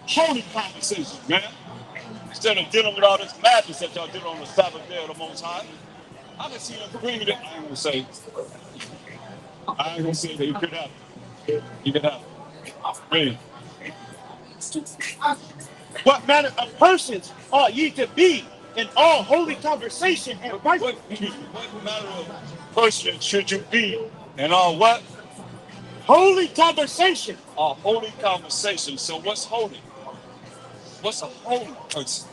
Holy conversation, man. Instead of dealing with all this madness that y'all did on the Sabbath day of the Most High. I can see him breathing. I ain't gonna say that he could have. He could have. Really. What manner of persons ought ye to be in all holy conversation and right What matter of person should you be in all what? holy conversation? A holy conversation. So what's holy? What's a holy person?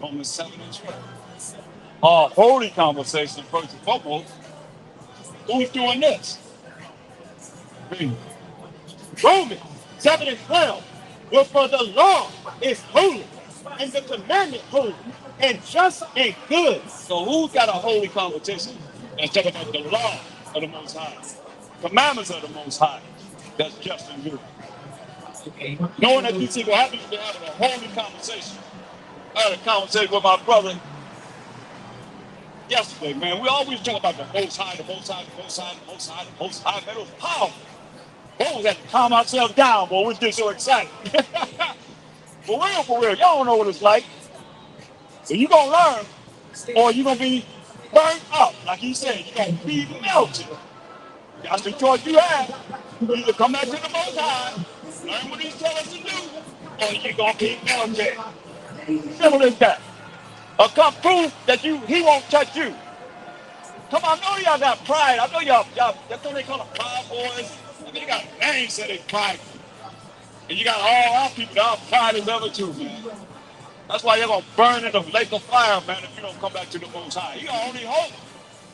Romans 7 and 12. A holy conversation, first and foremost. Who's doing this? Me. Romans 7 and 12. Wherefore the law is holy, and the commandment holy, and just and good. So who's got a holy conversation? And talking about the law of the Most High, commandments of the Most High. That's just and good. Knowing that these people happen to be having a holy conversation. I had a conversation with my brother yesterday, man. We always talk about the Most High, the Most High, the Most High, the Most High, the Most High. Man, it was powerful. Boy, we had to calm ourselves down, boy. We was getting so excited. For real, y'all don't know what it's like. So you gonna learn, or you gonna be burned up. Like he said, you gonna be melted. That's the choice you have. You either come back to the Most High, learn what he's telling us to do, or you gonna be melted. Simple as that. Or come prove that he won't touch you. Come on, I know y'all got pride. I know y'all, that's what they call them proud boys. I mean, you got names that they pride. And you got all our people that are pride as ever too, man. That's why you're gonna burn in the lake of fire, man, if you don't come back to the Most High. You got only hope.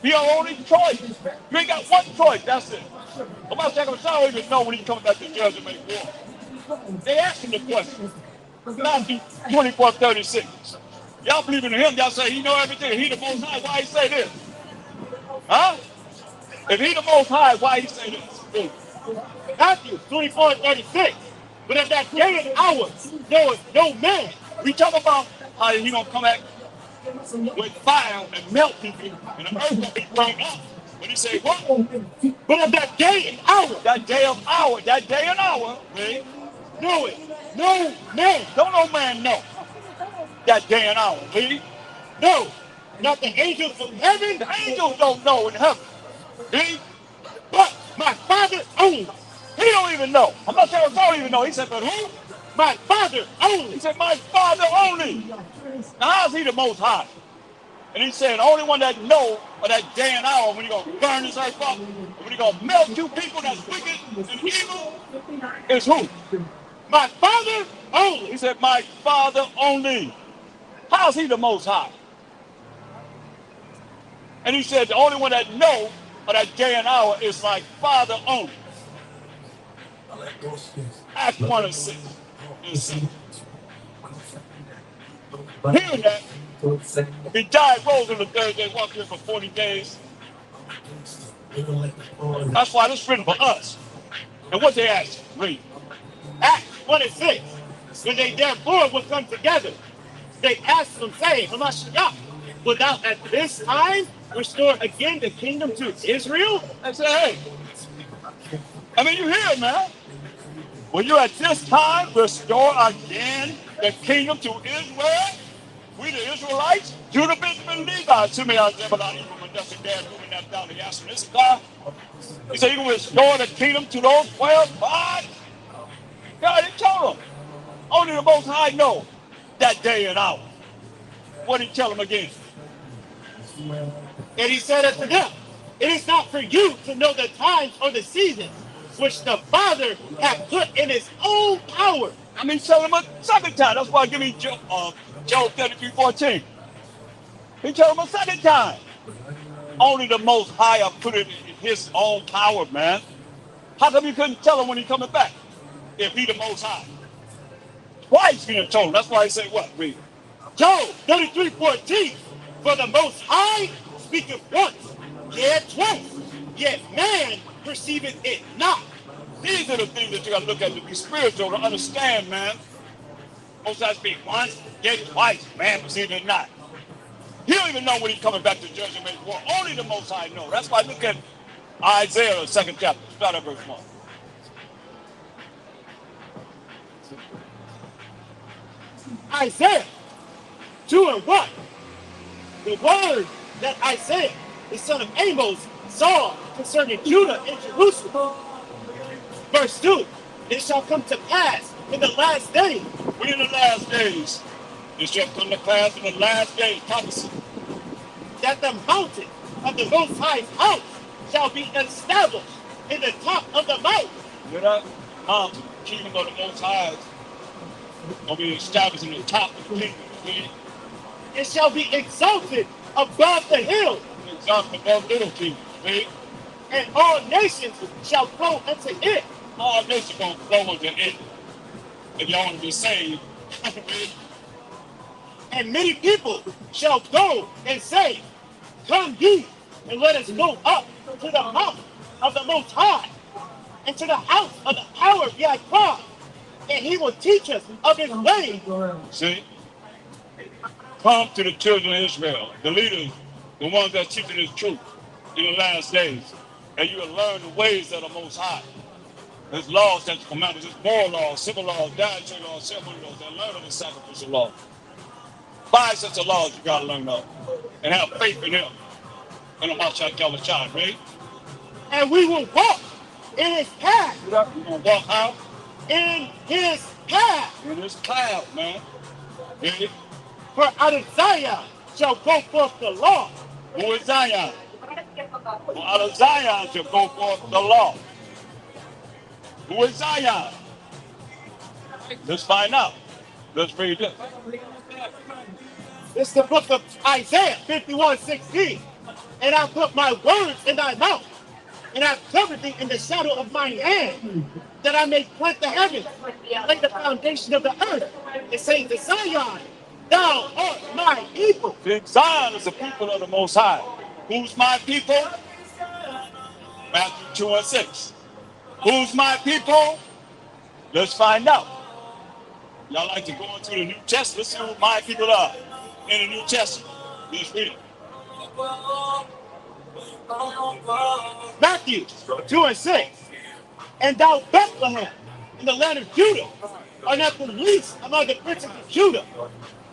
Your only choice. You ain't got one choice, that's it. Nobody don't even know when he's coming back to judge and make war. They asked him the question. Matthew 24:36. Y'all believe in him, y'all say he know everything. He the Most High, why he say this? Huh? If he the Most High, why he say this? Matthew 24:36. But at that day and hour, there is no man. We talk about how he gonna come back with fire and melt people, and the earth gonna be burned up. But he say what? But at that day and hour, that day and hour, right? know it. No man. Don't no man know. That day and hour, read. No. Not the angels of heaven. The angels don't know in heaven. Read. But my Father only. He don't even know. I'm not saying don't even know. He said, but who? My Father only. He said, my Father only. Now how's he the Most High? And he said, the only one that know of that day and hour when he's going to burn this earth up, when he's going to melt you people that's wicked and evil, is who? My Father only. He said, my Father only. How's he the Most High? And he said, the only one that know of that day and hour is my Father only. Acts 1 and 6. Hearing that, he died, rose on the third day, walked here for 40 days. That's why this is written for us. And what they asked, read. Acts 1 and 6. When they therefore would come together, they asked them, saying, Hamashiach, will thou at this time restore again the kingdom to Israel? I said, hey, I mean, you hear it, man. Will you at this time restore again the kingdom to Israel? We the Israelites, Judah, Benjamin, Levi, Simeon, Zebulun, Ephraim, Manasseh, Gad, Reuben, Naphtali, Asher, and Issachar. He said, you can restore the kingdom to those 12 tribes. God, he told them. Only the Most High know that day and hour. What did he tell them again? And he said unto them, it is not for you to know the times or the seasons which the Father hath put in his own power. I mean, tell him a second time. That's why I give you Job 33:14. He told him a second time. Only the Most High have put it in his own power, man. How come you couldn't tell him when he coming back? If he the Most High. Twice he done told him. That's why he say what? Read. Job 33:14. For the Most High speaketh once, yet twice, yet man perceiveth it not. These are the things that you got to look at to be spiritual, to understand, man. Most High speak once, yet twice, man perceiveth it not. He don't even know when he's coming back to judge and make war. Only the Most High know. That's why I look at Isaiah, the 2nd chapter. Start at verse 1. Isaiah 2 and 1. the word that Isaiah, the son of Amos, saw concerning Judah and Jerusalem. Verse 2, it shall come to pass in the last days. We in the last days. It shall come to pass in the last days. Prophecy. That the mountain of the Most High's house shall be established in the top of the mountain. You know that? Mountain, kingdom of the Most High, will be established in the top of the kingdom. See? It shall be exalted above the hills. Exalted above little kingdom. See? And all nations shall flow unto it. All nations gonna flow unto it. If y'all want to be saved. And many people shall go and say, come ye, and let us go up to the mountain of the Most High, and to the house of the power of Yahweh, and he will teach us of his ways. See? Come to the children of Israel, the leaders, the ones that teaching this truth in the last days, and you will learn the ways of the Most High. There's laws, statutes, commandments, there's moral laws, civil laws, dietary laws, ceremony laws, and learn of the sacrificial law. 5 sets of laws you gotta learn of, and have faith in him. And I'm out child, right? And we will walk in his path. We're gonna walk out in his path. In his cloud, man. Ready? For out of Zion shall go forth the law. Who is Zion? For out of Zion shall go forth the law. Who is Zion? Let's find out. Let's read this. This is the book of Isaiah 51:16. And I put my words in thy mouth, and I covered thee in the shadow of mine hand, that I may plant the heavens, and lay the foundation of the earth, and say to Zion, thou art my people. Zion is the people of the Most High. Who's my people? Matthew 2:6. Who's my people? Let's find out. Y'all like to go into the New Testament. Let's see who my people are in the New Testament. Let's read it. Matthew 2:6. And thou Bethlehem, in the land of Judah, art not the least among the princes of Judah.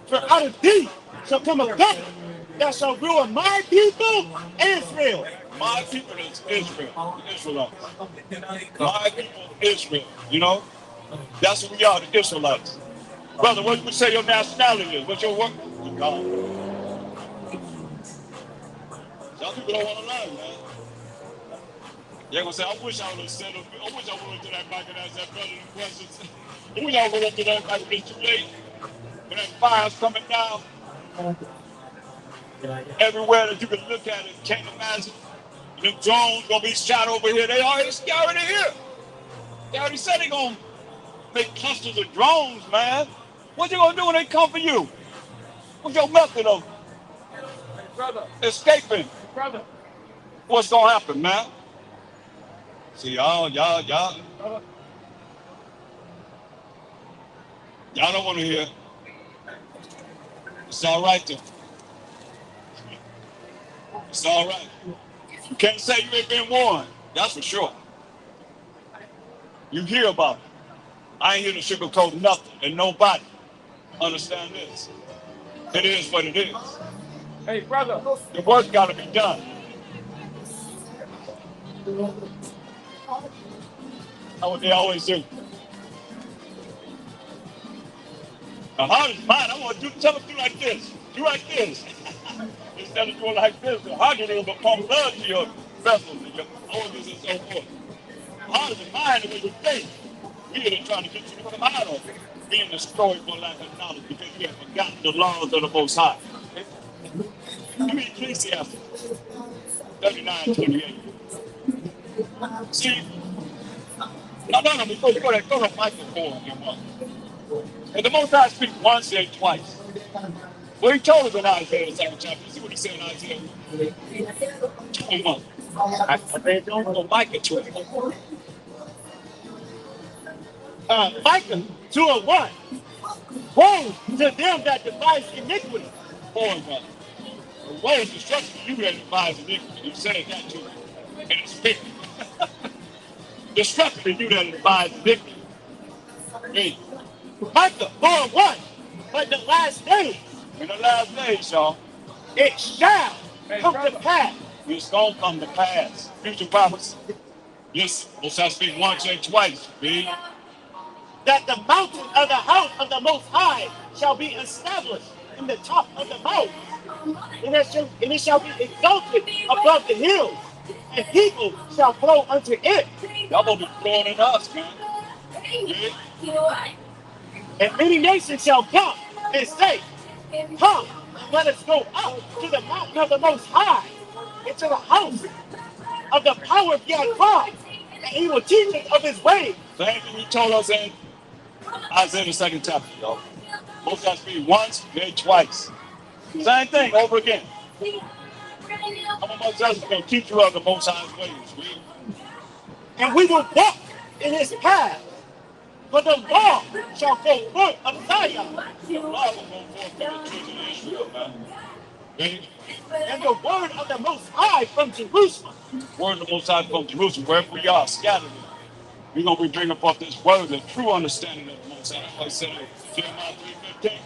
For out of thee shall come a government that shall rule my people, Israel. My people is Israel, the Israelites. My people, Israel. You know, that's who we are, the Israelites. Brother, what would you say your nationality is? What's your work? God. Some people don't want to learn, man. They're gonna say, I wish I would have said, I wish I would have to that mic and asked that brother the questions. I wish I would have to that mic, but it's too late. When that fire's coming down, everywhere that you can look at it, can't imagine. The drones gonna be shot over here. They already here. They already said they're gonna make clusters of drones, man. What you gonna do when they come for you? What's your method of escaping? What's gonna happen, man? See, y'all don't want to hear. It's all right, though. It's all right. You can't say you ain't been warned. That's for sure. You hear about it. I ain't here to sugarcoat nothing and nobody. Understand this. It is what it is. Hey, brother, the work's got to be done. That's what they always do. The heart is mine. I want to tell them do like this. Do like this. Instead of doing like this, the heart is going to pump blood to your vessels and your organs and so forth. The heart is mine the way you think. We are trying to get you to come out of it. Being destroyed for lack of knowledge because you have forgotten the laws of the Most High. Give me Ecclesiastes 39:28. See? No, before you go there, go to microphone. And the Most High speaks once and twice. Well, he told us in Isaiah, the 2nd chapter. See what he said in Isaiah? Come on. I don't know Micah 2. Micah 2:1. Woe to them that devise iniquity. Woe is destruction to you that devise iniquity. You said that too. And it's big. Destruction to you that devise iniquity. Hey. Micah 4:1. But the last days. In the last days, y'all. It shall come to pass. It's going to come to pass. Future prophecy. Yes, Most High speak once and twice, B. That the mountain of the house of the Most High shall be established in the top of the mountain, and it shall be exalted above the hills, and people shall flow unto it. Y'all gonna be flowing in us, man. Yeah. And many nations shall come and say, come, let us go up to the mountain of the Most High, into the house of the power of Yahweh, and he will teach us of his ways. Same thing he told us in Isaiah the second chapter, y'all. Most High speak once, then twice. Same thing over again. I'm going to teach you of the Most High's ways. Read. And we will walk in his path, for the law shall go forth of Zion, The law will go forth from the children of Israel, man. Read. and the word of the Most High from Jerusalem. Word of the Most High from Jerusalem, wherever we are, scattered. We're going to be bringing forth this word, the true understanding of the Most High. That's why he said it, Jeremiah 3:15.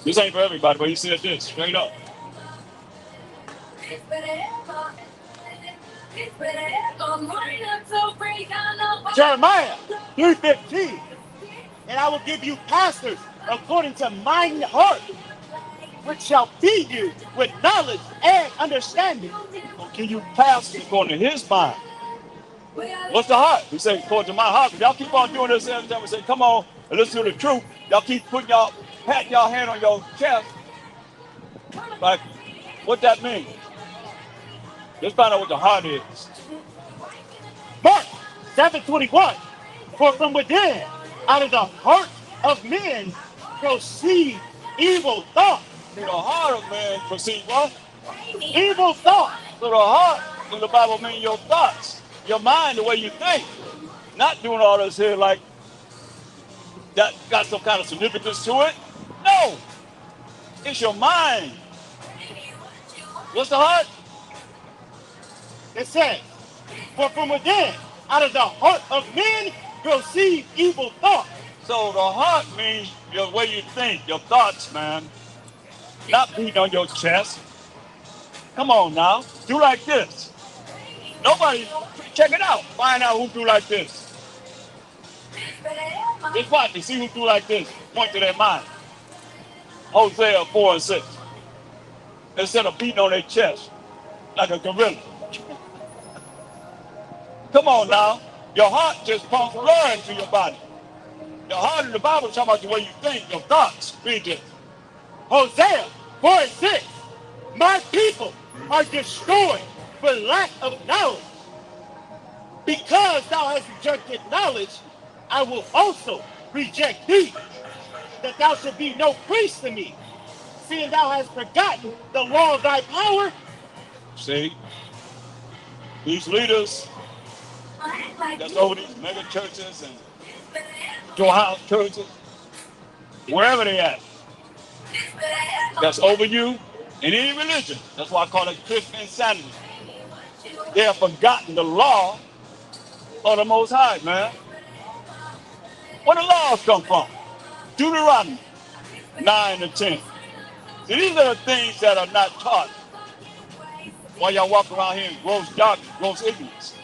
This ain't for everybody, but he said this, straight up. Jeremiah 3:15. And I will give you pastors according to mine heart, which shall feed you with knowledge and understanding. I'll give you pastors according to his mind. What's the heart? He said, according to my heart. If y'all keep on doing this every time we say, come on and listen to the truth, y'all keep putting patting y'all hand on your chest. Like, what that mean? Let's find out what the heart is. Mark 7:21. For from within, out of the heart of men, proceed evil thoughts. The heart of man proceed what? Evil thoughts. So the heart in the Bible means your thoughts, your mind, the way you think. Not doing all this here like that got some kind of significance to it. No, it's your mind. What's the heart? It says, for from within, out of the heart of men, proceed evil thoughts. So the heart means the way you think, your thoughts, man. Not beating on your chest. Come on now, do like this. Nobody, check it out. Find out who do like this. Just watch and see who do like this. Point to their mind. Hosea 4:6. Instead of beating on their chest like a gorilla. Come on now. Your heart just pumps blood into your body. Your heart in the Bible is talking about the way you think, your thoughts. Read this. Hosea 4:6. My people are destroyed for lack of knowledge. Because thou hast rejected knowledge, I will also reject thee, that thou should be no priest to me, seeing thou hast forgotten the law of thy power. See? These leaders that's over these mega churches and door house churches, wherever they at, that's over you in any religion. That's why I call it Christian insanity. They have forgotten the law of the Most High, man. Where the laws come from? Deuteronomy 9 and 10. See, these are the things that are not taught while y'all walk around here in gross darkness, gross ignorance.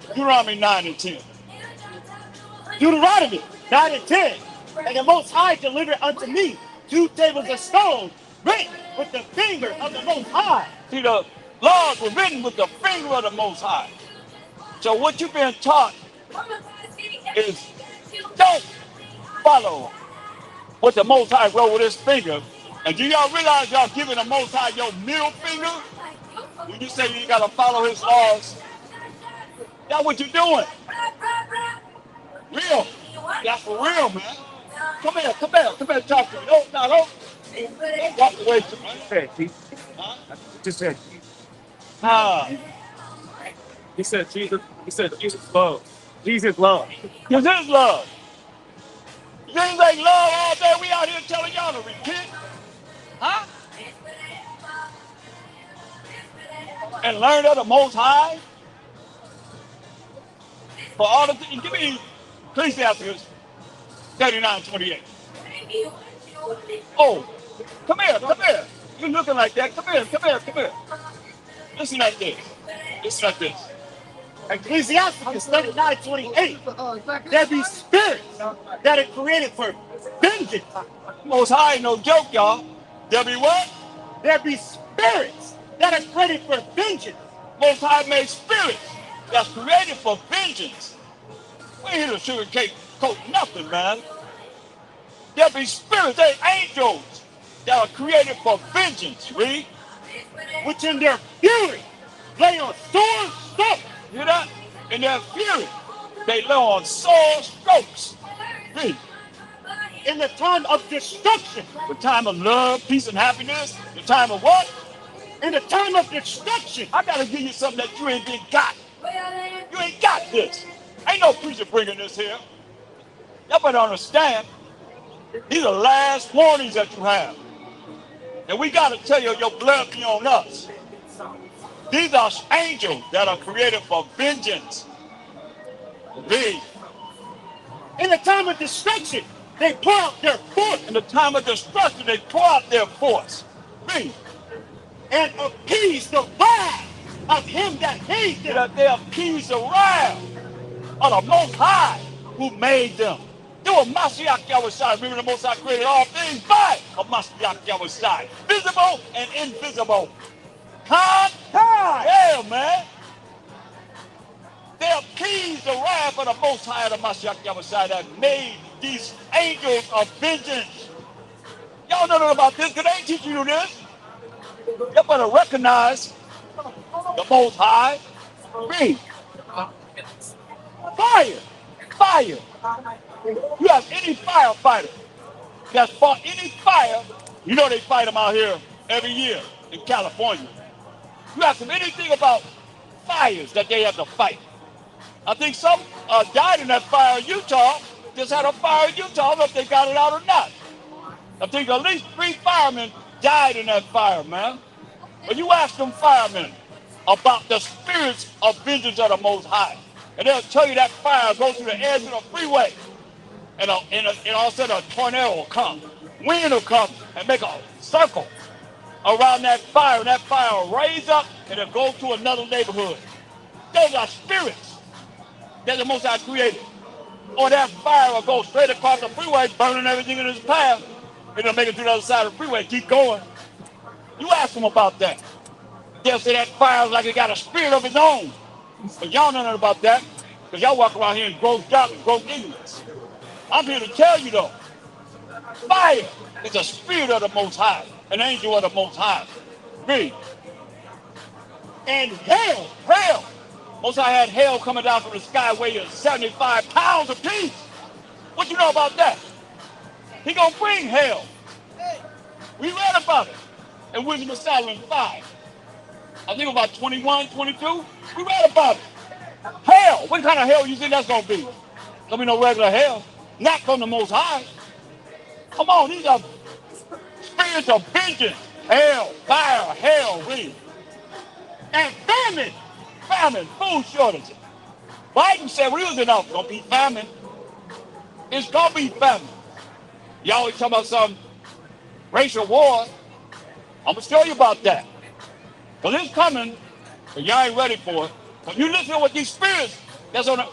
Deuteronomy 9 and 10. Deuteronomy 9 and 10. And the Most High delivered unto me 2 tables of stone written with the finger of the Most High. See, the laws were written with the finger of the Most High. So what you've been taught is don't follow what the Most High wrote with his finger. And do y'all realize y'all giving the Most High your middle finger? When you say you gotta follow his laws, that's what you're doing. Real. That's for real, man. Come here, talk to me. Don't walk away from me. Huh? Just said, He said Jesus. he said Jesus love. Jesus love. Because his love. You ain't like love all day. We out here telling y'all to repent. Huh? And learn of the Most High. For all the things. Give me Ecclesiastes 39:28. Oh, come here. You're looking like that. Come here, come here, come here. Listen at this. Listen at this. Ecclesiasticus 39:28. There be spirits that are created for vengeance. Most High, no joke, y'all. There be what? There be spirits that are created for vengeance. Most High made spirits that's created for vengeance. We ain't here to sugarcoat nothing, man. There be spirits, they angels that are created for vengeance, read. Which in their fury lay on sore strokes. Hear that? In their fury, they lay on sore strokes. Read. In the time of destruction. The time of love, peace, and happiness. The time of what? In the time of destruction. I gotta give you something that you ain't been got. You ain't got this. Ain't no preacher bringing this here. Y'all better understand. These are last warnings that you have. And we gotta tell you, your blood be on us. These are angels that are created for vengeance. Read. In the time of destruction, they pour out their force. In the time of destruction, they pour out their force. Read. And appease the wrath of him that made them. That they appease the wrath of the Most High who made them. They were Mashiach Yahushua. Remember, the Most High created all things by a Mashiach Yahushua. Visible and invisible. Yeah, man. They appease the wrath of the Most High of the Mashiach Yahushua that made these angels of vengeance. Y'all know nothing about this because they ain't teaching you this. You better recognize the Most High. Read. Fire. Fire. You have any firefighter that's fought any fire, you know they fight them out here every year in California. You ask them anything about fires that they have to fight. I think some died in that fire in Utah. Just had a fire in Utah. I don't know if they got it out or not. I think at least 3 firemen died in that fire, man. But you ask them firemen about the spirits of vengeance of the Most High, and they'll tell you that fire goes through the edge of the freeway, and all of a sudden a tornado will come. Wind will come and make a circle around that fire, and that fire will raise up and it'll go to another neighborhood. Those are spirits that the Most High created. Or that fire will go straight across the freeway, burning everything in its path. It'll make it to the other side of the freeway, keep going. You ask them about that. They'll say that fire is like it got a spirit of its own. But y'all know nothing about that, because y'all walk around here in gross darkness, gross ignorance. I'm here to tell you though, fire is a spirit of the Most High, an angel of the Most High. Read. And hell. Most High had hell coming down from the sky weighing 75 pounds apiece. What you know about that? He gonna bring hell. We read about it in Wisdom of Solomon 5. I think about 21, 22. We read about it. Hell. What kind of hell you think that's gonna be? Gonna be no regular hell. Not from the Most High. Come on, these are spirits of vengeance. Hell, fire, hell, read. And famine. Famine, food shortages. Biden said we was enough. Gonna be famine. It's gonna be famine. Y'all always talk about some racial war. I'm gonna show you about that. Because it's coming, but y'all ain't ready for it. When you listen to what these spirits, they're gonna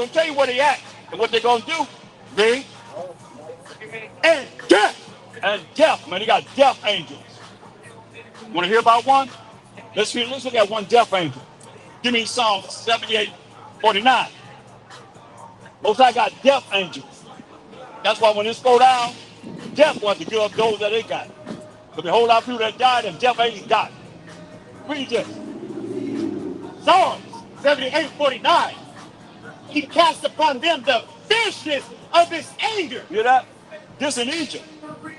tell you where they at and what they're gonna do. Read. And death. And death, man. They got death angels. Want to hear about one? Let's look at one death angel. Give me Psalm 78:49. Most High got death angels. That's why when this go down, death wants to give up those that they got. Because a whole lot of people that died and death angels died. Read this. Psalms 78:49. He cast upon them the fierceness of his anger. You hear that? This in Egypt.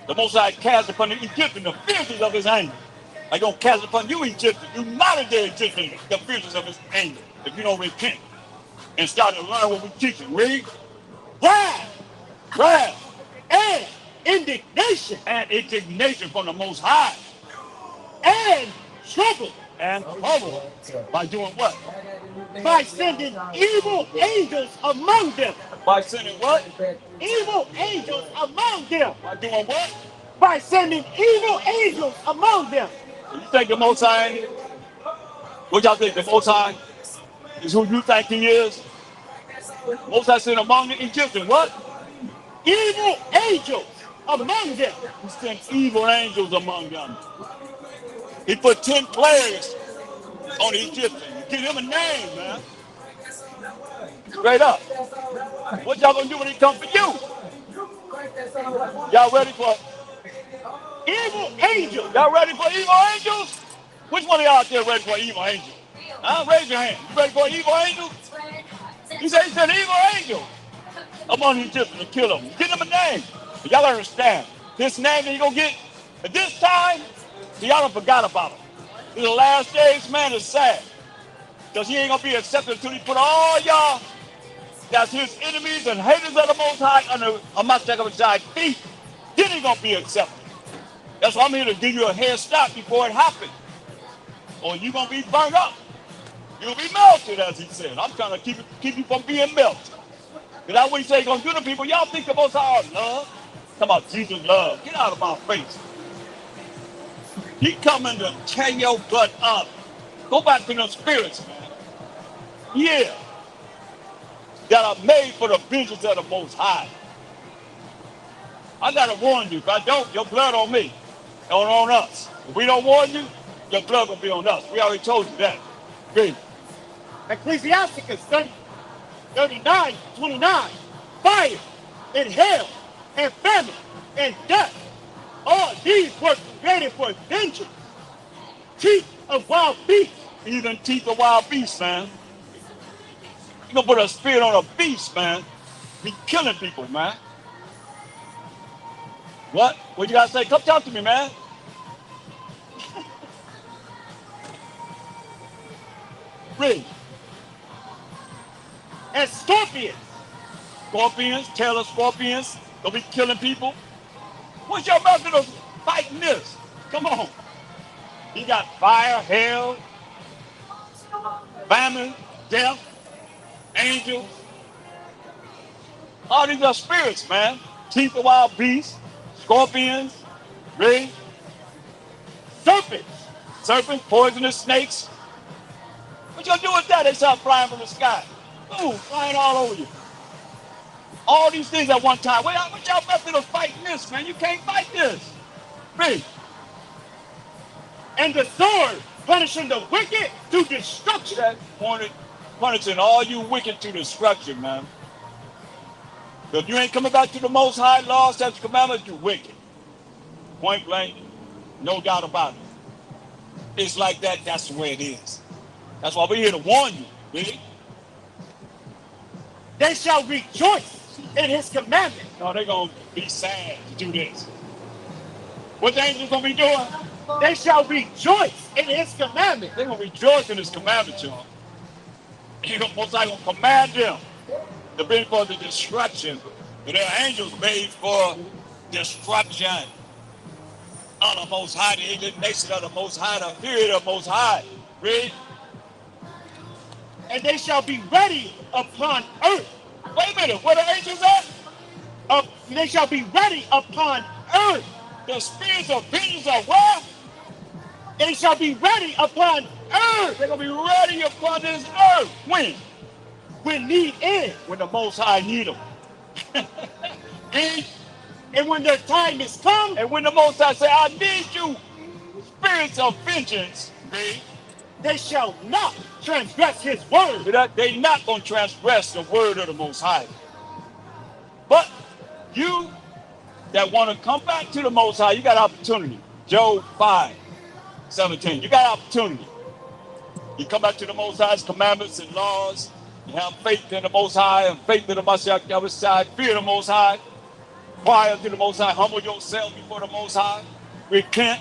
The Most High cast upon the Egyptians the fierceness of his anger. I don't cast upon you, Egyptians, you modern day Egyptians, the fierceness of his anger, if you don't repent and start to learn what we're teaching. Read. Wrath, and indignation, from the Most High, and trouble. By doing what? By sending evil angels among them. By sending what? Evil angels among them. By doing what? by sending evil angels among them. You think the Most High ain't? What y'all think? The Most High is who you think he is? Most High sent among the Egyptians. What? Evil angels among them. He sent evil angels among them. He put 10 plagues on the Egyptians. Give him a name, man. Straight up. What y'all gonna do when he come for you? Y'all ready for Evil angels. y'all ready for evil angels? Which one of y'all out there ready for evil angel? Raise your hand. You ready for evil angel? He said he sent evil angel among the Egyptians to kill them. Give him a name. But y'all understand. This name that he gonna get at this time, y'all done forgot about him. In the last days, man, is sad. Because he ain't gonna be accepted until he put all y'all that's his enemies and haters of the Most High under a Mashiach's feet. Then he gonna be accepted. That's why I'm here to give you a head start before it happens. Or you gonna be burned up. You'll be melted, as he said. I'm trying to keep you from being melted. Because that's what he said he's gonna do to people. Y'all think the Most High love? Talk about Jesus' love. Get out of my face. He coming to tear your butt up. Go back to the spirits, man. Yeah. That are made for the vengeance of the Most High. I gotta warn you. If I don't, your blood on me. And on us. If we don't warn you, your blood gonna be on us. We already told you that. Read. Ecclesiasticus 39:29. Fire and hell and famine and death. All these were created for vengeance. Teeth of wild beasts. Even teeth of wild beasts, man. You gonna put a spirit on a beast, man. Be killing people, man. What? What you gotta say? Come talk to me, man. Read. And scorpions. Scorpions, tail of scorpions. Don't be killing people. What's your method of fighting this? Come on. You got fire, hell, famine, death, angels. All these are spirits, man. Teeth of wild beasts, scorpions, read. Serpents. Serpents, poisonous snakes. What you gonna do with that? They start flying from the sky. Ooh, flying all over you. All these things at one time. What y'all method of fighting this, man? You can't fight this. Read. And the sword punishing the wicked to destruction. That punishing all you wicked to destruction, man. If you ain't coming back to the Most High law, statutes, commandments, you wicked. Point blank, no doubt about it. It's like that, that's the way it is. That's why we're here to warn you, really. They shall rejoice in his commandment. No, they're going to be sad to do this. What the angels going to be doing? They shall rejoice in his commandment. They're going to rejoice in his commandment, y'all. Most High going to command them to bring for the destruction. And they're angels made for destruction of the Most High, the indignation of the Most High, the period of the Most High. Read. And they shall be ready upon earth. Wait a minute, where the angels at? They shall be ready upon earth. The spirits of vengeance are where? They shall be ready upon earth. They're going to be ready upon this earth. When? When need is. When the Most High need them. And when their time is come. And when the Most High say, I need you, spirits of vengeance, they shall not transgress his word. They're not going to transgress the word of the Most High. But you that want to come back to the Most High, you got opportunity. Job 5:17. You got opportunity. You come back to the Most High's commandments and laws. You have faith in the Most High and faith in the Mashiach, fear the Most High. Cry unto the Most High. Humble yourself before the Most High. Repent.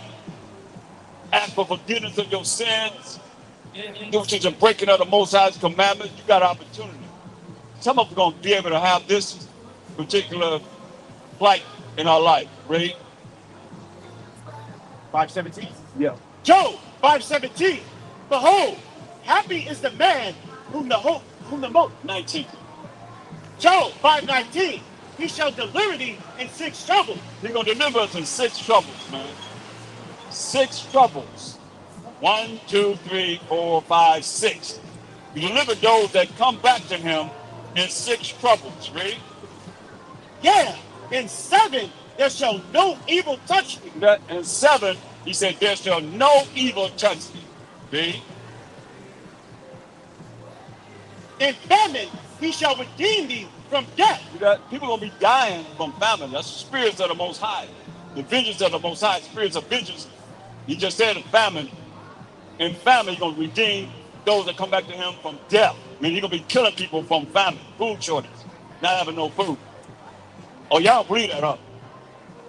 Ask for forgiveness of your sins. Which is a breaking of the Most High's commandments. You got opportunity. Some of us are going to be able to have this particular plight in our life. Ready? 5:17. Yeah. Job 5:17. Behold, happy is the man whom the most. 19. Job 5:19. he shall deliver thee in 6 troubles. He's going to deliver us in 6 troubles, man. 6 troubles. 1, 2, 3, 4, 5, 6. He delivered those that come back to him in 6 troubles. Read. Yeah, in 7 there shall no evil touch thee. That in 7, he said, there shall no evil touch thee. Read. In famine he shall redeem thee from death. People are going to be dying from famine. That's the spirits of the Most High. The vengeance of the Most High, spirits of vengeance. He just said in famine. In famine, he's going to redeem those that come back to him from death. I mean, he's going to be killing people from famine, food shortage, not having no food. Oh, y'all believe that, huh?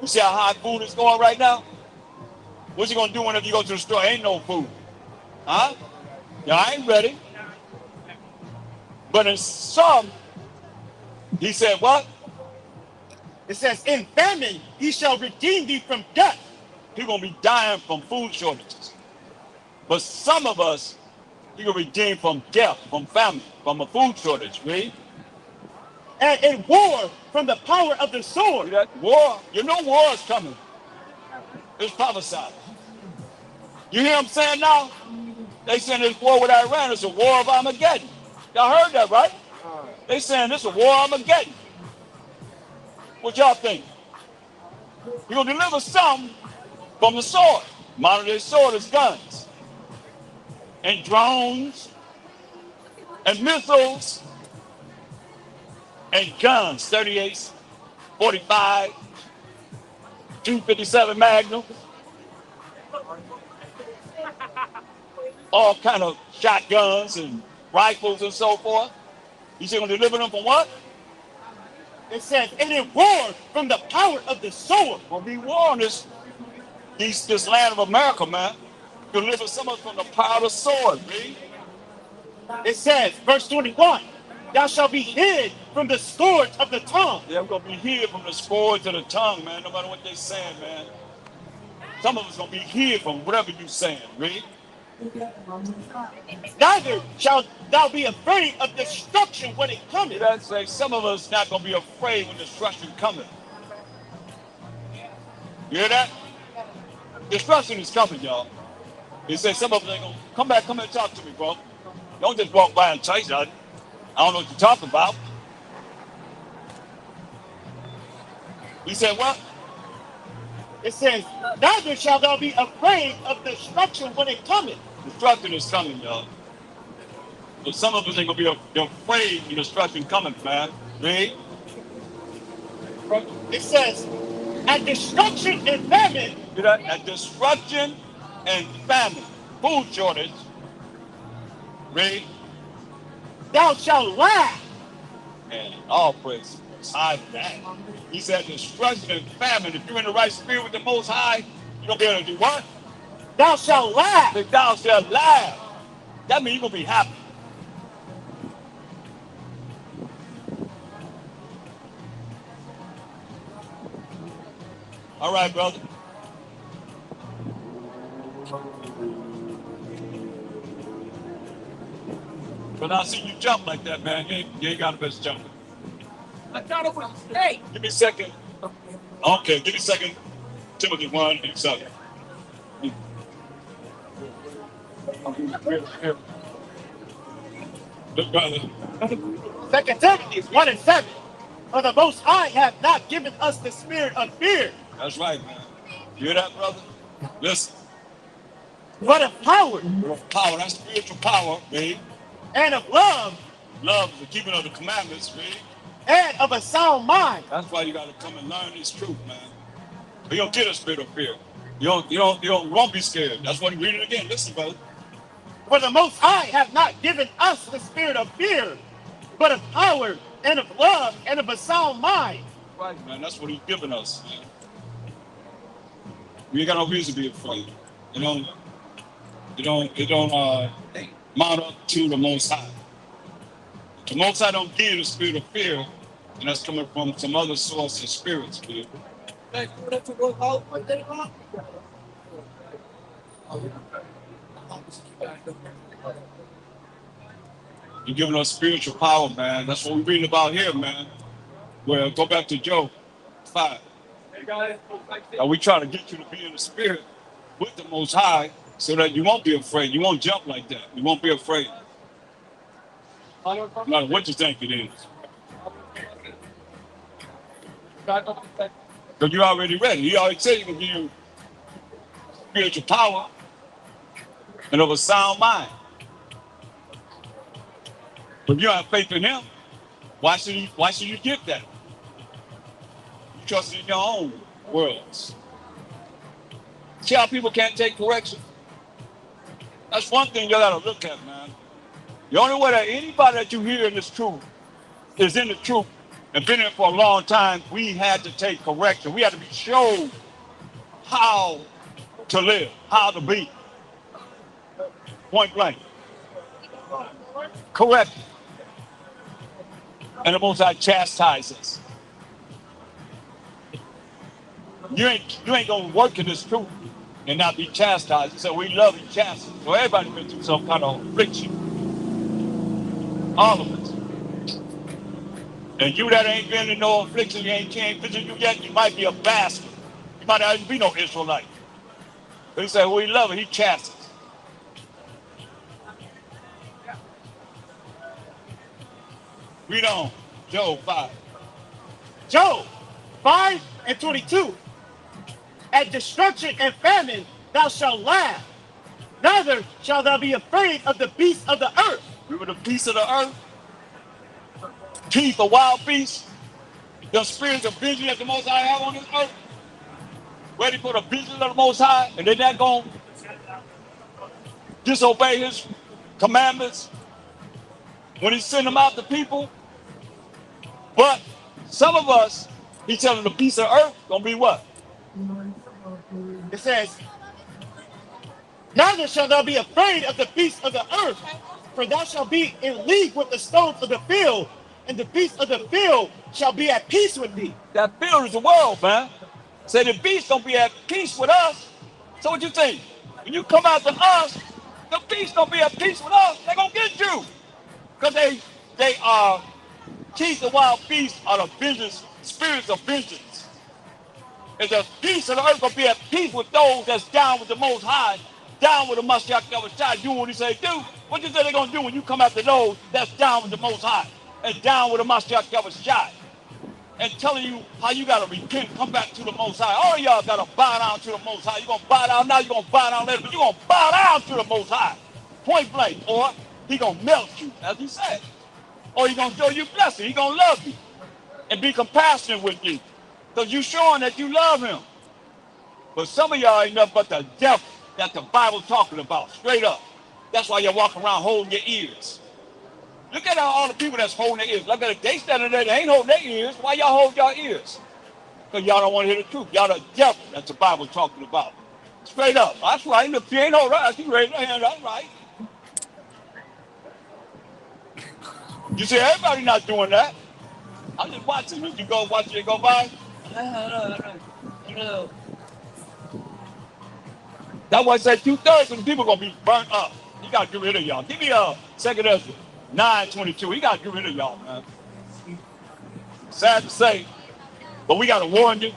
You see how high food is going right now? What's he going to do whenever you go to the store? Ain't no food. Huh? Y'all ain't ready. But in some, he said what? It says, in famine he shall redeem thee from death. People going to be dying from food shortages. But some of us, he will redeem from death, from famine, from a food shortage. Read. And in war from the power of the sword. War, you know war is coming. It's prophesied. You hear them saying now? They saying this war with Iran is a war of Armageddon. Y'all heard that, right? They saying this is a war of Armageddon. What y'all think? He's going to deliver some from the sword. Modern day sword is guns. And drones. And missiles. And guns. 38s, 45, 257 Magnum. All kind of shotguns and rifles and so forth. He's going to deliver them from what? It says, and in war from the power of the sword. Going to be war on this land of America, man. Deliver some of us from the power of the sword, read. It says, verse 21, thou shalt be hid from the scourge of the tongue. Yeah, we're going to be hid from the scourge of the tongue, man, no matter what they're saying, man. Some of us going to be hid from whatever you're saying, read. Neither shalt thou be afraid of destruction when it cometh. That's like some of us not going to be afraid when destruction cometh. You hear that? Destruction is coming, y'all. He said some of us ain't going to come back, come and talk to me, bro. Don't just walk by and chase us. I don't know what you're talking about. He said what? It says, neither shalt thou be afraid of destruction when it cometh. Destruction is coming, y'all. But some of us ain't gonna be afraid when destruction coming, man. Read. It says, at destruction and famine. At destruction and famine, food shortage. Read. Thou shalt laugh. And all praise high to that. He said destruction and famine. If you're in the right spirit with the Most High, you're gonna be able to do what? Thou shalt laugh. Thou shalt laugh. That means you're gonna be happy. All right, brother. But I see you jump like that, man. You ain't got the best jumping. I thought it was hey. Give me a second. Okay, give me a second. Timothy 1 and 7. Look, brother. 2 Timothy 1 and 7. For the Most High hath not given us the spirit of fear. That's right, man. You hear that, brother? Listen. But of power. Power, that's spiritual power, babe. And of love. Love is the keeping of the commandments, babe. And of a sound mind. That's why you got to come and learn this truth, man. You don't get a spirit of fear. You won't be scared. That's what he read it again. Listen, brother. For the Most High hath not given us the spirit of fear, but of power and of love and of a sound mind. Right, man. That's what he's given us, man. We ain't got no reason to be afraid. You don't mount up to the Most High. The Most High don't give you the spirit of fear, and that's coming from some other source of spirits, dude. You're giving us spiritual power, man. That's what we're reading about here, man. Well, go back to Job 5. Are we trying to get you to be in the spirit with the Most High so that you won't be afraid? You won't jump like that. You won't be afraid. No matter what you think it is. Because you already ready. He already said he can give you spiritual power and of a sound mind. But you don't have faith in him. Why should you get that? You trust in your own worlds. See how people can't take correction? That's one thing you gotta look at, man. The only way that anybody that you hear in this truth is in the truth and been in it for a long time, we had to take correction. We had to be shown how to live, how to be. Point blank. Correct. And the Most High chastises. You ain't gonna work in this truth and not be chastised. So we love and chastise. So everybody been through some kind of affliction. All of us. And you that ain't been in no affliction, you ain't visited you yet, you might be a bastard. You might not even be no Israelite. But he said, we love it, he chastises. Read on. Job 5. Job 5:22. At destruction and famine thou shalt laugh, neither shalt thou be afraid of the beasts of the earth. Remember the beasts of the earth? Teeth of wild beasts? The spirits of vision that the Most High have on this earth? Ready for the vision of the Most High? And they're not going to disobey his commandments when he sent them out to people? But some of us, he's telling the beasts of earth, going to be what? It says, neither shalt thou be afraid of the beasts of the earth, for thou shalt be in league with the stones of the field, and the beasts of the field shall be at peace with thee. That field is the world, man. Say the beasts gonna be at peace with us. So what you think? When you come out to us, the beasts gonna be at peace with us. They gonna get you. Because they are teeth of wild beasts are the vengeance, spirits of vengeance. And the beasts of the earth gonna be at peace with those that's down with the Most High, down with the Mashiach Yahushua, doing what he say do. What you think they gonna do when you come after those that's down with the Most High and down with the Mashiach Yahushua? And telling you how you gotta repent, come back to the Most High. All of y'all gotta bow down to the Most High. You're gonna bow down now, you're gonna bow down later, but you're gonna bow down to the Most High. Point blank. Or he gonna melt you, as he said. Or he gonna show you blessing. He gonna love you and be compassionate with you. Because you showing that you love him. But some of y'all ain't nothing but the devil that the Bible's talking about, straight up. That's why you walk around holding your ears. Look at all the people that's holding their ears. Look at it. They standing there, they ain't holding their ears. Why y'all hold your ears? Because y'all don't want to hear the truth. Y'all the devil that the Bible's talking about. Straight up. That's right. Look, you ain't no right. You raise your hand. That's right. You see, everybody not doing that. I'm just watching. You go watch it go by. That's why I said 2/3 of the people gonna be burnt up. You gotta get rid of y'all. Give me a 2 Ezra 9:22. He gotta get rid of y'all, man. Sad to say, but we gotta warn you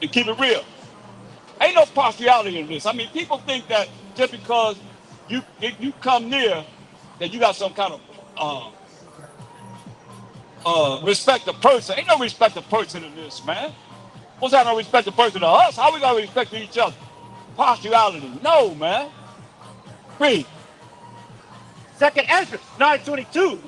and keep it real. Ain't no partiality in this. I mean, people think that just because you come near, that you got some kind of respect a person. Ain't no respect a person in this, man. What's that no respect a person to us? How we gonna respect each other? Partiality. No, man. Read. 2 Ezra 9:22.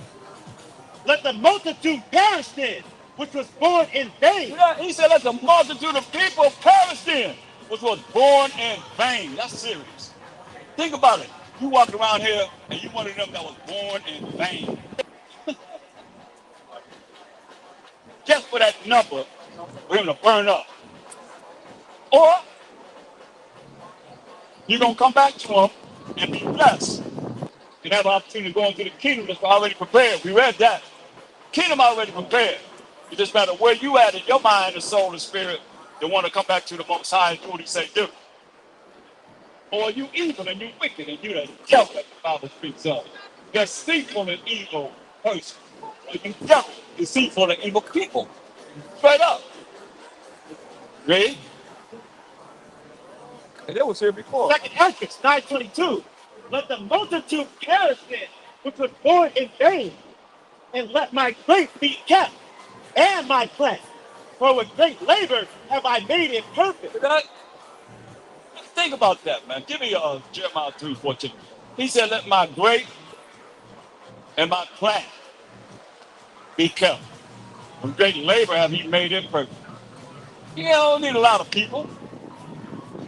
Let the multitude perish then, which was born in vain. Yeah, he said, let the multitude of people perish then, which was born in vain. That's serious. Think about it. You walk around here and you one of them that was born in vain. Just for that number, for him to burn up. Or you're going to come back to him and be blessed. You have an opportunity to go into the kingdom that's already prepared. We read that. Kingdom already prepared. It just matter where you at in your mind and soul and spirit that want to come back to the Most High and do what he say do. Or you evil and you wicked and you the devil that the Bible speaks of. Deceitful and evil person. Or you devil, deceitful and evil people. Straight up. Read. And they was here before. Second Esdras 9:22. Let the multitude perish then, which was born in vain, and let my grape be kept, and my plant. For with great labor have I made it perfect. That, think about that, man. Give me Jeremiah 3:14. He said, let my grape and my plant be kept. With great labor have he made it perfect. You don't need a lot of people.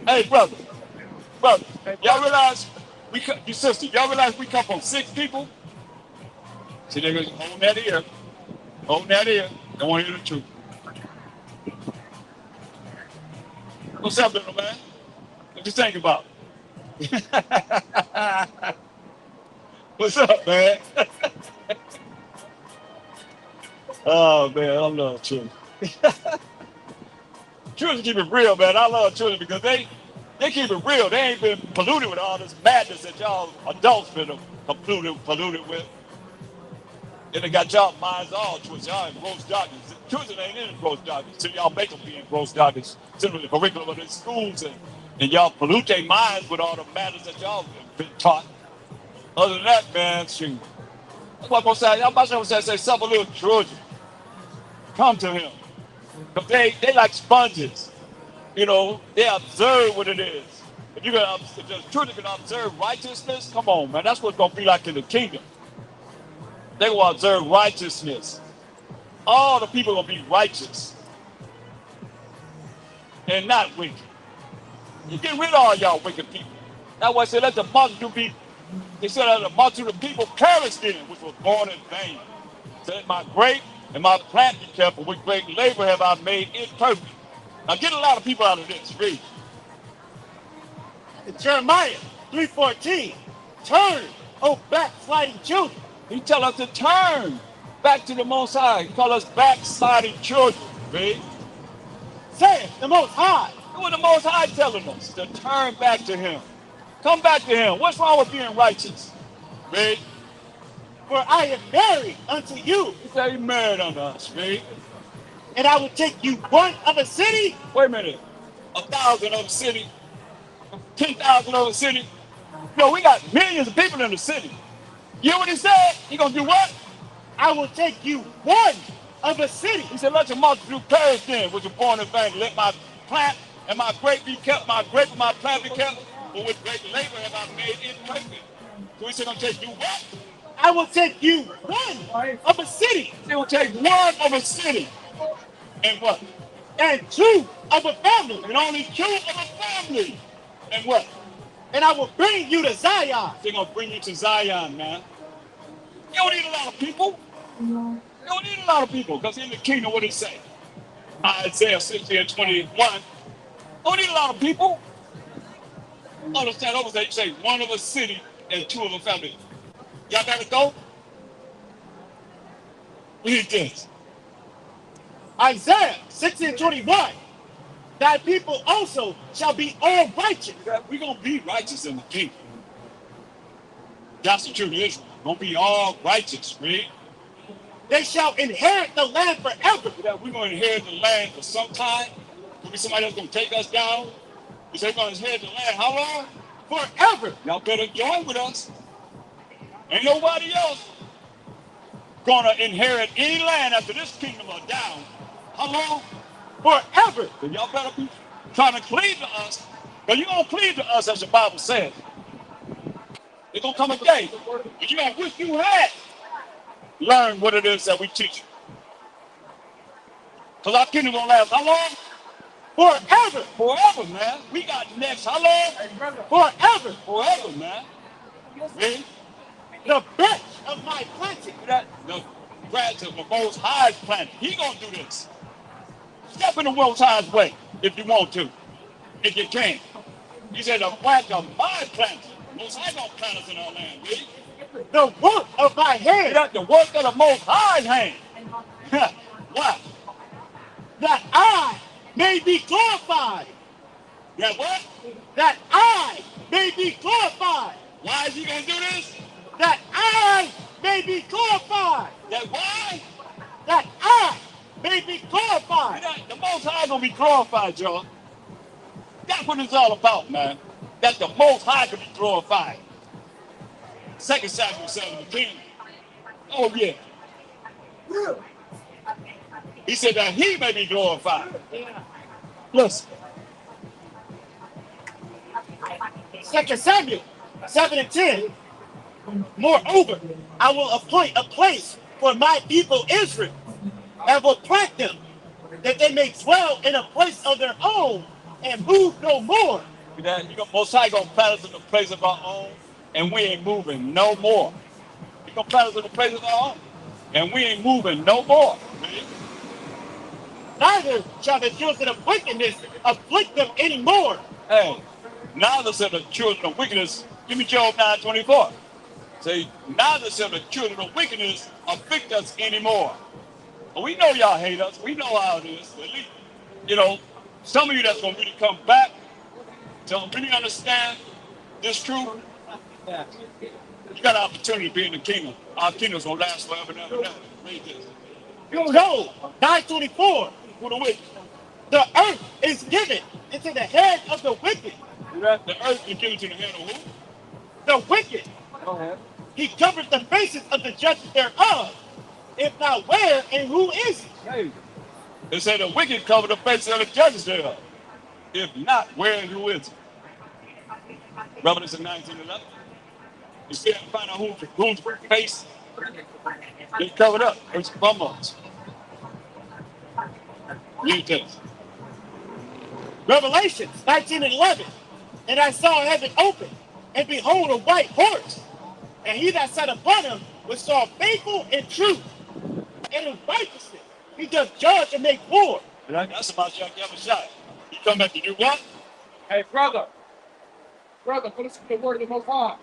Hey, brother, y'all realize you sister, y'all realize we come from 6 people? See, they're holding that ear. Holding that ear. Don't want to hear the truth. What's up, little man? What you think about? What's up, man? Oh, man, I love children. Children keep it real, man. I love children because they keep it real. They ain't been polluted with all this madness that y'all adults been polluted with. And they got y'all minds all twisted. Y'all in gross darkness. Children ain't in gross darkness. So y'all make them be in gross darkness. Simply the curriculum of the schools and y'all pollute their minds with all the madness that y'all been taught. Other than that, man, shoot. That's what I'm gonna say, some little children. Come to him. Because they like sponges. You know, they observe what it is. If the children can observe righteousness, come on, man. That's what's gonna be like in the kingdom. They will observe righteousness. All the people will be righteous and not wicked. You get rid of all y'all wicked people. That's why I said let the multitude be. They said let the multitude of people perish in, which was born in vain. So let my grape and my plant be kept, for with great labor have I made it perfect. Now get a lot of people out of this. Read. In Jeremiah 3:14. Turn, O backsliding children. He tell us to turn back to the Most High. He call us backsliding children. Read. Saith the Most High. What the Most High telling us? To turn back to Him. Come back to Him. What's wrong with being righteous? Read. For I am married unto you. He said He married unto us. Read. And I will take you one of a city. Wait a minute. 1,000 of a city. 10,000 of a city. No, we got millions of people in the city. You hear what He said? He gonna do what? I will take you one of a city. He said, let your multitude perish then, which are born in vain. Let my plant and my grape be kept, my grape and my plant be kept, but with great labor have I made it perfect. So He said, I'm gonna take you what? I will take you one of a city. He will take one of a city. And what? And 2 of a family. And only 2 of a family. And what? And I will bring you to Zion. They're gonna bring you to Zion, man. You don't need a lot of people. You don't need a lot of people, because in the kingdom, what did it say? Isaiah 60:21. Don't need a lot of people. Understand over there, you say 1 of a city and 2 of a family. Y'all gotta go? Read this. Isaiah 60:21. Thy people also shall be all righteous. We're gonna be righteous in the kingdom. That's the truth of Israel. Gonna be all righteous, read. They shall inherit the land forever. We're gonna inherit the land for some time. Could be somebody else gonna take us down. We say we're gonna inherit the land. How long? Forever. Y'all better join with us. Ain't nobody else gonna inherit any land after this kingdom are down. How long? Forever. So y'all better be trying to cleave to us. Because you're gonna cleave to us as the Bible says. There's gonna come a day when you're gonna wish you had learned what it is that we teach. Because our kingdom gonna last how long? Forever. Forever, man. We got next how long? Forever. Forever, man. Ready? The branch of my planting. The branch of the Most High's planet. He gonna do this. Step in the Most High's way if you want to, if you can. He said the branch of my planting. Most High gonna plant us in our land, really. The work of my hand. That's the work of the Most High's hand. Why? That I may be glorified. That what? That I may be glorified. Why is He gonna do this? That I may be glorified. That why? That I may be glorified. The Most High gonna be glorified, y'all. That's what it's all about, man. That the Most High can be glorified. 2 Samuel 17. Oh yeah. He said that he may be glorified. Listen. 2 Samuel 7 and 10. Moreover, I will appoint a place for my people Israel, and will plant them, that they may dwell in a place of their own, and move no more. Most High gonna plant us in the place of our own, and we ain't moving no more. He gonna plant us in the place of our own, and we ain't moving no more. Neither shall the children of wickedness afflict them anymore. Hey, neither shall the children of wickedness, give me Job 9:24. Say, neither shall the children of wickedness afflict us anymore. But we know y'all hate us. We know how it is. At least, some of you that's gonna really come back, to really understand this truth, you got an opportunity to be in the kingdom. Our kingdom's gonna last forever and ever and ever. Read this. Job 9:24. For the wicked. The earth is given into the hand of the wicked. The earth is given to the hand of who? The wicked. Go ahead. He covers the faces of the judges thereof. If not, where and who is he? Hey. They say the wicked cover the faces of the judges thereof. If not, where and who is he? Revelation 19:11. You see, find out whose face they covered up. It's from us. Read this. Revelations 19 and 11. And I saw heaven open, and behold a white horse, and he that sat upon him was called faithful and true, and in righteousness he does judge and make war. That's about Jack Shot. You come back to do what? Hey, brother, listen to the word of the Most High.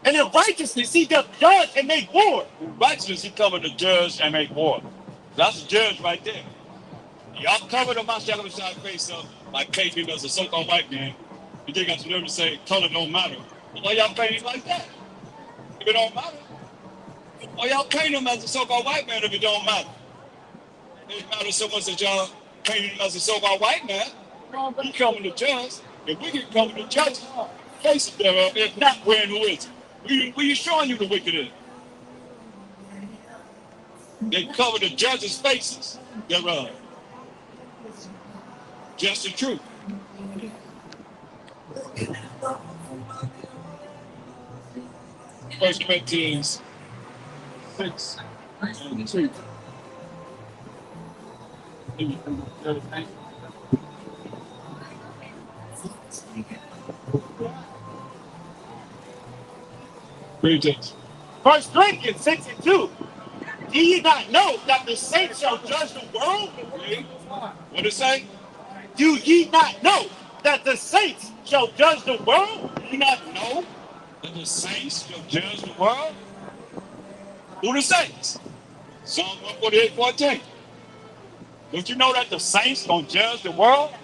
And in righteousness he does judge and make war. In righteousness he covered to judge and make war. That's a judge right there. Y'all covered the Mashiach Shot face up like painting as a so-called white man. You think got some nerve to say color don't matter. Why y'all painting like that? If it don't matter. Why y'all paint him as a so-called white man if it don't matter? It matters so much that y'all paint him as a so-called white man. He coming to judge. If we can come to judge, face it thereof, if not, where and who is it? We showing you the wicked is. They cover the judges' faces thereof. Just the truth. First Corinthians 6 and 2. Read this. 1 Corinthians 6 and 2. Do ye not know that the saints shall judge the world? What did it say? Do ye not know that the saints shall judge the world? Do you not know that the saints shall judge the world? Who the saints? Psalm 148:14. Don't you know that the saints gonna judge the world?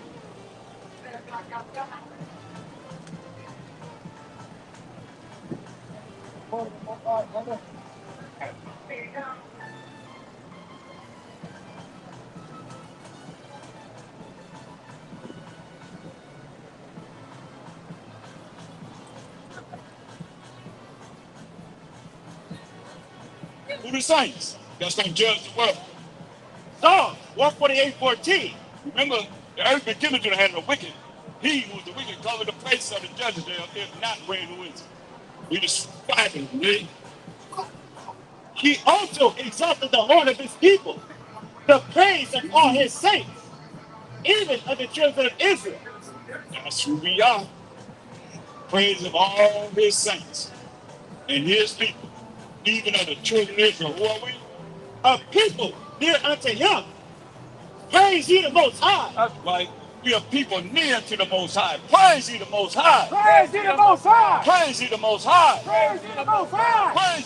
Who the saints that's gonna judge the world? Psalm 148:14. Remember, the earth been given to the hand of the wicked. He who is the wicked covered the place of the judges there, if not, where and who is it? We describe him, man. He also exalted the horn of his people, the praise of all his saints, even of the children of Israel. That's who we are. Praise of all his saints and his people, even of the children of Israel. Who are we? A people near unto him. Praise ye the Most High. That's right. We are people near to the Most High. Praise ye the Most High. Praise ye the Most High. Praise ye the Most High. Praise ye the Most High. Praise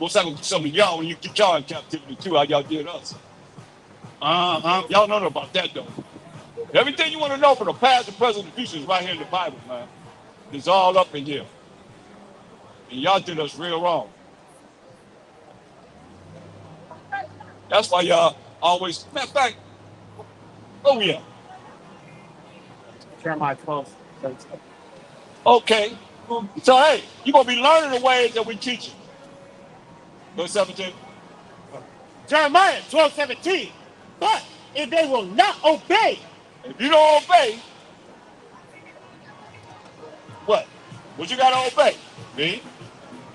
Most likely some of y'all when you get y'all in captivity too, how y'all did us. Y'all know about that though. Everything you want to know from the past, the present, and the future is right here in the Bible, man. It's all up in here. And y'all did us real wrong. That's why y'all always, matter of fact, oh yeah. Jeremiah 12. Okay. So hey, you're gonna be learning the ways that we teach you. Verse 17. Jeremiah 12:17. But if they will not obey, If you don't obey, what? What you gotta obey? Me?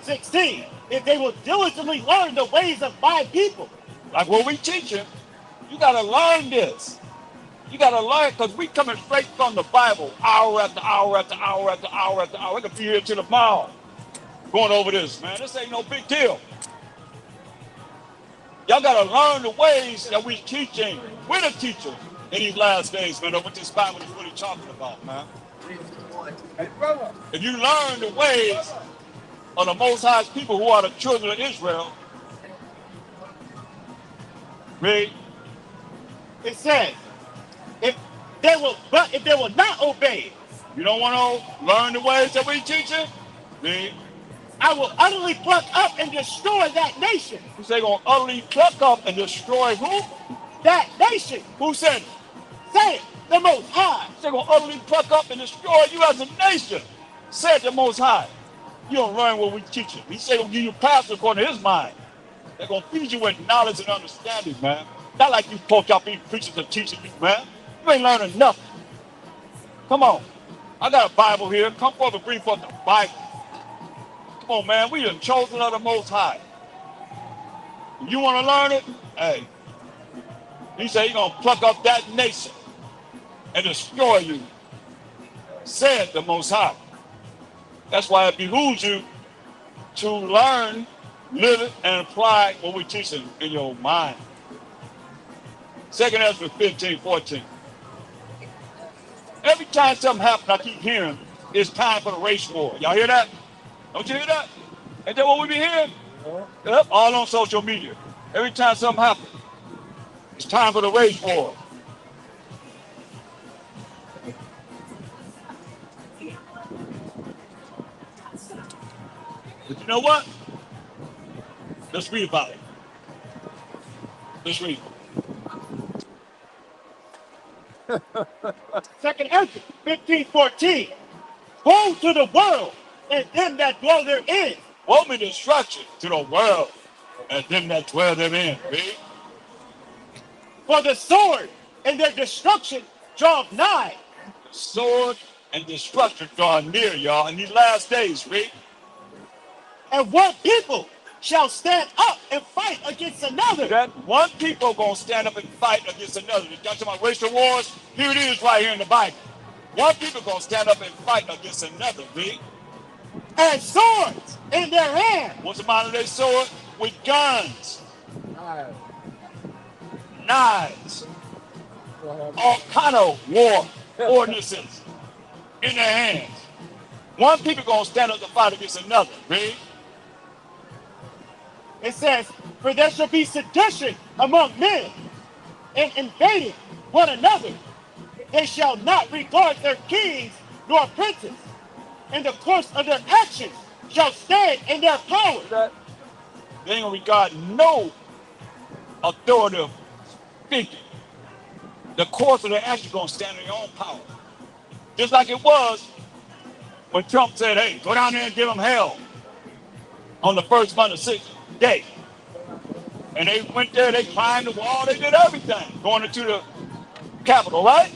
16. If they will diligently learn the ways of my people. Like what we teaching, you gotta learn this. You gotta learn because we coming straight from the Bible, hour after hour after hour after hour after hour. We could be here till tomorrow going over this, man. This ain't no big deal. Y'all gotta learn the ways that we teaching. We're the teachers in these last days, man, of what this Bible is really talking about, man. If you learn the ways of the Most High's people who are the children of Israel, read. It says, if they will not obey, You don't want to learn the ways that we teaching? Read. I will utterly pluck up and destroy that nation. Who say gonna utterly pluck up and destroy who? That nation. Who said it? Say it, the Most High. They're gonna utterly pluck up and destroy you as a nation, said the Most High. You don't learn what we teach you. He said gonna give you pastor according to his mind. They're gonna feed you with knowledge and understanding, man. Not like you folk y'all be preachers and teaching you, man. You ain't learning nothing. Come on. I got a Bible here. Come forth and bring forth the Bible. Come on, man. We are chosen of the Most High. You want to learn it? Hey. He said he's gonna pluck up that nation and destroy you, said the Most High. That's why it behooves you to learn, live it, and apply what we teach in your mind. 2 Ezra 15:14. Every time something happens, I keep hearing, it's time for the race war. Y'all hear that? Don't you hear that? Ain't that what we be hearing? Yep, all on social media. Every time something happens, it's time for the race war. But you know what? Let's read about it. Let's read. 2 Ezra 15:14. Woe to the world and them that dwell therein. Woe be destruction to the world and them that dwell therein. Read. For the sword and their destruction draweth nigh. The sword and destruction draw near, y'all, in these last days. Read. And one people shall stand up and fight against another. That one people gonna stand up and fight against another. You got to my racial wars? Here it is right here in the Bible. One people gonna stand up and fight against another. Read. And swords in their hand. What's the matter with their sword? With guns. Knives. All kind of war ordinances in their hands. One people gonna stand up to fight against another. Read. It says, for there shall be sedition among men, and invading one another. They shall not regard their kings nor princes, and the course of their actions shall stand in their power. They ain't gonna regard no authoritative figure. The course of their action gonna stand in their own power. Just like it was when Trump said, hey, go down there and give them hell on the first month of 6th day. And they went there, they climbed the wall, they did everything going into the Capitol, right?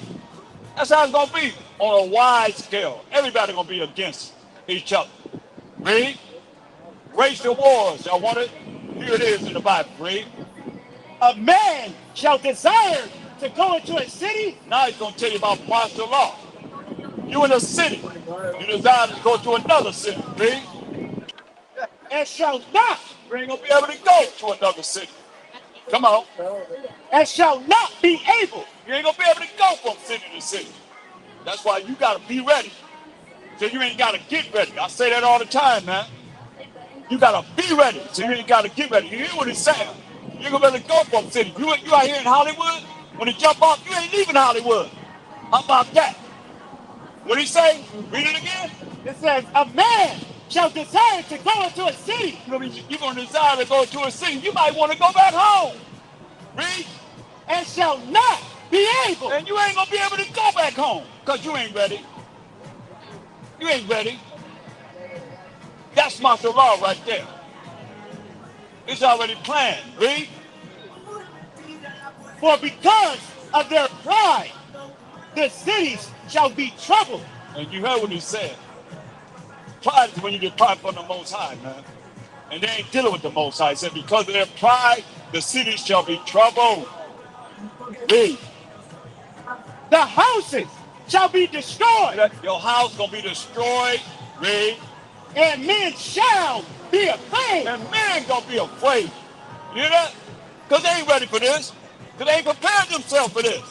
That's how it's gonna be on a wide scale. Everybody gonna be against each other. Read. Racial wars. Y'all want it? Here it is in the Bible. Read. A man shall desire to go into a city. Now he's gonna tell you about martial law. You in a city. You desire to go to another city. Read. And shall not. You ain't gonna be able to go to another city. Come on. And shall not be able. You ain't gonna be able to go from city to city. That's why you gotta be ready. So you ain't gotta get ready. I say that all the time, man. You gotta be ready. So you ain't gotta get ready. You hear what he's saying? You're gonna better go for the city. You out here in Hollywood, when you jump off, you ain't leaving Hollywood. How about that? What he say? Read it again. It says, a man shall desire to go into a city. You're gonna desire to go to a city. You might want to go back home. Read. And shall not be able. And you ain't gonna be able to go back home because you ain't ready. You ain't ready. That's martial law right there. It's already planned. Read. For because of their pride, the cities shall be troubled. And you heard what he said. Pride is when you get pride from the Most High, man. And they ain't dealing with the Most High. He said, because of their pride, the cities shall be troubled. Read. The houses shall be destroyed. Your house gonna be destroyed. Read. And men shall be afraid. And men gonna be afraid. You hear that? Because they ain't ready for this. Because they ain't prepared themselves for this.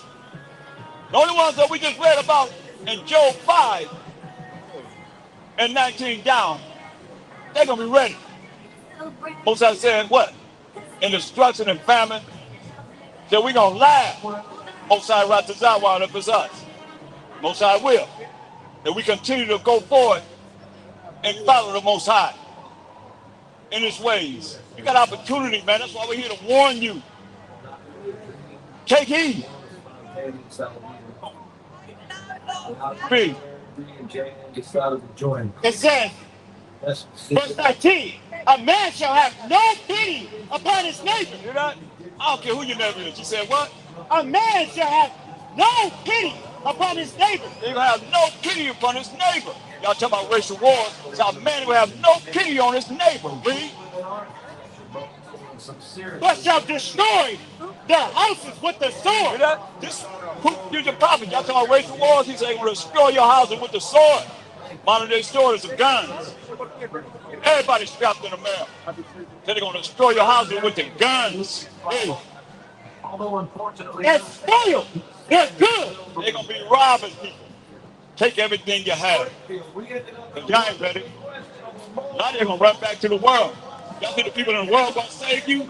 The only ones that we just read about in Job 5 and 19 down, they're gonna be ready. Moses said what? In destruction and famine. Said we gonna laugh. Mosai Ratazawa if it's us. Mosai will. And we continue to go forward and follow the Most High in his ways. You got opportunity, man. That's why we're here to warn you. Take heed. Read. It says, verse 19, a man shall have no pity upon his neighbor. Hear that? I don't care who your neighbor is. You said what? A man shall have no pity upon his neighbor. They're going to have no pity upon his neighbor. Y'all talking about racial wars. So a man will have no pity on his neighbor. Read. But shall destroy their houses with the sword. Hear that? Here's the prophet. Y'all talking about racial wars. He said he will destroy your houses with the sword. Modern day sword is the guns. Everybody's strapped in America. They're going to destroy your houses with the guns. Hey. And spoil their good. They're going to be robbing people. Take everything you have. But y'all ain't ready. Now they're going to run back to the world. Y'all think the people in the world going to save you?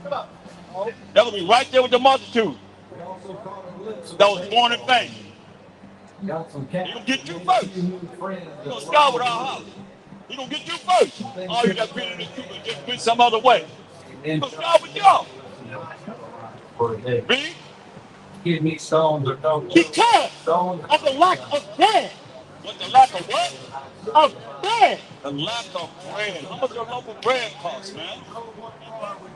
They're going to be right there with the multitude that was born in vain. You're going to get you first. You're going to start with our house. You're going to get you first. All you got to be in this people just be some other way. You're going to start with y'all. Read. Give me stones or no. Because of the lack of bread. What, the lack of what? Of bread. The lack of bread. How much does local bread cost, man?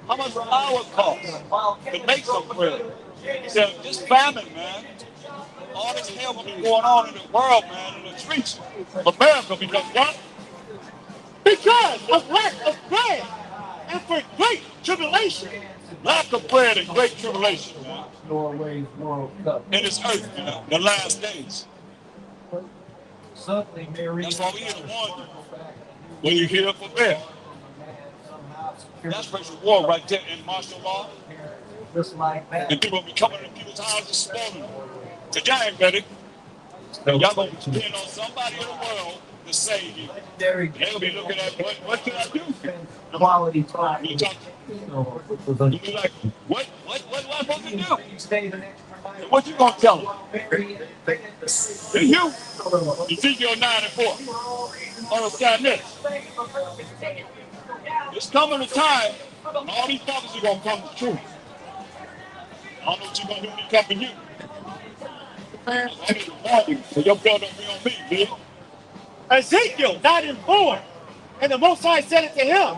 How much does our cost to make some bread? He said, this famine, man. All this hell will be going on in the world, man, in the streets of America because what? Because of lack of bread and for great tribulation. Lack of bread and great tribulation, man. In this earth, you know, the last days. That's why we here to warn you. When you hear for bear. That's racial war right there in martial law. And people will be coming to people's houses spoiling them. So y'all ain't ready. Y'all gonna depend on somebody in the world to save you. They'll be looking at what can I do? Quality time. You be like, what am I supposed to do? And what you gonna tell them? It's you. Ezekiel 9:4. Understand this. It's coming a time all these prophets are gonna come to truth. I don't know what you're gonna do when they come to you. I need to warn you, so your blood don't be on me, Bill. Ezekiel 9:4. And the Most High said it to him,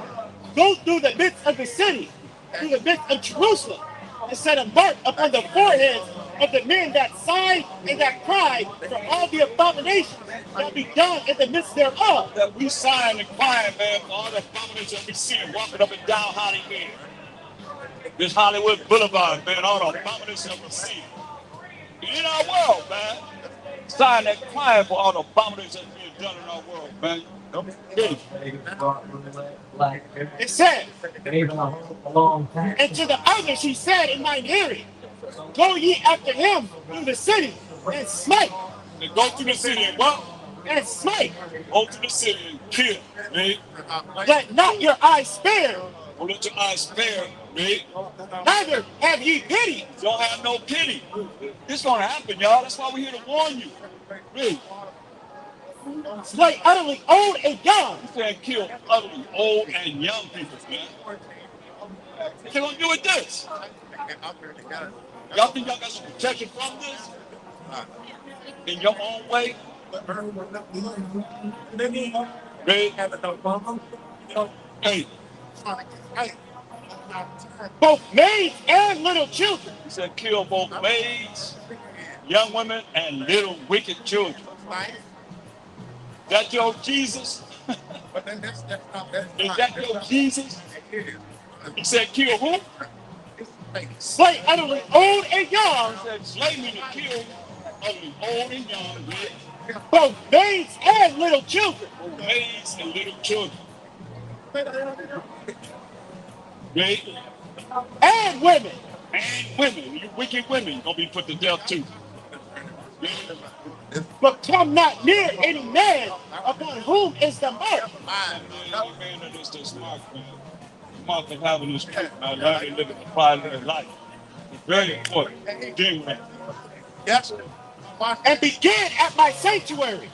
go through the midst of the city, through the midst of Jerusalem, and set a mark upon the foreheads of the men that sigh and that cry for all the abominations that be done in the midst thereof. That we sign and crying, man, for all the abominations that we see walking up and down Hollywood. This Hollywood Boulevard, man, all the abominations that we see. In our world, man. Sign and crying for all the abominations that's being done in our world, man. It said, and to the others he said in mine hearing, go ye after him through the city and smite. And go through the city and what? and smite. Go to the city and kill, read. Let not your eyes spare, Don't let your eyes spare, read. neither have ye pity. Don't have no pity. This gonna happen, y'all. That's why we're here to warn you. Read. Slay utterly old and young. You said kill utterly old and young people, man. What they gonna do with this? Y'all think y'all got some protection from this? In your own way? Read. Hey, Both maids and little children. he said kill both maids, young women, and little wicked children. That your Jesus? Is that your Jesus? He said kill who? Slay utterly old and young. He said slay me to kill utterly old and young, read. Both maids and little children. Both maids and little children. Read. And women. And women, you wicked women, gonna be put to death too. But come not near any man upon whom is the mark. Man, that is the smart man. Mark of having this truth, man. Learning to live a private life. It's very important. Deal with it. Yes. And begin at my sanctuary.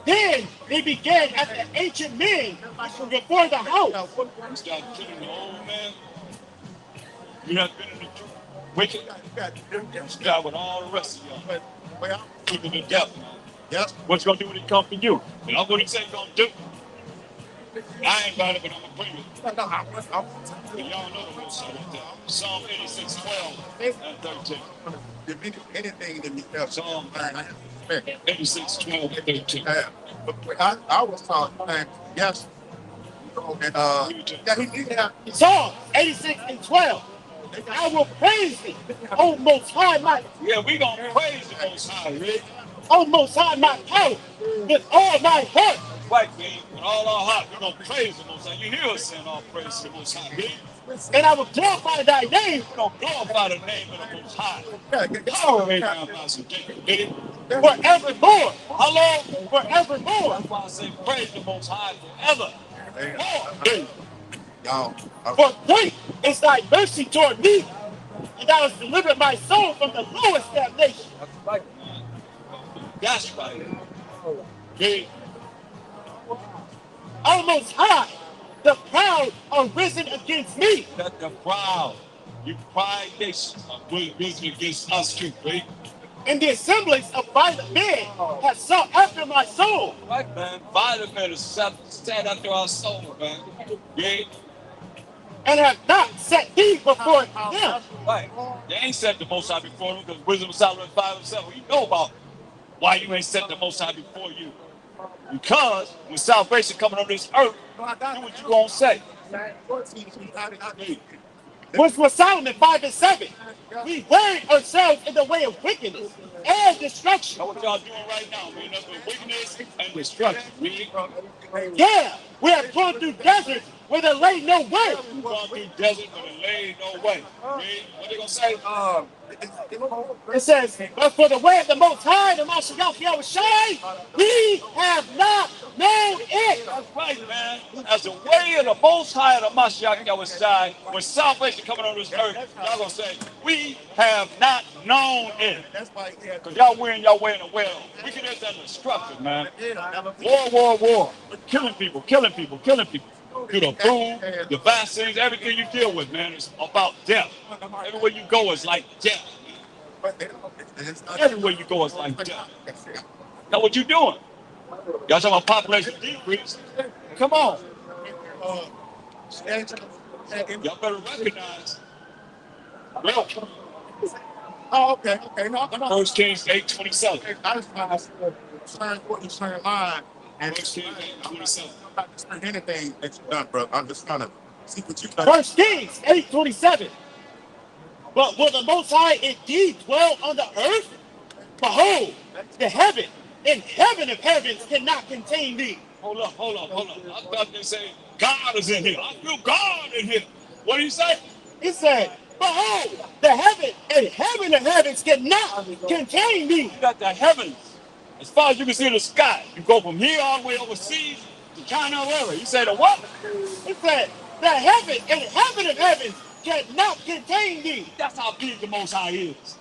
Then they began at the ancient men before the house. Start killing the old man. You have been in the truth. Wicked. Start with all the rest of y'all. People to death, man. Yes. What you gonna do when it comes to you? And I'm gonna say gonna do. I ain't got it, but I'm gonna bring it. And y'all know the most right there. Psalm 86, 12 and 13. Anything that you have Psalm 86, 12 and 13. I was talking, yes. And he did have Psalm 86 and 12. I will praise thee, O Most High, my Yeah, we gonna praise the Most High, Rick. O Most High, my power, with all my heart. Right, man. With all our heart, we're gonna praise the Most High. You hear us saying all praise to the Most High, Rick. And I will glorify thy name. We're gonna glorify the name of the Most High. Power Abraham, Master Jacob, did it? Forevermore. How long? Forevermore. That's why I say praise the Most High forever. More. For great is thy mercy toward me, and thou hast delivered my soul from the lowest damnation. That's right. Okay. O Most High, the proud are risen against me. That the proud, you pride nation, risen against us too, right? And the assemblies of violent men have sought after my soul. Right, man. Violent men have stand after our soul, man. Yeah. And have not set thee before them. Right. They ain't set the Most High before them because Wisdom of Solomon 5 and 7. You know about why you ain't set the Most High before you. Because when salvation coming on this earth, do what you gonna say. Which was Solomon 5 and 7. We worried ourselves in the way of wickedness and destruction. That's what y'all doing right now, man. That's the wickedness and destruction. Yeah, we have gone through deserts where there lay no way. We've gone through desert where there lay no way. What they gonna say? It says, but for the way of the Most High, the Mashiach Yahushai, we have not known it. That's right, man. As the way of the Most High, the Mashiach Yahushai, when salvation coming on this earth, y'all gonna say, we have not known it. Because y'all wearing your way in the well. Wickedness and destruction, man. War. Killing people. Through the food, the vaccines, everything you deal with, man, is about death. Everywhere you go is like death. Everywhere you go is like death. Now what you doing? Y'all talking about population decrease? Come on. Y'all better recognize. Well, Oh, okay. No. 1 Kings 8:27. I just concerned what you're saying mine. 1 Kings 8:27. I'm not discerning anything that you've done, bro. I'm just trying to see what you've done. 1 Kings 8:27. But will the Most High indeed dwell on the earth? Behold, the heaven and heaven of heavens cannot contain thee. Hold up. I thought they say God is in here. I feel God in here. What do you say? He said, behold, the heaven and heaven of heavens cannot contain thee. You got the heavens As far as you can see the sky, you go from here all the way overseas to China or wherever. You say the what? It said, the heaven and heaven of heavens cannot contain thee. That's how big the Most High is.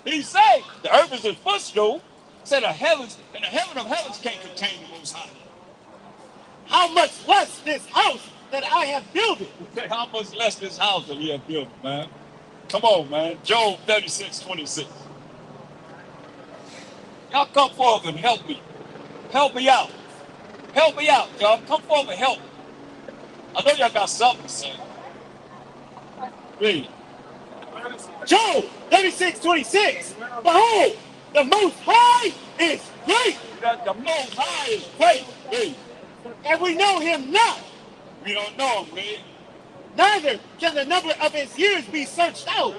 He said the earth is his footstool. Said the heavens and the heaven of heavens can't contain the Most High. How much less this house that I have built it? How much less this house that we have built, man? Come on, man. Job 36:26. Y'all come forward and help me. Help me out. Help me out, y'all. Come forward and help me. I know y'all got something to say. Read. Job 36:26. Behold, the Most High is great, The Most High is great. Read. and we know him not. We don't know him, man. Neither can the number of his years be searched out.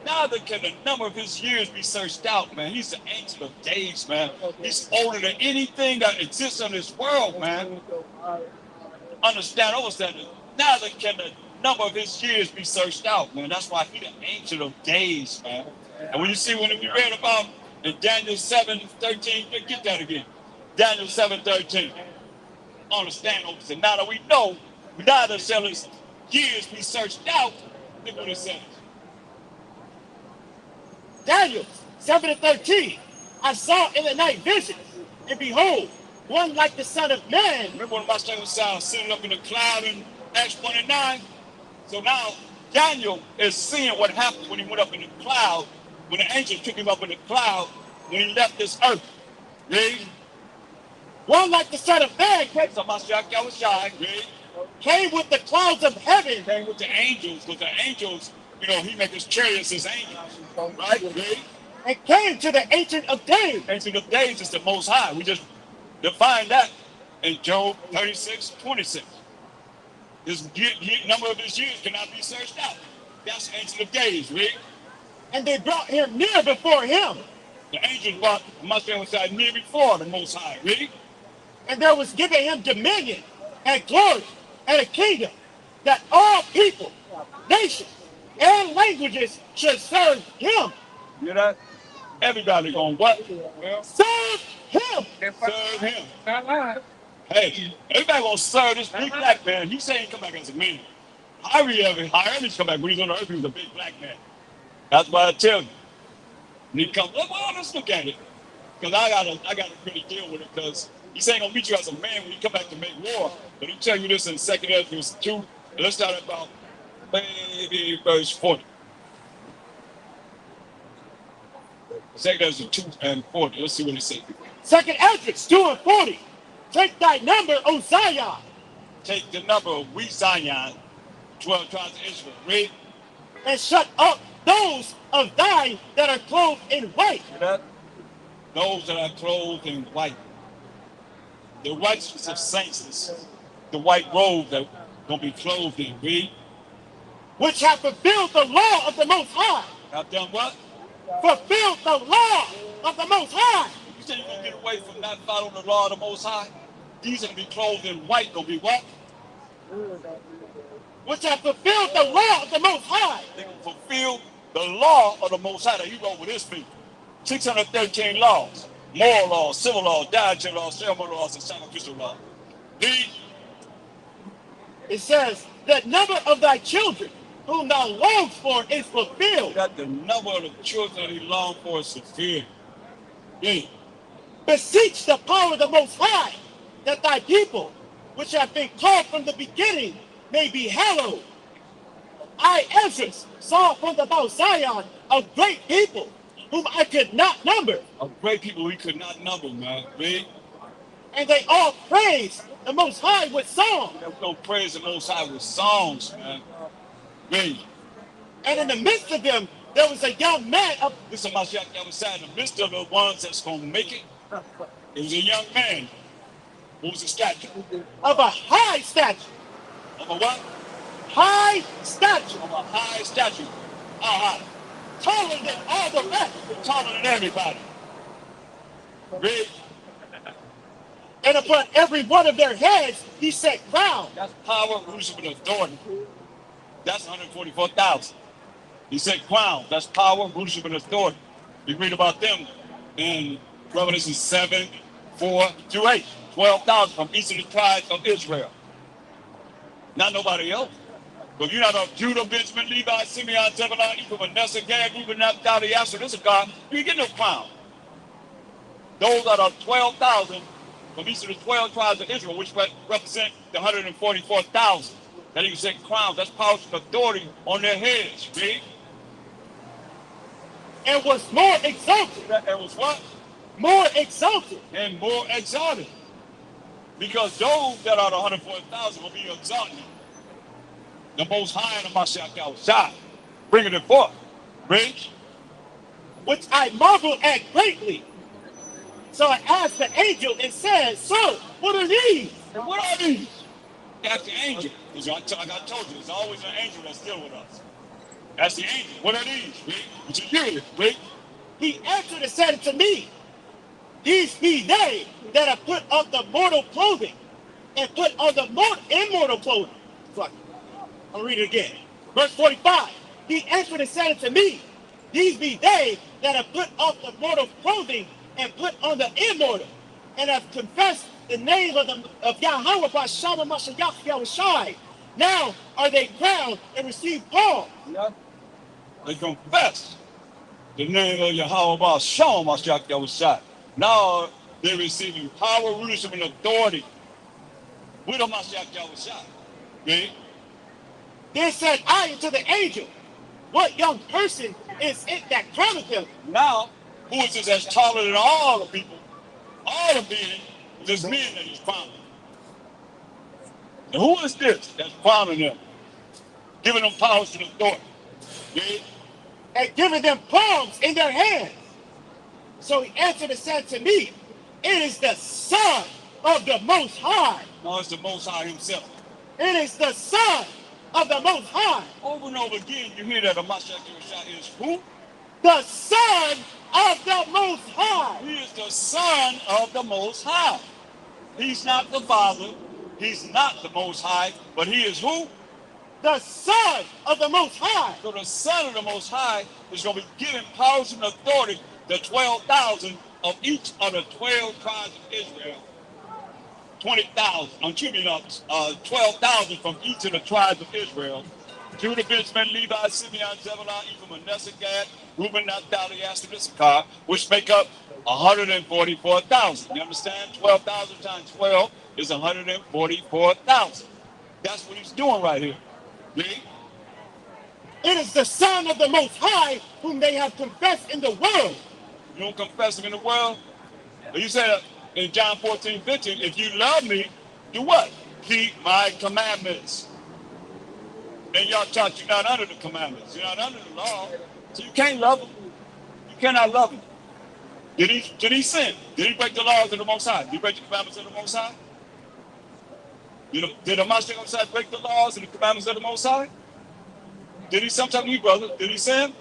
Neither can the number of his years be searched out, man. He's the ancient of days, man. He's older than anything that exists in this world, man. Understand? Neither can the number of his years be searched out, man. That's why he's the ancient of days, man. And when you see when we read about in Daniel 7:13, get that again. Daniel 7:13. Understand? Now that we know, neither shall his years be searched out. Look what it says. Daniel 7:13. I saw in the night visions, and behold, one like the Son of Man. Remember when my son was sitting up in the cloud in Acts 1 and 9? So now Daniel is seeing what happened when he went up in the cloud, when the angel took him up in the cloud, when he left this earth. Read. One like the Son of Man So my son was shy. Read. came with the clouds of heaven. Came with the angels, because the angels, he make his chariots his angels. Right? Read. And came to the Ancient of Days. Ancient of Days is the Most High. We just define that in Job 36:26. His number of his years cannot be searched out. That's Ancient of Days, read. And they brought him near before him. The angels brought Messiah near before the Most High, read. And there was given him dominion and glory and a kingdom, that all people, nations, and languages should serve him. You hear that? Everybody going what? Serve him. Serve him. Hey, everybody gonna serve this big black man. He saying come back as a man. How ever come back when he's on the earth, he was a big black man. That's why I tell you. When he comes, well, let's look at it. Because I gotta really deal with it, because he's saying gonna meet you as a man when you come back to make war. But he tell you this in 2 Ezra 2. And let's start at about maybe verse 40. 2 Ezra 2 and 40. Let's see what it says. 2 Ezra 2 and 40. Take thy number, O Zion. Take the number of we Zion, 12 tribes of Israel. Read. And shut up those of thine that are clothed in white. Those that are clothed in white. The righteousness of saints is the white robe that gonna be clothed in. Read. Which have fulfilled the law of the Most High. Have done what? Fulfilled the law of the Most High. You say you're gonna get away from not following the law of the Most High? These are gonna be clothed in white, gonna be what? Which have fulfilled the law of the Most High. They're gonna fulfill the law of the Most High that he wrote with his people. 613 laws, moral laws, civil laws, dietary laws, ceremonial laws, and sacrificial laws. Read. It says, the number of thy children whom thou longest for is fulfilled. That the number of the children that he longed for is fulfilled. Read. Beseech the power of the Most High, that thy people, which have been called from the beginning, may be hallowed. I, Ezra, saw from the Mount Zion a great people, whom I could not number. A great people we could not number, man. Read. And they all praise the Most High with songs. We're going to praise the Most High with songs, man. Read. And in the midst of them, there was a young man of... This is my shot that was in the midst of the ones that's going to make it. It was a young man. What was the stature? Of a high stature. Of a what? High stature. Of a high stature. How high? Taller than all the rest. Taller than everybody. Read. And upon every one of their heads, he set crowns. That's power, rulership, and authority. That's 144,000. He said crown. That's power, rulership, and authority. We read about them in Revelation 7, 4 through 8. 12,000 from each of the tribes of Israel. Not nobody else. But you're not of Judah, Benjamin, Levi, Simeon, Zebulun, Ephraim, Manasseh, Gad, Reuben, Naphtali, Asher. This is God. You ain't getting no crown. Those are the 12,000 from each of the 12 tribes of Israel, which represent the 144,000. That you say crowns. That's power and authority on their heads. Read. And was more exalted. And was what? More exalted. And more exalted. Because those that are the 140,000 will be exalted. The Most High and the Mashiach outside, bringing it forth. Read. Which I marveled at greatly. So I asked the angel and said, "Sir, what are these?" And what are these? That's the angel. Like I told you, there's always an angel that's still with us. That's the angel. What are these? Read. What you hear? Read. He answered and said to me, "These be they that have put on the mortal clothing and put on the immortal clothing." I'll read it again. Verse 45. He answered and said to me, "These be they that have put off the mortal clothing and put on the immortal, and have confessed the name of Yahweh by Shalom Mashiach Yahushai. Now are they crowned and receive palms." Yep. They confess the name of Yahweh by Shalom Mashiach Yahushai. Now they're receiving power, rulership, and authority with the Mashiach Yahushai. Okay? Then said I unto the angel, "What young person is it that crowneth him?" Now, who is this that's taller than all the people, all the men, this men that he's crowning? And who is this that's crowning them, giving them power and authority? Okay? And giving them palms in their hands. So he answered and said to me, "It is the Son of the Most High." No, it's the Most High himself. It is the Son of the Most High. Over and over again, you hear that the Mashiach Yahushua is who? The Son of the Most High. He is the Son of the Most High. He's not the Father. He's not the Most High. But he is who? The Son of the Most High. So the Son of the Most High is going to be giving power and authority to 12,000 of each of the 12 tribes of Israel. 12,000 from each of the tribes of Israel. Judah, Benjamin, Levi, Simeon, Zebulun, Ephraim, Manasseh, Gad, Reuben, Naphtali, Asher, Issachar, which make up 144,000. You understand? 12,000 times 12 is 144,000. That's what he's doing right here. Read. It is the Son of the Most High whom they have confessed in the world. You don't confess him in the world? You said in John 14:15, if you love me, do what? Keep my commandments. And y'all taught you're not under the commandments. You're not under the law. So you can't love him. You cannot love him. Did he sin? Did he break the laws of the Most High? Did he break the commandments of the Most High? Did the Mashiach break the laws and the commandments of the Most High? Did he sometime you, brother? Did he sin?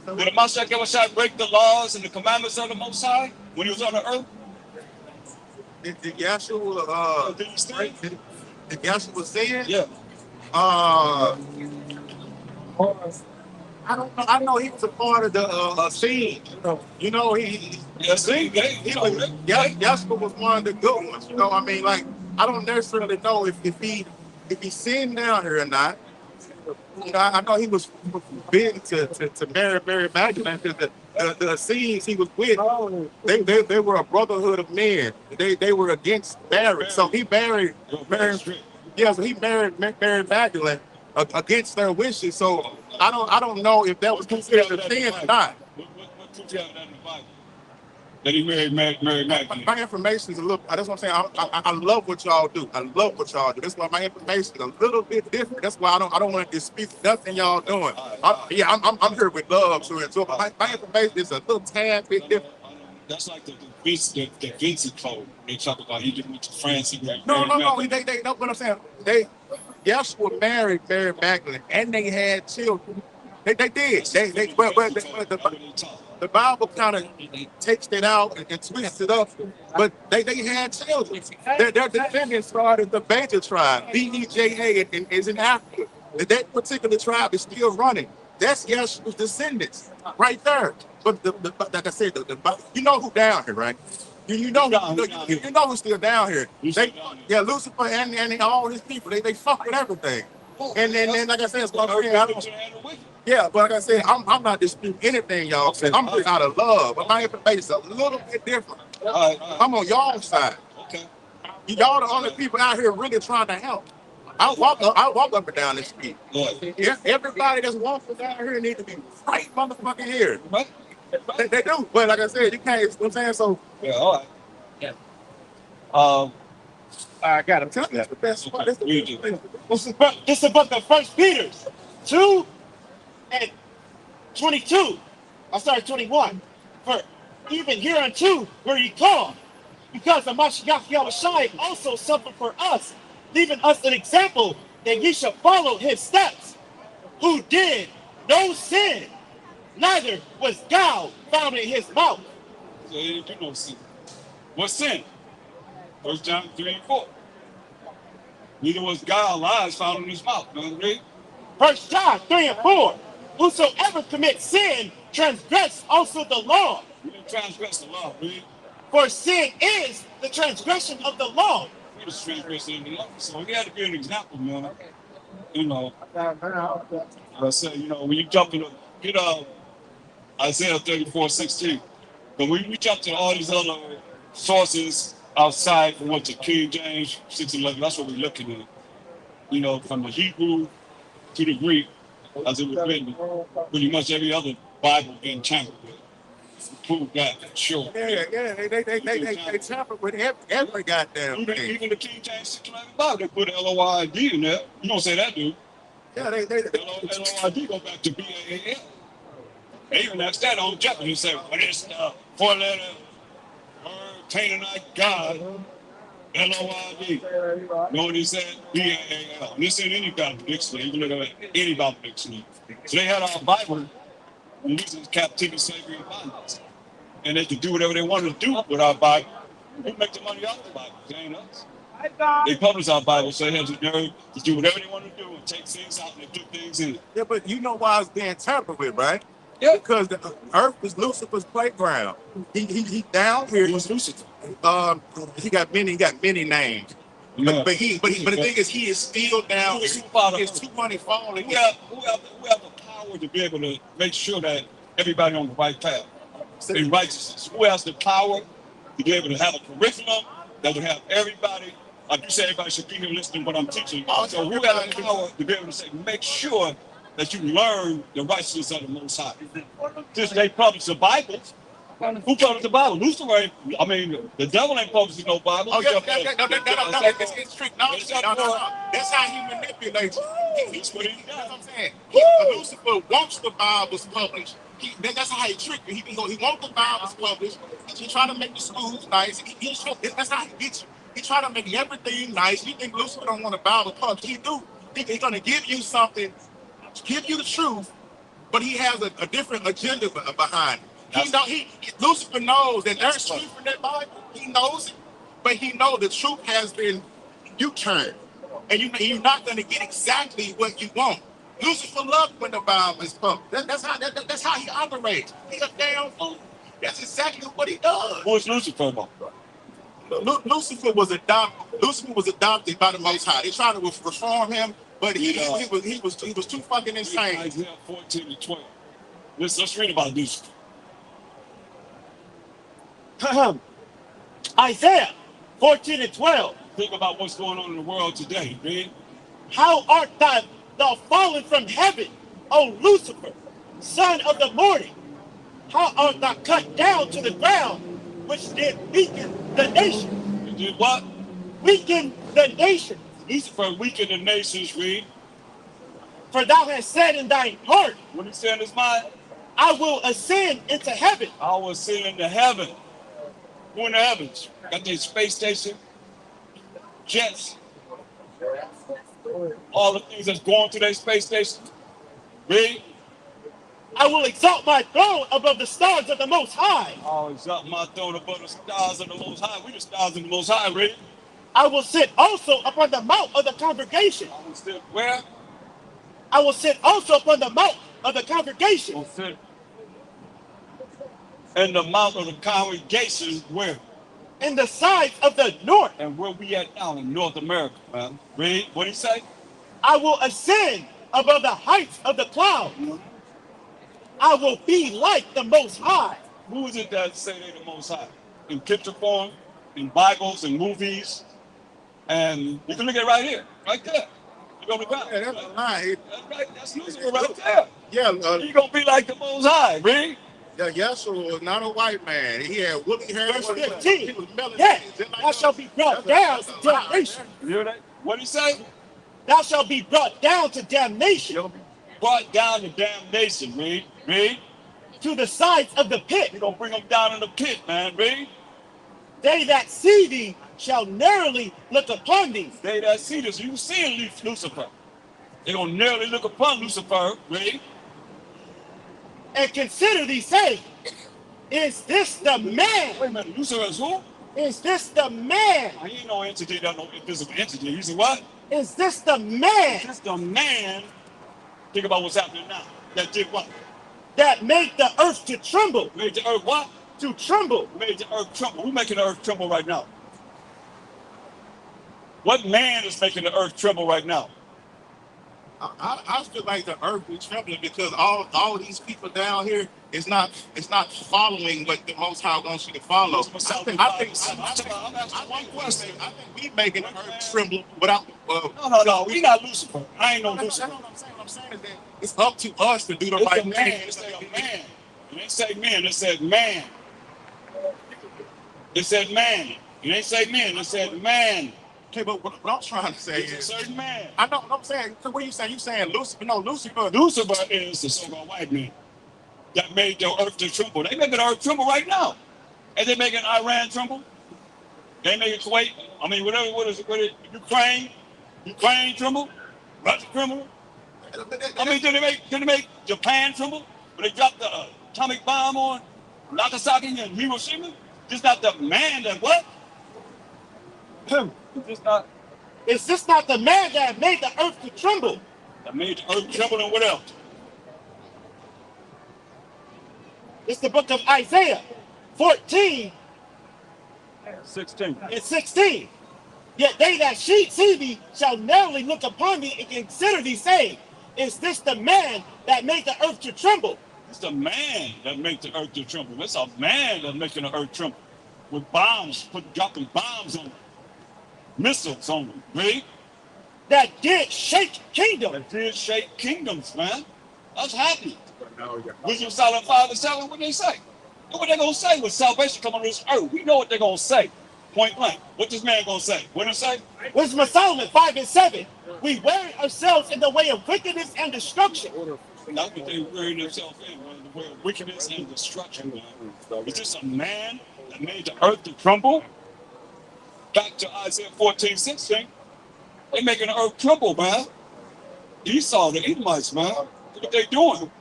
Did the Mashiach break the laws and the commandments of the Most High when he was on the earth? Did Yahshua Did he sin? did Yahshua sin? Yeah. I don't know. I know he was a part of the scene. You know, Yahshua was one of the good ones. You know, I mean, like, I don't necessarily know if he sinned down here or not. You know, I know he was forbidden to marry Magdalene because the scenes he was with, they were a brotherhood of men. They were against marriage, so he married. Yeah, so he married Magdalene against their wishes. So I don't know if that was considered a sin or not. What proof you have that in the Bible? That he married Magdalene. My information is a little. That's what I'm saying. I love what y'all do. I love what y'all do. That's why my information is a little bit different. That's why I don't want to dispute nothing y'all doing. I'm here with love. So my information is a little tad bit different. That's like the Vincent code. They talk about he went to France. No. They know what I'm saying. Yahshua married Magdalene, and they had children. They did. The Bible kind of takes it out and twists it up, but they had children. Their descendants started the Beja tribe, BEJA, and is in Africa. That particular tribe is still running. That's Yeshua's descendants right there. But like I said, you know who down here, right? You know who's still down here. Yeah, Lucifer and all his people, they fuck with everything. And then like I said, it's what I'm saying, yeah, but like I said, I'm not disputing anything y'all said. I'm just out of love. But my information is a little bit different. I'm on y'all side. Okay. Y'all the only people out here really trying to help. I walk up and down the street. Yeah, everybody that's walking down here need to be right motherfucking here. Right. They do, but like I said, you can't. You know what I'm saying? So Yeah, all right. Yeah. I got to tell you, that's the best spot. That's the best thing. This is about the First Peter 2 and 22. I'm sorry, 21. For even hereunto were ye called, because the Mashiach Yahushua also suffered for us, leaving us an example that ye shall follow his steps, who did no sin, neither was guile found in his mouth. So he didn't do no sin. What sin? 1 John 3 and 4. Neither was guile lies found in his mouth. You know what I mean? 1 John 3 and 4. Whosoever commits sin transgress also the law. We didn't transgress the law, man. For sin is the transgression of the law. We just transgressing the law. So we had to give an example, man. You know, I said, you know, when you jump in, get Isaiah 34:16. But when we jump to all these other sources outside from what the King James 6:11, that's what we're looking at. You know, from the Hebrew to the Greek, as it was written, pretty much every other Bible being tampered with. Prove that, sure. Yeah, they tampered with every goddamn thing. Even the King James 6:11 Bible, they put LOID in there. You don't say that, dude. Yeah, LOID go back to BAAL. They even asked that on Jeopardy. They said, what is the four-letter word Canaanite God? LOID. No one said BAAL. And this ain't any Bible dictionary. You can look at any Bible dictionary. So they had our Bible, and this is captivity, slavery, and bondage. And they could do whatever they wanted to do with our Bible. We make the money off the Bible. It ain't us. They publish our Bible, so they have the nerve to do whatever they want to do and take things out and they put things in it. Yeah, but you know why it's being tampered with, right? Yeah. Because the earth was Lucifer's playground. He down here. It was Lucifer. He got many names. Yeah. But the thing is, he is still down here. It's too money falling. We have the power to be able to make sure that everybody on the right path in righteousness. Who has the power to be able to have a curriculum that would have everybody, like you say, everybody should be here listening to what I'm teaching. So who has the power to be able to say, make sure that you learn the righteousness of the Most High? Since they publish the Bible, who published the Bible? Lucifer ain't, I mean, the devil ain't publishing no Bible. Oh, yeah, it's trick. No. That's how he manipulates you. That's what I'm saying. Lucifer wants the Bibles published. That's how he tricked you. He wants the Bibles published. He try to make the schools nice. That's how he gets you. He try to make everything nice. You think Lucifer don't want a Bible published? He do. He's going to give you something, give you the truth, but he has a different agenda behind it. Lucifer knows that there's truth in that Bible. He knows it, but he knows the truth has been U-turned, and you're not going to get exactly what you want. Lucifer loves when the Bible is pumped. That's how he operates. He's a damn fool. That's exactly what he does. Who is Lucifer about? Lucifer was adopted by the Most High. They tried to reform him, but he was too fucking insane. Isaiah 14 and 12. Let's read about Lucifer. Isaiah 14 and 12. Think about what's going on in the world today, man. How art thou fallen from heaven, O Lucifer, son of the morning? How art thou cut down to the ground, which did weaken the nation? You did what? Weaken the nation. Lucifer weakened the nations, read. For thou hast said in thine heart, What he said in his mind? I will ascend into heaven. I will ascend into heaven. Who in the heavens? Got their space station, jets, all the things that's going to their space station. Read. I will exalt my throne above the stars of the Most High. I will exalt my throne above the stars of the Most High. We the stars of the Most High, read. I will sit also upon the mount of the congregation. I will sit where? I will sit also upon the mount of the congregation. Gonna sit in the mount of the congregation where? In the sides of the north. And where we at now in North America, man. Read, what he say? I will ascend above the heights of the cloud. I will be like the Most High. Who is it that say they the Most High? In picture form, in Bibles, in movies, and you can look at it right here, right there. You go to the ground. Yeah, that's a lie. That's right. That's Lucifer right there. Yeah, He gonna be like the Most High, read. Yeshua was not a white man. He had woolly hair. Verse He was 15. melanated. Yes, Just like thou shalt be brought down to damnation. You hear that? What he say? Thou shalt be brought down to damnation. You'll be brought down to damnation, read. Read. To the sides of the pit. You're gonna bring them down in the pit, man, read. They that see thee shall narrowly look upon thee. They that see this, you see Lucifer. They're gonna narrowly look upon Lucifer, read. And consider thee, saying, is this the man? Wait a minute, Lucifer is who? Is this the man? He ain't no entity, that's no invisible entity. He's a what? Is this the man? Is this the man? Think about what's happening now. That did what? That made the earth to tremble. Made the earth what? To tremble. Made the earth tremble. Who's making the earth tremble right now? What man is making the earth tremble right now? I feel like the earth is trembling because all these people down here is not following what the Most High wants you to follow. I'm asking one question. I think we making the earth tremble without. No. We not Lucifer. I ain't no Lucifer. What I'm saying is that it's up to us to do the It's right a man. thing. It said a man. It ain't say men. It said man. It said man. It ain't say men. It said man. Okay, but what I'm trying to say It's a is, certain man. I know what I'm saying. So what are you saying? You saying Lucifer? No, Lucifer. Lucifer is the so-called white man that made the earth to tremble. They making the earth tremble right now. And they making Iran tremble. They making Kuwait. I mean, whatever. What is it? Ukraine tremble. Russia tremble. I mean, did they make Japan tremble when they dropped the atomic bomb on Nagasaki and Hiroshima? Just not the man that what? Is this not the man that made the earth to tremble? That made the earth tremble and what else? It's the book of Isaiah 14 16. and 16. Yet they that see thee shall narrowly look upon thee and consider thee, saying, is this the man that made the earth to tremble? It's the man that makes the earth to tremble. It's a man that's making the earth tremble. With bombs, dropping bombs on them. Missiles on them, right? That did shake kingdoms. That did shake kingdoms, man. That's happening. Wisdom Solomon 5 and 7, what they say? What they gonna say when salvation come on this earth? We know what they're gonna say. Point blank. What this man gonna say? What did it say? Wisdom of Solomon 5 and 7. We wear ourselves in the way of wickedness and destruction. That's what they wearing themselves in, man, the way of wickedness and destruction, man. Is this a man that made the earth to tremble? Back to Isaiah 14, 16. They making the earth tremble, man. Esau, the Edomites, man. Look what they doing.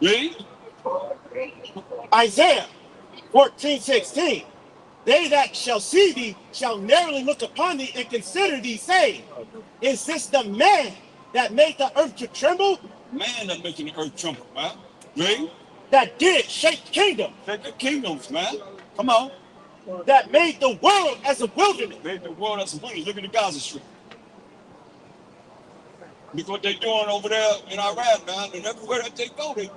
Read. Isaiah 14, 16. They that shall see thee shall narrowly look upon thee and consider thee, saying, is this the man that made the earth to tremble? Man that making the earth tremble, man. Read. That did shake kingdom. Shake the kingdoms, man. Come on. That made the world as a wilderness. Made the world as a wilderness. Look at the Gaza Strip. Look what they're doing over there in Iran, man. And everywhere that they go, they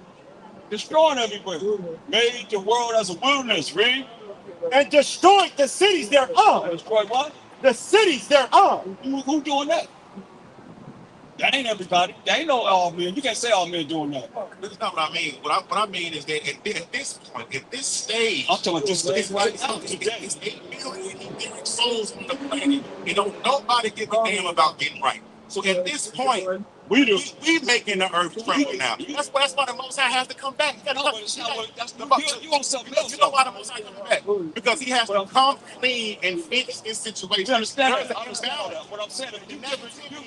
destroying everywhere. Made the world as a wilderness, read. And destroyed the cities thereof. Destroyed what? The cities thereof. Who doing that? That ain't everybody. That ain't no all men. You can't say all men doing that. That's not what I mean. What I mean is that at this point, at this stage, I'm talking about this stage it's right like now, today. it's 8 billion etheric souls on the planet. You know, nobody give a damn about getting right. So at this point, we making the earth tremble now. That's why the Most High has to come back. You want something else. You know why the Most High coming back? Because he has to come clean and fix this situation. You understand that? I understand that. What I'm saying is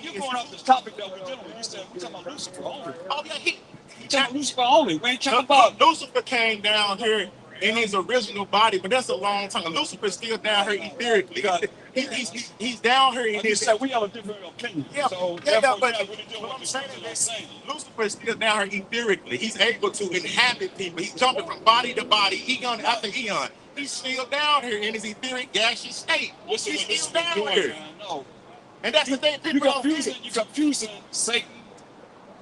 you're going off this topic that we're dealing with. You said we're talking about Lucifer only. Oh yeah, We're talking about Lucifer only. We ain't talking about Lucifer came down here in his original body, but that's a long time. Lucifer's still down here etherically. He's down here in Like you his. said, we have a different opinion. Yeah, So yeah, therefore, but you're not really doing what what I'm you're saying supposed to be is saying. Lucifer is still down here etherically. He's able to inhabit people. He's jumping from body to body, eon after eon. He's still down here in his etheric gaseous state. What's He's what still Lucifer's down doing, here. man? No. And that's the thing. You're People don't get confusing, it. you're confusing Satan.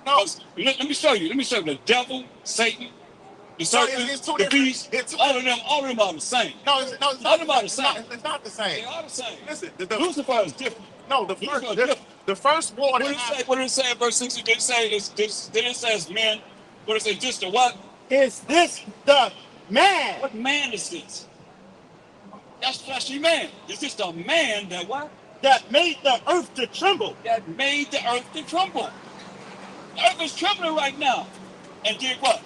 No, Let me show you. Let me show you the devil, Satan, the no, serpent, it's two the different. beast. It's two All of them are the same. No, it's All not. of them are the It's not, same. it's not the They same. are the same. Listen, Lucifer is different. no, the first war What that did it say? happened What did it say in verse 6? Did it say did it say it's men? What did it say? Just the what? Is this the man What man is this? That's fleshy man. Is this the man that what? that made the earth to tremble? That made the earth to tremble. The earth is trembling right now. And did what?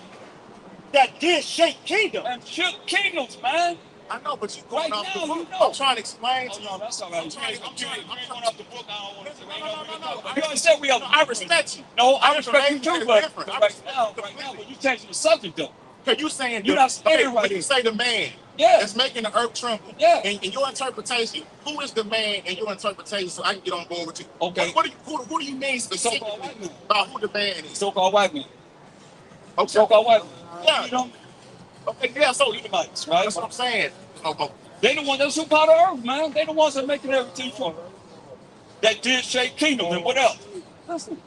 That did shake kingdom? And shook kingdoms, man. I know, but you going Right off now, the book. you know. I'm trying to explain Oh to no, you. that's all right. I'm trying- You ain't I'm going off the book. I don't want to. No. You always said we have. I respect you. No, I Our respect you information too, is but different. I right respect now, you right now, completely. when you changing the subject though. Okay, you saying You're not saying it right when you here. say the man Yeah. that's making the earth tremble. Yeah. In your interpretation, who is the man in your interpretation? So I can get on board with you. Okay. Who do you mean The specifically so-called white man. about who the man is? So-called white man. Okay. So-called white man. Yeah. You know, Okay, yeah. So Edomites, right? that's what I'm saying. Oh, They the ones that's who part of earth, man. They the ones that making everything tremble. That did shake kingdoms and what else? Listen.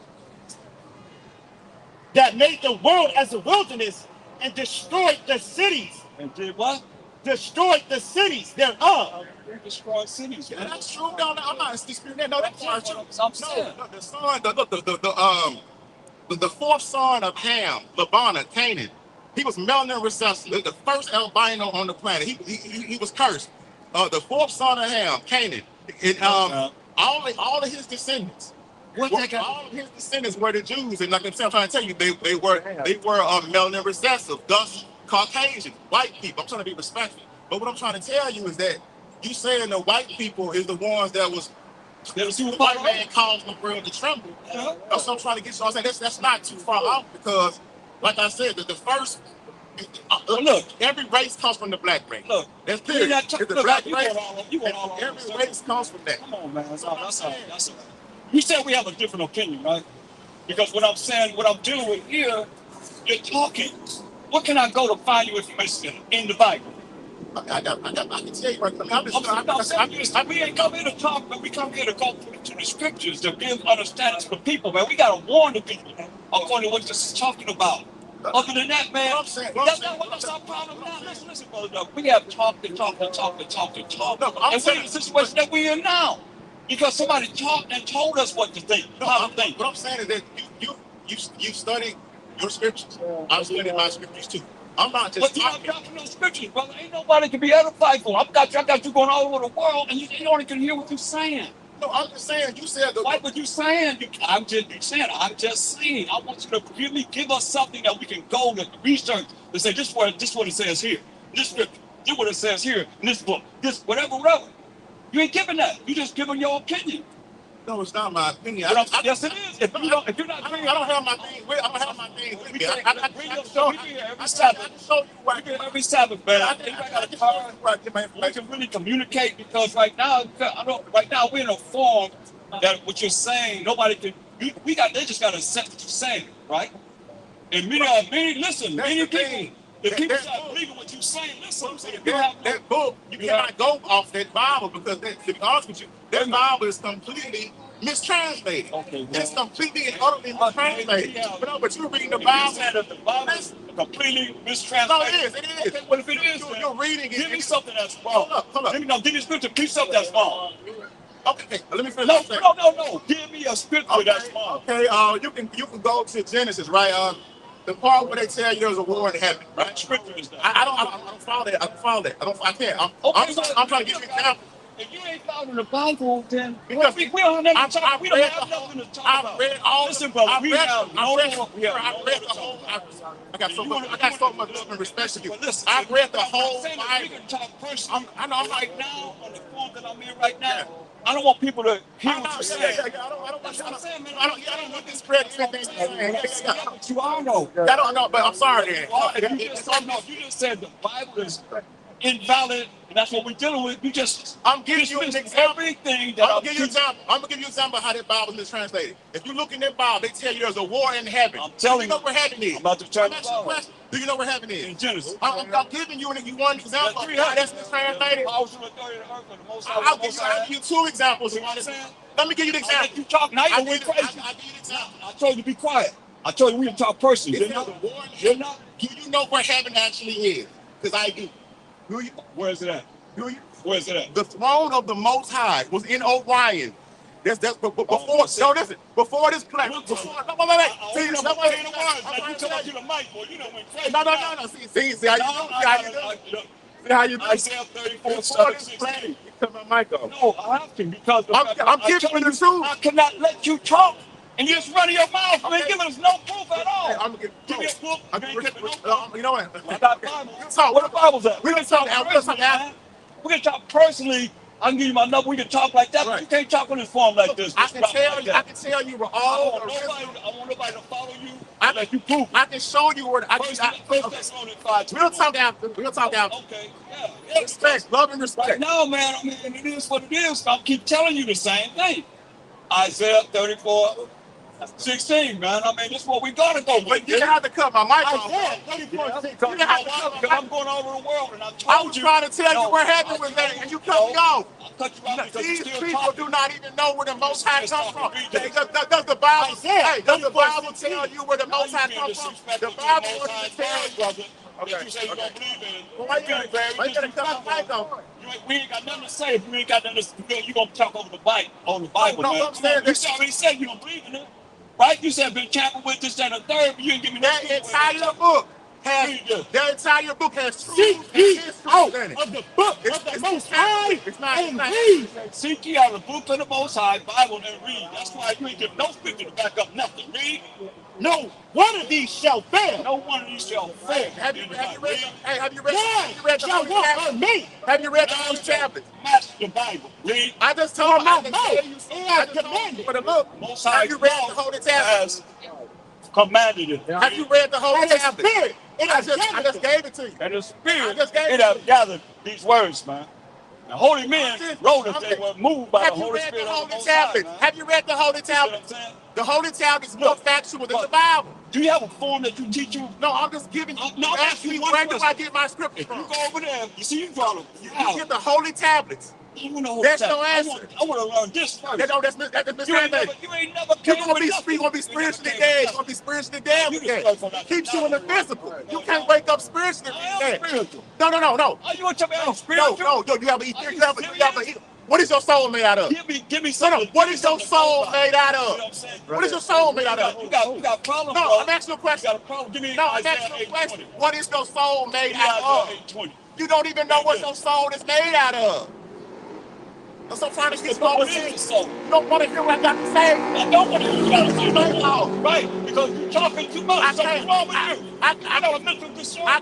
That made the world as a wilderness and destroyed the cities? And did what? Destroyed the cities thereof. They destroyed cities, yeah, man. that's true. No, I'm not disputing that. No, that's not true. I'm saying. No, the son, the fourth son of Ham, Labanah, Canaan. He was melanin recessive, the first albino on the planet. He was cursed. The fourth son of Ham, Canaan, and all of his descendants. All of his descendants were the Jews, and like I'm saying, I'm trying to tell you, they were melanin recessive, thus Caucasian, white people. I'm trying to be respectful, but what I'm trying to tell you is that you saying the white people is the ones that was. The white man caused the world to tremble. That's what I'm trying to get you. I'm saying that's not too far off because, like I said, the first. Look, every race comes from the black race. Look, that's clear. It's the look, black you race. want all Every race comes from that. Come on, man. That's all. You said we have a different opinion, right? Because what I'm saying, what I'm dealing with here, you're talking. What can I go to find you information in the Bible? I can tell you right now. We ain't come here to talk, but we come here to go to the scriptures to give understanding to the people, man. We gotta warn the people according to what this is talking about. Other than that, man, that's our problem now. Listen, brother. We have talked and talked. And we're in the situation that we're in now. Because somebody talked and told us what to think, how to think. What I'm saying is that you study your scriptures. I'm studying my scriptures too. I'm not just talking. But you're not talking no scriptures, brother. Ain't nobody can be edified for. I got you going all over the world, and you only can hear what you're saying. No, I'm just saying. You said the. What you saying? I'm just saying. I want you to really give us something that we can go to research to say this what it says here. This scripture. This what it says here in this book. This whatever. You ain't giving that. You just giving your opinion. No, it's not my opinion. Yes, it is. If you're not agreeing, I don't have my thing. I don't have my thing with me. I can show you every Sabbath, man. I think I got a car. We can really communicate because right now we're in a form that what you're saying, nobody can. They just got to accept what you're saying, right? And many people. The people start believing what you're saying. Listen, that book, you cannot go off that Bible because, to be honest with you, that Bible is completely mistranslated. Okay, well, it's completely and utterly mistranslated. But you're reading the Bible. The Bible is completely mistranslated. No, it is. Okay, well, if it is, you're reading it. Give me something that's wrong. Hold up. Give me scripture. Give me something that's wrong. Okay, let me finish. No. Give me a scripture that's wrong. Okay, you can go to Genesis, right? The part where they tell you there's a war in heaven, right? Scripture is that. I don't follow that. I can't. I'm trying to give you an example. If you ain't following the Bible, then because we don't have nothing to talk. We don't have nothing to talk about. I've read all. Listen, brother, I got so much love and respect for you. Listen, I've read the whole Bible. Bible. We can talk personally. I know right now on the phone that I'm in right now. I don't want people to hear what I you're saying. don't want to discredit anything you're saying. But you all know. I don't know, but I'm sorry. Then. You just said the Bible is invalid, and that's what we're dealing with. I'm giving you an example. Everything that I'm gonna give you an example of how that Bible is mistranslated. If you look in that Bible, they tell you there's a war in heaven. I'm telling you know where heaven is. I'm about to tell you. Do you know where heaven is? In Genesis. I'm giving you one example of how that's mistranslated. I'll give you two examples. Let me give you the example. You talk now. I'll give you the example. I told you to be quiet. I told you we can talk personally. You're not. Do you know where heaven actually is? Because I do. Do you? Where is it at? Do you? Where is it at? The throne of the Most High was in Orion. That's before. No, listen. Before this planet. No. See, No. See how you do? Isaiah 34. Before this planet. Turn my mic off. No, I have to because I'm giving you the truth. I cannot let you talk and you just running your mouth. You ain't giving us no proof at all. I'm gonna give me a book. You know what? I got Bible. Where the Bible's at? We're gonna talk after. We can talk personally. I can give you my number. We can talk like that. But you can't talk on this form like this. I can tell you where all. I want nobody to follow you. Like you proof. I can show you where. We'll talk after. Okay. Yeah. Respect, love, and respect. Right now, man. I mean, it is what it is. I keep telling you the same thing. Isaiah 34. 16, man. I mean, this is what we gotta go with. But you didn't have to cut my mic off. I'm going all over the world, and I told you. I was trying to tell you where heaven was at, and you cut me off. I cut you off because these people do not even know where the Most High comes from. Does the Bible tell you where the Most High comes from? The Bible wants to tell you, brother. Okay. You say you don't believe in it. Why you gotta cut my mic off? We ain't got nothing to say. If we ain't got nothing to say, you gonna talk over the Bible, No, man. I'm saying You already said you don't believe in it. Right? You said been tampered with this and a third, but you didn't give me that entire book has truth out of the book of the Most High and read. Seek ye out of the book of the Most High, Bible, and read. That's why you ain't give no scripture to back up nothing. Read. No one of these shall fail. No one of these shall fail. Have you read the Holy Tablets? Match the Bible. Read. I just told my you. commanded. For the look. Most High have you read the Holy Tablets? Commanded it. Have you read the Holy Tablets? Spirit. I just gave it to you. And the Spirit, it it have gathered these words, man. The holy men wrote it. They were moved by the Holy Spirit. Have you read the Holy Tablets? The Holy Tablets is more factual than the Bible. Do you have a form that you teach you? No, I'm just giving you. No, ask me where do I get my scripture from? You go over there. You see, you draw them. You get the Holy Tablets. That's no answer. I want to learn this first. That's you ain't never You're gonna be spiritually dead. You're gonna be spiritually dead with that. Keeps you in the physical. You can't wake up spiritually. No. Are you want to tell me spiritual? No. You have a what is your soul made out of? Give me something. What is your soul made out of? What is your soul made out of? You got problems. No, I'm asking you a question. You got a problem. Give me I'm asking you a question. What is your soul made out of? You don't even know what your soul is made out of. So I'm trying to get soul. You don't want to hear what I got to say. I don't want to hear what you got to say. Right, because you're talking too much. Something's wrong with you. I got a mental disorder. I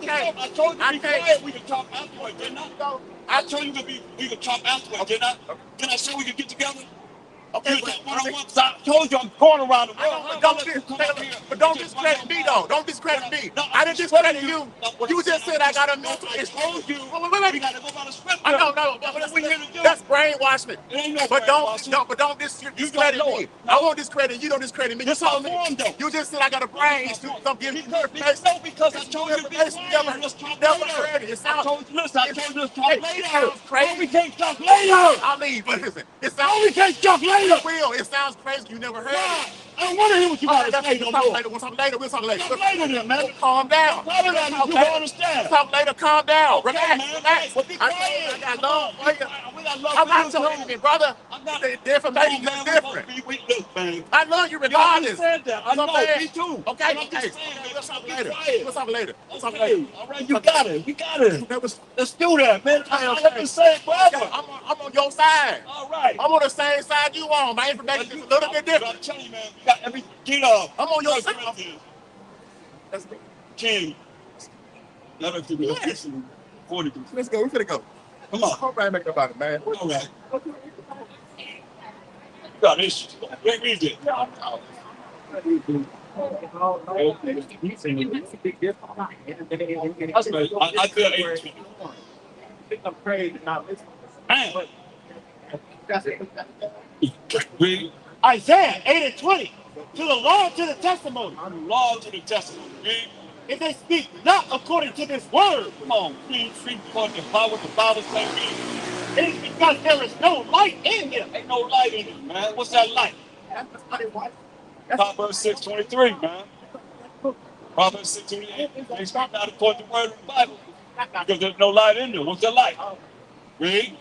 told you to be quiet. We can talk afterwards, didn't I? I told you we could talk afterwards, didn't I? Then I said we could get together. Okay, I told you I'm going around the world. But don't discredit me, though. Don't discredit me. I didn't discredit you. You just said I got a mental issue. We got to go by the script. No. That's brainwashing. But don't discredit me. I won't discredit you. Don't discredit me. You just said I got a brain issue. Don't give me information. No, because I told you to be quiet. Let's talk later. I told you to talk later. We can't talk later. I'll leave. But listen, we can't talk later. It sounds crazy. You never heard it. I don't want to hear what you got to say. We'll talk later. We'll talk later. Talk later then, man. Calm down. You don't understand. Talk later. Calm down. Okay, Relax. Well, be quiet. I got love for you. I'm not telling you, brother. The information is different. I love you regardless. I know, me too. Okay. We'll talk later. All right, you got it. We got it. Let's do that, man. I'm the same forever. I'm on your side. All right. I'm on the same side you on. My information is a little bit different. I'm telling you, man. You got every get up. I'm on your side. Let's go. King. Let us do this. 40. Let's go. We're finna go. Come on. All right, make about it, man. All right. got issues. Read it. That's right. I feel 8:20. I'm crazy not listening. Man. Read. Isaiah 8:20. To the law, to the testimony. Law to the testimony. Read. If they speak not according to this word, Come on, read according to what the Bible says. Read. it is because there is no light in them. Ain't no light in it, man. What's that light? Proverbs 6:23, man. Proverbs 6:28. They speak not according to the word of the Bible. Because there's no light in them. What's the light? Read.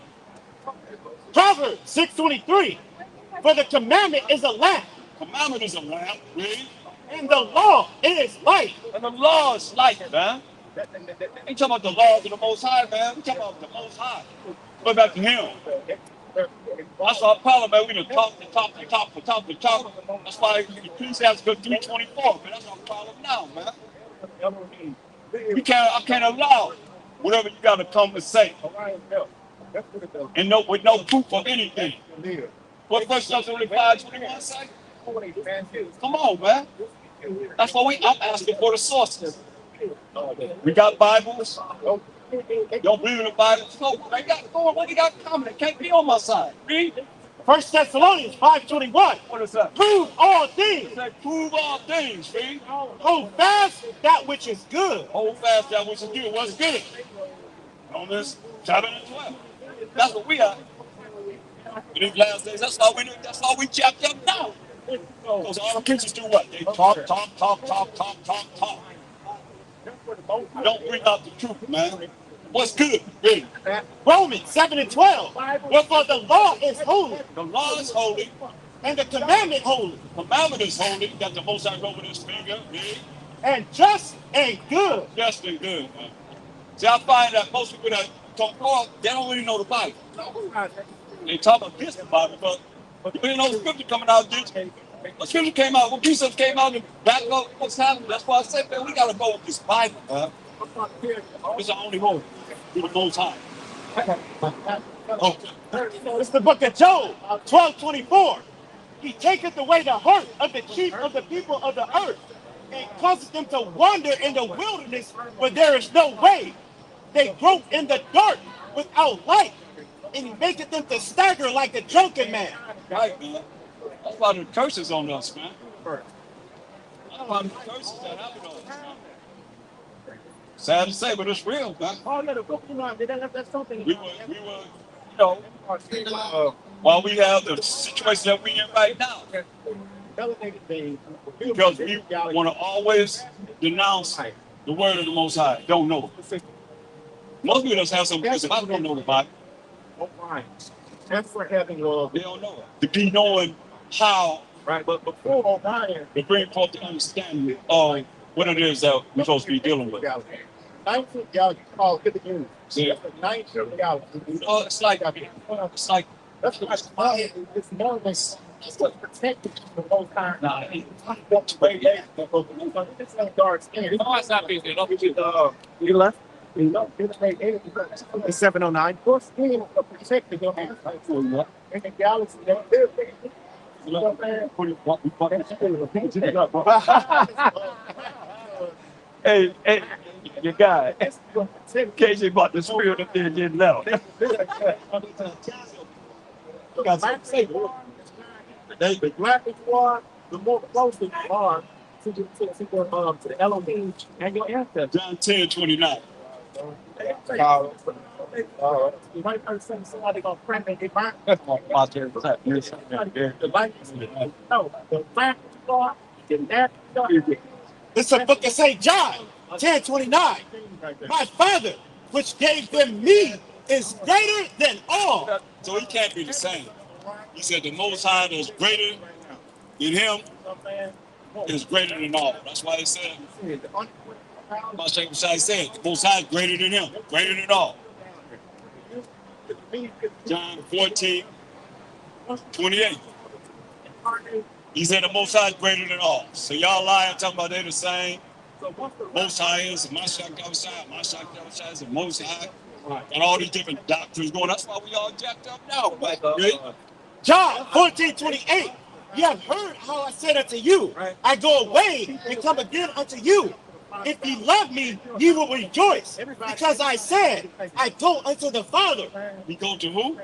Proverbs 6:23. For the commandment is a lamp. Commandment is a lamp. Read. And the law, it is light. And the law is light, man. Ain't talking about the laws of the Most High, man. We talking about the Most High. Go back to Him. That's our problem, man. We done talk. That's why Ecclesiastes 3:24, man. That's our problem now, man. I can't allow whatever you got to come and say. And with no proof of anything. What First Thessalonians 5:21 say? Come on, man. That's why I'm asking for the sources. We got Bibles. Don't believe in the Bible. So what you got coming? It can't be on my side. Read. 1 Thessalonians 5:21. What is that? Prove all things. It says, prove all things, read. Hold fast that which is good. Hold fast that which is good. What's good? Romans 7:12. That's what we are. In these last days, that's all we jacked up now. Because all the preachers do what? They talk. Don't bring out the truth, man. What's good? Read. Romans 7:12. Wherefore the law is holy. The law is holy. And the commandment holy. The commandment is holy. Got the Most High over his finger. Read. And just and good. Just and good, man. See, I find that most people that talk forth, they don't really know the Bible. They talk against the Bible, but you really know the scripture coming out. The scripture came out, when Jesus came out and back up what's happening. That's why I say, man, we got to go with this Bible, man. It's the only hope. Through the Most High. Okay. It's the book of Job 12:24. He taketh away the heart of the chief of the people of the earth and causes them to wander in the wilderness where there is no way. They grope in the dark without light, and he maketh them to stagger like a drunken man. Right, man. That's why the curses on us, man. That's why the curses that happen on us, man. Sad to say, but it's real, man. We were, while we have the situation that we in right now, because we want to always denounce the word of the Most High. Don't know it. Most people just have some reason. I don't know the Bible. That's for having They don't know it. To be knowing how, right, but before O'Brien, to bring forth the understanding of what it is that we're supposed to be dealing with. 19th galaxy called the union. See, That's the 19th galaxy. it's like That's why it's more than it's what protected the whole time. nah, It's like dark skin. You left? It's 709. Of course, skin will protect the in the galaxy. Hey, you guy. KJ bought the spirit up there and didn't know. The blacker you are, the more closer you are to the Elohim and your ancestors. John 10:29. You might heard somebody gonna pray and get burnt. The blacker you are, the blacker you are. It's a book of St. John 10:29. My Father, which gave them me, is greater than all. So he can't be the same. He said the Most High is greater than him, is greater than all. That's why he said, said, the Most High is greater than him, greater than all. John 14:28. He said the Most High is greater than all. So y'all lying, talking about they're the same. Most High is Mashiach is the Most High. And all these different doctrines going. That's why we all jacked up now. Right? John 14:28. You have heard how I said unto you, I go away and come again unto you. If ye love me, ye will rejoice, because I said, I go unto the Father. He go to who?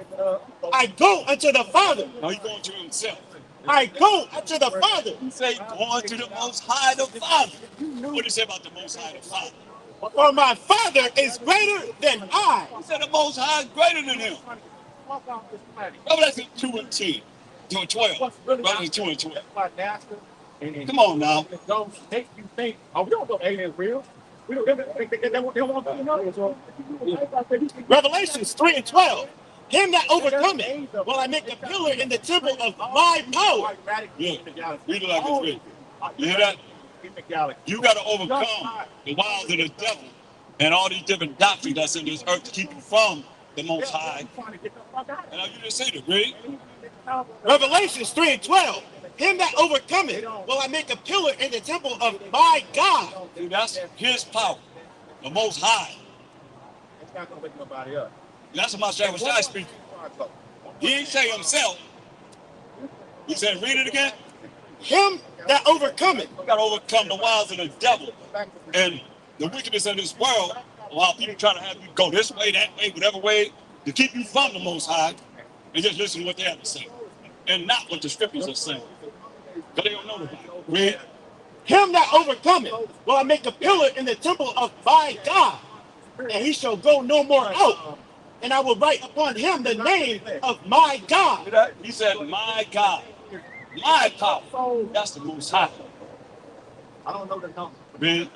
I go unto the Father. No, he going to himself. I go unto the Father. He say going to the Most High, the Father. What did he say about the Most High, the Father? For my Father is greater than I. He said the Most High is greater than him. Revelation 2 and 10. 12. Revelation 2 and 12. Come on now. Don't make you think, oh, we don't know aliens real. We don't they want to know. Revelations 3 and 12. Him that overcometh will I make a pillar in the temple of my power. Yeah. Read it like it's written. You hear that? You got to overcome the wiles of the devil and all these different doctrines that's in this earth to keep you from the Most High. And now you just say it, read. Revelations 3 and 12. Him that overcometh will I make a pillar in the temple of my God. See, that's his power, the Most High. That's what my Shah was speaking. He ain't say himself. He said, read it again. Him that overcometh. We got to overcome the wiles of the devil and the wickedness in this world. While people trying to have you go this way, that way, whatever way, to keep you from the Most High, and just listen to what they have to say, and not what the scriptures are saying, because they don't know the Bible. Read. Him that overcometh will I make a pillar in the temple of my God, and he shall go no more out. And I will write upon him the name of my God. He said, my God, my power. That's the Most High. I don't know the number. Read.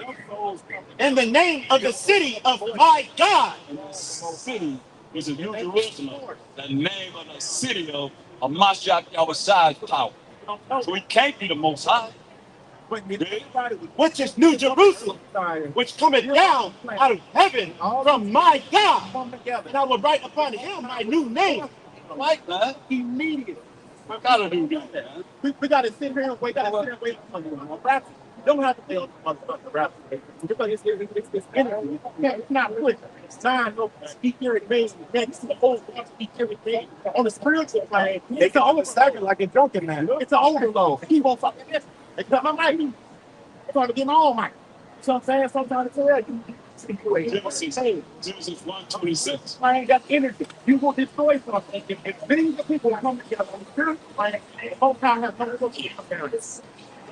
In the name of the city of my God. The city is a New Jerusalem, the name of the city of Mashiach Yahushai's power. So he can't be the Most High. Which is New Jerusalem, which cometh down out of heaven from my God. And I will write upon him my new name. Right, man? Immediately. We gotta do that, man. We gotta sit here and wait. Rap. Don't have to deal with rap. Because it's energy. It's not quick. It's time. No, speak here it means next to the whole speak here it means. On the spiritual plane, it's an old second like a drunken man. It's an overload. He won't fucking listen. They cut my mic. I'm trying to get my own mic. So I'm saying sometimes it's alright. Genesis 1:26. I ain't got energy. You will destroy something. If millions of people come together on the spiritual plane, the whole time has no resolution.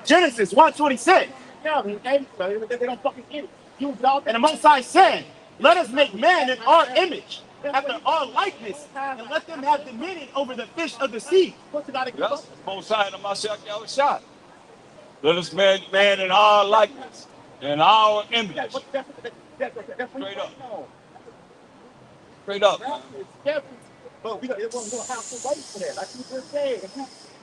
Genesis 1:26. Yeah, they don't fucking get it. And the Most High said, let us make man in our image, after our likeness, and let them have dominion over the fish of the sea. Yes, Most High and Mashiach Yahushua. Let us make man in our likeness, in our image. Straight up. Straight up. But we don't have to wait for that. Like you just said,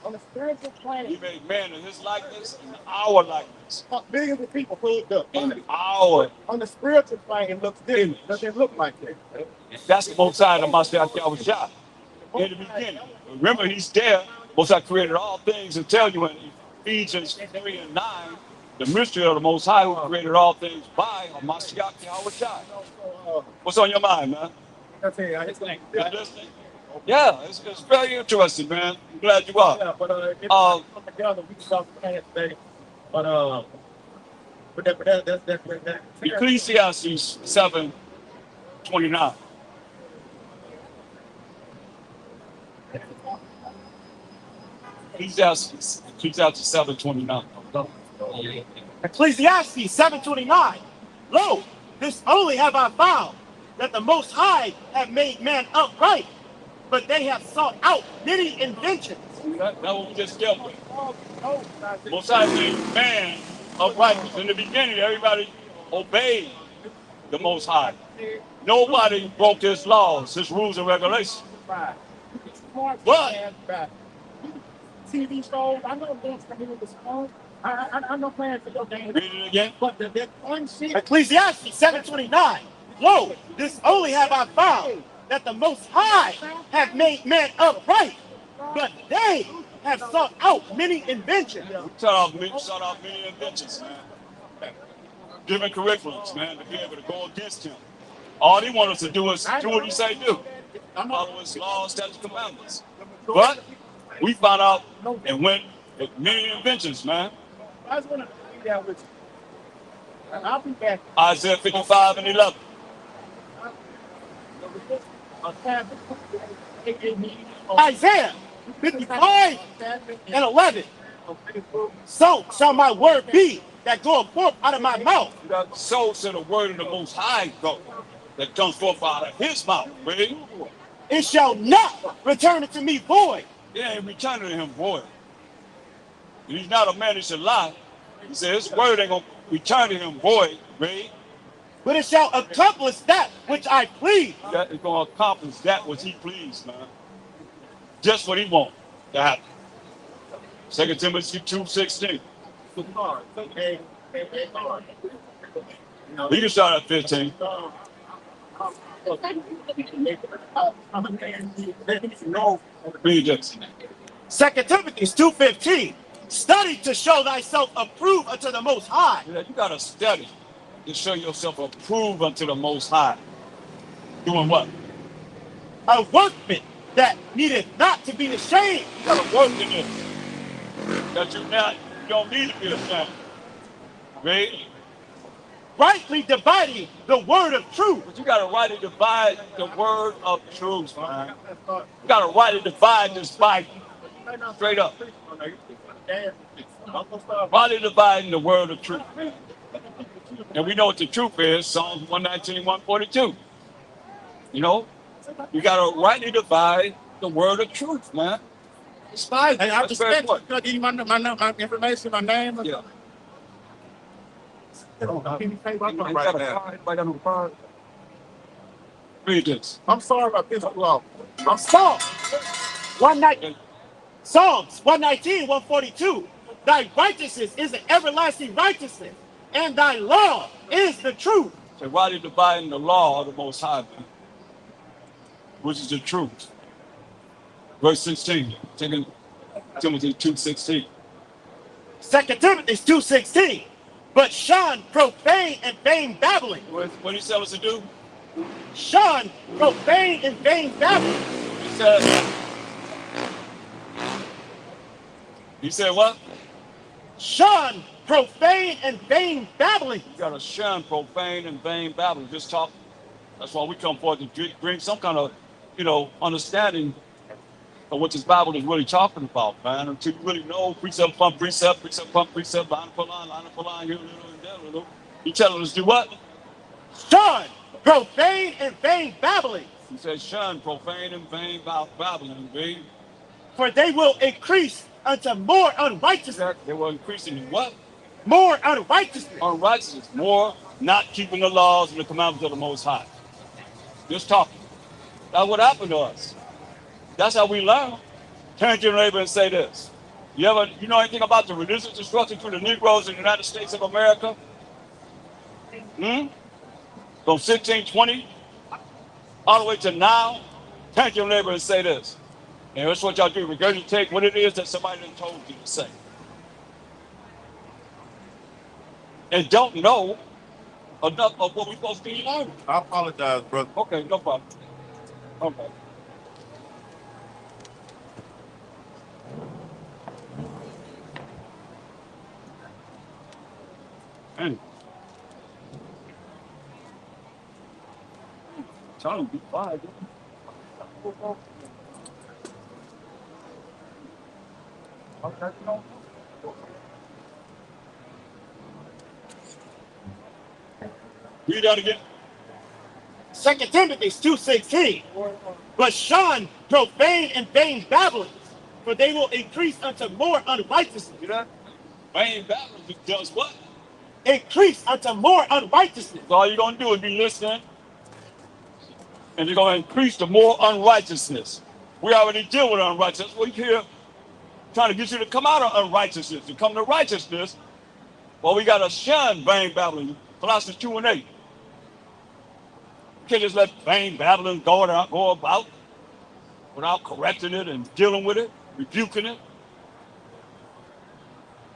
on the spiritual plane. He made man in his likeness and our likeness. Millions of people pulled up. On the spiritual plane, it looks different. It doesn't look like that. That's the Most High and Mashiach Yahushua. In the beginning. Remember, he's there. Most High created all things and tell you in Ephesians 3 and 9, the mystery of the Most High who created all things by Mashiach Yahushua. What's on your mind, man? That's it. It's like, yeah, it's very interesting, man. I'm glad you are. Yeah, but if we come together, we can talk today. But that's Ecclesiastes 7:29. Ecclesiastes 7:29. Ecclesiastes 7:29. Lo, this only have I found, that the Most High have made man upright, but they have sought out many inventions. That's what we just dealt with. Most High made man upright. In the beginning, everybody obeyed the Most High. Nobody broke his laws, his rules and regulations. But TV shows, I know dance for with the song. I'm not playing for your game. read it again. But the one shit. Ecclesiastes 7:29. Lo, this only have I found, that the Most High have made man upright, but they have sought out many inventions. Sought out many inventions, man. Different curriculums, man, to be able to go against him. All he wants us to do is do what he say do. Follow his laws, statutes, commandments. But We found out and went with many inventions, man. I was gonna be there with you. I'll be back. Isaiah 55 and 11. Isaiah 55 and 11. So shall my word be that goeth forth out of my mouth. So said the word of the Most High go that comes forth out of his mouth. Read. It shall not return unto me void. It ain't returning to him void. He's not a man that should lie. He said his word ain't gonna return to him void. Read. But it shall accomplish that which I please. That is gonna accomplish that which he pleased, man. Just what he wants to happen. 2 Timothy 2:16. We can start at 15. Read this. 2 Timothy 2:15. Study to show thyself approved unto the Most High. Yeah, you gotta study to show yourself approved unto the Most High. Doing what? A workman that needeth not to be ashamed. You gotta work in this. That you don't need to be ashamed. Read. Rightly dividing the word of truth. But you gotta rightly divide the word of truth, man. You gotta rightly divide this Bible. Straight up. Rightly dividing the word of truth. And we know what the truth is, Psalms 119, 142. You know, you gotta rightly divide the word of truth, man. It's Bible. Hey, I'll That's just very text you. important. Can I give you my information, my name? Yeah. Can you pay my You phone got right a now? card, right on the card. Read this. I'm sorry about this law. I'm Psalms 119, 142. Thy righteousness is an everlasting righteousness, and thy law is the truth. So rightly dividing the law of the Most High, man, which is the truth. Verse 16, 2 Timothy 2:16. 2 Timothy 2:16. But shun profane and vain babbling. What did he tell us to do? Shun profane and vain babbling. He said what? Shun profane and vain babbling. You gotta shun profane and vain babble. Just talk. That's why we come forth to bring some kind of, understanding of what this Bible is really talking about, man. Until you really know precept upon precept, precept upon precept, line upon line, here a little and there a little. He telling us to do what? Shun profane and vain babbling. He says shun profane and vain babbling, baby. For they will increase unto more unrighteousness. They will increase in what? More unrighteousness. Unrighteousness. More not keeping the laws and the commandments of the Most High. Just talking. That's what happened to us. That's how we learn. Turn to your neighbor and say this. You know anything about the religious destruction through the Negroes in the United States of America? From 1620 all the way to now? Turn to your neighbor and say this. And that's what y'all do. Regurgitate what it is that somebody done told you to say. And don't know enough of what we're supposed to be learning. I apologize, brother. Okay, no problem. Okay. Hey. Tell him to be quiet. Read that again. 2 Timothy 2:16. But shun profane and vain babblings, for they will increase unto more unrighteousness. You know? Vain babbling does what? Increase unto more unrighteousness. So all you're going to do is be listening, and you're going to increase the more unrighteousness. We already deal with unrighteousness. We're here trying to get you to come out of unrighteousness, to come to righteousness. Well, we got to shun vain babbling. Colossians 2:8. You can't just let vain babbling go about without correcting it and dealing with it, rebuking it.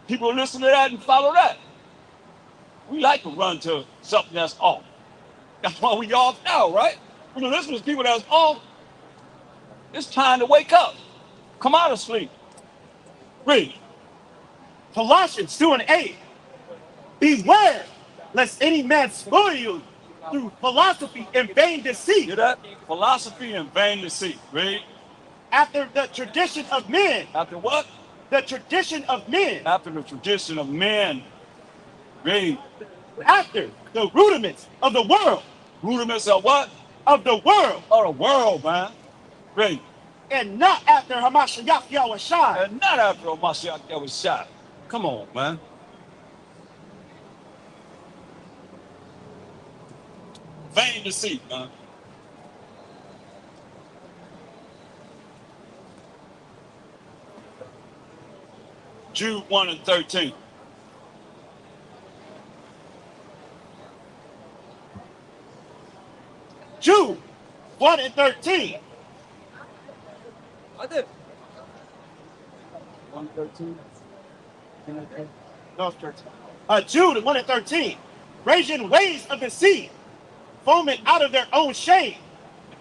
People listen to that and follow that. We like to run to something that's off. That's why we off now, right? When you listen to people that's off, it's time to wake up. Come out of sleep. Read. Colossians 2:8. Beware lest any man spoil you through philosophy and vain deceit. Hear that? Philosophy and vain deceit. Read. After the tradition of men. After what? The tradition of men. After the tradition of men. Read. After the rudiments of the world. Rudiments of what? Of the world. Of the world, man. Read. And not after Hamashiach Yahushua. And not after Hamashiach Yahushua. Come on, man. Vain deceit, man. Jude 1:13. Jude 1:13. I did. 113. No, it's 13. Jude 1:13. Raging waves of the sea, foaming out of their own shade,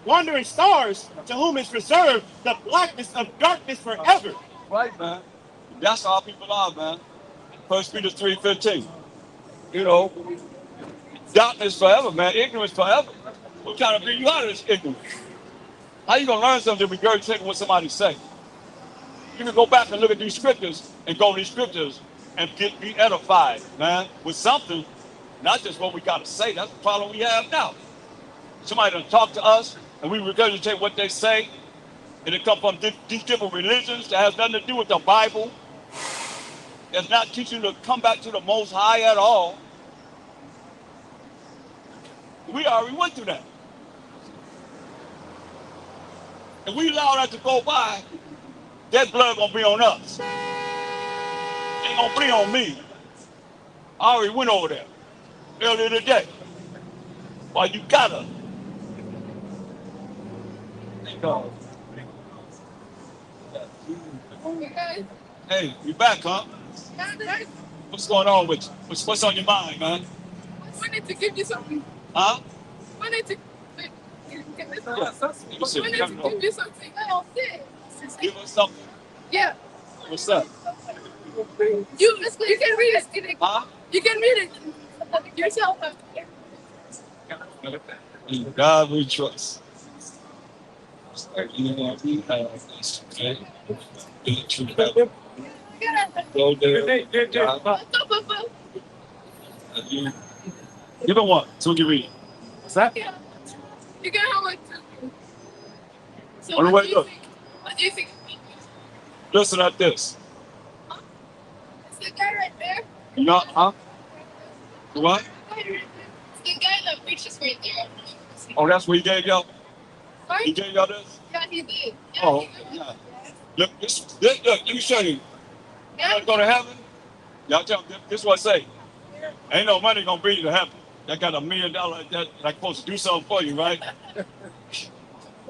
wandering stars to whom is reserved the blackness of darkness forever. Right, man. That's how people are, man. 1 Peter 3:15. You know, darkness forever, man. Ignorance forever. We're trying to bring you out of this ignorance. How you gonna learn something if you regurgitate what somebody say? You can go back and look at these scriptures and go to these scriptures and be edified, man, with something, not just what we gotta say. That's the problem we have now. Somebody done talk to us and we regurgitate what they say, and it come from these different religions that has nothing to do with the Bible. It's not teaching you to come back to the Most High at all. We already went through that. If we allow that to go by, that blood gonna be on us. Ain't gonna be on me. I already went over there earlier today. Why you gotta? Thank God. Hey, you back, huh? What's going on with you? What's on your mind, man? I wanted to give you something. Huh? I wanted to give you something. Give us something. Yeah. What's up? You can read it. Huh? You can read it yourself. In God we trust. You know, we have this, okay? Go there. Give him one, so we can read it. What's that? Yeah. You can have like two. So On the what way do you up. think? What do you think? Listen at this. Huh? It's the guy right there. You know, huh? What? It's the guy that preaches right there. Oh, that's what he gave y'all? Sorry? He gave y'all this? Yeah, he did. Yeah, Oh, he did. yeah. Look, look, let me show you. Yeah. You go to heaven? Y'all tell me, this is what I say. Ain't no money gonna bring you to heaven. That got $1 million that like supposed to do something for you, right?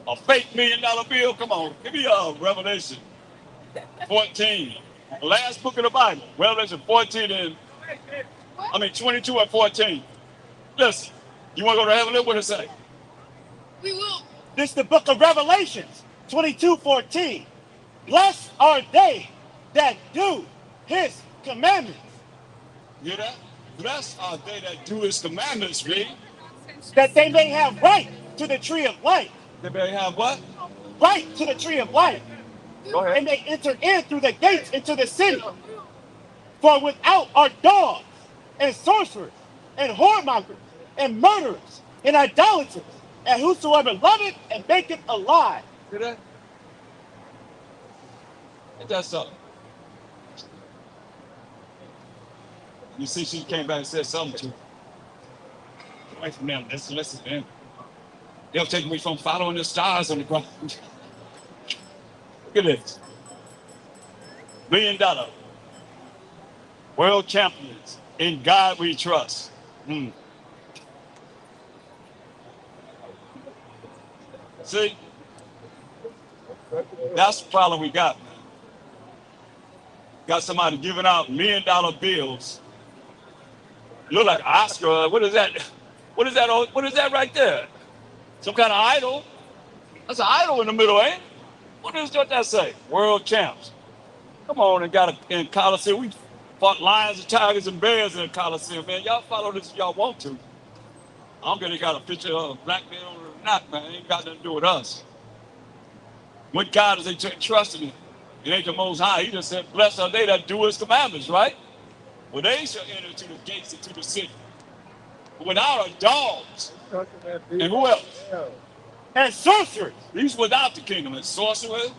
A fake $1 million bill? Come on, give me Revelation 14. The last book of the Bible. Revelation 14 and 22 and 14. Listen, you wanna go to heaven? Look what it say. We will. This is the book of Revelations 22:14. Blessed are they that do his commandments. You hear that? Blessed are they that do his commandments, read. That they may have right to the tree of life. They may have what? Right to the tree of life. Go ahead. And they enter in through the gates into the city. For without are dogs and sorcerers and whoremongers and murderers and idolaters and whosoever loveth and maketh a lie. See that? Ain't that something? You see, she came back and said something to me. Away from them. Listen to them. They'll take me from following the stars on the ground. Look at this. $1 million. World champions. In God we trust. See? That's the problem we got, man. Got somebody giving out $1 million bills. Look like an Oscar. What is that? What is that? What is that right there? Some kind of idol? That's an idol in the middle, ain't it? What does that say? World champs. Come on and got a in Coliseum. We fought lions and tigers and bears in the Coliseum, man. Y'all follow this if y'all want to. I don't care if they got a picture of a black man on it or not, man. It ain't got nothing to do with us. What God is they trusting in? It ain't the Most High. He just said, blessed are they that do his commandments, right? Well, they shall enter to the gates into the city. But without are dogs. And who else? and sorcerers, These without the kingdom. And sorcerers,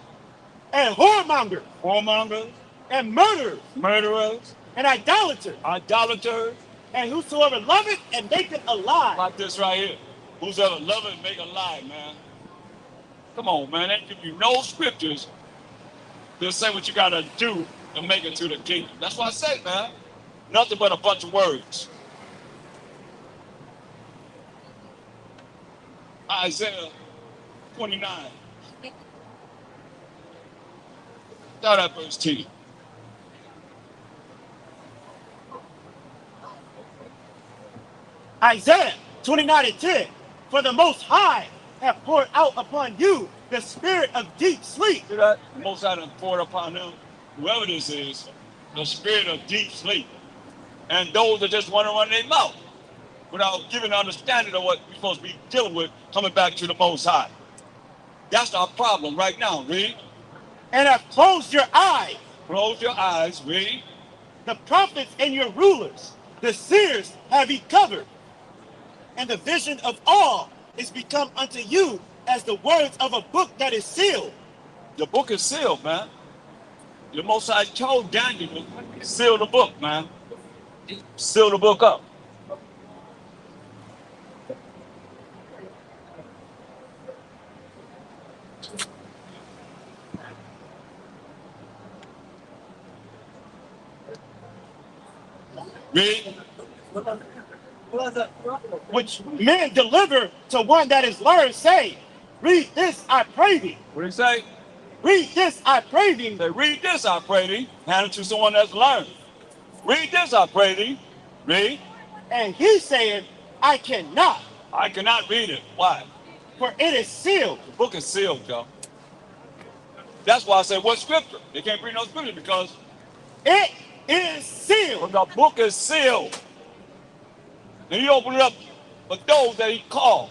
and whoremongers, whoremongers, and murderers, murderers, and idolaters, idolaters. and whosoever loveth and maketh a lie. Like this right here. Whosoever loveth and make a lie, man. Come on, man. They give you no scriptures to say what you got to do to make it to the kingdom. That's what I say, man. Nothing but a bunch of words. Isaiah 29. Start at verse 10. Isaiah 29:10. For the Most High hath poured out upon you the spirit of deep sleep. See that? The Most High done poured upon them, whoever this is, the spirit of deep sleep. And those that just want to run their mouth without giving understanding of what we're supposed to be dealing with coming back to the Most High. That's our problem right now, read. And have closed your eyes. Close your eyes, read. The prophets and your rulers, the seers have he covered. And the vision of all is become unto you as the words of a book that is sealed. The book is sealed, man. The Most High told Daniel to seal the book, man. Seal the book up. Read. Which men deliver to one that is learned, say, read this, I pray thee. What do you say? Read this, I pray thee. Say, read this, I pray thee. Hand it to someone that's learned. Read this, I pray thee. Read. And he said, I cannot. I cannot read it. Why? For it is sealed. The book is sealed, y'all. That's why I said, what scripture? They can't read no scripture because it is sealed. The book is sealed. And he opened it up for those that he called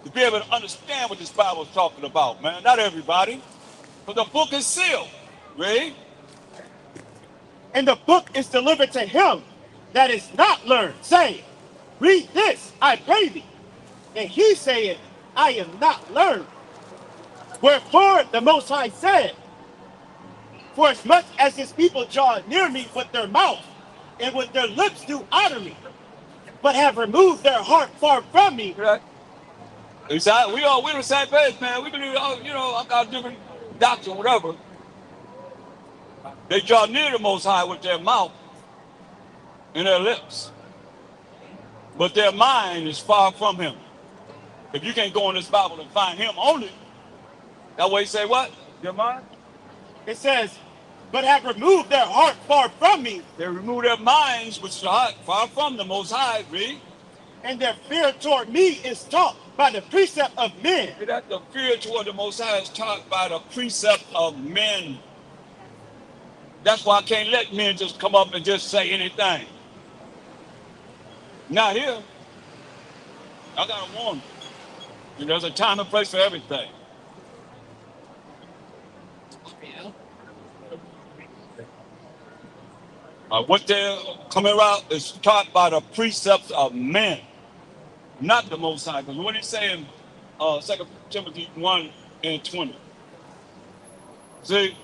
to be able to understand what this Bible is talking about, man. Not everybody. But the book is sealed. Read. And the book is delivered to him that is not learned, saying, read this, I pray thee. And he said, I am not learned. Wherefore the Most High said, for as much as his people draw near me with their mouth, and with their lips do honor me, but have removed their heart far from me. Right. Exactly. We're the same page, man. We believe, I've got a different doctrine, whatever. They draw near the Most High with their mouth and their lips, but their mind is far from him. If you can't go in this Bible and find him only, that way you say what? Your mind? It says, but have removed their heart far from me. They remove their minds, which is the heart, far from the Most High, read. And their fear toward me is taught by the precept of men. That the fear toward the Most High is taught by the precept of men. That's why I can't let men just come up and just say anything. Not here. I gotta warn you. There's a time and place for everything. What they're coming out is taught by the precepts of men, not the Most High. Because what he's saying, 2 Timothy 1:20. See?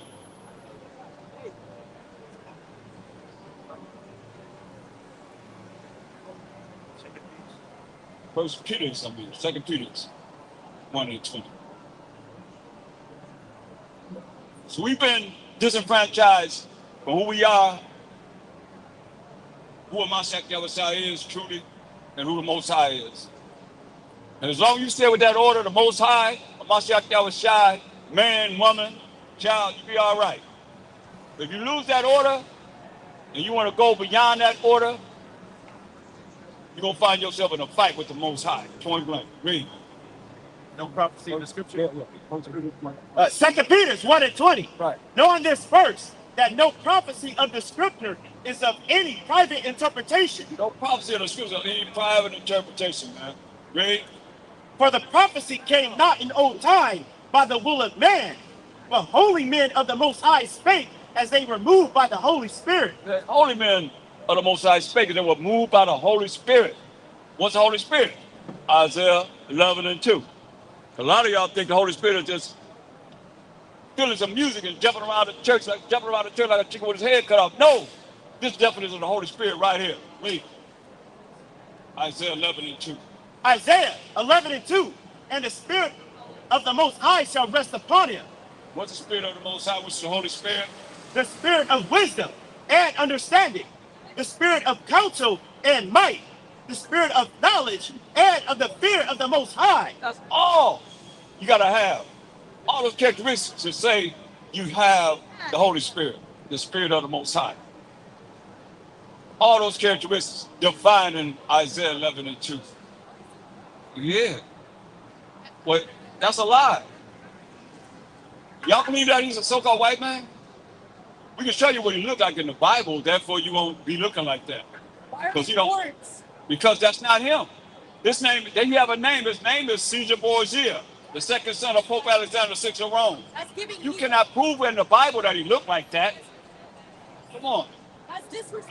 First Peter's, 2 Peter's 1:20. So we've been disenfranchised from who we are, who Mashiach Yahushua is truly, and who the Most High is. And as long as you stay with that order, the Most High, Mashiach Yahushua, man, woman, child, you'll be all right. But if you lose that order, and you want to go beyond that order, you're going to find yourself in a fight with the Most High. Point blank. Read. No prophecy in the scripture. 2 Peter 1:20. Right. Knowing this first, that no prophecy of the scripture is of any private interpretation. No prophecy of the scripture of any private interpretation, man. Read. For the prophecy came not in old time by the will of man, but holy men of the Most High spake as they were moved by the Holy Spirit. The holy men of the Most High spake, and they were moved by the Holy Spirit. What's the Holy Spirit? Isaiah 11:2. A lot of y'all think the Holy Spirit is just feeling some music and jumping around the church like a chicken with his head cut off. No, this definition of the Holy Spirit right here. Read. Isaiah 11:2. Isaiah 11:2. And the Spirit of the Most High shall rest upon him. What's the Spirit of the Most High, which is the Holy Spirit? The Spirit of wisdom and understanding, the Spirit of counsel and might, the Spirit of knowledge and of the fear of the Most High. That's all you got to have. All those characteristics to say you have the Holy Spirit, the Spirit of the Most High. All those characteristics defined in Isaiah 11:2. Yeah. Well, that's a lie. Y'all believe that he's a so-called white man? We can show you what he looked like in the Bible, therefore you won't be looking like that. Because that's not him. This name, they have a name. His name is Caesar Borgia, the second son of Pope Alexander VI of Rome. You cannot prove in the Bible that he looked like that. Come on. I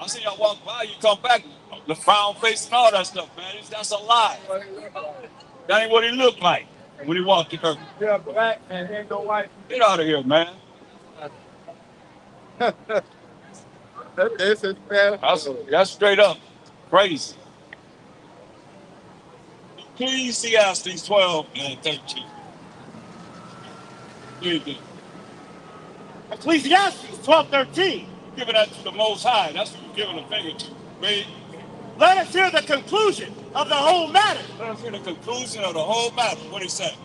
see y'all walk by, you come back, the frown face and all that stuff, man. That's a lie. That ain't what he looked like when he walked the earth. Yeah, black and ain't no white. Get out of here, man. This is bad. That's straight up crazy. Ecclesiastes 12:13. Ecclesiastes 12:13. Giving that to the Most High. That's what you're giving a finger to. Read. Let us hear the conclusion of the whole matter. Let us hear the conclusion of the whole matter. What he said.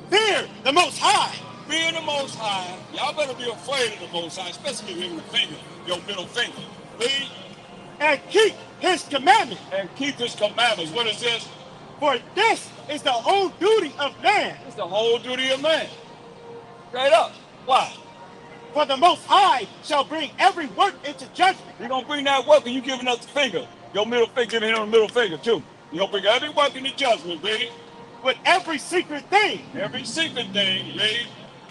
Fear the Most High. Fear the Most High. Y'all better be afraid of the Most High, especially giving the finger, your middle finger. Read. And keep his commandments. And keep his commandments. What is this? For this is the whole duty of man. It's the whole duty of man. Straight up. Why? For the Most High shall bring every work into judgment. You're going to bring that work and you giving us the finger. Your middle finger, giving him the middle finger too. You're going to bring every work into judgment, baby. With every secret thing. Every secret thing, read.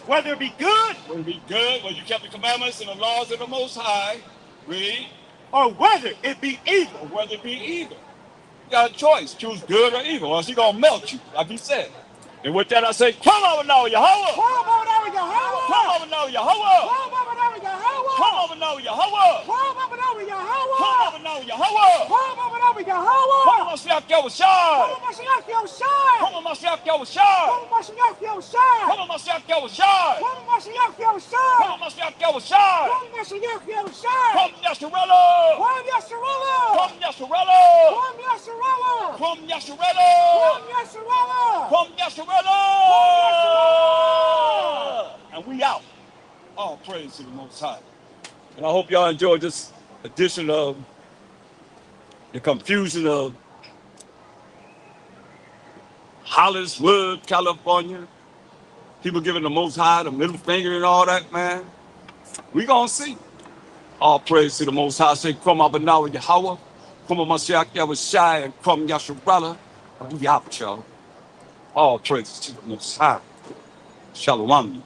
Whether it be good. Whether it be good, whether you kept the commandments and the laws of the Most High, read. Or whether it be evil. Or whether it be evil. You got a choice. Choose good or evil, or else he's going to melt you, like he said. And with that, I say, come over now, Yahweh. Come over now, Yahweh. Come over now, Yahweh. Come over now, Yahweh. Come over now, Yahweh. Come over now, Yahweh. Come over now, Yahweh. Come over now, Yahweh. Come on, Mashiach Yahushua. Come on, Mashiach Yahushua. Come on, Mashiach Yahushua. Come on, Mashiach Yahushua. Come on, Mashiach Yahushua. Come on, Mashiach Yahushua. Come on, Mashiach Yahushua. Come on, Mashiach Yahushua. Come, Yasharella. Come, Yasharella. Come, Yasharella. Come, Yasharella. Come, Yasharella. Come, Yasharella. Come, Yasharella. And we out. All praise to the Most High. And I hope y'all enjoyed this edition of the confusion of Hollywood, California. People giving the Most High the middle finger and all that, man. We gonna see. All praise to the Most High. Say, Krum Abanawa Yahweh, Krum Mashiach Yahushua, and Krum Yasharella. And we out, y'all. All praises to the Most High. Shalom.